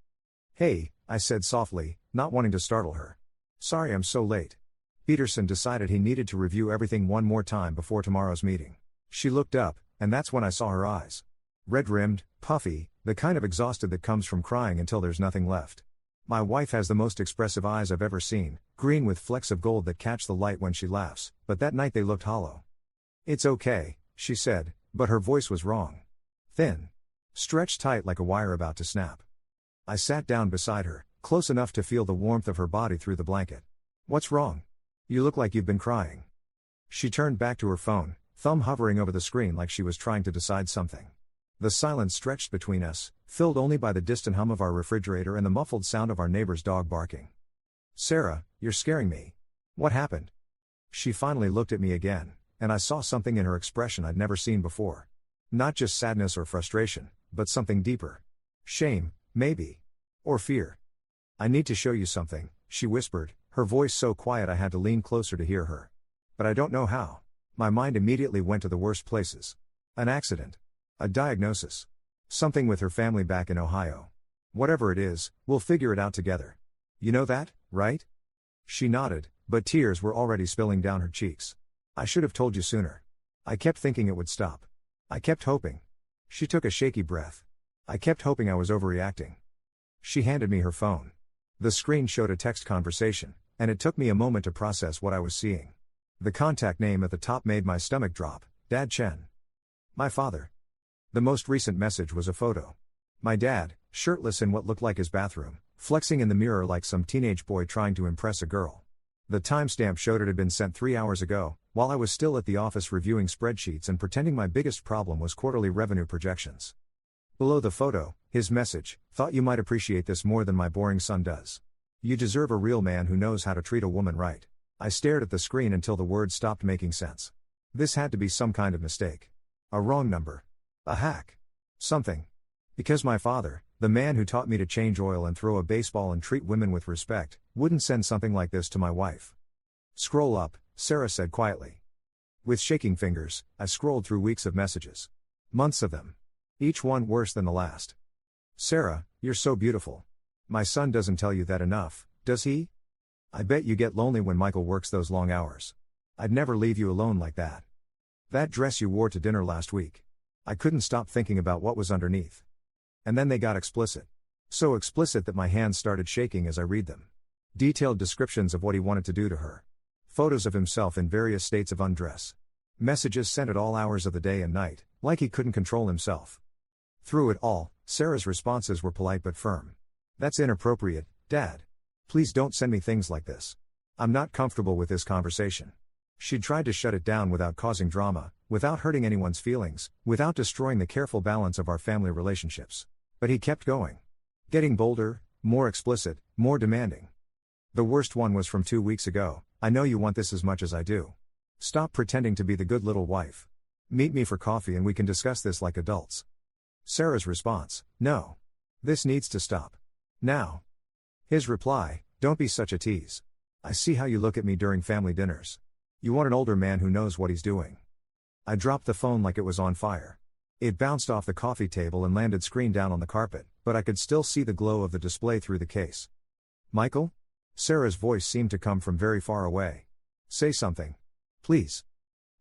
"Hey," I said softly, not wanting to startle her. "Sorry I'm so late." Peterson decided he needed to review everything one more time before tomorrow's meeting. She looked up, and that's when I saw her eyes. Red-rimmed, puffy, the kind of exhausted that comes from crying until there's nothing left. My wife has the most expressive eyes I've ever seen, green with flecks of gold that catch the light when she laughs, but that night they looked hollow. "It's okay," she said, but her voice was wrong. Thin. Stretched tight like a wire about to snap. I sat down beside her, close enough to feel the warmth of her body through the blanket. "What's wrong? You look like you've been crying." She turned back to her phone, thumb hovering over the screen like she was trying to decide something. The silence stretched between us, filled only by the distant hum of our refrigerator and the muffled sound of our neighbor's dog barking. "Sarah, you're scaring me. What happened?" She finally looked at me again, and I saw something in her expression I'd never seen before. Not just sadness or frustration, but something deeper. Shame, maybe. Or fear. "I need to show you something," she whispered, her voice so quiet I had to lean closer to hear her. But I don't know how. My mind immediately went to the worst places. An accident. A diagnosis. Something with her family back in Ohio. Whatever it is, we'll figure it out together. You know that, right? She nodded, but tears were already spilling down her cheeks. I should have told you sooner. I kept thinking it would stop. I kept hoping. She took a shaky breath. I kept hoping I was overreacting. She handed me her phone. The screen showed a text conversation, and it took me a moment to process what I was seeing. The contact name at the top made my stomach drop, Dad Chen. My father. The most recent message was a photo. My dad, shirtless in what looked like his bathroom, flexing in the mirror like some teenage boy trying to impress a girl. The timestamp showed it had been sent 3 hours ago, while I was still at the office reviewing spreadsheets and pretending my biggest problem was quarterly revenue projections. Below the photo, his message: thought you might appreciate this more than my boring son does. You deserve a real man who knows how to treat a woman right. I stared at the screen until the words stopped making sense. This had to be some kind of mistake. A wrong number. A hack. Something. Because my father, the man who taught me to change oil and throw a baseball and treat women with respect, wouldn't send something like this to my wife. Scroll up, Sarah said quietly. With shaking fingers, I scrolled through weeks of messages. Months of them. Each one worse than the last. Sarah, you're so beautiful. My son doesn't tell you that enough, does he? I bet you get lonely when Michael works those long hours. I'd never leave you alone like that. That dress you wore to dinner last week. I couldn't stop thinking about what was underneath. And then they got explicit. So explicit that my hands started shaking as I read them. Detailed descriptions of what he wanted to do to her. Photos of himself in various states of undress. Messages sent at all hours of the day and night, like he couldn't control himself. Through it all, Sarah's responses were polite but firm. That's inappropriate, Dad. Please don't send me things like this. I'm not comfortable with this conversation. She'd tried to shut it down without causing drama, without hurting anyone's feelings, without destroying the careful balance of our family relationships. But he kept going. Getting bolder, more explicit, more demanding. The worst one was from 2 weeks ago. I know you want this as much as I do. Stop pretending to be the good little wife. Meet me for coffee and we can discuss this like adults. Sarah's response: no. This needs to stop. Now. His reply: don't be such a tease. I see how you look at me during family dinners. You want an older man who knows what he's doing. I dropped the phone like it was on fire. It bounced off the coffee table and landed screen down on the carpet, but I could still see the glow of the display through the case. Michael? Sarah's voice seemed to come from very far away. Say something. Please.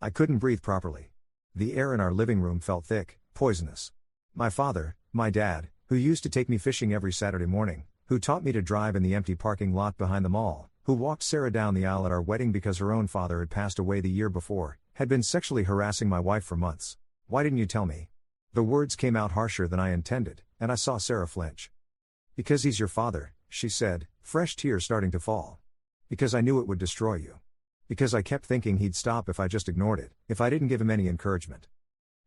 I couldn't breathe properly. The air in our living room felt thick, poisonous. My father, my dad, who used to take me fishing every Saturday morning, who taught me to drive in the empty parking lot behind the mall, who walked Sarah down the aisle at our wedding because her own father had passed away the year before, had been sexually harassing my wife for months. Why didn't you tell me? The words came out harsher than I intended, and I saw Sarah flinch. Because he's your father, she said, fresh tears starting to fall. Because I knew it would destroy you. Because I kept thinking he'd stop if I just ignored it, if I didn't give him any encouragement.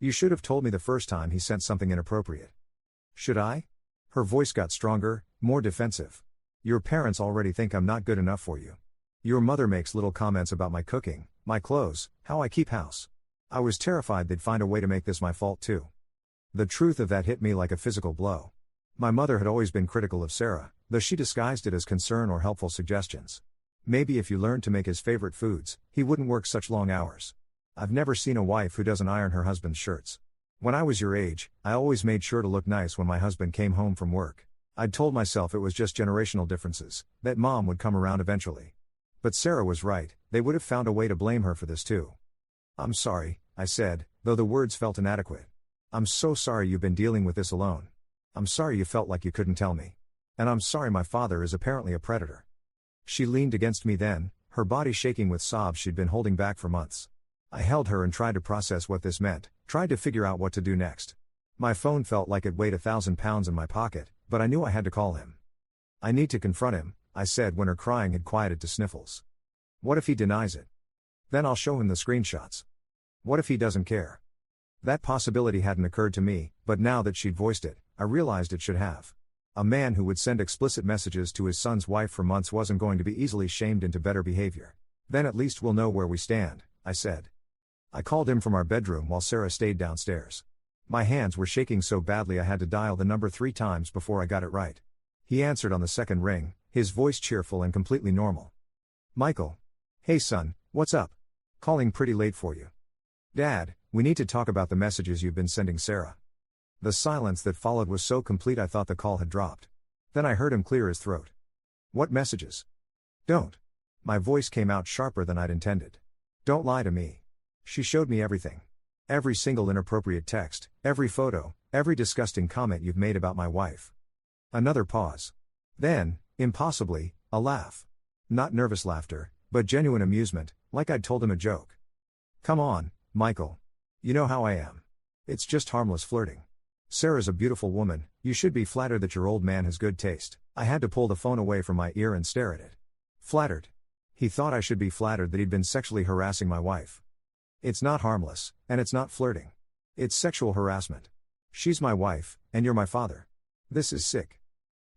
You should have told me the first time he sent something inappropriate. Should I? Her voice got stronger, more defensive. Your parents already think I'm not good enough for you. Your mother makes little comments about my cooking, my clothes, how I keep house. I was terrified they'd find a way to make this my fault too. The truth of that hit me like a physical blow. My mother had always been critical of Sarah, though she disguised it as concern or helpful suggestions. Maybe if you learned to make his favorite foods, he wouldn't work such long hours. I've never seen a wife who doesn't iron her husband's shirts. When I was your age, I always made sure to look nice when my husband came home from work. I'd told myself it was just generational differences, that mom would come around eventually. But Sarah was right, they would have found a way to blame her for this too. I'm sorry, I said, though the words felt inadequate. I'm so sorry you've been dealing with this alone. I'm sorry you felt like you couldn't tell me. And I'm sorry my father is apparently a predator. She leaned against me then, her body shaking with sobs she'd been holding back for months. I held her and tried to process what this meant, tried to figure out what to do next. My phone felt like it weighed 1,000 pounds in my pocket, but I knew I had to call him. I need to confront him, I said when her crying had quieted to sniffles. What if he denies it? Then I'll show him the screenshots. What if he doesn't care? That possibility hadn't occurred to me, but now that she'd voiced it, I realized it should have. A man who would send explicit messages to his son's wife for months wasn't going to be easily shamed into better behavior. Then at least we'll know where we stand, I said. I called him from our bedroom while Sarah stayed downstairs. My hands were shaking so badly I had to dial the number 3 times before I got it right. He answered on the second ring, his voice cheerful and completely normal. Michael. Hey son, what's up? Calling pretty late for you. Dad, we need to talk about the messages you've been sending Sarah. The silence that followed was so complete I thought the call had dropped. Then I heard him clear his throat. What messages? Don't. My voice came out sharper than I'd intended. Don't lie to me. She showed me everything. Every single inappropriate text, every photo, every disgusting comment you've made about my wife. Another pause. Then, impossibly, a laugh. Not nervous laughter, but genuine amusement, like I'd told him a joke. Come on, Michael. You know how I am. It's just harmless flirting. Sarah's a beautiful woman, you should be flattered that your old man has good taste. I had to pull the phone away from my ear and stare at it. Flattered. He thought I should be flattered that he'd been sexually harassing my wife. It's not harmless, and it's not flirting. It's sexual harassment. She's my wife, and you're my father. This is sick.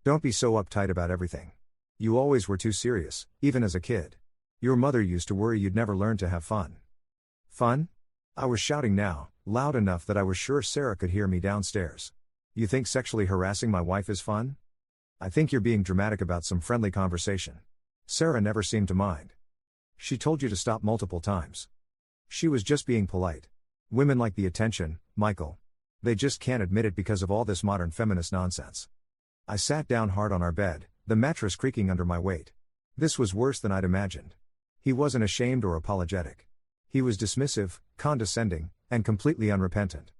Don't be so uptight about everything. You always were too serious, even as a kid. Your mother used to worry you'd never learn to have fun. Fun? I was shouting now, loud enough that I was sure Sarah could hear me downstairs. You think sexually harassing my wife is fun? I think you're being dramatic about some friendly conversation. Sarah never seemed to mind. She told you to stop multiple times. She was just being polite. Women like the attention, Michael. They just can't admit it because of all this modern feminist nonsense. I sat down hard on our bed, the mattress creaking under my weight. This was worse than I'd imagined. He wasn't ashamed or apologetic. He was dismissive, condescending, and completely unrepentant.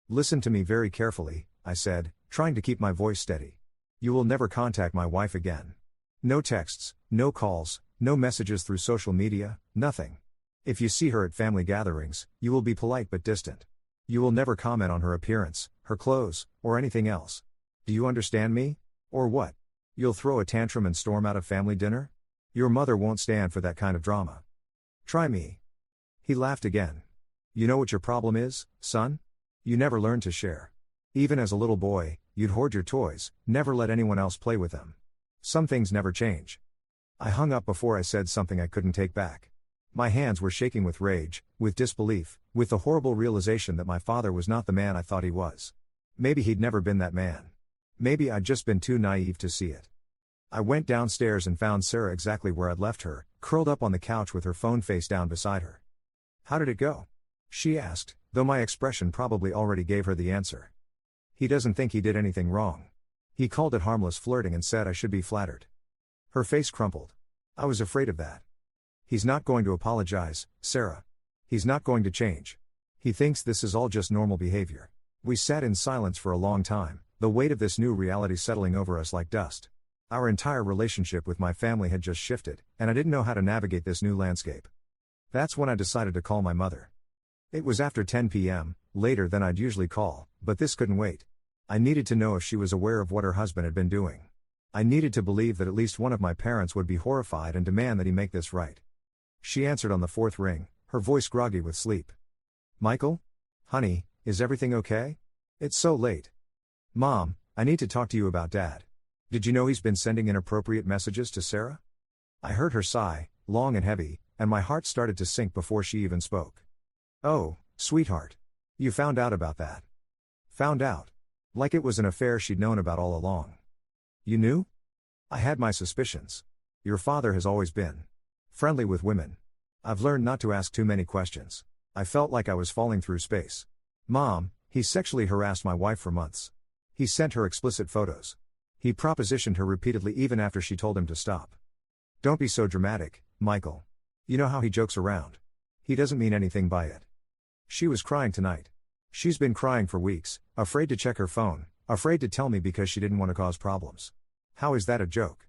Listen to me very carefully, I said, trying to keep my voice steady. You will never contact my wife again. No texts, no calls, no messages through social media, nothing. If you see her at family gatherings, you will be polite but distant. You will never comment on her appearance, her clothes, or anything else. Do you understand me? Or what? You'll throw a tantrum and storm out of family dinner? Your mother won't stand for that kind of drama. Try me. He laughed again. You know what your problem is, son? You never learned to share. Even as a little boy, you'd hoard your toys, never let anyone else play with them. Some things never change. I hung up before I said something I couldn't take back. My hands were shaking with rage, with disbelief, with the horrible realization that my father was not the man I thought he was. Maybe he'd never been that man. Maybe I'd just been too naive to see it. I went downstairs and found Sarah exactly where I'd left her, curled up on the couch with her phone face down beside her. How did it go? She asked, though my expression probably already gave her the answer. He doesn't think he did anything wrong. He called it harmless flirting and said I should be flattered. Her face crumpled. I was afraid of that. He's not going to apologize, Sarah. He's not going to change. He thinks this is all just normal behavior. We sat in silence for a long time, the weight of this new reality settling over us like dust. Our entire relationship with my family had just shifted, and I didn't know how to navigate this new landscape. That's when I decided to call my mother. It was after 10 p.m., later than I'd usually call, but this couldn't wait. I needed to know if she was aware of what her husband had been doing. I needed to believe that at least one of my parents would be horrified and demand that he make this right. She answered on the fourth ring, her voice groggy with sleep. Michael? Honey, is everything okay? It's so late. Mom, I need to talk to you about Dad. Did you know he's been sending inappropriate messages to Sarah? I heard her sigh, long and heavy, and my heart started to sink before she even spoke. Oh, sweetheart. You found out about that. Found out. Like it was an affair she'd known about all along. You knew? I had my suspicions. Your father has always been friendly with women. I've learned not to ask too many questions. I felt like I was falling through space. Mom, he sexually harassed my wife for months. He sent her explicit photos. He propositioned her repeatedly even after she told him to stop. Don't be so dramatic, Michael. You know how he jokes around. He doesn't mean anything by it. She was crying tonight. She's been crying for weeks, afraid to check her phone, afraid to tell me because she didn't want to cause problems. How is that a joke?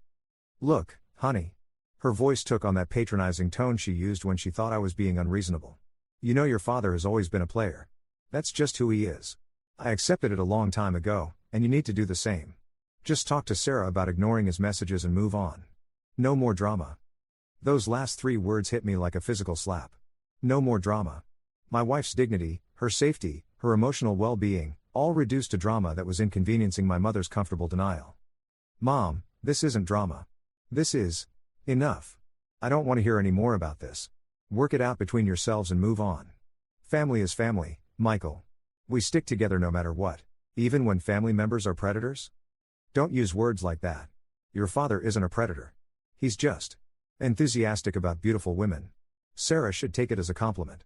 Look, honey. Her voice took on that patronizing tone she used when she thought I was being unreasonable. You know your father has always been a player. That's just who he is. I accepted it a long time ago, and you need to do the same. Just talk to Sarah about ignoring his messages and move on. No more drama. Those last 3 words hit me like a physical slap. No more drama. My wife's dignity, her safety, her emotional well-being, all reduced to drama that was inconveniencing my mother's comfortable denial. Mom, this isn't drama. This is enough. I don't want to hear any more about this. Work it out between yourselves and move on. Family is family, Michael. We stick together no matter what, even when family members are predators. Don't use words like that. Your father isn't a predator. He's just enthusiastic about beautiful women. Sarah should take it as a compliment.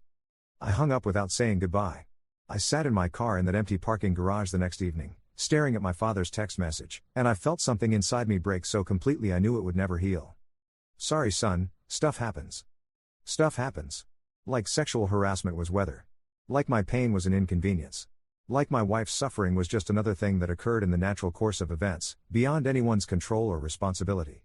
I hung up without saying goodbye. I sat in my car in that empty parking garage the next evening, staring at my father's text message, and I felt something inside me break so completely I knew it would never heal. Sorry, son, stuff happens. Stuff happens. Like sexual harassment was weather. Like my pain was an inconvenience. Like my wife's suffering was just another thing that occurred in the natural course of events, beyond anyone's control or responsibility.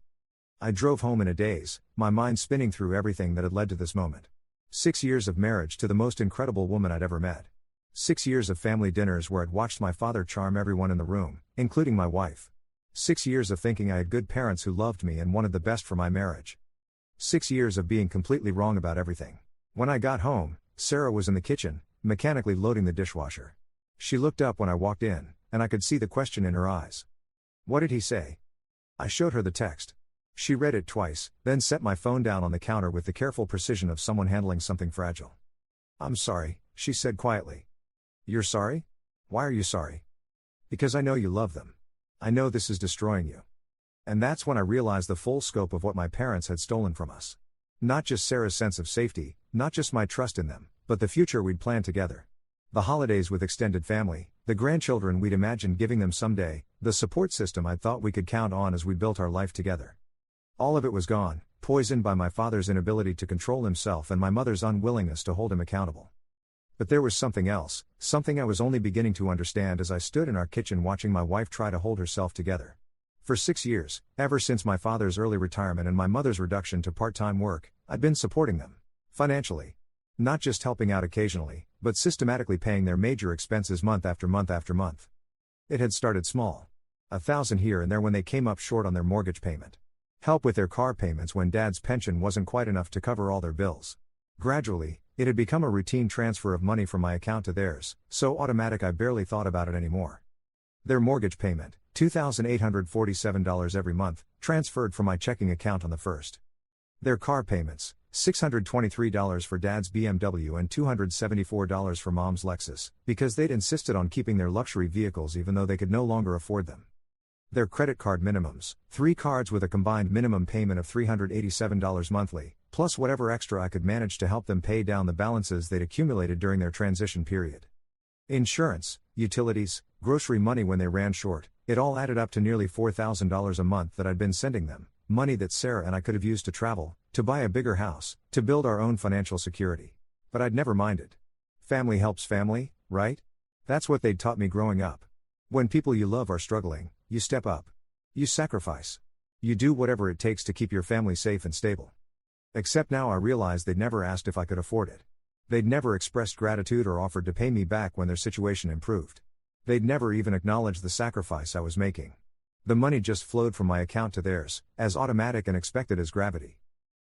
I drove home in a daze, my mind spinning through everything that had led to this moment. 6 years of marriage to the most incredible woman I'd ever met. 6 years of family dinners where I'd watched my father charm everyone in the room, including my wife. 6 years of thinking I had good parents who loved me and wanted the best for my marriage. 6 years of being completely wrong about everything. When I got home, Sarah was in the kitchen, mechanically loading the dishwasher. She looked up when I walked in, and I could see the question in her eyes. What did he say? I showed her the text. She read it twice, then set my phone down on the counter with the careful precision of someone handling something fragile. I'm sorry, she said quietly. You're sorry? Why are you sorry? Because I know you love them. I know this is destroying you. And that's when I realized the full scope of what my parents had stolen from us. Not just Sarah's sense of safety, not just my trust in them, but the future we'd planned together. The holidays with extended family, the grandchildren we'd imagined giving them someday, the support system I'd thought we could count on as we built our life together. All of it was gone, poisoned by my father's inability to control himself and my mother's unwillingness to hold him accountable. But there was something else, something I was only beginning to understand as I stood in our kitchen watching my wife try to hold herself together. For 6 years, ever since my father's early retirement and my mother's reduction to part-time work, I'd been supporting them. Financially. Not just helping out occasionally, but systematically paying their major expenses month after month after month. It had started small. $1,000 here and there when they came up short on their mortgage payment. Help with their car payments when dad's pension wasn't quite enough to cover all their bills. Gradually, it had become a routine transfer of money from my account to theirs, so automatic I barely thought about it anymore. Their mortgage payment, $2,847 every month, transferred from my checking account on the 1st. Their car payments, $623 for dad's BMW and $274 for mom's Lexus, because they'd insisted on keeping their luxury vehicles even though they could no longer afford them. Their credit card minimums, 3 cards with a combined minimum payment of $387 monthly, plus whatever extra I could manage to help them pay down the balances they'd accumulated during their transition period. Insurance, utilities, grocery money when they ran short, it all added up to nearly $4,000 a month that I'd been sending them, money that Sarah and I could have used to travel, to buy a bigger house, to build our own financial security. But I'd never minded. Family helps family, right? That's what they'd taught me growing up. When people you love are struggling, you step up. You sacrifice. You do whatever it takes to keep your family safe and stable. Except now I realize they'd never asked if I could afford it. They'd never expressed gratitude or offered to pay me back when their situation improved. They'd never even acknowledged the sacrifice I was making. The money just flowed from my account to theirs, as automatic and expected as gravity.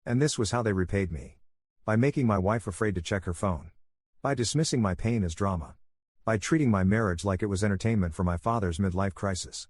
And this was how they repaid me. By making my wife afraid to check her phone. By dismissing my pain as drama. By treating my marriage like it was entertainment for my father's midlife crisis.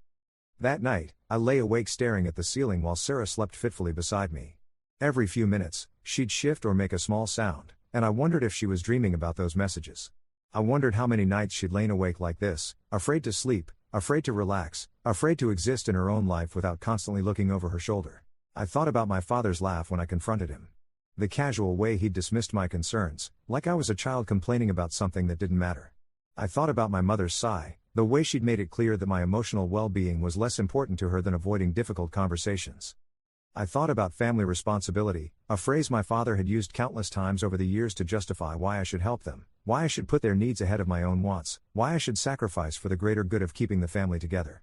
That night, I lay awake staring at the ceiling while Sarah slept fitfully beside me. Every few minutes, she'd shift or make a small sound, and I wondered if she was dreaming about those messages. I wondered how many nights she'd lain awake like this, afraid to sleep, afraid to relax, afraid to exist in her own life without constantly looking over her shoulder. I thought about my father's laugh when I confronted him. The casual way he'd dismissed my concerns, like I was a child complaining about something that didn't matter. I thought about my mother's sigh, the way she'd made it clear that my emotional well-being was less important to her than avoiding difficult conversations. I thought about family responsibility, a phrase my father had used countless times over the years to justify why I should help them, why I should put their needs ahead of my own wants, why I should sacrifice for the greater good of keeping the family together.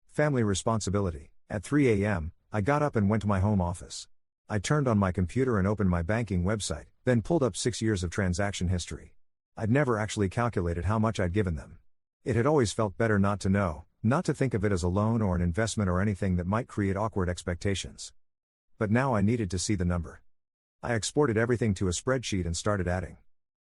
Family responsibility. At 3 a.m., I got up and went to my home office. I turned on my computer and opened my banking website, then pulled up 6 years of transaction history. I'd never actually calculated how much I'd given them. It had always felt better not to know, not to think of it as a loan or an investment or anything that might create awkward expectations. But now I needed to see the number. I exported everything to a spreadsheet and started adding.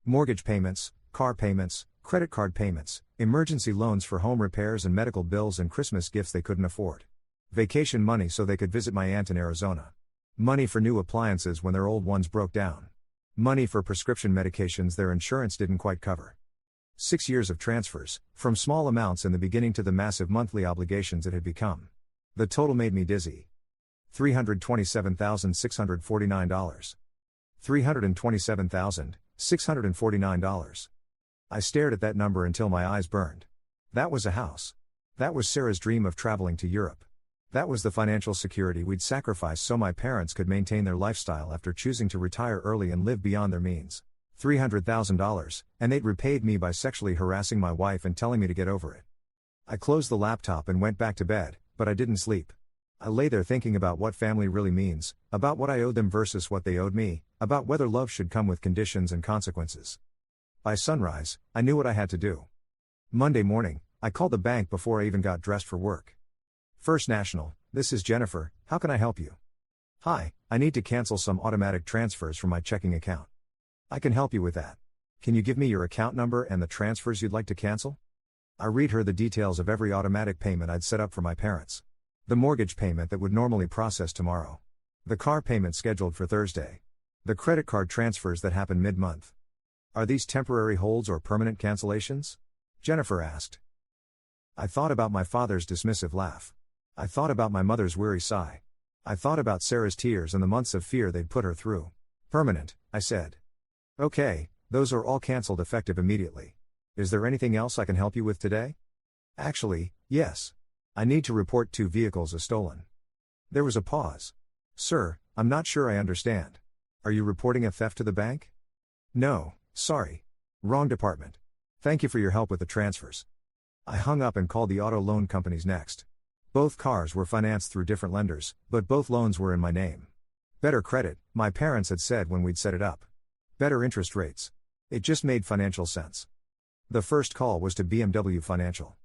Mortgage payments, car payments, credit card payments, emergency loans for home repairs and medical bills and Christmas gifts they couldn't afford. Vacation money so they could visit my aunt in Arizona. Money for new appliances when their old ones broke down. Money for prescription medications their insurance didn't quite cover. 6 years of transfers, from small amounts in the beginning to the massive monthly obligations it had become. The total made me dizzy. $327,649. $327,649. I stared at that number until my eyes burned. That was a house. That was Sarah's dream of traveling to Europe. That was the financial security we'd sacrificed so my parents could maintain their lifestyle after choosing to retire early and live beyond their means. $300,000, and they'd repaid me by sexually harassing my wife and telling me to get over it. I closed the laptop and went back to bed, but I didn't sleep. I lay there thinking about what family really means, about what I owed them versus what they owed me, about whether love should come with conditions and consequences. By sunrise, I knew what I had to do. Monday morning, I called the bank before I even got dressed for work. First National, this is Jennifer, how can I help you? Hi, I need to cancel some automatic transfers from my checking account. I can help you with that. Can you give me your account number and the transfers you'd like to cancel? I read her the details of every automatic payment I'd set up for my parents. The mortgage payment that would normally process tomorrow. The car payment scheduled for Thursday. The credit card transfers that happen mid-month. Are these temporary holds or permanent cancellations? Jennifer asked. I thought about my father's dismissive laugh. I thought about my mother's weary sigh. I thought about Sarah's tears and the months of fear they'd put her through. Permanent, I said. Okay, those are all cancelled effective immediately. Is there anything else I can help you with today? Actually, yes. I need to report 2 vehicles as stolen. There was a pause. Sir, I'm not sure I understand. Are you reporting a theft to the bank? No, sorry. Wrong department. Thank you for your help with the transfers. I hung up and called the auto loan companies next. Both cars were financed through different lenders, but both loans were in my name. Better credit, my parents had said when we'd set it up. Better interest rates. It just made financial sense. The first call was to BMW Financial.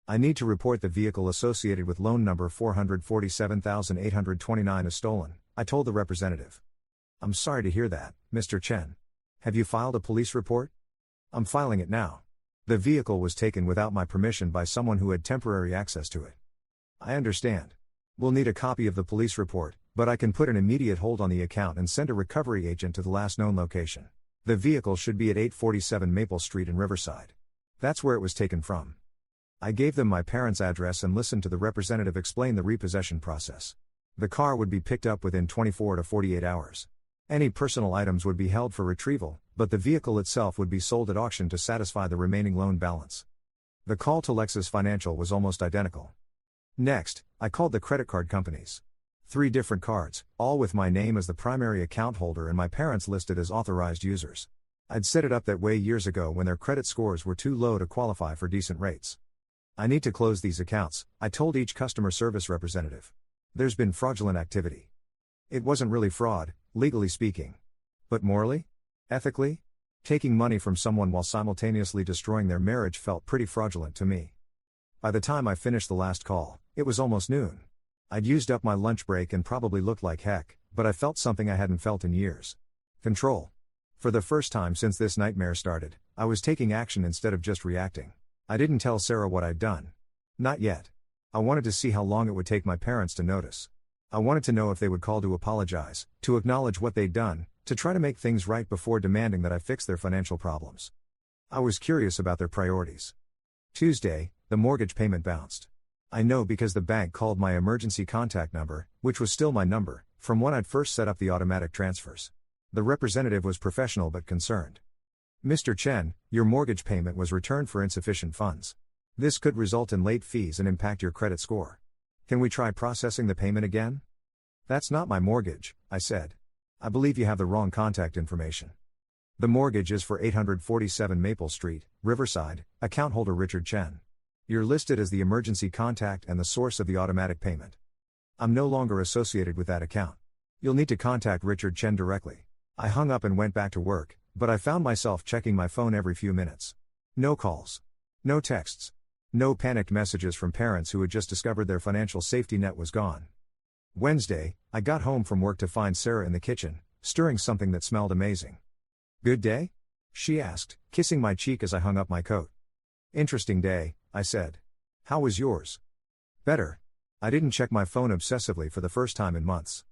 I need to report the vehicle associated with loan number 447,829 as stolen, I told the representative. I'm sorry to hear that, Mr. Chen. Have you filed a police report? I'm filing it now. The vehicle was taken without my permission by someone who had temporary access to it. I understand. We'll need a copy of the police report, but I can put an immediate hold on the account and send a recovery agent to the last known location. The vehicle should be at 847 Maple Street in Riverside. That's where it was taken from. I gave them my parents' address and listened to the representative explain the repossession process. The car would be picked up within 24 to 48 hours. Any personal items would be held for retrieval, but the vehicle itself would be sold at auction to satisfy the remaining loan balance. The call to Lexus Financial was almost identical. Next, I called the credit card companies. 3 different cards, all with my name as the primary account holder and my parents listed as authorized users. I'd set it up that way years ago when their credit scores were too low to qualify for decent rates. I need to close these accounts, I told each customer service representative. There's been fraudulent activity. It wasn't really fraud, legally speaking. But morally? Ethically? Taking money from someone while simultaneously destroying their marriage felt pretty fraudulent to me. By the time I finished the last call, it was almost noon. I'd used up my lunch break and probably looked like heck, but I felt something I hadn't felt in years. Control. For the first time since this nightmare started, I was taking action instead of just reacting. I didn't tell Sarah what I'd done. Not yet. I wanted to see how long it would take my parents to notice. I wanted to know if they would call to apologize, to acknowledge what they'd done, to try to make things right before demanding that I fix their financial problems. I was curious about their priorities. Tuesday, the mortgage payment bounced. I know because the bank called my emergency contact number, which was still my number, from when I'd first set up the automatic transfers. The representative was professional but concerned. Mr. Chen, your mortgage payment was returned for insufficient funds. This could result in late fees and impact your credit score. Can we try processing the payment again? That's not my mortgage, I said. I believe you have the wrong contact information. The mortgage is for 847 Maple Street, Riverside, account holder Richard Chen. You're listed as the emergency contact and the source of the automatic payment. I'm no longer associated with that account. You'll need to contact Richard Chen directly. I hung up and went back to work, but I found myself checking my phone every few minutes. No calls. No texts. No panicked messages from parents who had just discovered their financial safety net was gone. Wednesday, I got home from work to find Sarah in the kitchen, stirring something that smelled amazing. Good day? She asked, kissing my cheek as I hung up my coat. Interesting day, I said. How was yours? Better. I didn't check my phone obsessively for the first time in months.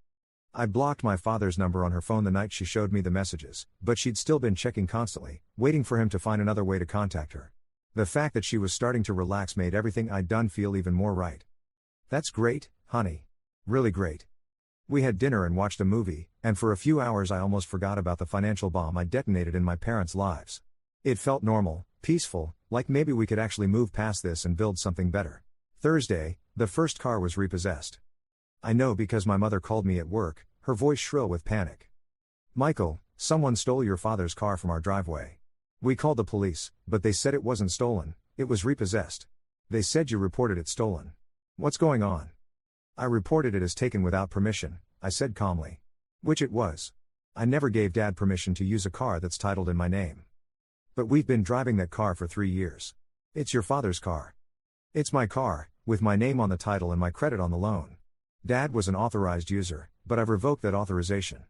I blocked my father's number on her phone the night she showed me the messages, but she'd still been checking constantly, waiting for him to find another way to contact her. The fact that she was starting to relax made everything I'd done feel even more right. That's great, honey. Really great. We had dinner and watched a movie, and for a few hours I almost forgot about the financial bomb I detonated in my parents' lives. It felt normal, peaceful, like maybe we could actually move past this and build something better. Thursday, the first car was repossessed. I know because my mother called me at work, her voice shrill with panic. Michael, someone stole your father's car from our driveway. We called the police, but they said it wasn't stolen, it was repossessed. They said you reported it stolen. What's going on? I reported it as taken without permission, I said calmly. Which it was. I never gave Dad permission to use a car that's titled in my name. But we've been driving that car for 3 years. It's your father's car. It's my car, with my name on the title and my credit on the loan. Dad was an authorized user, but I've revoked that authorization.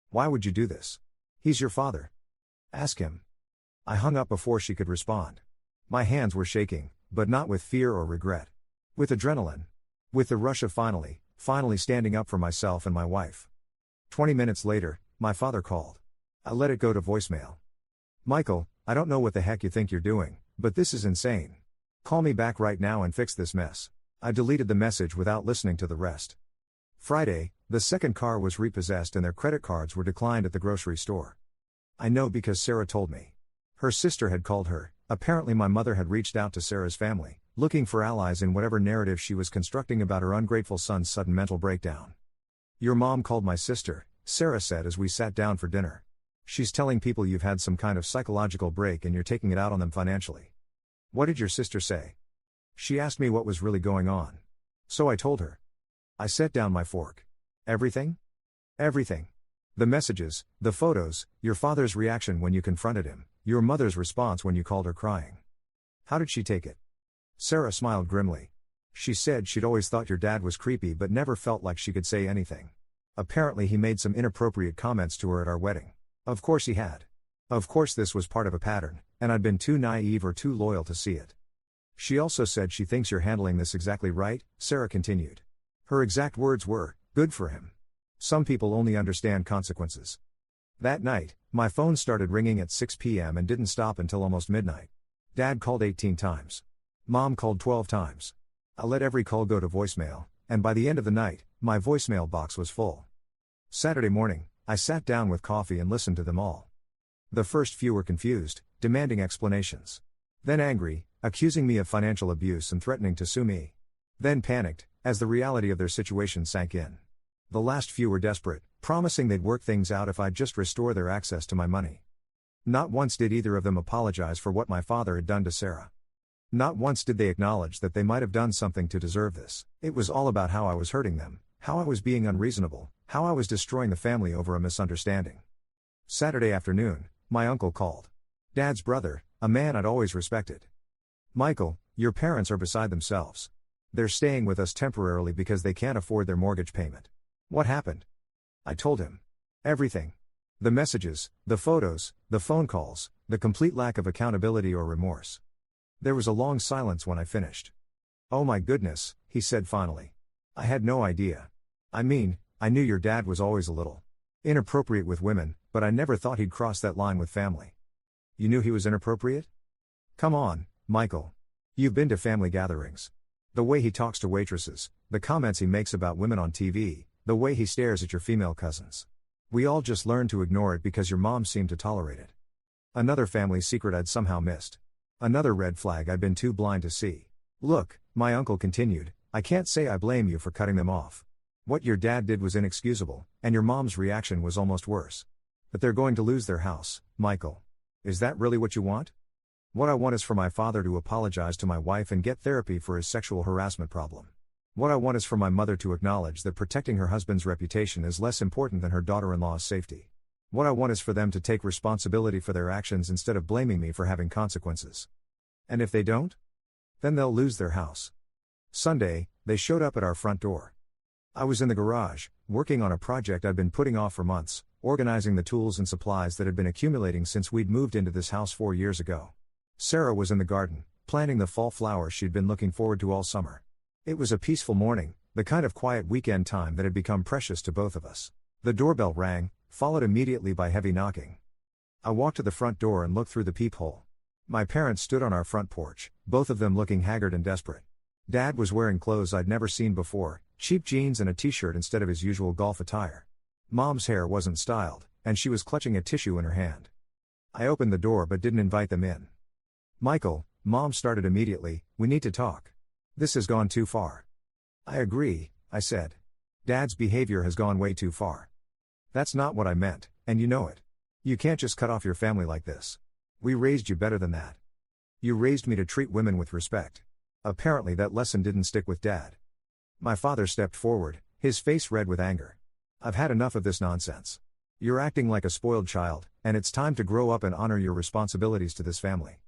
Why would you do this? He's your father. Ask him. I hung up before she could respond. My hands were shaking, but not with fear or regret. With adrenaline. With the rush of finally standing up for myself and my wife. 20 minutes later, my father called. I let it go to voicemail. Michael, I don't know what the heck you think you're doing, but this is insane. Call me back right now and fix this mess. I deleted the message without listening to the rest. Friday, the second car was repossessed and their credit cards were declined at the grocery store. I know because Sarah told me. Her sister had called her. Apparently my mother had reached out to Sarah's family, looking for allies in whatever narrative she was constructing about her ungrateful son's sudden mental breakdown. Your mom called my sister, Sarah said as we sat down for dinner. She's telling people you've had some kind of psychological break and you're taking it out on them financially. What did your sister say? She asked me what was really going on. So I told her. I set down my fork. Everything? Everything. The messages, the photos, your father's reaction when you confronted him, your mother's response when you called her crying. How did she take it? Sarah smiled grimly. She said she'd always thought your dad was creepy but never felt like she could say anything. Apparently he made some inappropriate comments to her at our wedding. Of course he had. Of course this was part of a pattern, and I'd been too naive or too loyal to see it. She also said she thinks you're handling this exactly right, Sarah continued. Her exact words were, good for him. Some people only understand consequences. That night, my phone started ringing at 6 p.m. and didn't stop until almost midnight. Dad called 18 times. Mom called 12 times. I let every call go to voicemail, and by the end of the night, my voicemail box was full. Saturday morning, I sat down with coffee and listened to them all. The first few were confused, demanding explanations. Then angry, accusing me of financial abuse and threatening to sue me. Then panicked, as the reality of their situation sank in. The last few were desperate, promising they'd work things out if I'd just restore their access to my money. Not once did either of them apologize for what my father had done to Sarah. Not once did they acknowledge that they might have done something to deserve this. It was all about how I was hurting them, how I was being unreasonable, how I was destroying the family over a misunderstanding. Saturday afternoon, my uncle called. Dad's brother, a man I'd always respected. Michael, your parents are beside themselves. They're staying with us temporarily because they can't afford their mortgage payment. What happened? I told him. Everything. The messages, the photos, the phone calls, the complete lack of accountability or remorse. There was a long silence when I finished. Oh my goodness, he said finally. I had no idea. I mean, I knew your dad was always a little inappropriate with women, but I never thought he'd cross that line with family. You knew he was inappropriate? Come on, Michael. You've been to family gatherings. The way he talks to waitresses, the comments he makes about women on TV, the way he stares at your female cousins. We all just learned to ignore it because your mom seemed to tolerate it. Another family secret I'd somehow missed. Another red flag I'd been too blind to see. Look, my uncle continued, I can't say I blame you for cutting them off. What your dad did was inexcusable, and your mom's reaction was almost worse. But they're going to lose their house, Michael. Is that really what you want? What I want is for my father to apologize to my wife and get therapy for his sexual harassment problem. What I want is for my mother to acknowledge that protecting her husband's reputation is less important than her daughter-in-law's safety. What I want is for them to take responsibility for their actions instead of blaming me for having consequences. And if they don't? Then they'll lose their house. Sunday, they showed up at our front door. I was in the garage, working on a project I'd been putting off for months, organizing the tools and supplies that had been accumulating since we'd moved into this house 4 years ago. Sarah was in the garden, planting the fall flowers she'd been looking forward to all summer. It was a peaceful morning, the kind of quiet weekend time that had become precious to both of us. The doorbell rang, followed immediately by heavy knocking. I walked to the front door and looked through the peephole. My parents stood on our front porch, both of them looking haggard and desperate. Dad was wearing clothes I'd never seen before, cheap jeans and a t-shirt instead of his usual golf attire. Mom's hair wasn't styled, and she was clutching a tissue in her hand. I opened the door but didn't invite them in. Michael, Mom started immediately, we need to talk. This has gone too far. I agree, I said. Dad's behavior has gone way too far. That's not what I meant, and you know it. You can't just cut off your family like this. We raised you better than that. You raised me to treat women with respect. Apparently that lesson didn't stick with Dad. My father stepped forward, his face red with anger. I've had enough of this nonsense. You're acting like a spoiled child, and it's time to grow up and honor your responsibilities to this family.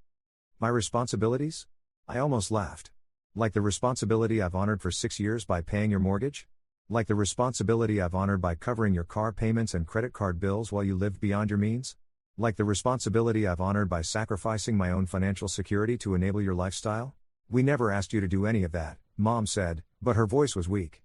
My responsibilities? I almost laughed. Like the responsibility I've honored for 6 years by paying your mortgage? Like the responsibility I've honored by covering your car payments and credit card bills while you lived beyond your means? Like the responsibility I've honored by sacrificing my own financial security to enable your lifestyle? We never asked you to do any of that, Mom said, but her voice was weak.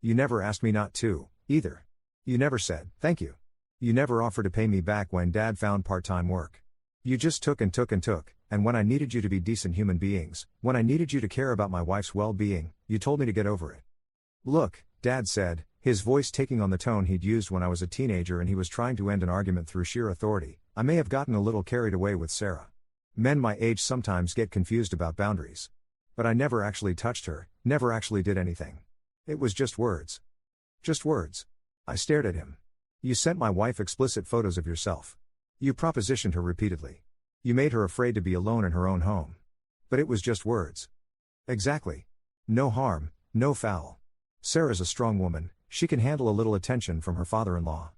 You never asked me not to, either. You never said, thank you. You never offered to pay me back when Dad found part-time work. You just took and took and took, and when I needed you to be decent human beings, when I needed you to care about my wife's well-being, you told me to get over it. Look, Dad said, his voice taking on the tone he'd used when I was a teenager and he was trying to end an argument through sheer authority, I may have gotten a little carried away with Sarah. Men my age sometimes get confused about boundaries. But I never actually touched her, never actually did anything. It was just words. Just words. I stared at him. You sent my wife explicit photos of yourself. You propositioned her repeatedly. You made her afraid to be alone in her own home. But it was just words. Exactly. No harm, no foul. Sarah's a strong woman, she can handle a little attention from her father-in-law.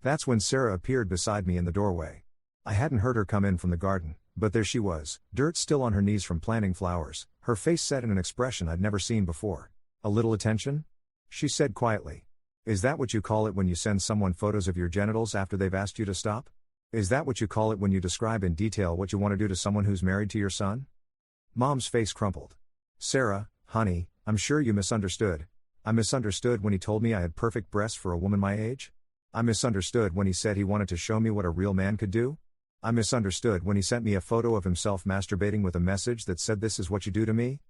That's when Sarah appeared beside me in the doorway. I hadn't heard her come in from the garden, but there she was, dirt still on her knees from planting flowers, her face set in an expression I'd never seen before. A little attention? She said quietly. Is that what you call it when you send someone photos of your genitals after they've asked you to stop? Is that what you call it when you describe in detail what you want to do to someone who's married to your son? Mom's face crumpled. Sarah, honey, I'm sure you misunderstood. I misunderstood when he told me I had perfect breasts for a woman my age. I misunderstood when he said he wanted to show me what a real man could do. I misunderstood when he sent me a photo of himself masturbating with a message that said this is what you do to me.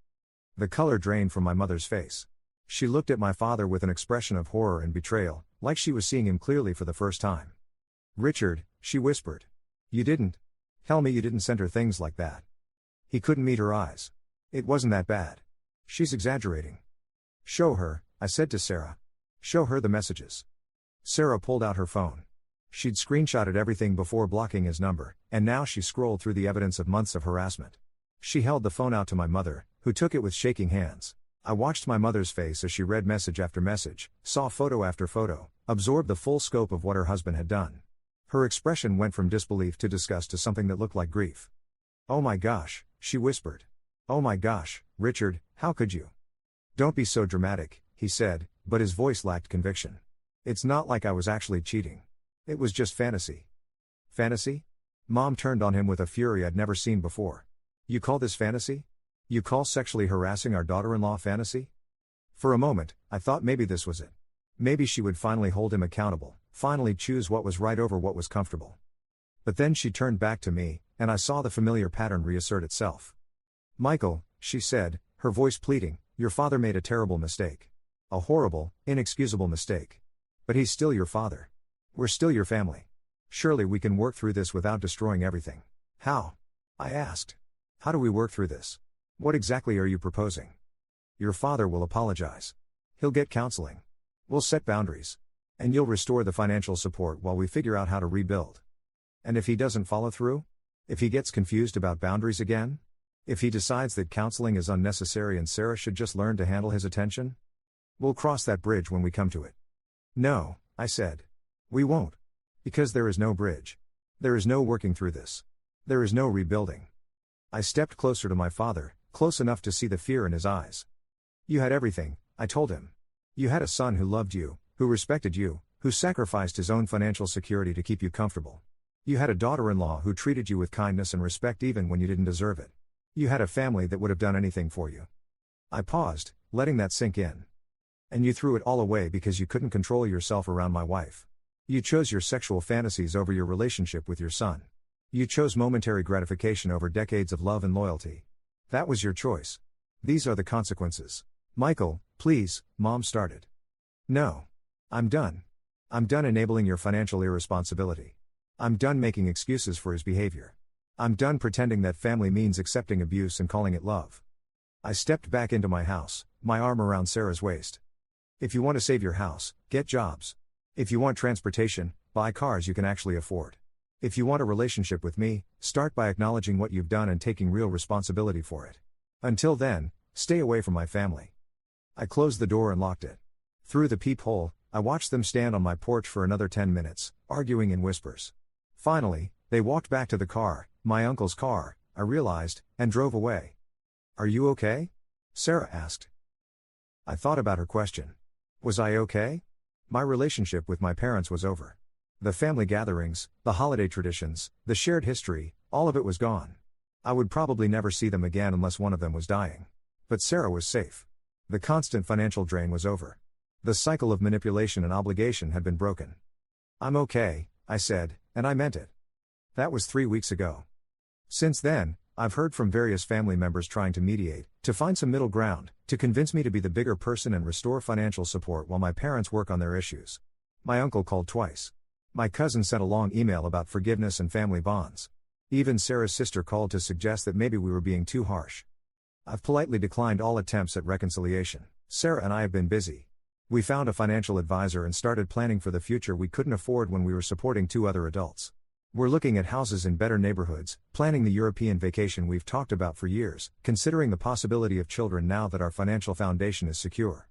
The color drained from my mother's face. She looked at my father with an expression of horror and betrayal, like she was seeing him clearly for the first time. Richard, she whispered. You didn't. Tell me you didn't send her things like that. He couldn't meet her eyes. It wasn't that bad. She's exaggerating. Show her, I said to Sarah. Show her the messages. Sarah pulled out her phone. She'd screenshotted everything before blocking his number, and now she scrolled through the evidence of months of harassment. She held the phone out to my mother, who took it with shaking hands. I watched my mother's face as she read message after message, saw photo after photo, absorbed the full scope of what her husband had done. Her expression went from disbelief to disgust to something that looked like grief. Oh my gosh, she whispered. Oh my gosh, Richard, how could you? Don't be so dramatic, he said, but his voice lacked conviction. It's not like I was actually cheating. It was just fantasy. Fantasy? Mom turned on him with a fury I'd never seen before. You call this fantasy? You call sexually harassing our daughter-in-law fantasy? For a moment, I thought maybe this was it. Maybe she would finally hold him accountable, finally choose what was right over what was comfortable. But then she turned back to me, and I saw the familiar pattern reassert itself. Michael, she said, her voice pleading, your father made a terrible mistake. A horrible, inexcusable mistake. But he's still your father. We're still your family. Surely we can work through this without destroying everything. How? I asked. How do we work through this? What exactly are you proposing? Your father will apologize. He'll get counseling. We'll set boundaries. And you'll restore the financial support while we figure out how to rebuild. And if he doesn't follow through? If he gets confused about boundaries again? If he decides that counseling is unnecessary and Sarah should just learn to handle his attention? We'll cross that bridge when we come to it. No, I said. We won't. Because there is no bridge. There is no working through this. There is no rebuilding. I stepped closer to my father, close enough to see the fear in his eyes. You had everything, I told him. You had a son who loved you, who respected you, who sacrificed his own financial security to keep you comfortable. You had a daughter-in-law who treated you with kindness and respect even when you didn't deserve it. You had a family that would have done anything for you. I paused, letting that sink in. And you threw it all away because you couldn't control yourself around my wife. You chose your sexual fantasies over your relationship with your son. You chose momentary gratification over decades of love and loyalty. That was your choice. These are the consequences. Michael, please, Mom started. No. I'm done. I'm done enabling your financial irresponsibility. I'm done making excuses for his behavior. I'm done pretending that family means accepting abuse and calling it love. I stepped back into my house, my arm around Sarah's waist. If you want to save your house, get jobs. If you want transportation, buy cars you can actually afford. If you want a relationship with me, start by acknowledging what you've done and taking real responsibility for it. Until then, stay away from my family. I closed the door and locked it. Through the peephole, I watched them stand on my porch for another 10 minutes, arguing in whispers. Finally, they walked back to the car, my uncle's car, I realized, and drove away. "Are you okay?" Sarah asked. I thought about her question. Was I okay? My relationship with my parents was over. The family gatherings, the holiday traditions, the shared history, all of it was gone. I would probably never see them again unless one of them was dying. But Sarah was safe. The constant financial drain was over. The cycle of manipulation and obligation had been broken. "I'm okay," I said, and I meant it. That was 3 weeks ago. Since then, I've heard from various family members trying to mediate, to find some middle ground, to convince me to be the bigger person and restore financial support while my parents work on their issues. My uncle called twice. My cousin sent a long email about forgiveness and family bonds. Even Sarah's sister called to suggest that maybe we were being too harsh. I've politely declined all attempts at reconciliation. Sarah and I have been busy. We found a financial advisor and started planning for the future we couldn't afford when we were supporting 2 other adults. We're looking at houses in better neighborhoods, planning the European vacation we've talked about for years, considering the possibility of children now that our financial foundation is secure.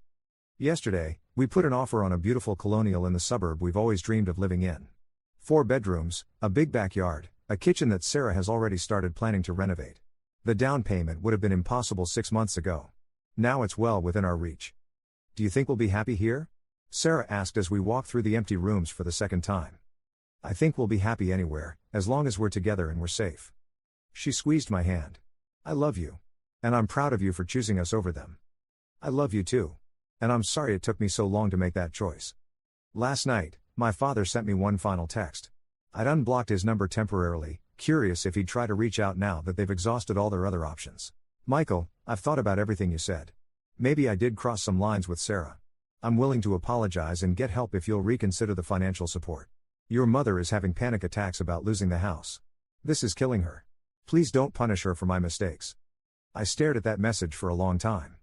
Yesterday, we put an offer on a beautiful colonial in the suburb we've always dreamed of living in. 4 bedrooms, a big backyard, a kitchen that Sarah has already started planning to renovate. The down payment would have been impossible 6 months ago. Now it's well within our reach. "Do you think we'll be happy here?" Sarah asked as we walked through the empty rooms for the second time. "I think we'll be happy anywhere, as long as we're together and we're safe." She squeezed my hand. "I love you. And I'm proud of you for choosing us over them." "I love you too. And I'm sorry it took me so long to make that choice." Last night, my father sent me one final text. I'd unblocked his number temporarily, curious if he'd try to reach out now that they've exhausted all their other options. "Michael, I've thought about everything you said. Maybe I did cross some lines with Sarah. I'm willing to apologize and get help if you'll reconsider the financial support. Your mother is having panic attacks about losing the house. This is killing her. Please don't punish her for my mistakes." I stared at that message for a long time.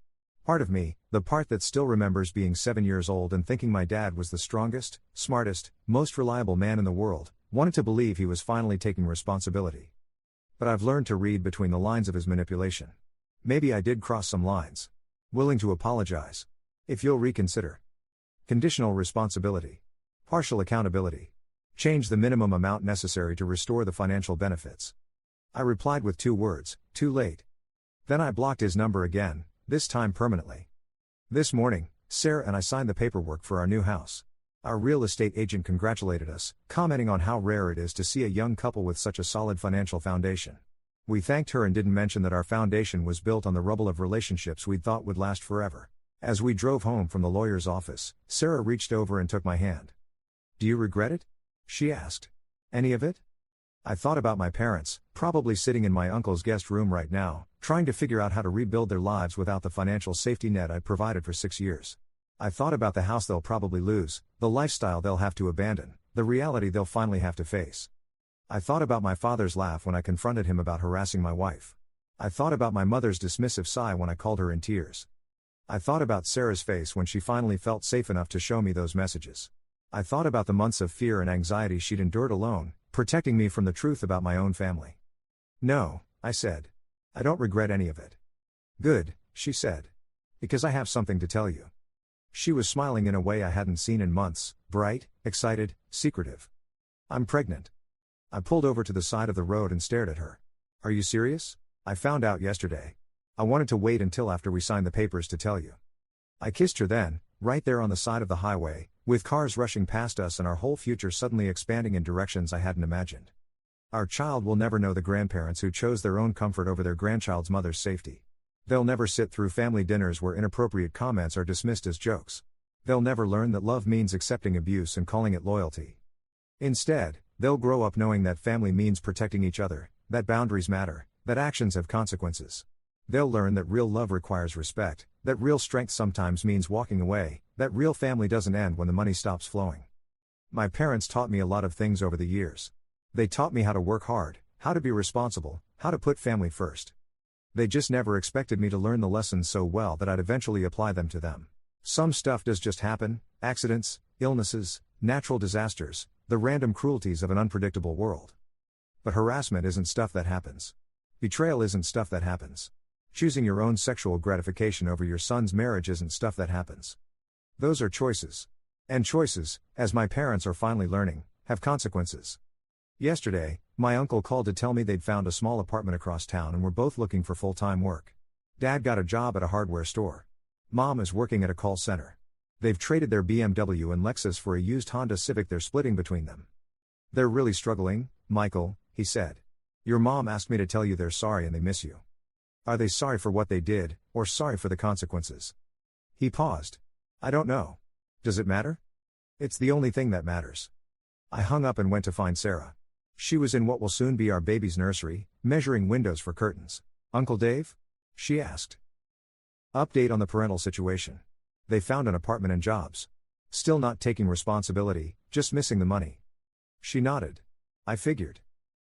Part of me, the part that still remembers being 7 years old and thinking my dad was the strongest, smartest, most reliable man in the world, wanted to believe he was finally taking responsibility. But I've learned to read between the lines of his manipulation. Maybe I did cross some lines. Willing to apologize. If you'll reconsider. Conditional responsibility. Partial accountability. Change the minimum amount necessary to restore the financial benefits. I replied with 2 words, "Too late." Then I blocked his number again, this time permanently. This morning, Sarah and I signed the paperwork for our new house. Our real estate agent congratulated us, commenting on how rare it is to see a young couple with such a solid financial foundation. We thanked her and didn't mention that our foundation was built on the rubble of relationships we'd thought would last forever. As we drove home from the lawyer's office, Sarah reached over and took my hand. "Do you regret it?" she asked. "Any of it?" I thought about my parents, probably sitting in my uncle's guest room right now, trying to figure out how to rebuild their lives without the financial safety net I'd provided for 6 years. I thought about the house they'll probably lose, the lifestyle they'll have to abandon, the reality they'll finally have to face. I thought about my father's laugh when I confronted him about harassing my wife. I thought about my mother's dismissive sigh when I called her in tears. I thought about Sarah's face when she finally felt safe enough to show me those messages. I thought about the months of fear and anxiety she'd endured alone, protecting me from the truth about my own family. "No," I said. "I don't regret any of it." "Good," she said. "Because I have something to tell you." She was smiling in a way I hadn't seen in months, bright, excited, secretive. "I'm pregnant." I pulled over to the side of the road and stared at her. "Are you serious?" "I found out yesterday. I wanted to wait until after we signed the papers to tell you." I kissed her then, right there on the side of the highway, with cars rushing past us and our whole future suddenly expanding in directions I hadn't imagined. Our child will never know the grandparents who chose their own comfort over their grandchild's mother's safety. They'll never sit through family dinners where inappropriate comments are dismissed as jokes. They'll never learn that love means accepting abuse and calling it loyalty. Instead, they'll grow up knowing that family means protecting each other, that boundaries matter, that actions have consequences. They'll learn that real love requires respect, that real strength sometimes means walking away, that real family doesn't end when the money stops flowing. My parents taught me a lot of things over the years. They taught me how to work hard, how to be responsible, how to put family first. They just never expected me to learn the lessons so well that I'd eventually apply them to them. Some stuff does just happen: accidents, illnesses, natural disasters, the random cruelties of an unpredictable world. But harassment isn't stuff that happens. Betrayal isn't stuff that happens. Choosing your own sexual gratification over your son's marriage isn't stuff that happens. Those are choices. And choices, as my parents are finally learning, have consequences. Yesterday, my uncle called to tell me they'd found a small apartment across town and were both looking for full-time work. Dad got a job at a hardware store. Mom is working at a call center. They've traded their BMW and Lexus for a used Honda Civic they're splitting between them. They're really struggling, Michael, he said. Your mom asked me to tell you they're sorry and they miss you. Are they sorry for what they did, or sorry for the consequences? He paused. I don't know. Does it matter? It's the only thing that matters. I hung up and went to find Sarah. She was in what will soon be our baby's nursery, measuring windows for curtains. Uncle Dave? She asked. Update on the parental situation. They found an apartment and jobs. Still not taking responsibility, just missing the money. She nodded. I figured.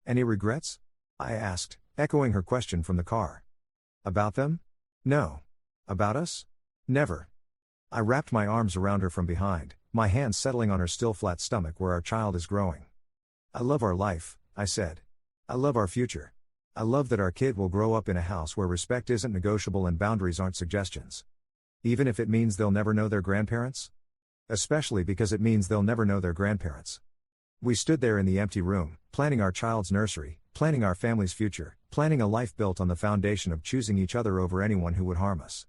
Any regrets? I asked, echoing her question from the car. About them? No. About us? Never. I wrapped my arms around her from behind, my hands settling on her still flat stomach where our child is growing. I love our life, I said. I love our future. I love that our kid will grow up in a house where respect isn't negotiable and boundaries aren't suggestions. Even if it means they'll never know their grandparents? Especially because it means they'll never know their grandparents. We stood there in the empty room, planning our child's nursery, planning our family's future, planning a life built on the foundation of choosing each other over anyone who would harm us.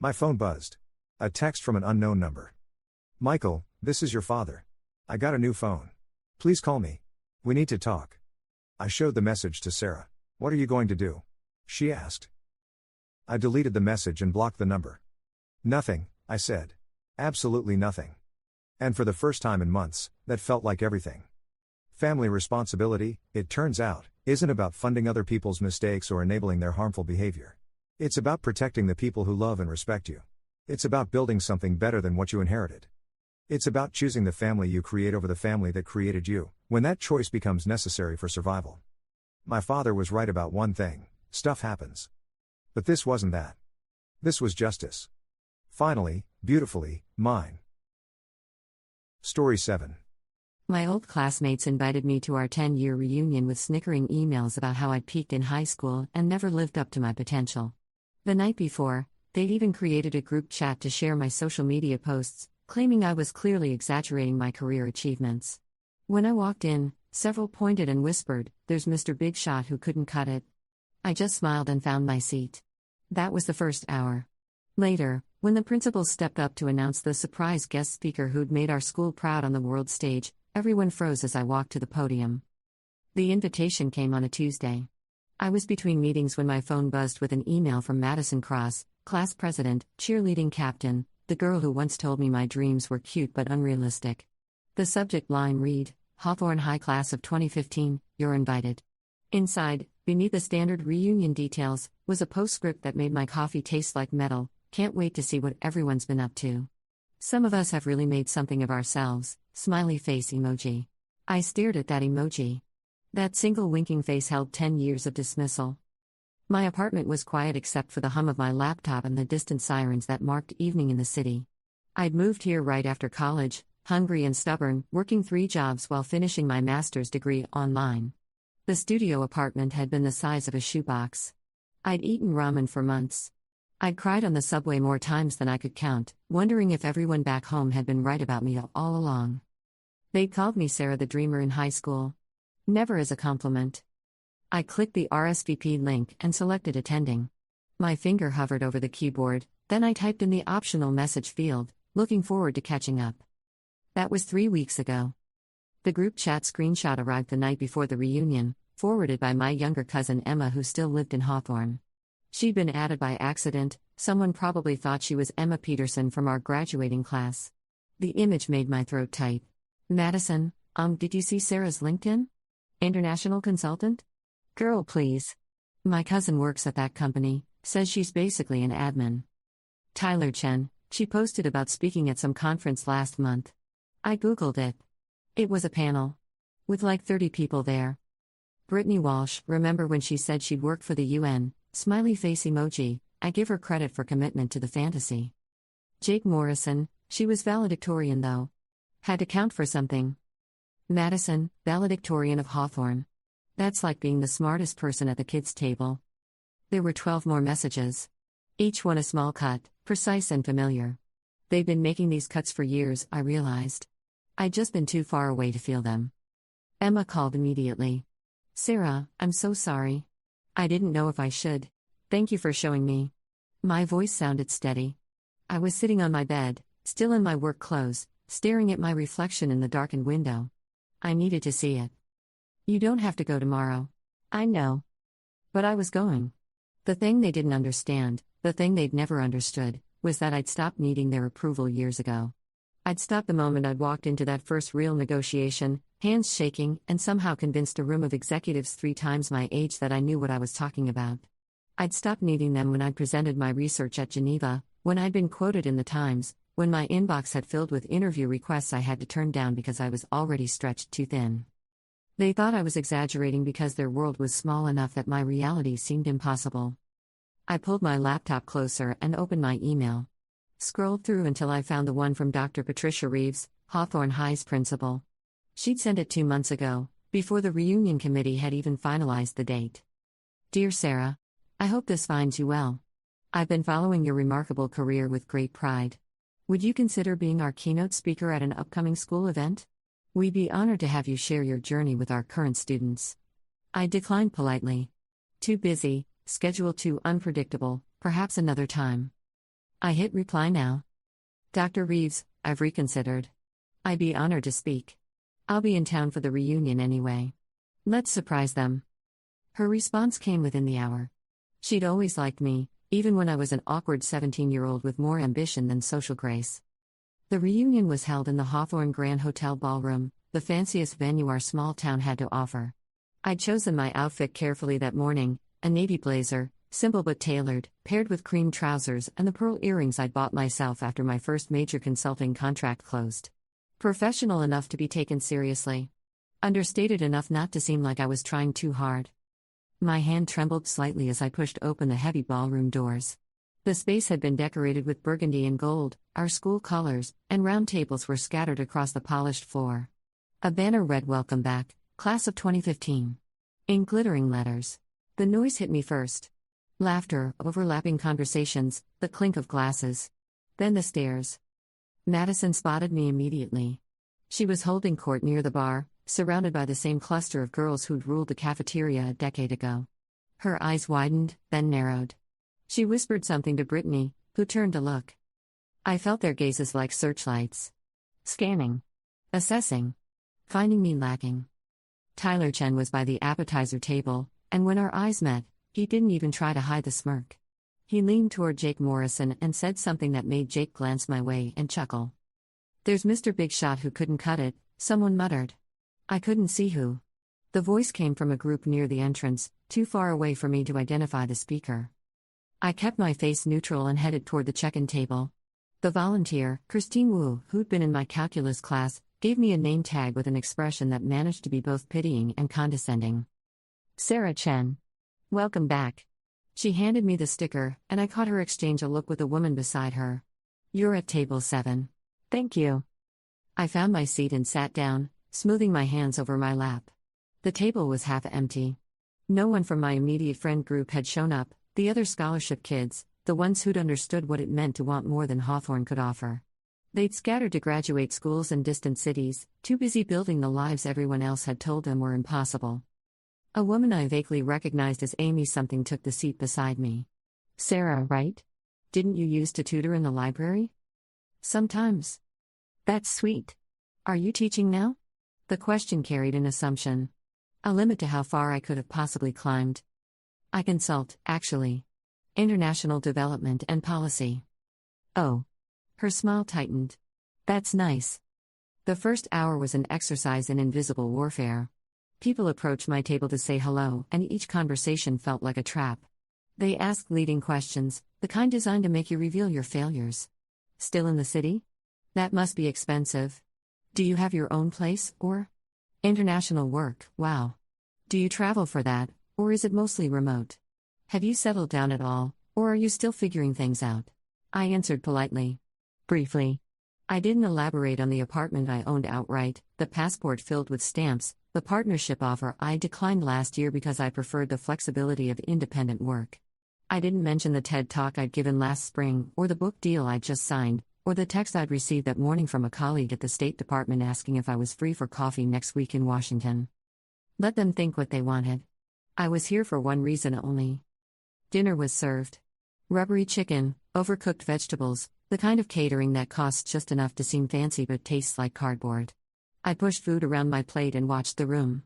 My phone buzzed. A text from an unknown number. Michael, this is your father. I got a new phone. Please call me. We need to talk. I showed the message to Sarah. What are you going to do? She asked. I deleted the message and blocked the number. Nothing, I said. Absolutely nothing. And for the first time in months, that felt like everything. Family responsibility, it turns out, isn't about funding other people's mistakes or enabling their harmful behavior. It's about protecting the people who love and respect you. It's about building something better than what you inherited. It's about choosing the family you create over the family that created you, when that choice becomes necessary for survival. My father was right about one thing: stuff happens. But this wasn't that. This was justice. Finally, beautifully, mine. Story 7. My old classmates invited me to our 10-year reunion with snickering emails about how I'd peaked in high school and never lived up to my potential. The night before, they'd even created a group chat to share my social media posts, claiming I was clearly exaggerating my career achievements. When I walked in, several pointed and whispered, "There's Mr. Big Shot who couldn't cut it." I just smiled and found my seat. That was the first hour. Later, when the principal stepped up to announce the surprise guest speaker who'd made our school proud on the world stage, everyone froze as I walked to the podium. The invitation came on a Tuesday. I was between meetings when my phone buzzed with an email from Madison Cross, class president, cheerleading captain, the girl who once told me my dreams were cute but unrealistic. The subject line read, "Hawthorne High Class of 2015, you're invited." Inside, beneath the standard reunion details, was a postscript that made my coffee taste like metal. Can't wait to see what everyone's been up to. Some of us have really made something of ourselves. Smiley face emoji. I stared at that emoji. That single winking face held 10 years of dismissal. My apartment was quiet except for the hum of my laptop and the distant sirens that marked evening in the city. I'd moved here right after college, hungry and stubborn, working 3 jobs while finishing my master's degree online. The studio apartment had been the size of a shoebox. I'd eaten ramen for months. I'd cried on the subway more times than I could count, wondering if everyone back home had been right about me all along. They'd called me Sarah the Dreamer in high school. Never as a compliment. I clicked the RSVP link and selected attending. My finger hovered over the keyboard, then I typed in the optional message field, looking forward to catching up. That was 3 weeks ago. The group chat screenshot arrived the night before the reunion, forwarded by my younger cousin Emma, who still lived in Hawthorne. She'd been added by accident. Someone probably thought she was Emma Peterson from our graduating class. The image made my throat tight. Madison, did you see Sarah's LinkedIn? International consultant? Girl, please. My cousin works at that company, says she's basically an admin. Tyler Chen, she posted about speaking at some conference last month. I googled it. It was a panel. With like 30 people there. Brittany Walsh, remember when she said she'd work for the UN, Smiley face emoji, I give her credit for commitment to the fantasy. Jake Morrison, she was valedictorian though. Had to count for something. Madison, valedictorian of Hawthorne. That's like being the smartest person at the kids' table. There were 12 more messages. Each one a small cut, precise and familiar. They've been making these cuts for years, I realized. I'd just been too far away to feel them. Emma called immediately. Sarah, I'm so sorry. I didn't know if I should. Thank you for showing me. My voice sounded steady. I was sitting on my bed, still in my work clothes, staring at my reflection in the darkened window. I needed to see it. You don't have to go tomorrow. I know. But I was going. The thing they didn't understand, the thing they'd never understood, was that I'd stopped needing their approval years ago. I'd stopped the moment I'd walked into that first real negotiation, hands shaking, and somehow convinced a room of executives 3 times my age that I knew what I was talking about. I'd stopped needing them when I'd presented my research at Geneva, when I'd been quoted in the Times, when my inbox had filled with interview requests I had to turn down because I was already stretched too thin. They thought I was exaggerating because their world was small enough that my reality seemed impossible. I pulled my laptop closer and opened my email. Scrolled through until I found the one from Dr. Patricia Reeves, Hawthorne High's principal. She'd sent it 2 months ago, before the reunion committee had even finalized the date. Dear Sarah, I hope this finds you well. I've been following your remarkable career with great pride. Would you consider being our keynote speaker at an upcoming school event? We'd be honored to have you share your journey with our current students. I declined politely. Too busy, schedule too unpredictable, perhaps another time. I hit reply now. Dr. Reeves, I've reconsidered. I'd be honored to speak. I'll be in town for the reunion anyway. Let's surprise them. Her response came within the hour. She'd always liked me, even when I was an awkward 17-year-old with more ambition than social grace. The reunion was held in the Hawthorne Grand Hotel Ballroom, the fanciest venue our small town had to offer. I'd chosen my outfit carefully that morning, a navy blazer, simple but tailored, paired with cream trousers and the pearl earrings I'd bought myself after my first major consulting contract closed. Professional enough to be taken seriously. Understated enough not to seem like I was trying too hard. My hand trembled slightly as I pushed open the heavy ballroom doors. The space had been decorated with burgundy and gold, our school colors, and round tables were scattered across the polished floor. A banner read "Welcome back, Class of 2015." In glittering letters. The noise hit me first. Laughter, overlapping conversations, the clink of glasses. Then the stares. Madison spotted me immediately. She was holding court near the bar, surrounded by the same cluster of girls who'd ruled the cafeteria a decade ago. Her eyes widened, then narrowed. She whispered something to Brittany, who turned to look. I felt their gazes like searchlights. Scanning. Assessing. Finding me lacking. Tyler Chen was by the appetizer table, and when our eyes met, he didn't even try to hide the smirk. He leaned toward Jake Morrison and said something that made Jake glance my way and chuckle. There's Mr. Big Shot who couldn't cut it, someone muttered. I couldn't see who. The voice came from a group near the entrance, too far away for me to identify the speaker. I kept my face neutral and headed toward the check-in table. The volunteer, Christine Wu, who'd been in my calculus class, gave me a name tag with an expression that managed to be both pitying and condescending. Sarah Chen. Welcome back. She handed me the sticker, and I caught her exchange a look with a woman beside her. You're at table 7. Thank you. I found my seat and sat down, smoothing my hands over my lap. The table was half empty. No one from my immediate friend group had shown up, the other scholarship kids, the ones who'd understood what it meant to want more than Hawthorne could offer. They'd scattered to graduate schools in distant cities, too busy building the lives everyone else had told them were impossible. A woman I vaguely recognized as Amy something took the seat beside me. Sarah, right? Didn't you used to tutor in the library? Sometimes. That's sweet. Are you teaching now? The question carried an assumption. A limit to how far I could have possibly climbed. I consult, actually. International development and policy. Oh. Her smile tightened. That's nice. The first hour was an exercise in invisible warfare. People approached my table to say hello, and each conversation felt like a trap. They asked leading questions, the kind designed to make you reveal your failures. Still in the city? That must be expensive. Do you have your own place, or? International work, wow. Do you travel for that, or is it mostly remote? Have you settled down at all, or are you still figuring things out? I answered politely. Briefly. I didn't elaborate on the apartment I owned outright, the passport filled with stamps, the partnership offer I declined last year because I preferred the flexibility of independent work. I didn't mention the TED talk I'd given last spring, or the book deal I'd just signed, or the text I'd received that morning from a colleague at the State Department asking if I was free for coffee next week in Washington. Let them think what they wanted. I was here for one reason only. Dinner was served. Rubbery chicken, overcooked vegetables, the kind of catering that costs just enough to seem fancy but tastes like cardboard. I pushed food around my plate and watched the room.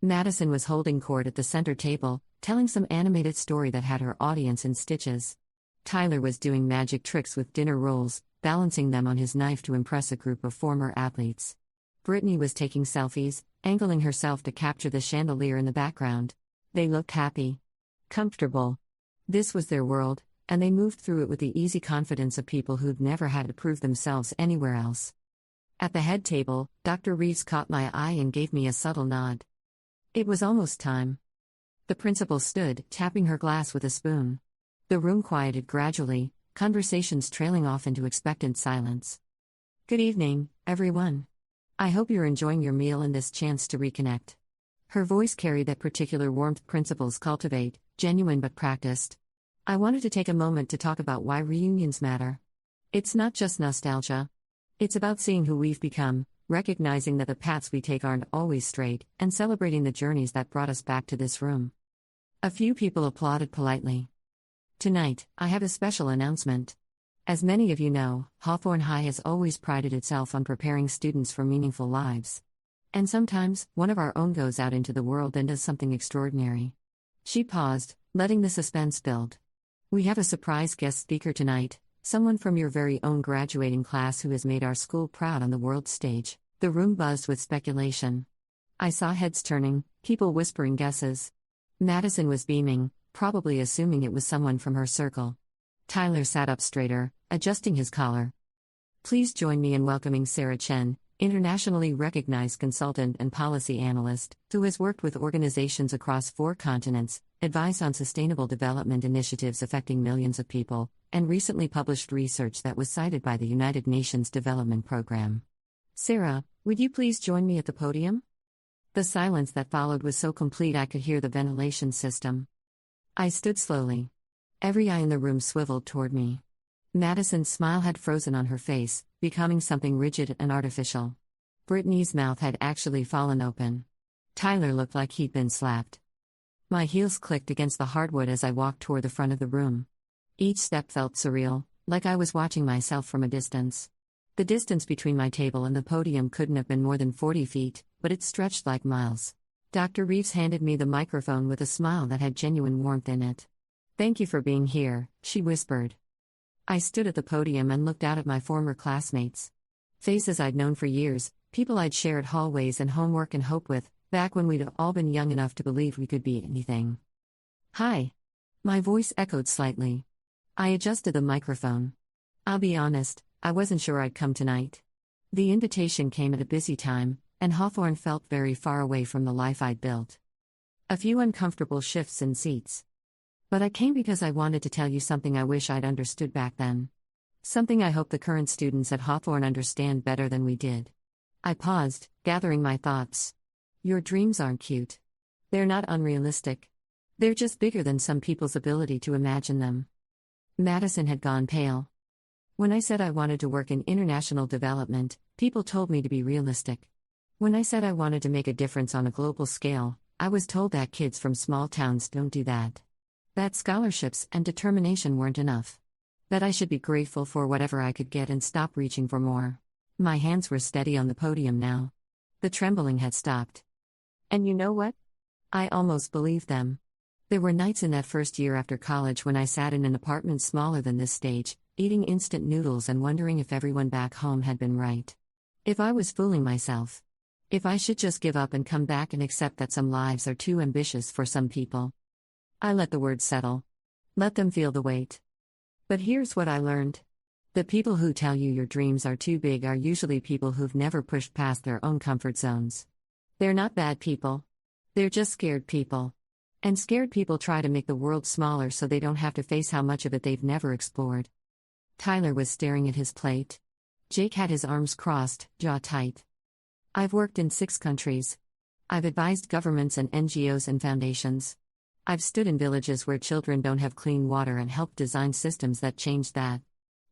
Madison was holding court at the center table, telling some animated story that had her audience in stitches. Tyler was doing magic tricks with dinner rolls, balancing them on his knife to impress a group of former athletes. Brittany was taking selfies, angling herself to capture the chandelier in the background. They looked happy. Comfortable. This was their world, and they moved through it with the easy confidence of people who'd never had to prove themselves anywhere else. At the head table, Dr. Reeves caught my eye and gave me a subtle nod. It was almost time. The principal stood, tapping her glass with a spoon. The room quieted gradually, conversations trailing off into expectant silence. Good evening, everyone. I hope you're enjoying your meal and this chance to reconnect. Her voice carried that particular warmth principals cultivate, genuine but practiced. I wanted to take a moment to talk about why reunions matter. It's not just nostalgia. It's about seeing who we've become, recognizing that the paths we take aren't always straight, and celebrating the journeys that brought us back to this room. A few people applauded politely. Tonight, I have a special announcement. As many of you know, Hawthorne High has always prided itself on preparing students for meaningful lives. And sometimes, one of our own goes out into the world and does something extraordinary. She paused, letting the suspense build. We have a surprise guest speaker tonight, someone from your very own graduating class who has made our school proud on the world stage. The room buzzed with speculation. I saw heads turning, people whispering guesses. Madison was beaming, probably assuming it was someone from her circle. Tyler sat up straighter, adjusting his collar. Please join me in welcoming Sarah Chen, internationally recognized consultant and policy analyst, who has worked with organizations across 4 continents, advised on sustainable development initiatives affecting millions of people, and recently published research that was cited by the United Nations Development Program. Sarah, would you please join me at the podium? The silence that followed was so complete I could hear the ventilation system. I stood slowly. Every eye in the room swiveled toward me. Madison's smile had frozen on her face, becoming something rigid and artificial. Brittany's mouth had actually fallen open. Tyler looked like he'd been slapped. My heels clicked against the hardwood as I walked toward the front of the room. Each step felt surreal, like I was watching myself from a distance. The distance between my table and the podium couldn't have been more than 40 feet, but it stretched like miles. Dr. Reeves handed me the microphone with a smile that had genuine warmth in it. Thank you for being here, she whispered. I stood at the podium and looked out at my former classmates. Faces I'd known for years, people I'd shared hallways and homework and hope with, back when we'd all been young enough to believe we could be anything. Hi. My voice echoed slightly. I adjusted the microphone. I'll be honest, I wasn't sure I'd come tonight. The invitation came at a busy time, and Hawthorne felt very far away from the life I'd built. A few uncomfortable shifts in seats. But I came because I wanted to tell you something I wish I'd understood back then. Something I hope the current students at Hawthorne understand better than we did. I paused, gathering my thoughts. Your dreams aren't cute. They're not unrealistic. They're just bigger than some people's ability to imagine them. Madison had gone pale. When I said I wanted to work in international development, people told me to be realistic. When I said I wanted to make a difference on a global scale, I was told that kids from small towns don't do that. That scholarships and determination weren't enough. That I should be grateful for whatever I could get and stop reaching for more. My hands were steady on the podium now. The trembling had stopped. And you know what? I almost believed them. There were nights in that first year after college when I sat in an apartment smaller than this stage, eating instant noodles and wondering if everyone back home had been right. If I was fooling myself. If I should just give up and come back and accept that some lives are too ambitious for some people. I let the words settle. Let them feel the weight. But here's what I learned. The people who tell you your dreams are too big are usually people who've never pushed past their own comfort zones. They're not bad people. They're just scared people. And scared people try to make the world smaller so they don't have to face how much of it they've never explored. Tyler was staring at his plate. Jake had his arms crossed, jaw tight. I've worked in 6 countries. I've advised governments and NGOs and foundations. I've stood in villages where children don't have clean water and helped design systems that change that.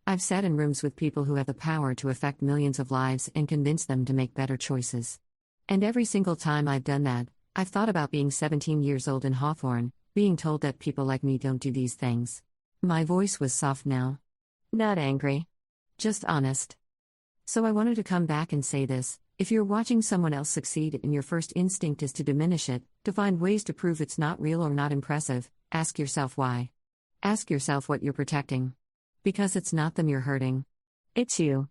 I've sat in rooms with people who have the power to affect millions of lives and convince them to make better choices. And every single time I've done that, I've thought about being 17 years old in Hawthorne, being told that people like me don't do these things. My voice was soft now. Not angry. Just honest. So I wanted to come back and say this: if you're watching someone else succeed and your first instinct is to diminish it, to find ways to prove it's not real or not impressive, ask yourself why. Ask yourself what you're protecting. Because it's not them you're hurting. It's you.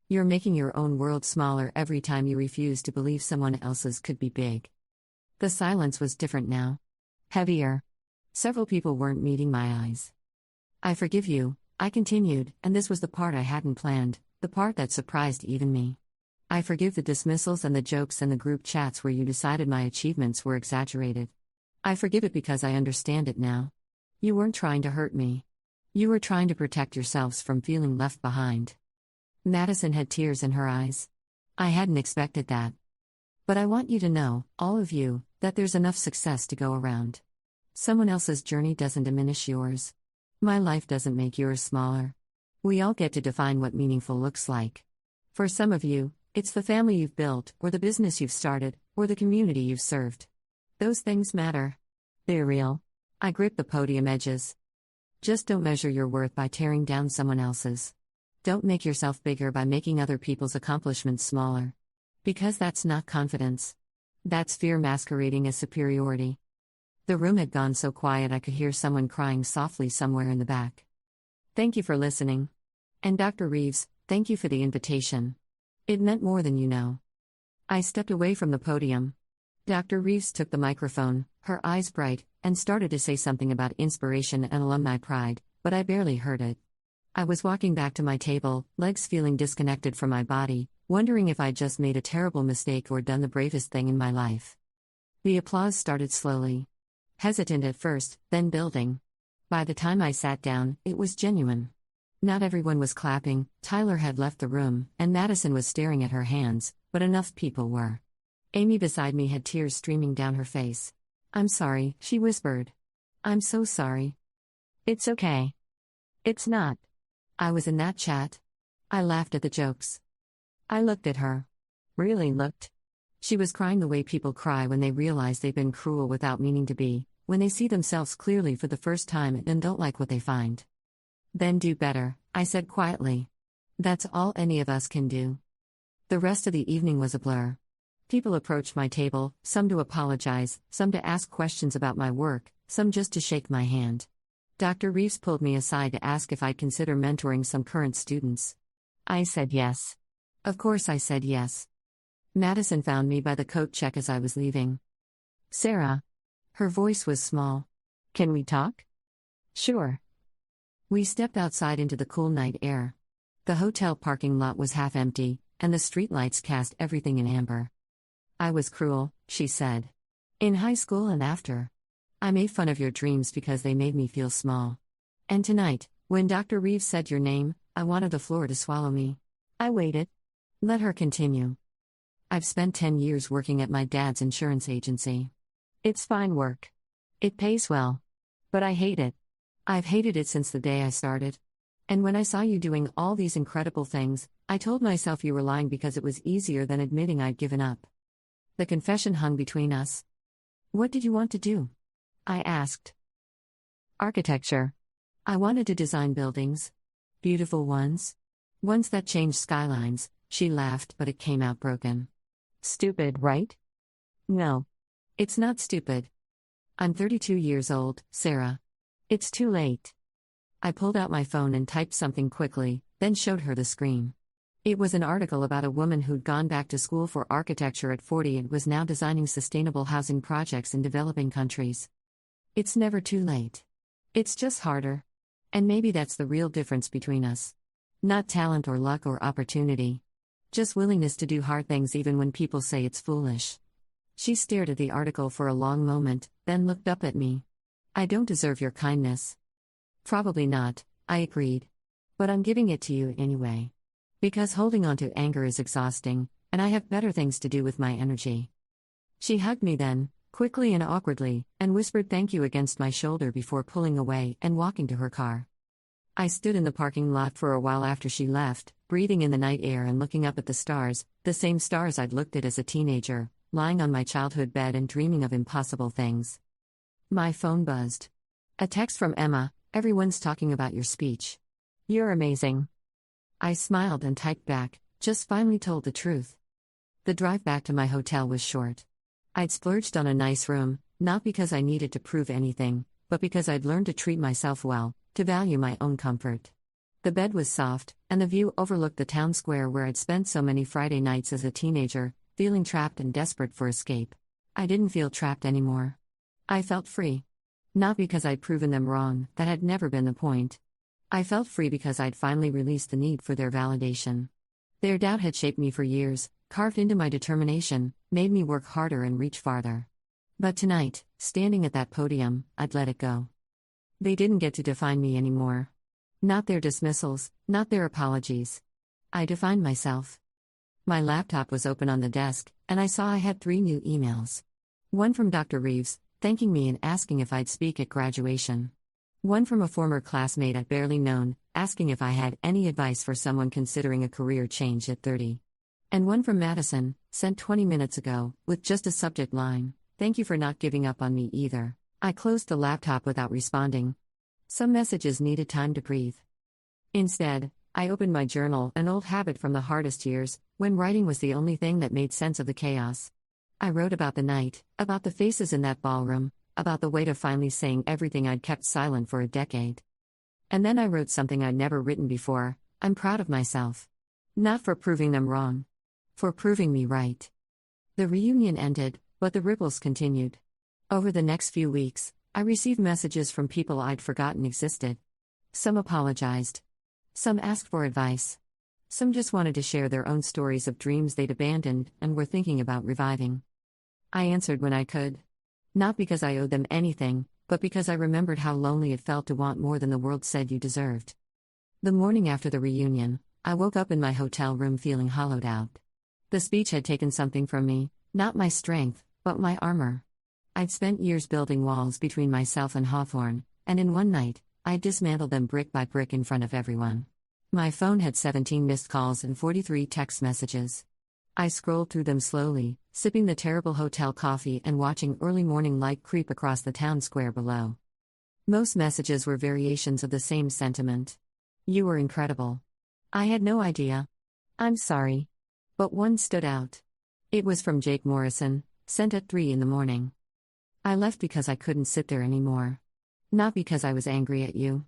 You're making your own world smaller every time you refuse to believe someone else's could be big. The silence was different now. Heavier. Several people weren't meeting my eyes. I forgive you, I continued, and this was the part I hadn't planned, the part that surprised even me. I forgive the dismissals and the jokes and the group chats where you decided my achievements were exaggerated. I forgive it because I understand it now. You weren't trying to hurt me. You were trying to protect yourselves from feeling left behind. Madison had tears in her eyes. I hadn't expected that. But I want you to know, all of you, that there's enough success to go around. Someone else's journey doesn't diminish yours. My life doesn't make yours smaller. We all get to define what meaningful looks like. For some of you, it's the family you've built, or the business you've started, or the community you've served. Those things matter. They're real. I grip the podium edges. Just don't measure your worth by tearing down someone else's. Don't make yourself bigger by making other people's accomplishments smaller. Because that's not confidence. That's fear masquerading as superiority. The room had gone so quiet I could hear someone crying softly somewhere in the back. Thank you for listening. And Dr. Reeves, thank you for the invitation. It meant more than you know. I stepped away from the podium. Dr. Reeves took the microphone, her eyes bright, and started to say something about inspiration and alumni pride, but I barely heard it. I was walking back to my table, legs feeling disconnected from my body, wondering if I'd just made a terrible mistake or done the bravest thing in my life. The applause started slowly. Hesitant at first, then building. By the time I sat down, it was genuine. Not everyone was clapping, Tyler had left the room, and Madison was staring at her hands, but enough people were. Amy beside me had tears streaming down her face. "I'm sorry," she whispered. "I'm so sorry." "It's okay." "It's not." I was in that chat. I laughed at the jokes. I looked at her. Really looked. She was crying the way people cry when they realize they've been cruel without meaning to be, when they see themselves clearly for the first time and don't like what they find. "Then do better," I said quietly. "That's all any of us can do." The rest of the evening was a blur. People approached my table, some to apologize, some to ask questions about my work, some just to shake my hand. Dr. Reeves pulled me aside to ask if I'd consider mentoring some current students. I said yes. Of course I said yes. Madison found me by the coat check as I was leaving. "Sarah." Her voice was small. "Can we talk?" "Sure." We stepped outside into the cool night air. The hotel parking lot was half empty, and the streetlights cast everything in amber. "I was cruel," she said. "In high school and after. I made fun of your dreams because they made me feel small. And tonight, when Dr. Reeves said your name, I wanted the floor to swallow me. I waited." Let her continue. "I've spent 10 years working at my dad's insurance agency. It's fine work. It pays well. But I hate it. I've hated it since the day I started. And when I saw you doing all these incredible things, I told myself you were lying because it was easier than admitting I'd given up." The confession hung between us. "What did you want to do?" I asked. "Architecture. I wanted to design buildings. Beautiful ones. Ones that changed skylines." She laughed, but it came out broken. "Stupid, right?" "No. It's not stupid. I'm 32 years old, Sarah. It's too late." I pulled out my phone and typed something quickly, then showed her the screen. It was an article about a woman who'd gone back to school for architecture at 40 and was now designing sustainable housing projects in developing countries. It's never too late. It's just harder. And maybe that's the real difference between us. Not talent or luck or opportunity. Just willingness to do hard things even when people say it's foolish. She stared at the article for a long moment, then looked up at me. I don't deserve your kindness. Probably not, I agreed. But I'm giving it to you anyway. Because holding on to anger is exhausting, and I have better things to do with my energy. She hugged me then, quickly and awkwardly, and whispered thank you against my shoulder before pulling away and walking to her car. I stood in the parking lot for a while after she left, breathing in the night air and looking up at the stars, the same stars I'd looked at as a teenager, lying on my childhood bed and dreaming of impossible things. My phone buzzed. A text from Emma, everyone's talking about your speech. You're amazing. I smiled and typed back, just finally told the truth. The drive back to my hotel was short. I'd splurged on a nice room, not because I needed to prove anything, but because I'd learned to treat myself well, to value my own comfort. The bed was soft, and the view overlooked the town square where I'd spent so many Friday nights as a teenager, feeling trapped and desperate for escape. I didn't feel trapped anymore. I felt free. Not because I'd proven them wrong, that had never been the point. I felt free because I'd finally released the need for their validation. Their doubt had shaped me for years, carved into my determination, made me work harder and reach farther. But tonight, standing at that podium, I'd let it go. They didn't get to define me anymore. Not their dismissals, not their apologies. I defined myself. My laptop was open on the desk, and I saw I had 3 new emails. One from Dr. Reeves, thanking me and asking if I'd speak at graduation. One from a former classmate I'd barely known, asking if I had any advice for someone considering a career change at 30. And one from Madison, sent 20 minutes ago, with just a subject line, "Thank you for not giving up on me either." I closed the laptop without responding. Some messages needed time to breathe. Instead, I opened my journal, an old habit from the hardest years, when writing was the only thing that made sense of the chaos. I wrote about the night, about the faces in that ballroom, about the weight of finally saying everything I'd kept silent for a decade. And then I wrote something I'd never written before: I'm proud of myself. Not for proving them wrong. For proving me right. The reunion ended, but the ripples continued. Over the next few weeks, I received messages from people I'd forgotten existed. Some apologized. Some asked for advice. Some just wanted to share their own stories of dreams they'd abandoned and were thinking about reviving. I answered when I could. Not because I owed them anything, but because I remembered how lonely it felt to want more than the world said you deserved. The morning after the reunion, I woke up in my hotel room feeling hollowed out. The speech had taken something from me, not my strength, but my armor. I'd spent years building walls between myself and Hawthorne, and in one night, I dismantled them brick by brick in front of everyone. My phone had 17 missed calls and 43 text messages. I scrolled through them slowly, sipping the terrible hotel coffee and watching early morning light creep across the town square below. Most messages were variations of the same sentiment. You were incredible. I had no idea. I'm sorry. But one stood out. It was from Jake Morrison, sent at 3 in the morning. I left because I couldn't sit there anymore. Not because I was angry at you.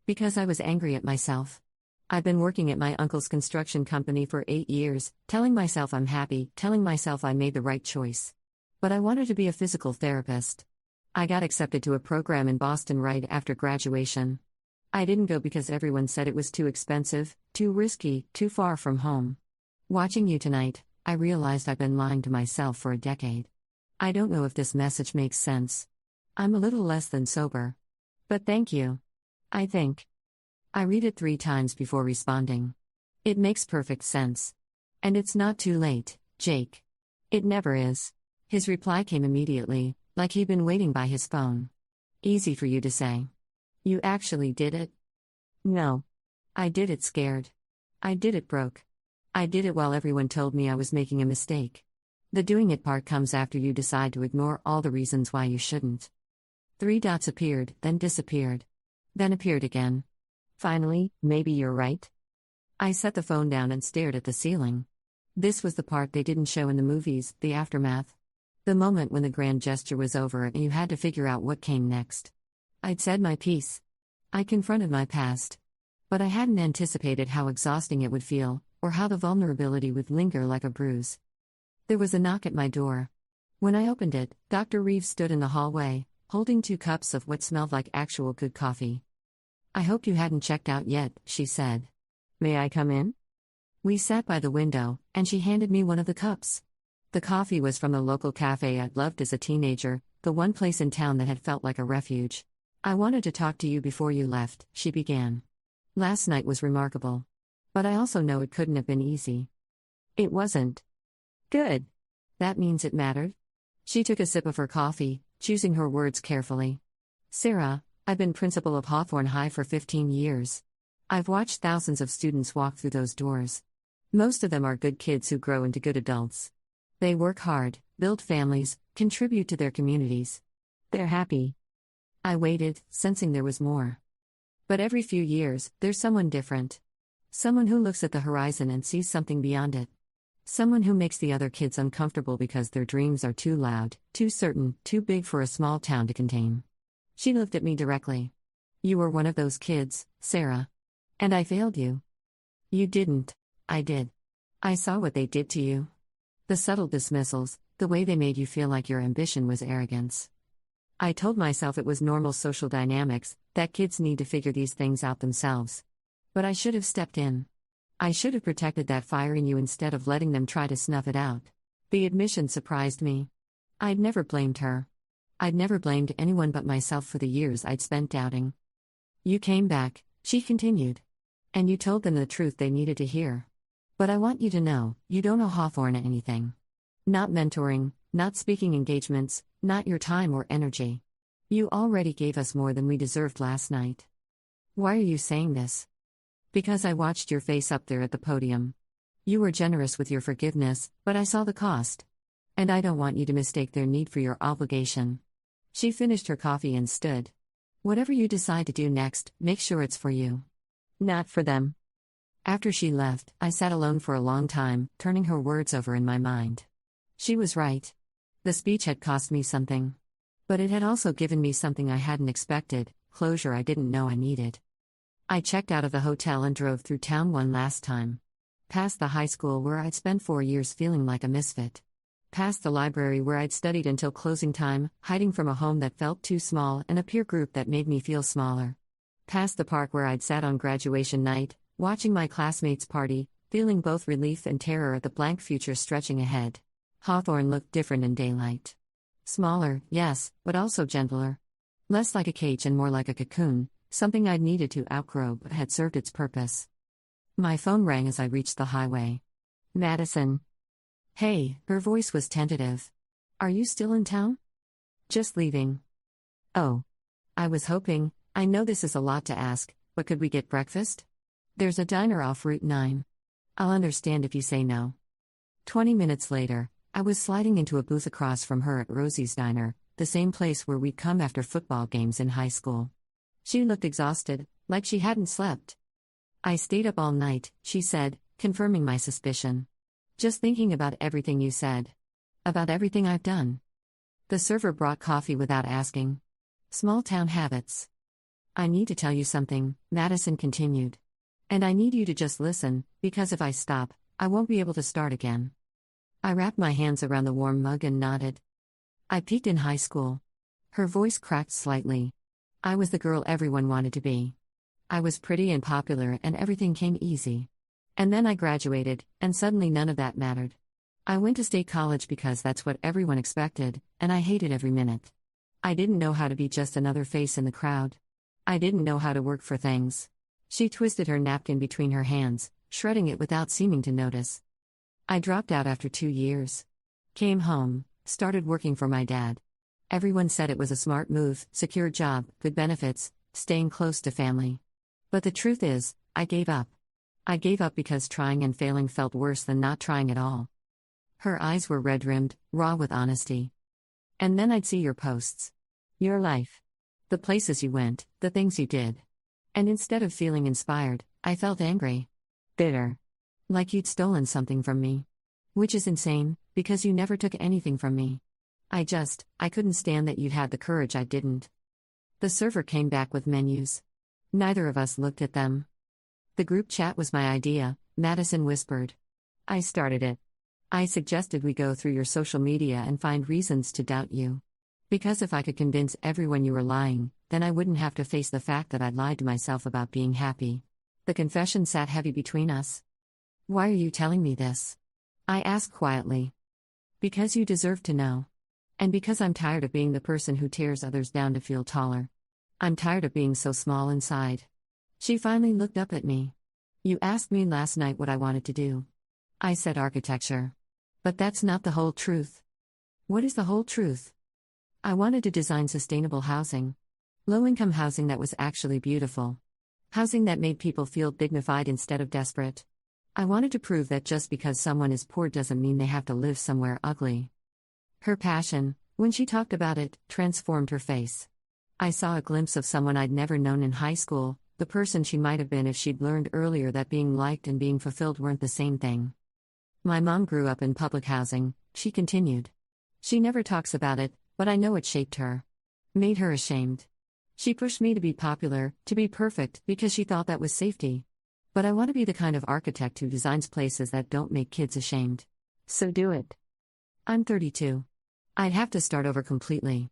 Because I was angry at myself. I've been working at my uncle's construction company for 8 years, telling myself I'm happy, telling myself I made the right choice. But I wanted to be a physical therapist. I got accepted to a program in Boston right after graduation. I didn't go because everyone said it was too expensive, too risky, too far from home. Watching you tonight, I realized I've been lying to myself for a decade. I don't know if this message makes sense. I'm a little less than sober. But thank you. I think. I read it 3 times before responding. It makes perfect sense. And it's not too late, Jake. It never is. His reply came immediately, like he'd been waiting by his phone. Easy for you to say. You actually did it? No. I did it scared. I did it broke. I did it while everyone told me I was making a mistake. The doing it part comes after you decide to ignore all the reasons why you shouldn't. 3 dots appeared, then disappeared. Then appeared again. Finally, maybe you're right. I set the phone down and stared at the ceiling. This was the part they didn't show in the movies, the aftermath. The moment when the grand gesture was over and you had to figure out what came next. I'd said my piece. I confronted my past. But I hadn't anticipated how exhausting it would feel, or how the vulnerability would linger like a bruise. There was a knock at my door. When I opened it, Dr. Reeves stood in the hallway, holding 2 cups of what smelled like actual good coffee. I hoped you hadn't checked out yet, she said. May I come in? We sat by the window, and she handed me one of the cups. The coffee was from the local cafe I'd loved as a teenager, the one place in town that had felt like a refuge. "I wanted to talk to you before you left," she began. "Last night was remarkable. But I also know it couldn't have been easy." "It wasn't." "Good. That means it mattered." She took a sip of her coffee, choosing her words carefully. "Sarah, I've been principal of Hawthorne High for 15 years. I've watched thousands of students walk through those doors. Most of them are good kids who grow into good adults. They work hard, build families, contribute to their communities. They're happy." I waited, sensing there was more. "But every few years, there's someone different. Someone who looks at the horizon and sees something beyond it. Someone who makes the other kids uncomfortable because their dreams are too loud, too certain, too big for a small town to contain." She looked at me directly. "You were one of those kids, Sarah. And I failed you." "You didn't." "I did. I saw what they did to you. The subtle dismissals, the way they made you feel like your ambition was arrogance. I told myself it was normal social dynamics, that kids need to figure these things out themselves. But I should have stepped in. I should have protected that fire in you instead of letting them try to snuff it out." The admission surprised me. I'd never blamed her. I'd never blamed anyone but myself for the years I'd spent doubting. "You came back," she continued. "And you told them the truth they needed to hear. But I want you to know, you don't owe Hawthorne anything. Not mentoring, not speaking engagements, not your time or energy. You already gave us more than we deserved last night." "Why are you saying this?" "Because I watched your face up there at the podium. You were generous with your forgiveness, but I saw the cost. And I don't want you to mistake their need for your obligation." She finished her coffee and stood. "Whatever you decide to do next, make sure it's for you. Not for them." After she left, I sat alone for a long time, turning her words over in my mind. She was right. The speech had cost me something. But it had also given me something I hadn't expected, closure I didn't know I needed. I checked out of the hotel and drove through town one last time. Past the high school where I'd spent 4 years feeling like a misfit. Past the library where I'd studied until closing time, hiding from a home that felt too small and a peer group that made me feel smaller. Past the park where I'd sat on graduation night, watching my classmates party, feeling both relief and terror at the blank future stretching ahead. Hawthorne looked different in daylight. Smaller, yes, but also gentler. Less like a cage and more like a cocoon, something I'd needed to outgrow but had served its purpose. My phone rang as I reached the highway. "Madison." "Hey," her voice was tentative. "Are you still in town?" "Just leaving." "Oh. I was hoping, I know this is a lot to ask, but could we get breakfast? There's a diner off Route 9. I'll understand if you say no." 20 minutes later, I was sliding into a booth across from her at Rosie's Diner, the same place where we'd come after football games in high school. She looked exhausted, like she hadn't slept. "I stayed up all night," she said, confirming my suspicion. "Just thinking about everything you said. About everything I've done." The server brought coffee without asking. Small town habits. "I need to tell you something," Madison continued. "And I need you to just listen, because if I stop, I won't be able to start again." I wrapped my hands around the warm mug and nodded. "I peaked in high school." Her voice cracked slightly. "I was the girl everyone wanted to be. I was pretty and popular and everything came easy. And then I graduated, and suddenly none of that mattered. I went to state college because that's what everyone expected, and I hated every minute. I didn't know how to be just another face in the crowd. I didn't know how to work for things." She twisted her napkin between her hands, shredding it without seeming to notice. "I dropped out after 2 years. Came home, started working for my dad. Everyone said it was a smart move, secure job, good benefits, staying close to family. But the truth is, I gave up. I gave up because trying and failing felt worse than not trying at all." Her eyes were red-rimmed, raw with honesty. "And then I'd see your posts. Your life. The places you went, the things you did. And instead of feeling inspired, I felt angry. Bitter. Like you'd stolen something from me. Which is insane, because you never took anything from me. I couldn't stand that you'd had the courage I didn't." The server came back with menus. Neither of us looked at them. "The group chat was my idea," Madison whispered. "I started it. I suggested we go through your social media and find reasons to doubt you. Because if I could convince everyone you were lying, then I wouldn't have to face the fact that I'd lied to myself about being happy." The confession sat heavy between us. "Why are you telling me this?" I asked quietly. Because you deserve to know. And because I'm tired of being the person who tears others down to feel taller. I'm tired of being so small inside. She finally looked up at me. You asked me last night what I wanted to do. I said architecture. But that's not the whole truth. What is the whole truth? I wanted to design sustainable housing. Low-income housing that was actually beautiful. Housing that made people feel dignified instead of desperate. I wanted to prove that just because someone is poor doesn't mean they have to live somewhere ugly. Her passion, when she talked about it, transformed her face. I saw a glimpse of someone I'd never known in high school, the person she might have been if she'd learned earlier that being liked and being fulfilled weren't the same thing. My mom grew up in public housing, she continued. She never talks about it, but I know it shaped her. Made her ashamed. She pushed me to be popular, to be perfect, because she thought that was safety. But I want to be the kind of architect who designs places that don't make kids ashamed. So do it. I'm 32. I'd have to start over completely.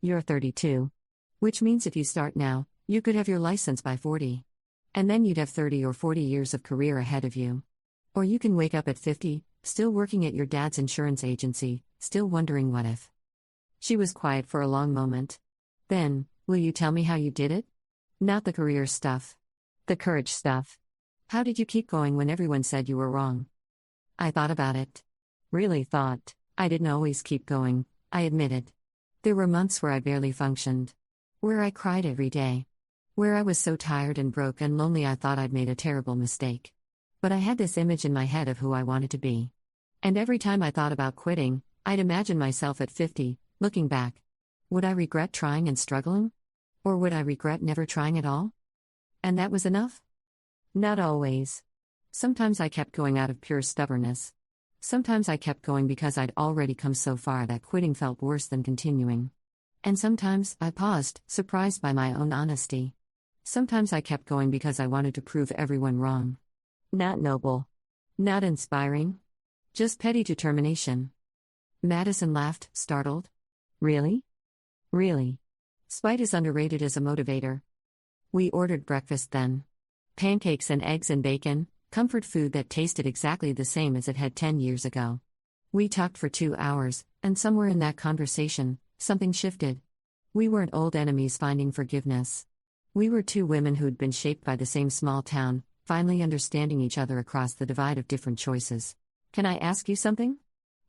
You're 32. Which means if you start now, you could have your license by 40. And then you'd have 30 or 40 years of career ahead of you. Or you can wake up at 50, still working at your dad's insurance agency, still wondering what if. She was quiet for a long moment. Then, will you tell me how you did it? Not the career stuff. The courage stuff. How did you keep going when everyone said you were wrong? I thought about it. Really thought. I didn't always keep going, I admitted. There were months where I barely functioned. Where I cried every day. Where I was so tired and broke and lonely I thought I'd made a terrible mistake. But I had this image in my head of who I wanted to be. And every time I thought about quitting, I'd imagine myself at 50, looking back. Would I regret trying and struggling? Or would I regret never trying at all? And that was enough? Not always. Sometimes I kept going out of pure stubbornness. Sometimes I kept going because I'd already come so far that quitting felt worse than continuing. And sometimes I paused, surprised by my own honesty. Sometimes I kept going because I wanted to prove everyone wrong. Not noble. Not inspiring. Just petty determination. Madison laughed, startled. Really? Really? Spite is underrated as a motivator. We ordered breakfast then. Pancakes and eggs and bacon, comfort food that tasted exactly the same as it had 10 years ago. We talked for 2 hours, and somewhere in that conversation, something shifted. We weren't old enemies finding forgiveness. We were two women who'd been shaped by the same small town, finally understanding each other across the divide of different choices. Can I ask you something?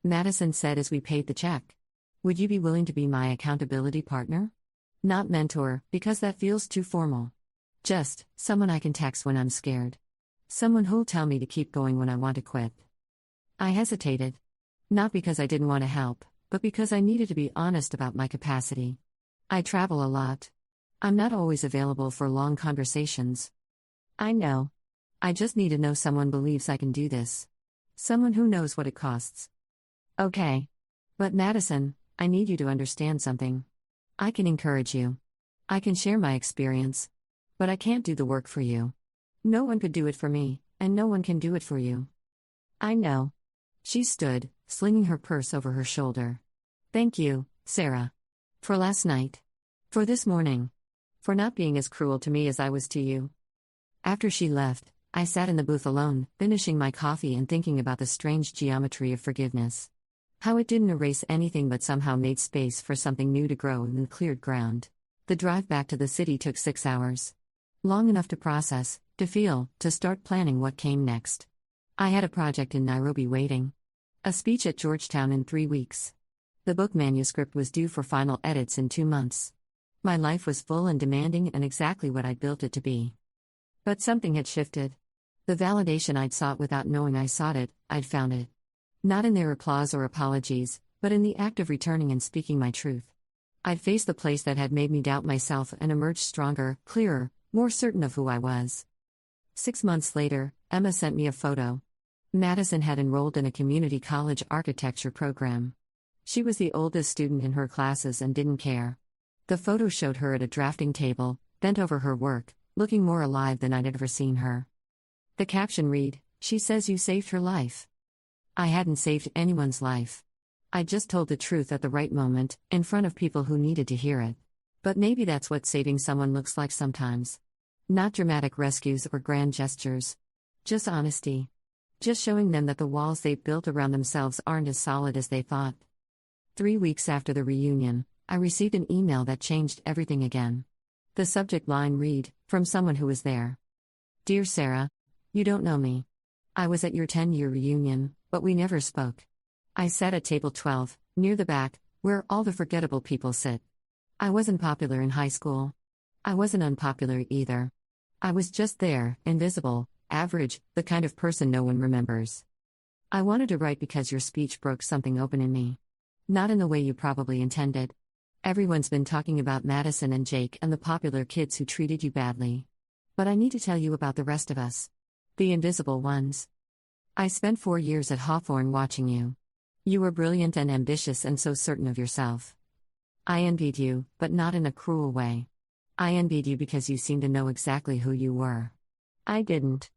Madison said as we paid the check. Would you be willing to be my accountability partner? Not mentor, because that feels too formal. Just someone I can text when I'm scared. Someone who'll tell me to keep going when I want to quit. I hesitated. Not because I didn't want to help, but because I needed to be honest about my capacity. I travel a lot. I'm not always available for long conversations. I know. I just need to know someone believes I can do this. Someone who knows what it costs. Okay. But Madison, I need you to understand something. I can encourage you. I can share my experience. But I can't do the work for you. No one could do it for me, and no one can do it for you. I know. She stood, slinging her purse over her shoulder. Thank you, Sarah. For last night. For this morning. For not being as cruel to me as I was to you. After she left, I sat in the booth alone, finishing my coffee and thinking about the strange geometry of forgiveness. How it didn't erase anything but somehow made space for something new to grow in the cleared ground. The drive back to the city took 6 hours. Long enough to process, to feel, to start planning what came next. I had a project in Nairobi waiting. A speech at Georgetown in 3 weeks. The book manuscript was due for final edits in 2 months. My life was full and demanding and exactly what I'd built it to be. But something had shifted. The validation I'd sought without knowing I sought it, I'd found it. Not in their applause or apologies, but in the act of returning and speaking my truth. I'd faced the place that had made me doubt myself and emerged stronger, clearer, more certain of who I was. 6 months later, Emma sent me a photo. Madison had enrolled in a community college architecture program. She was the oldest student in her classes and didn't care. The photo showed her at a drafting table, bent over her work, looking more alive than I'd ever seen her. The caption read, "She says you saved her life." I hadn't saved anyone's life. I just told the truth at the right moment, in front of people who needed to hear it. But maybe that's what saving someone looks like sometimes. Not dramatic rescues or grand gestures. Just honesty. Just showing them that the walls they've built around themselves aren't as solid as they thought. 3 weeks after the reunion, I received an email that changed everything again. The subject line read, from someone who was there. Dear Sarah, you don't know me. I was at your 10-year reunion, but we never spoke. I sat at table 12, near the back, where all the forgettable people sit. I wasn't popular in high school. I wasn't unpopular either. I was just there, invisible, average, the kind of person no one remembers. I wanted to write because your speech broke something open in me. Not in the way you probably intended. Everyone's been talking about Madison and Jake and the popular kids who treated you badly. But I need to tell you about the rest of us. The invisible ones. I spent 4 years at Hawthorne watching you. You were brilliant and ambitious and so certain of yourself. I envied you, but not in a cruel way. I envied you because you seemed to know exactly who you were. I didn't.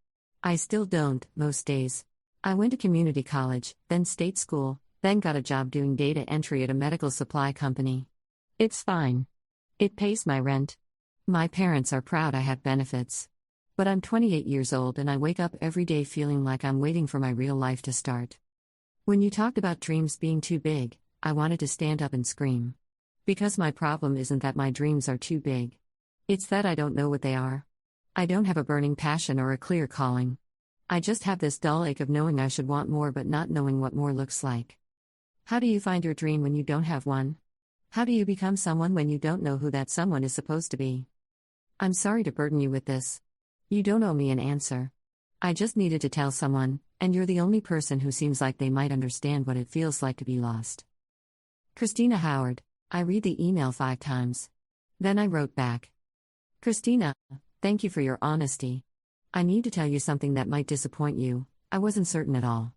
I still don't, most days. I went to community college, then state school, then got a job doing data entry at a medical supply company. It's fine. It pays my rent. My parents are proud I have benefits. But I'm 28 years old and I wake up every day feeling like I'm waiting for my real life to start. When you talked about dreams being too big, I wanted to stand up and scream. Because my problem isn't that my dreams are too big. It's that I don't know what they are. I don't have a burning passion or a clear calling. I just have this dull ache of knowing I should want more but not knowing what more looks like. How do you find your dream when you don't have one? How do you become someone when you don't know who that someone is supposed to be? I'm sorry to burden you with this. You don't owe me an answer. I just needed to tell someone, and you're the only person who seems like they might understand what it feels like to be lost. Christina Howard. I read the email 5 times. Then I wrote back. Christina, thank you for your honesty. I need to tell you something that might disappoint you. I wasn't certain at all.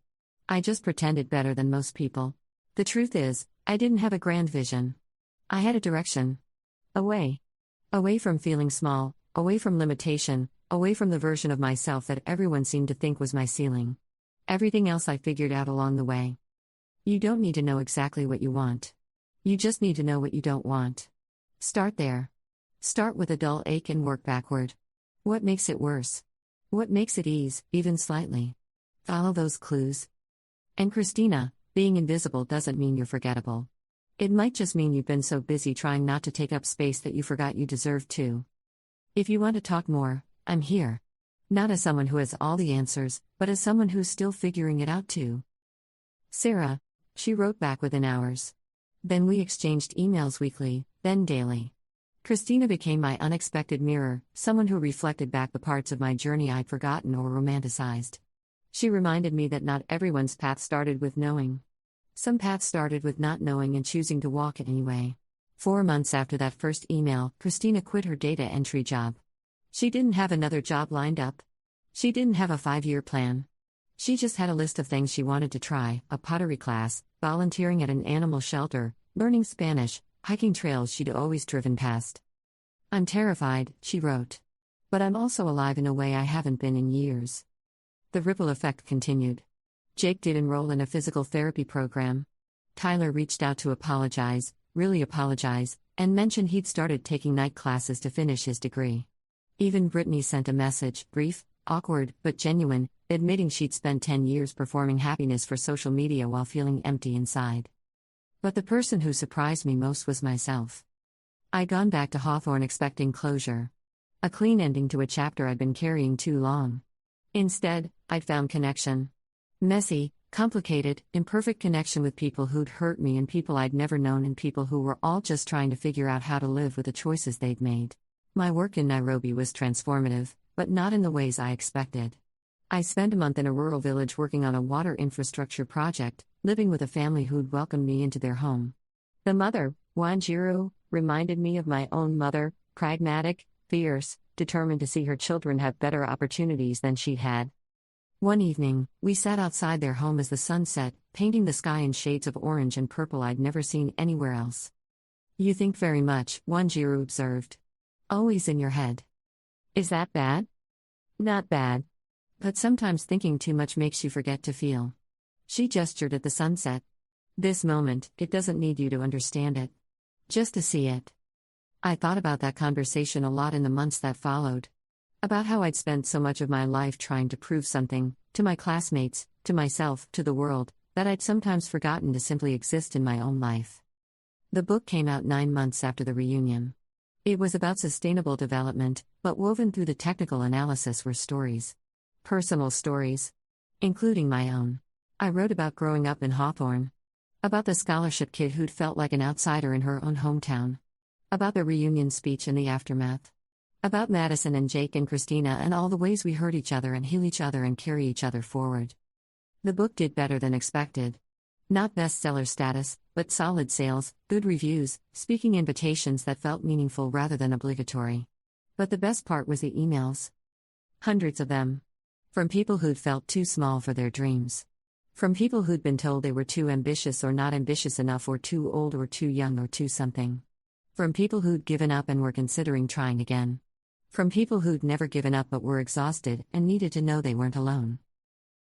I just pretended better than most people. The truth is, I didn't have a grand vision. I had a direction. Away. Away from feeling small, away from limitation, away from the version of myself that everyone seemed to think was my ceiling. Everything else I figured out along the way. You don't need to know exactly what you want. You just need to know what you don't want. Start there. Start with a dull ache and work backward. What makes it worse? What makes it ease, even slightly? Follow those clues. And Christina, being invisible doesn't mean you're forgettable. It might just mean you've been so busy trying not to take up space that you forgot you deserved to. If you want to talk more, I'm here. Not as someone who has all the answers, but as someone who's still figuring it out too. Sarah, she wrote back within hours. Then we exchanged emails weekly, then daily. Christina became my unexpected mirror, someone who reflected back the parts of my journey I'd forgotten or romanticized. She reminded me that not everyone's path started with knowing. Some paths started with not knowing and choosing to walk it anyway. 4 months after that first email, Christina quit her data entry job. She didn't have another job lined up. She didn't have a 5-year plan. She just had a list of things she wanted to try: a pottery class, volunteering at an animal shelter, learning Spanish, hiking trails she'd always driven past. I'm terrified, she wrote. But I'm also alive in a way I haven't been in years. The ripple effect continued. Jake did enroll in a physical therapy program. Tyler reached out to apologize, really apologize, and mentioned he'd started taking night classes to finish his degree. Even Brittany sent a message, brief, awkward, but genuine, admitting she'd spent 10 years performing happiness for social media while feeling empty inside. But the person who surprised me most was myself. I'd gone back to Hawthorne expecting closure. A clean ending to a chapter I'd been carrying too long. Instead, I'd found connection. Messy, complicated, imperfect connection with people who'd hurt me and people I'd never known and people who were all just trying to figure out how to live with the choices they'd made. My work in Nairobi was transformative, but not in the ways I expected. I spent a month in a rural village working on a water infrastructure project, living with a family who'd welcomed me into their home. The mother, Wanjiru, reminded me of my own mother, pragmatic, fierce, determined to see her children have better opportunities than she'd had. One evening, we sat outside their home as the sun set, painting the sky in shades of orange and purple I'd never seen anywhere else. You think very much, Wanjiru observed. Always in your head. Is that bad? Not bad. But sometimes thinking too much makes you forget to feel. She gestured at the sunset. This moment, it doesn't need you to understand it. Just to see it. I thought about that conversation a lot in the months that followed. About how I'd spent so much of my life trying to prove something, to my classmates, to myself, to the world, that I'd sometimes forgotten to simply exist in my own life. The book came out 9 months after the reunion. It was about sustainable development, but woven through the technical analysis were stories. Personal stories. Including my own. I wrote about growing up in Hawthorne. About the scholarship kid who'd felt like an outsider in her own hometown. About the reunion speech and the aftermath. About Madison and Jake and Christina and all the ways we hurt each other and heal each other and carry each other forward. The book did better than expected. Not bestseller status, but solid sales, good reviews, speaking invitations that felt meaningful rather than obligatory. But the best part was the emails. Hundreds of them. From people who'd felt too small for their dreams. From people who'd been told they were too ambitious or not ambitious enough or too old or too young or too something. From people who'd given up and were considering trying again. From people who'd never given up but were exhausted and needed to know they weren't alone.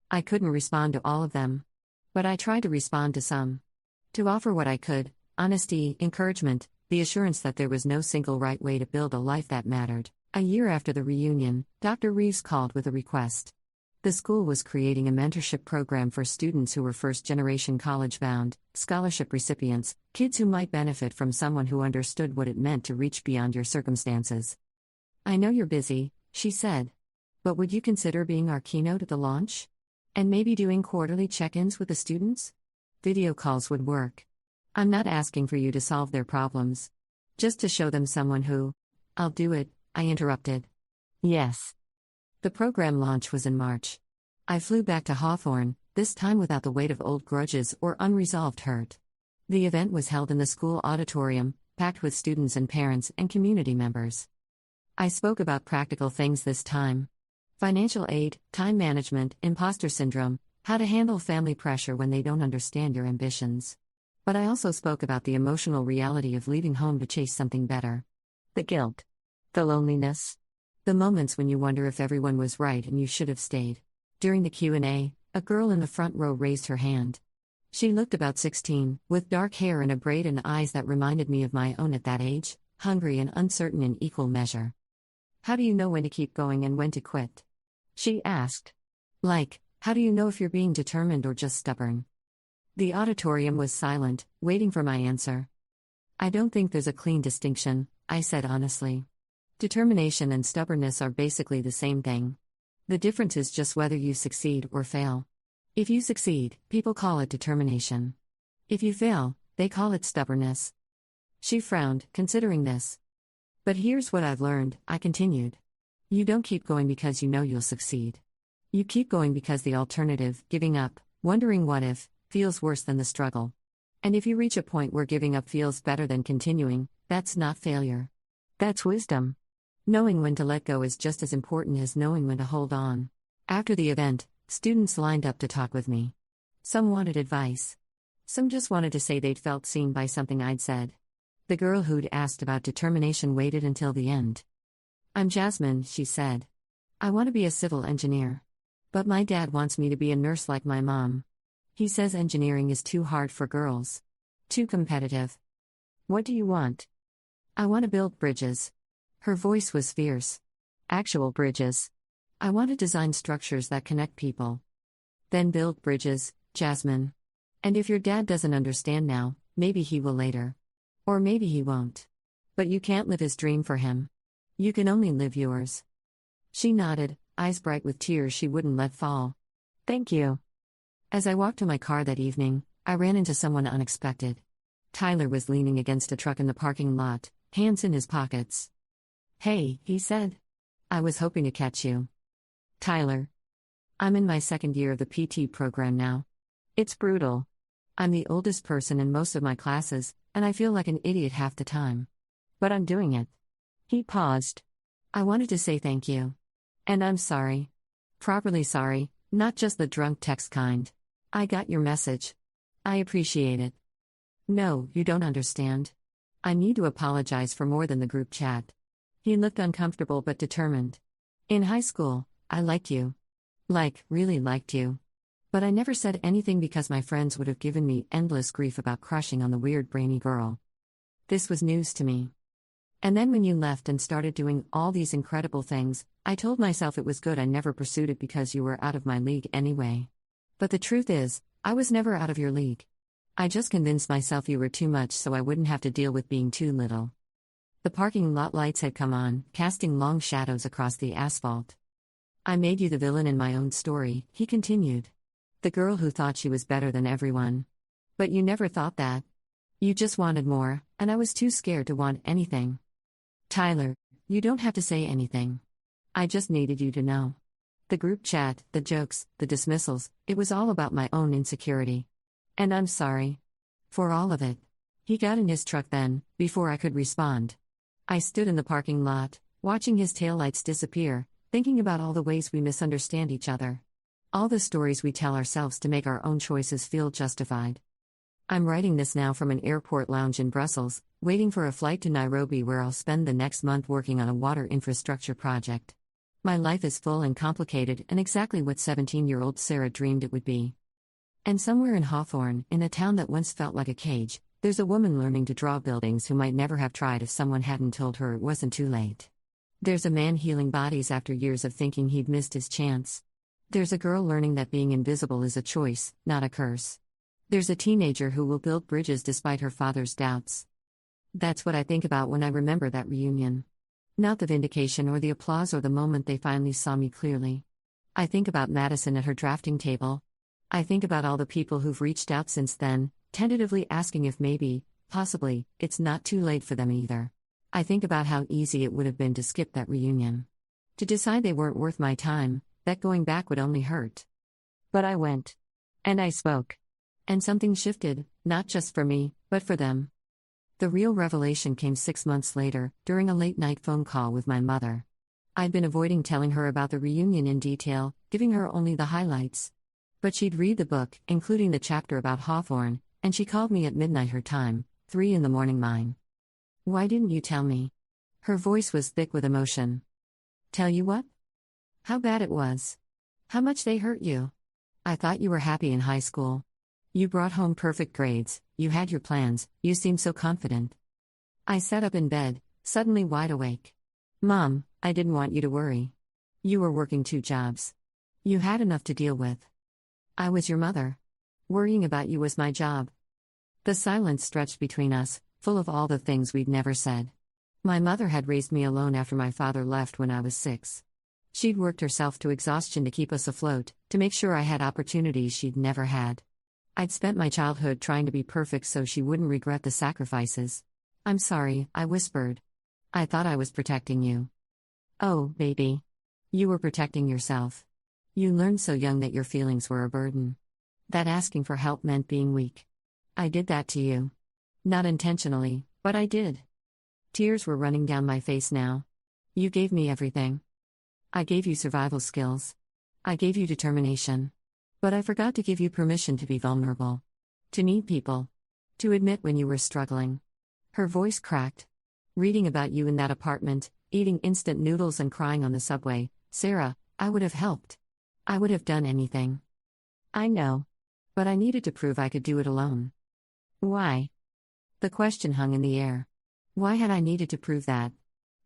I couldn't respond to all of them. But I tried to respond to some. To offer what I could: honesty, encouragement, the assurance that there was no single right way to build a life that mattered. A year after the reunion, Dr. Reeves called with a request. The school was creating a mentorship program for students who were first-generation college-bound, scholarship recipients, kids who might benefit from someone who understood what it meant to reach beyond your circumstances. "I know you're busy," she said. "But would you consider being our keynote at the launch? And maybe doing quarterly check-ins with the students? Video calls would work. I'm not asking for you to solve their problems. Just to show them someone who—" "I'll do it," I interrupted. "Yes." The program launch was in March. I flew back to Hawthorne, this time without the weight of old grudges or unresolved hurt. The event was held in the school auditorium, packed with students and parents and community members. I spoke about practical things this time. Financial aid, time management, imposter syndrome, how to handle family pressure when they don't understand your ambitions. But I also spoke about the emotional reality of leaving home to chase something better. The guilt. The loneliness. The moments when you wonder if everyone was right and you should have stayed. During the Q&A, a girl in the front row raised her hand. She looked about 16, with dark hair and a braid and eyes that reminded me of my own at that age, hungry and uncertain in equal measure. "How do you know when to keep going and when to quit?" she asked. Like, how do you know if you're being determined or just stubborn? The auditorium was silent, waiting for my answer. "I don't think there's a clean distinction," I said honestly. Determination and stubbornness are basically the same thing. The difference is just whether you succeed or fail. If you succeed, people call it determination. If you fail, they call it stubbornness. She frowned, considering this. "But here's what I've learned," I continued. "You don't keep going because you know you'll succeed. You keep going because the alternative, giving up, wondering what if, feels worse than the struggle. And if you reach a point where giving up feels better than continuing, that's not failure. That's wisdom. Knowing when to let go is just as important as knowing when to hold on." After the event, students lined up to talk with me. Some wanted advice. Some just wanted to say they'd felt seen by something I'd said. The girl who'd asked about determination waited until the end. "I'm Jasmine," she said. "I want to be a civil engineer. But my dad wants me to be a nurse like my mom. He says engineering is too hard for girls. Too competitive. What do you want?" "I want to build bridges." Her voice was fierce. "Actual bridges. I want to design structures that connect people." "Then build bridges, Jasmine. And if your dad doesn't understand now, maybe he will later. Or maybe he won't. But you can't live his dream for him. You can only live yours." She nodded, eyes bright with tears she wouldn't let fall. "Thank you." As I walked to my car that evening, I ran into someone unexpected. Tyler was leaning against a truck in the parking lot, hands in his pockets. "Hey," he said. "I was hoping to catch you." "Tyler." "I'm in my second year of the PT program now. It's brutal. I'm the oldest person in most of my classes, and I feel like an idiot half the time. But I'm doing it." He paused. "I wanted to say thank you. And I'm sorry. Properly sorry, not just the drunk text kind. I got your message. I appreciate it. No, you don't understand. I need to apologize for more than the group chat." He looked uncomfortable but determined. "In high school, I liked you. Like, really liked you. But I never said anything because my friends would have given me endless grief about crushing on the weird brainy girl. This was news to me. And then when you left and started doing all these incredible things, I told myself it was good I never pursued it because you were out of my league anyway. But the truth is, I was never out of your league. I just convinced myself you were too much so I wouldn't have to deal with being too little. The parking lot lights had come on, casting long shadows across the asphalt. I made you the villain in my own story, he continued. The girl who thought she was better than everyone. But you never thought that. You just wanted more, and I was too scared to want anything. Tyler, you don't have to say anything. I just needed you to know. The group chat, the jokes, the dismissals, it was all about my own insecurity. And I'm sorry. For all of it. He got in his truck then, before I could respond. I stood in the parking lot, watching his taillights disappear, thinking about all the ways we misunderstand each other. All the stories we tell ourselves to make our own choices feel justified. I'm writing this now from an airport lounge in Brussels, waiting for a flight to Nairobi where I'll spend the next month working on a water infrastructure project. My life is full and complicated and exactly what 17-year-old Sarah dreamed it would be. And somewhere in Hawthorne, in a town that once felt like a cage, there's a woman learning to draw buildings who might never have tried if someone hadn't told her it wasn't too late. There's a man healing bodies after years of thinking he'd missed his chance. There's a girl learning that being invisible is a choice, not a curse. There's a teenager who will build bridges despite her father's doubts. That's what I think about when I remember that reunion. Not the vindication or the applause or the moment they finally saw me clearly. I think about Madison at her drafting table. I think about all the people who've reached out since then, tentatively asking if maybe, possibly, it's not too late for them either. I think about how easy it would have been to skip that reunion. To decide they weren't worth my time, that going back would only hurt. But I went. And I spoke. And something shifted, not just for me, but for them. The real revelation came 6 months later, during a late-night phone call with my mother. I'd been avoiding telling her about the reunion in detail, giving her only the highlights. But she'd read the book, including the chapter about Hawthorne, and she called me at midnight her time, 3 in the morning mine. Why didn't you tell me? Her voice was thick with emotion. Tell you what? How bad it was. How much they hurt you. I thought you were happy in high school. You brought home perfect grades, you had your plans, you seemed so confident. I sat up in bed, suddenly wide awake. Mom, I didn't want you to worry. You were working 2 jobs. You had enough to deal with. I was your mother. Worrying about you was my job. The silence stretched between us, full of all the things we'd never said. My mother had raised me alone after my father left when I was 6. She'd worked herself to exhaustion to keep us afloat, to make sure I had opportunities she'd never had. I'd spent my childhood trying to be perfect so she wouldn't regret the sacrifices. I'm sorry, I whispered. I thought I was protecting you. Oh, baby. You were protecting yourself. You learned so young that your feelings were a burden. That asking for help meant being weak. I did that to you. Not intentionally, but I did. Tears were running down my face now. You gave me everything. I gave you survival skills. I gave you determination. But I forgot to give you permission to be vulnerable. To need people. To admit when you were struggling. Her voice cracked. Reading about you in that apartment, eating instant noodles and crying on the subway, Sarah, I would have helped. I would have done anything. I know. But I needed to prove I could do it alone. Why? The question hung in the air. Why had I needed to prove that?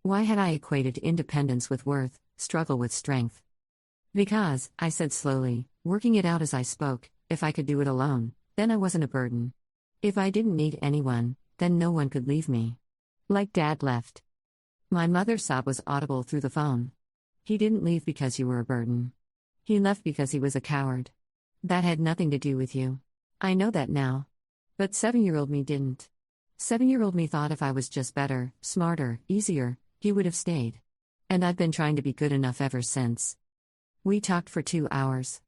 Why had I equated independence with worth, struggle with strength? Because, I said slowly, working it out as I spoke, if I could do it alone, then I wasn't a burden. If I didn't need anyone, then no one could leave me. Like Dad left. My mother's sob was audible through the phone. He didn't leave because you were a burden. He left because he was a coward. That had nothing to do with you. I know that now. But 7-year-old me didn't. 7-year-old me thought if I was just better, smarter, easier, he would have stayed. And I've been trying to be good enough ever since. We talked for 2 hours.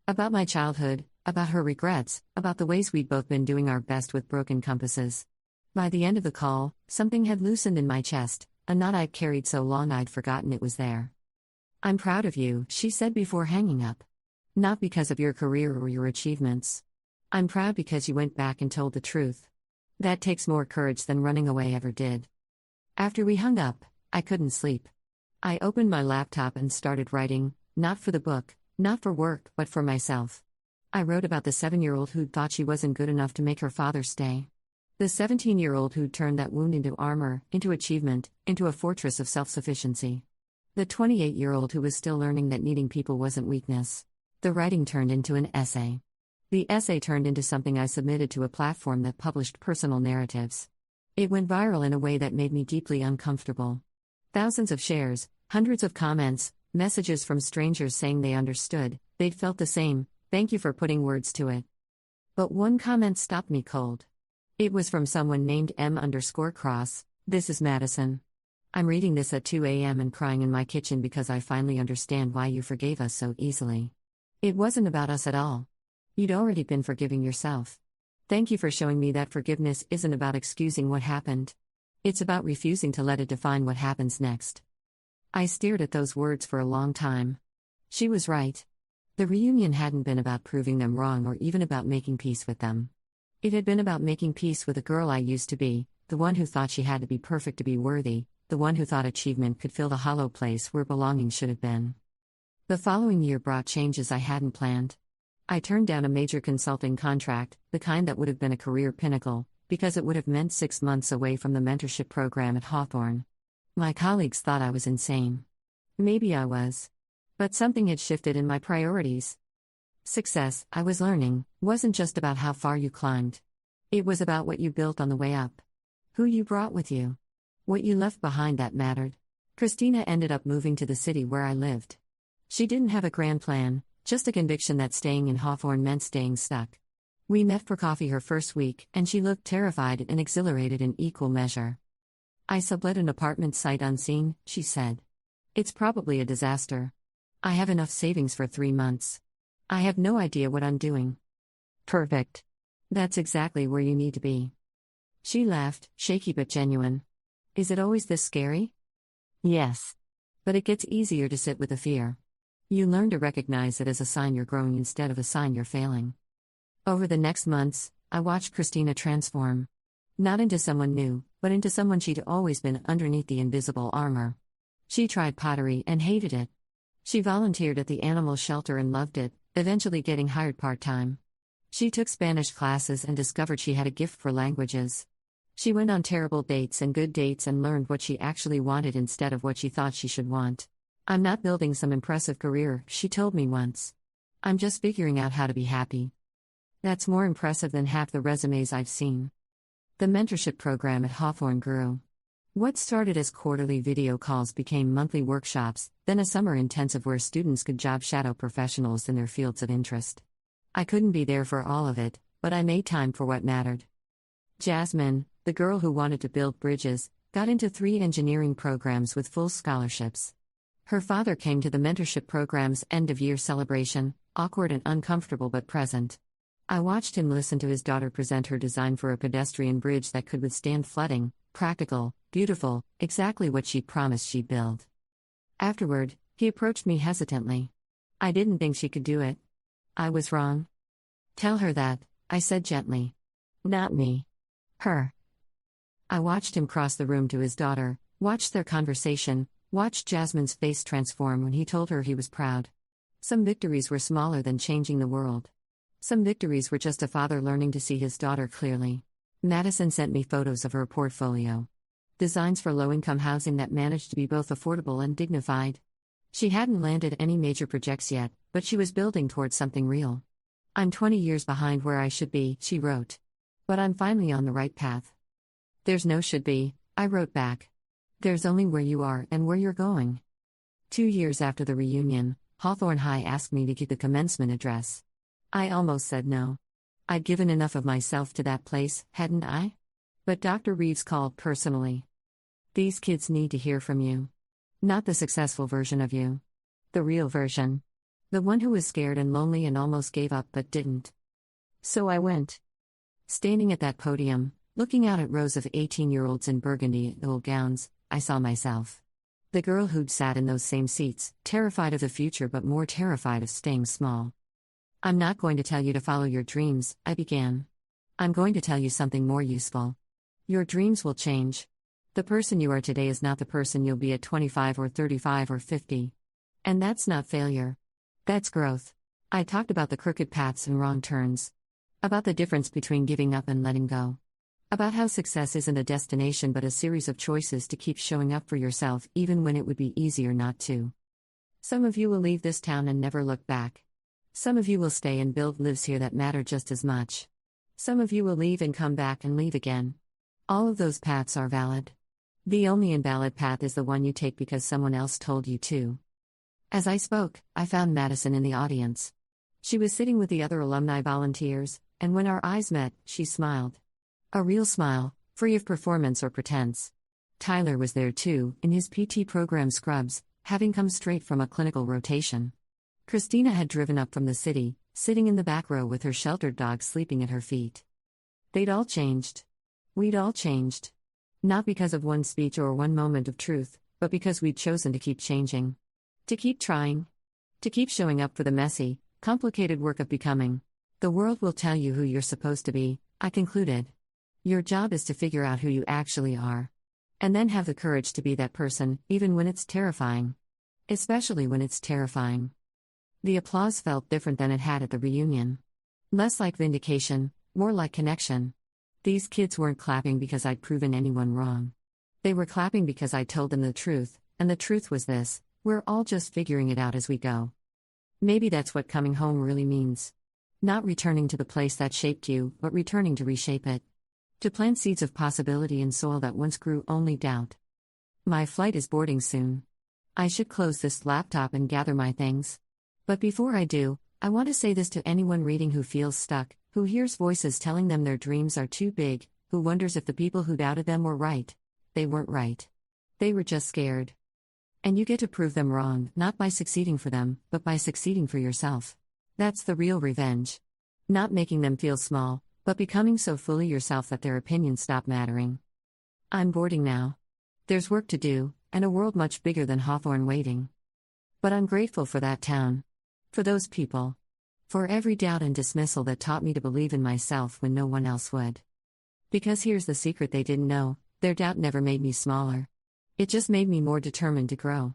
About my childhood, about her regrets, about the ways we'd both been doing our best with broken compasses. By the end of the call, something had loosened in my chest, a knot I'd carried so long I'd forgotten it was there. I'm proud of you, she said before hanging up. Not because of your career or your achievements. I'm proud because you went back and told the truth. That takes more courage than running away ever did. After we hung up, I couldn't sleep. I opened my laptop and started writing, not for the book, not for work, but for myself. I wrote about the 7-year-old who'd thought she wasn't good enough to make her father stay. The 17-year-old who'd turned that wound into armor, into achievement, into a fortress of self-sufficiency. The 28-year-old who was still learning that needing people wasn't weakness. The writing turned into an essay. The essay turned into something I submitted to a platform that published personal narratives. It went viral in a way that made me deeply uncomfortable. Thousands of shares, hundreds of comments, messages from strangers saying they understood, they'd felt the same, thank you for putting words to it. But one comment stopped me cold. It was from someone named M_Cross. This is Madison. I'm reading this at 2 a.m. and crying in my kitchen because I finally understand why you forgave us so easily. It wasn't about us at all. You'd already been forgiving yourself. Thank you for showing me that forgiveness isn't about excusing what happened. It's about refusing to let it define what happens next. I stared at those words for a long time. She was right. The reunion hadn't been about proving them wrong or even about making peace with them. It had been about making peace with the girl I used to be, the one who thought she had to be perfect to be worthy, the one who thought achievement could fill the hollow place where belonging should have been. The following year brought changes I hadn't planned. I turned down a major consulting contract, the kind that would have been a career pinnacle, because it would have meant 6 months away from the mentorship program at Hawthorne. My colleagues thought I was insane. Maybe I was. But something had shifted in my priorities. Success, I was learning, wasn't just about how far you climbed. It was about what you built on the way up. Who you brought with you. What you left behind that mattered. Christina ended up moving to the city where I lived. She didn't have a grand plan, just a conviction that staying in Hawthorne meant staying stuck. We met for coffee her first week, and she looked terrified and exhilarated in equal measure. I sublet an apartment sight unseen, she said. It's probably a disaster. I have enough savings for 3 months. I have no idea what I'm doing. Perfect. That's exactly where you need to be. She laughed, shaky but genuine. Is it always this scary? Yes. But it gets easier to sit with the fear. You learn to recognize it as a sign you're growing instead of a sign you're failing. Over the next months, I watched Christina transform. Not into someone new, but into someone she'd always been underneath the invisible armor. She tried pottery and hated it. She volunteered at the animal shelter and loved it, eventually getting hired part-time. She took Spanish classes and discovered she had a gift for languages. She went on terrible dates and good dates and learned what she actually wanted instead of what she thought she should want. I'm not building some impressive career, she told me once. I'm just figuring out how to be happy. That's more impressive than half the resumes I've seen. The mentorship program at Hawthorne grew. What started as quarterly video calls became monthly workshops, then a summer intensive where students could job shadow professionals in their fields of interest. I couldn't be there for all of it, but I made time for what mattered. Jasmine, the girl who wanted to build bridges, got into 3 engineering programs with full scholarships. Her father came to the mentorship program's end-of-year celebration, awkward and uncomfortable but present. I watched him listen to his daughter present her design for a pedestrian bridge that could withstand flooding, practical, beautiful, exactly what she'd promised she'd build. Afterward, he approached me hesitantly. I didn't think she could do it. I was wrong. Tell her that, I said gently. Not me. Her. I watched him cross the room to his daughter, watched their conversation, watched Jasmine's face transform when he told her he was proud. Some victories were smaller than changing the world. Some victories were just a father learning to see his daughter clearly. Madison sent me photos of her portfolio. Designs for low-income housing that managed to be both affordable and dignified. She hadn't landed any major projects yet, but she was building towards something real. I'm 20 years behind where I should be, she wrote. But I'm finally on the right path. There's no should be, I wrote back. There's only where you are and where you're going. 2 years after the reunion, Hawthorne High asked me to give the commencement address. I almost said no. I'd given enough of myself to that place, hadn't I? But Dr. Reeves called personally. These kids need to hear from you. Not the successful version of you. The real version. The one who was scared and lonely and almost gave up but didn't. So I went. Standing at that podium, looking out at rows of 18-year-olds in burgundy old gowns, I saw myself. The girl who'd sat in those same seats, terrified of the future but more terrified of staying small. I'm not going to tell you to follow your dreams, I began. I'm going to tell you something more useful. Your dreams will change. The person you are today is not the person you'll be at 25 or 35 or 50. And that's not failure. That's growth. I talked about the crooked paths and wrong turns. About the difference between giving up and letting go. About how success isn't a destination but a series of choices to keep showing up for yourself even when it would be easier not to. Some of you will leave this town and never look back. Some of you will stay and build lives here that matter just as much. Some of you will leave and come back and leave again. All of those paths are valid. The only invalid path is the one you take because someone else told you to. As I spoke, I found Madison in the audience. She was sitting with the other alumni volunteers, and when our eyes met, she smiled. A real smile, free of performance or pretense. Tyler was there too, in his PT program scrubs, having come straight from a clinical rotation. Christina had driven up from the city, sitting in the back row with her sheltered dog sleeping at her feet. They'd all changed. We'd all changed. Not because of one speech or one moment of truth, but because we'd chosen to keep changing. To keep trying. To keep showing up for the messy, complicated work of becoming. The world will tell you who you're supposed to be, I concluded. Your job is to figure out who you actually are. And then have the courage to be that person, even when it's terrifying. Especially when it's terrifying. The applause felt different than it had at the reunion. Less like vindication, more like connection. These kids weren't clapping because I'd proven anyone wrong. They were clapping because I told them the truth, and the truth was this: we're all just figuring it out as we go. Maybe that's what coming home really means. Not returning to the place that shaped you, but returning to reshape it. To plant seeds of possibility in soil that once grew only doubt. My flight is boarding soon. I should close this laptop and gather my things. But before I do, I want to say this to anyone reading who feels stuck, who hears voices telling them their dreams are too big, who wonders if the people who doubted them were right. They weren't right. They were just scared. And you get to prove them wrong, not by succeeding for them, but by succeeding for yourself. That's the real revenge. Not making them feel small, but becoming so fully yourself that their opinions stop mattering. I'm boarding now. There's work to do, and a world much bigger than Hawthorne waiting. But I'm grateful for that town. For those people. For every doubt and dismissal that taught me to believe in myself when no one else would. Because here's the secret they didn't know: their doubt never made me smaller. It just made me more determined to grow.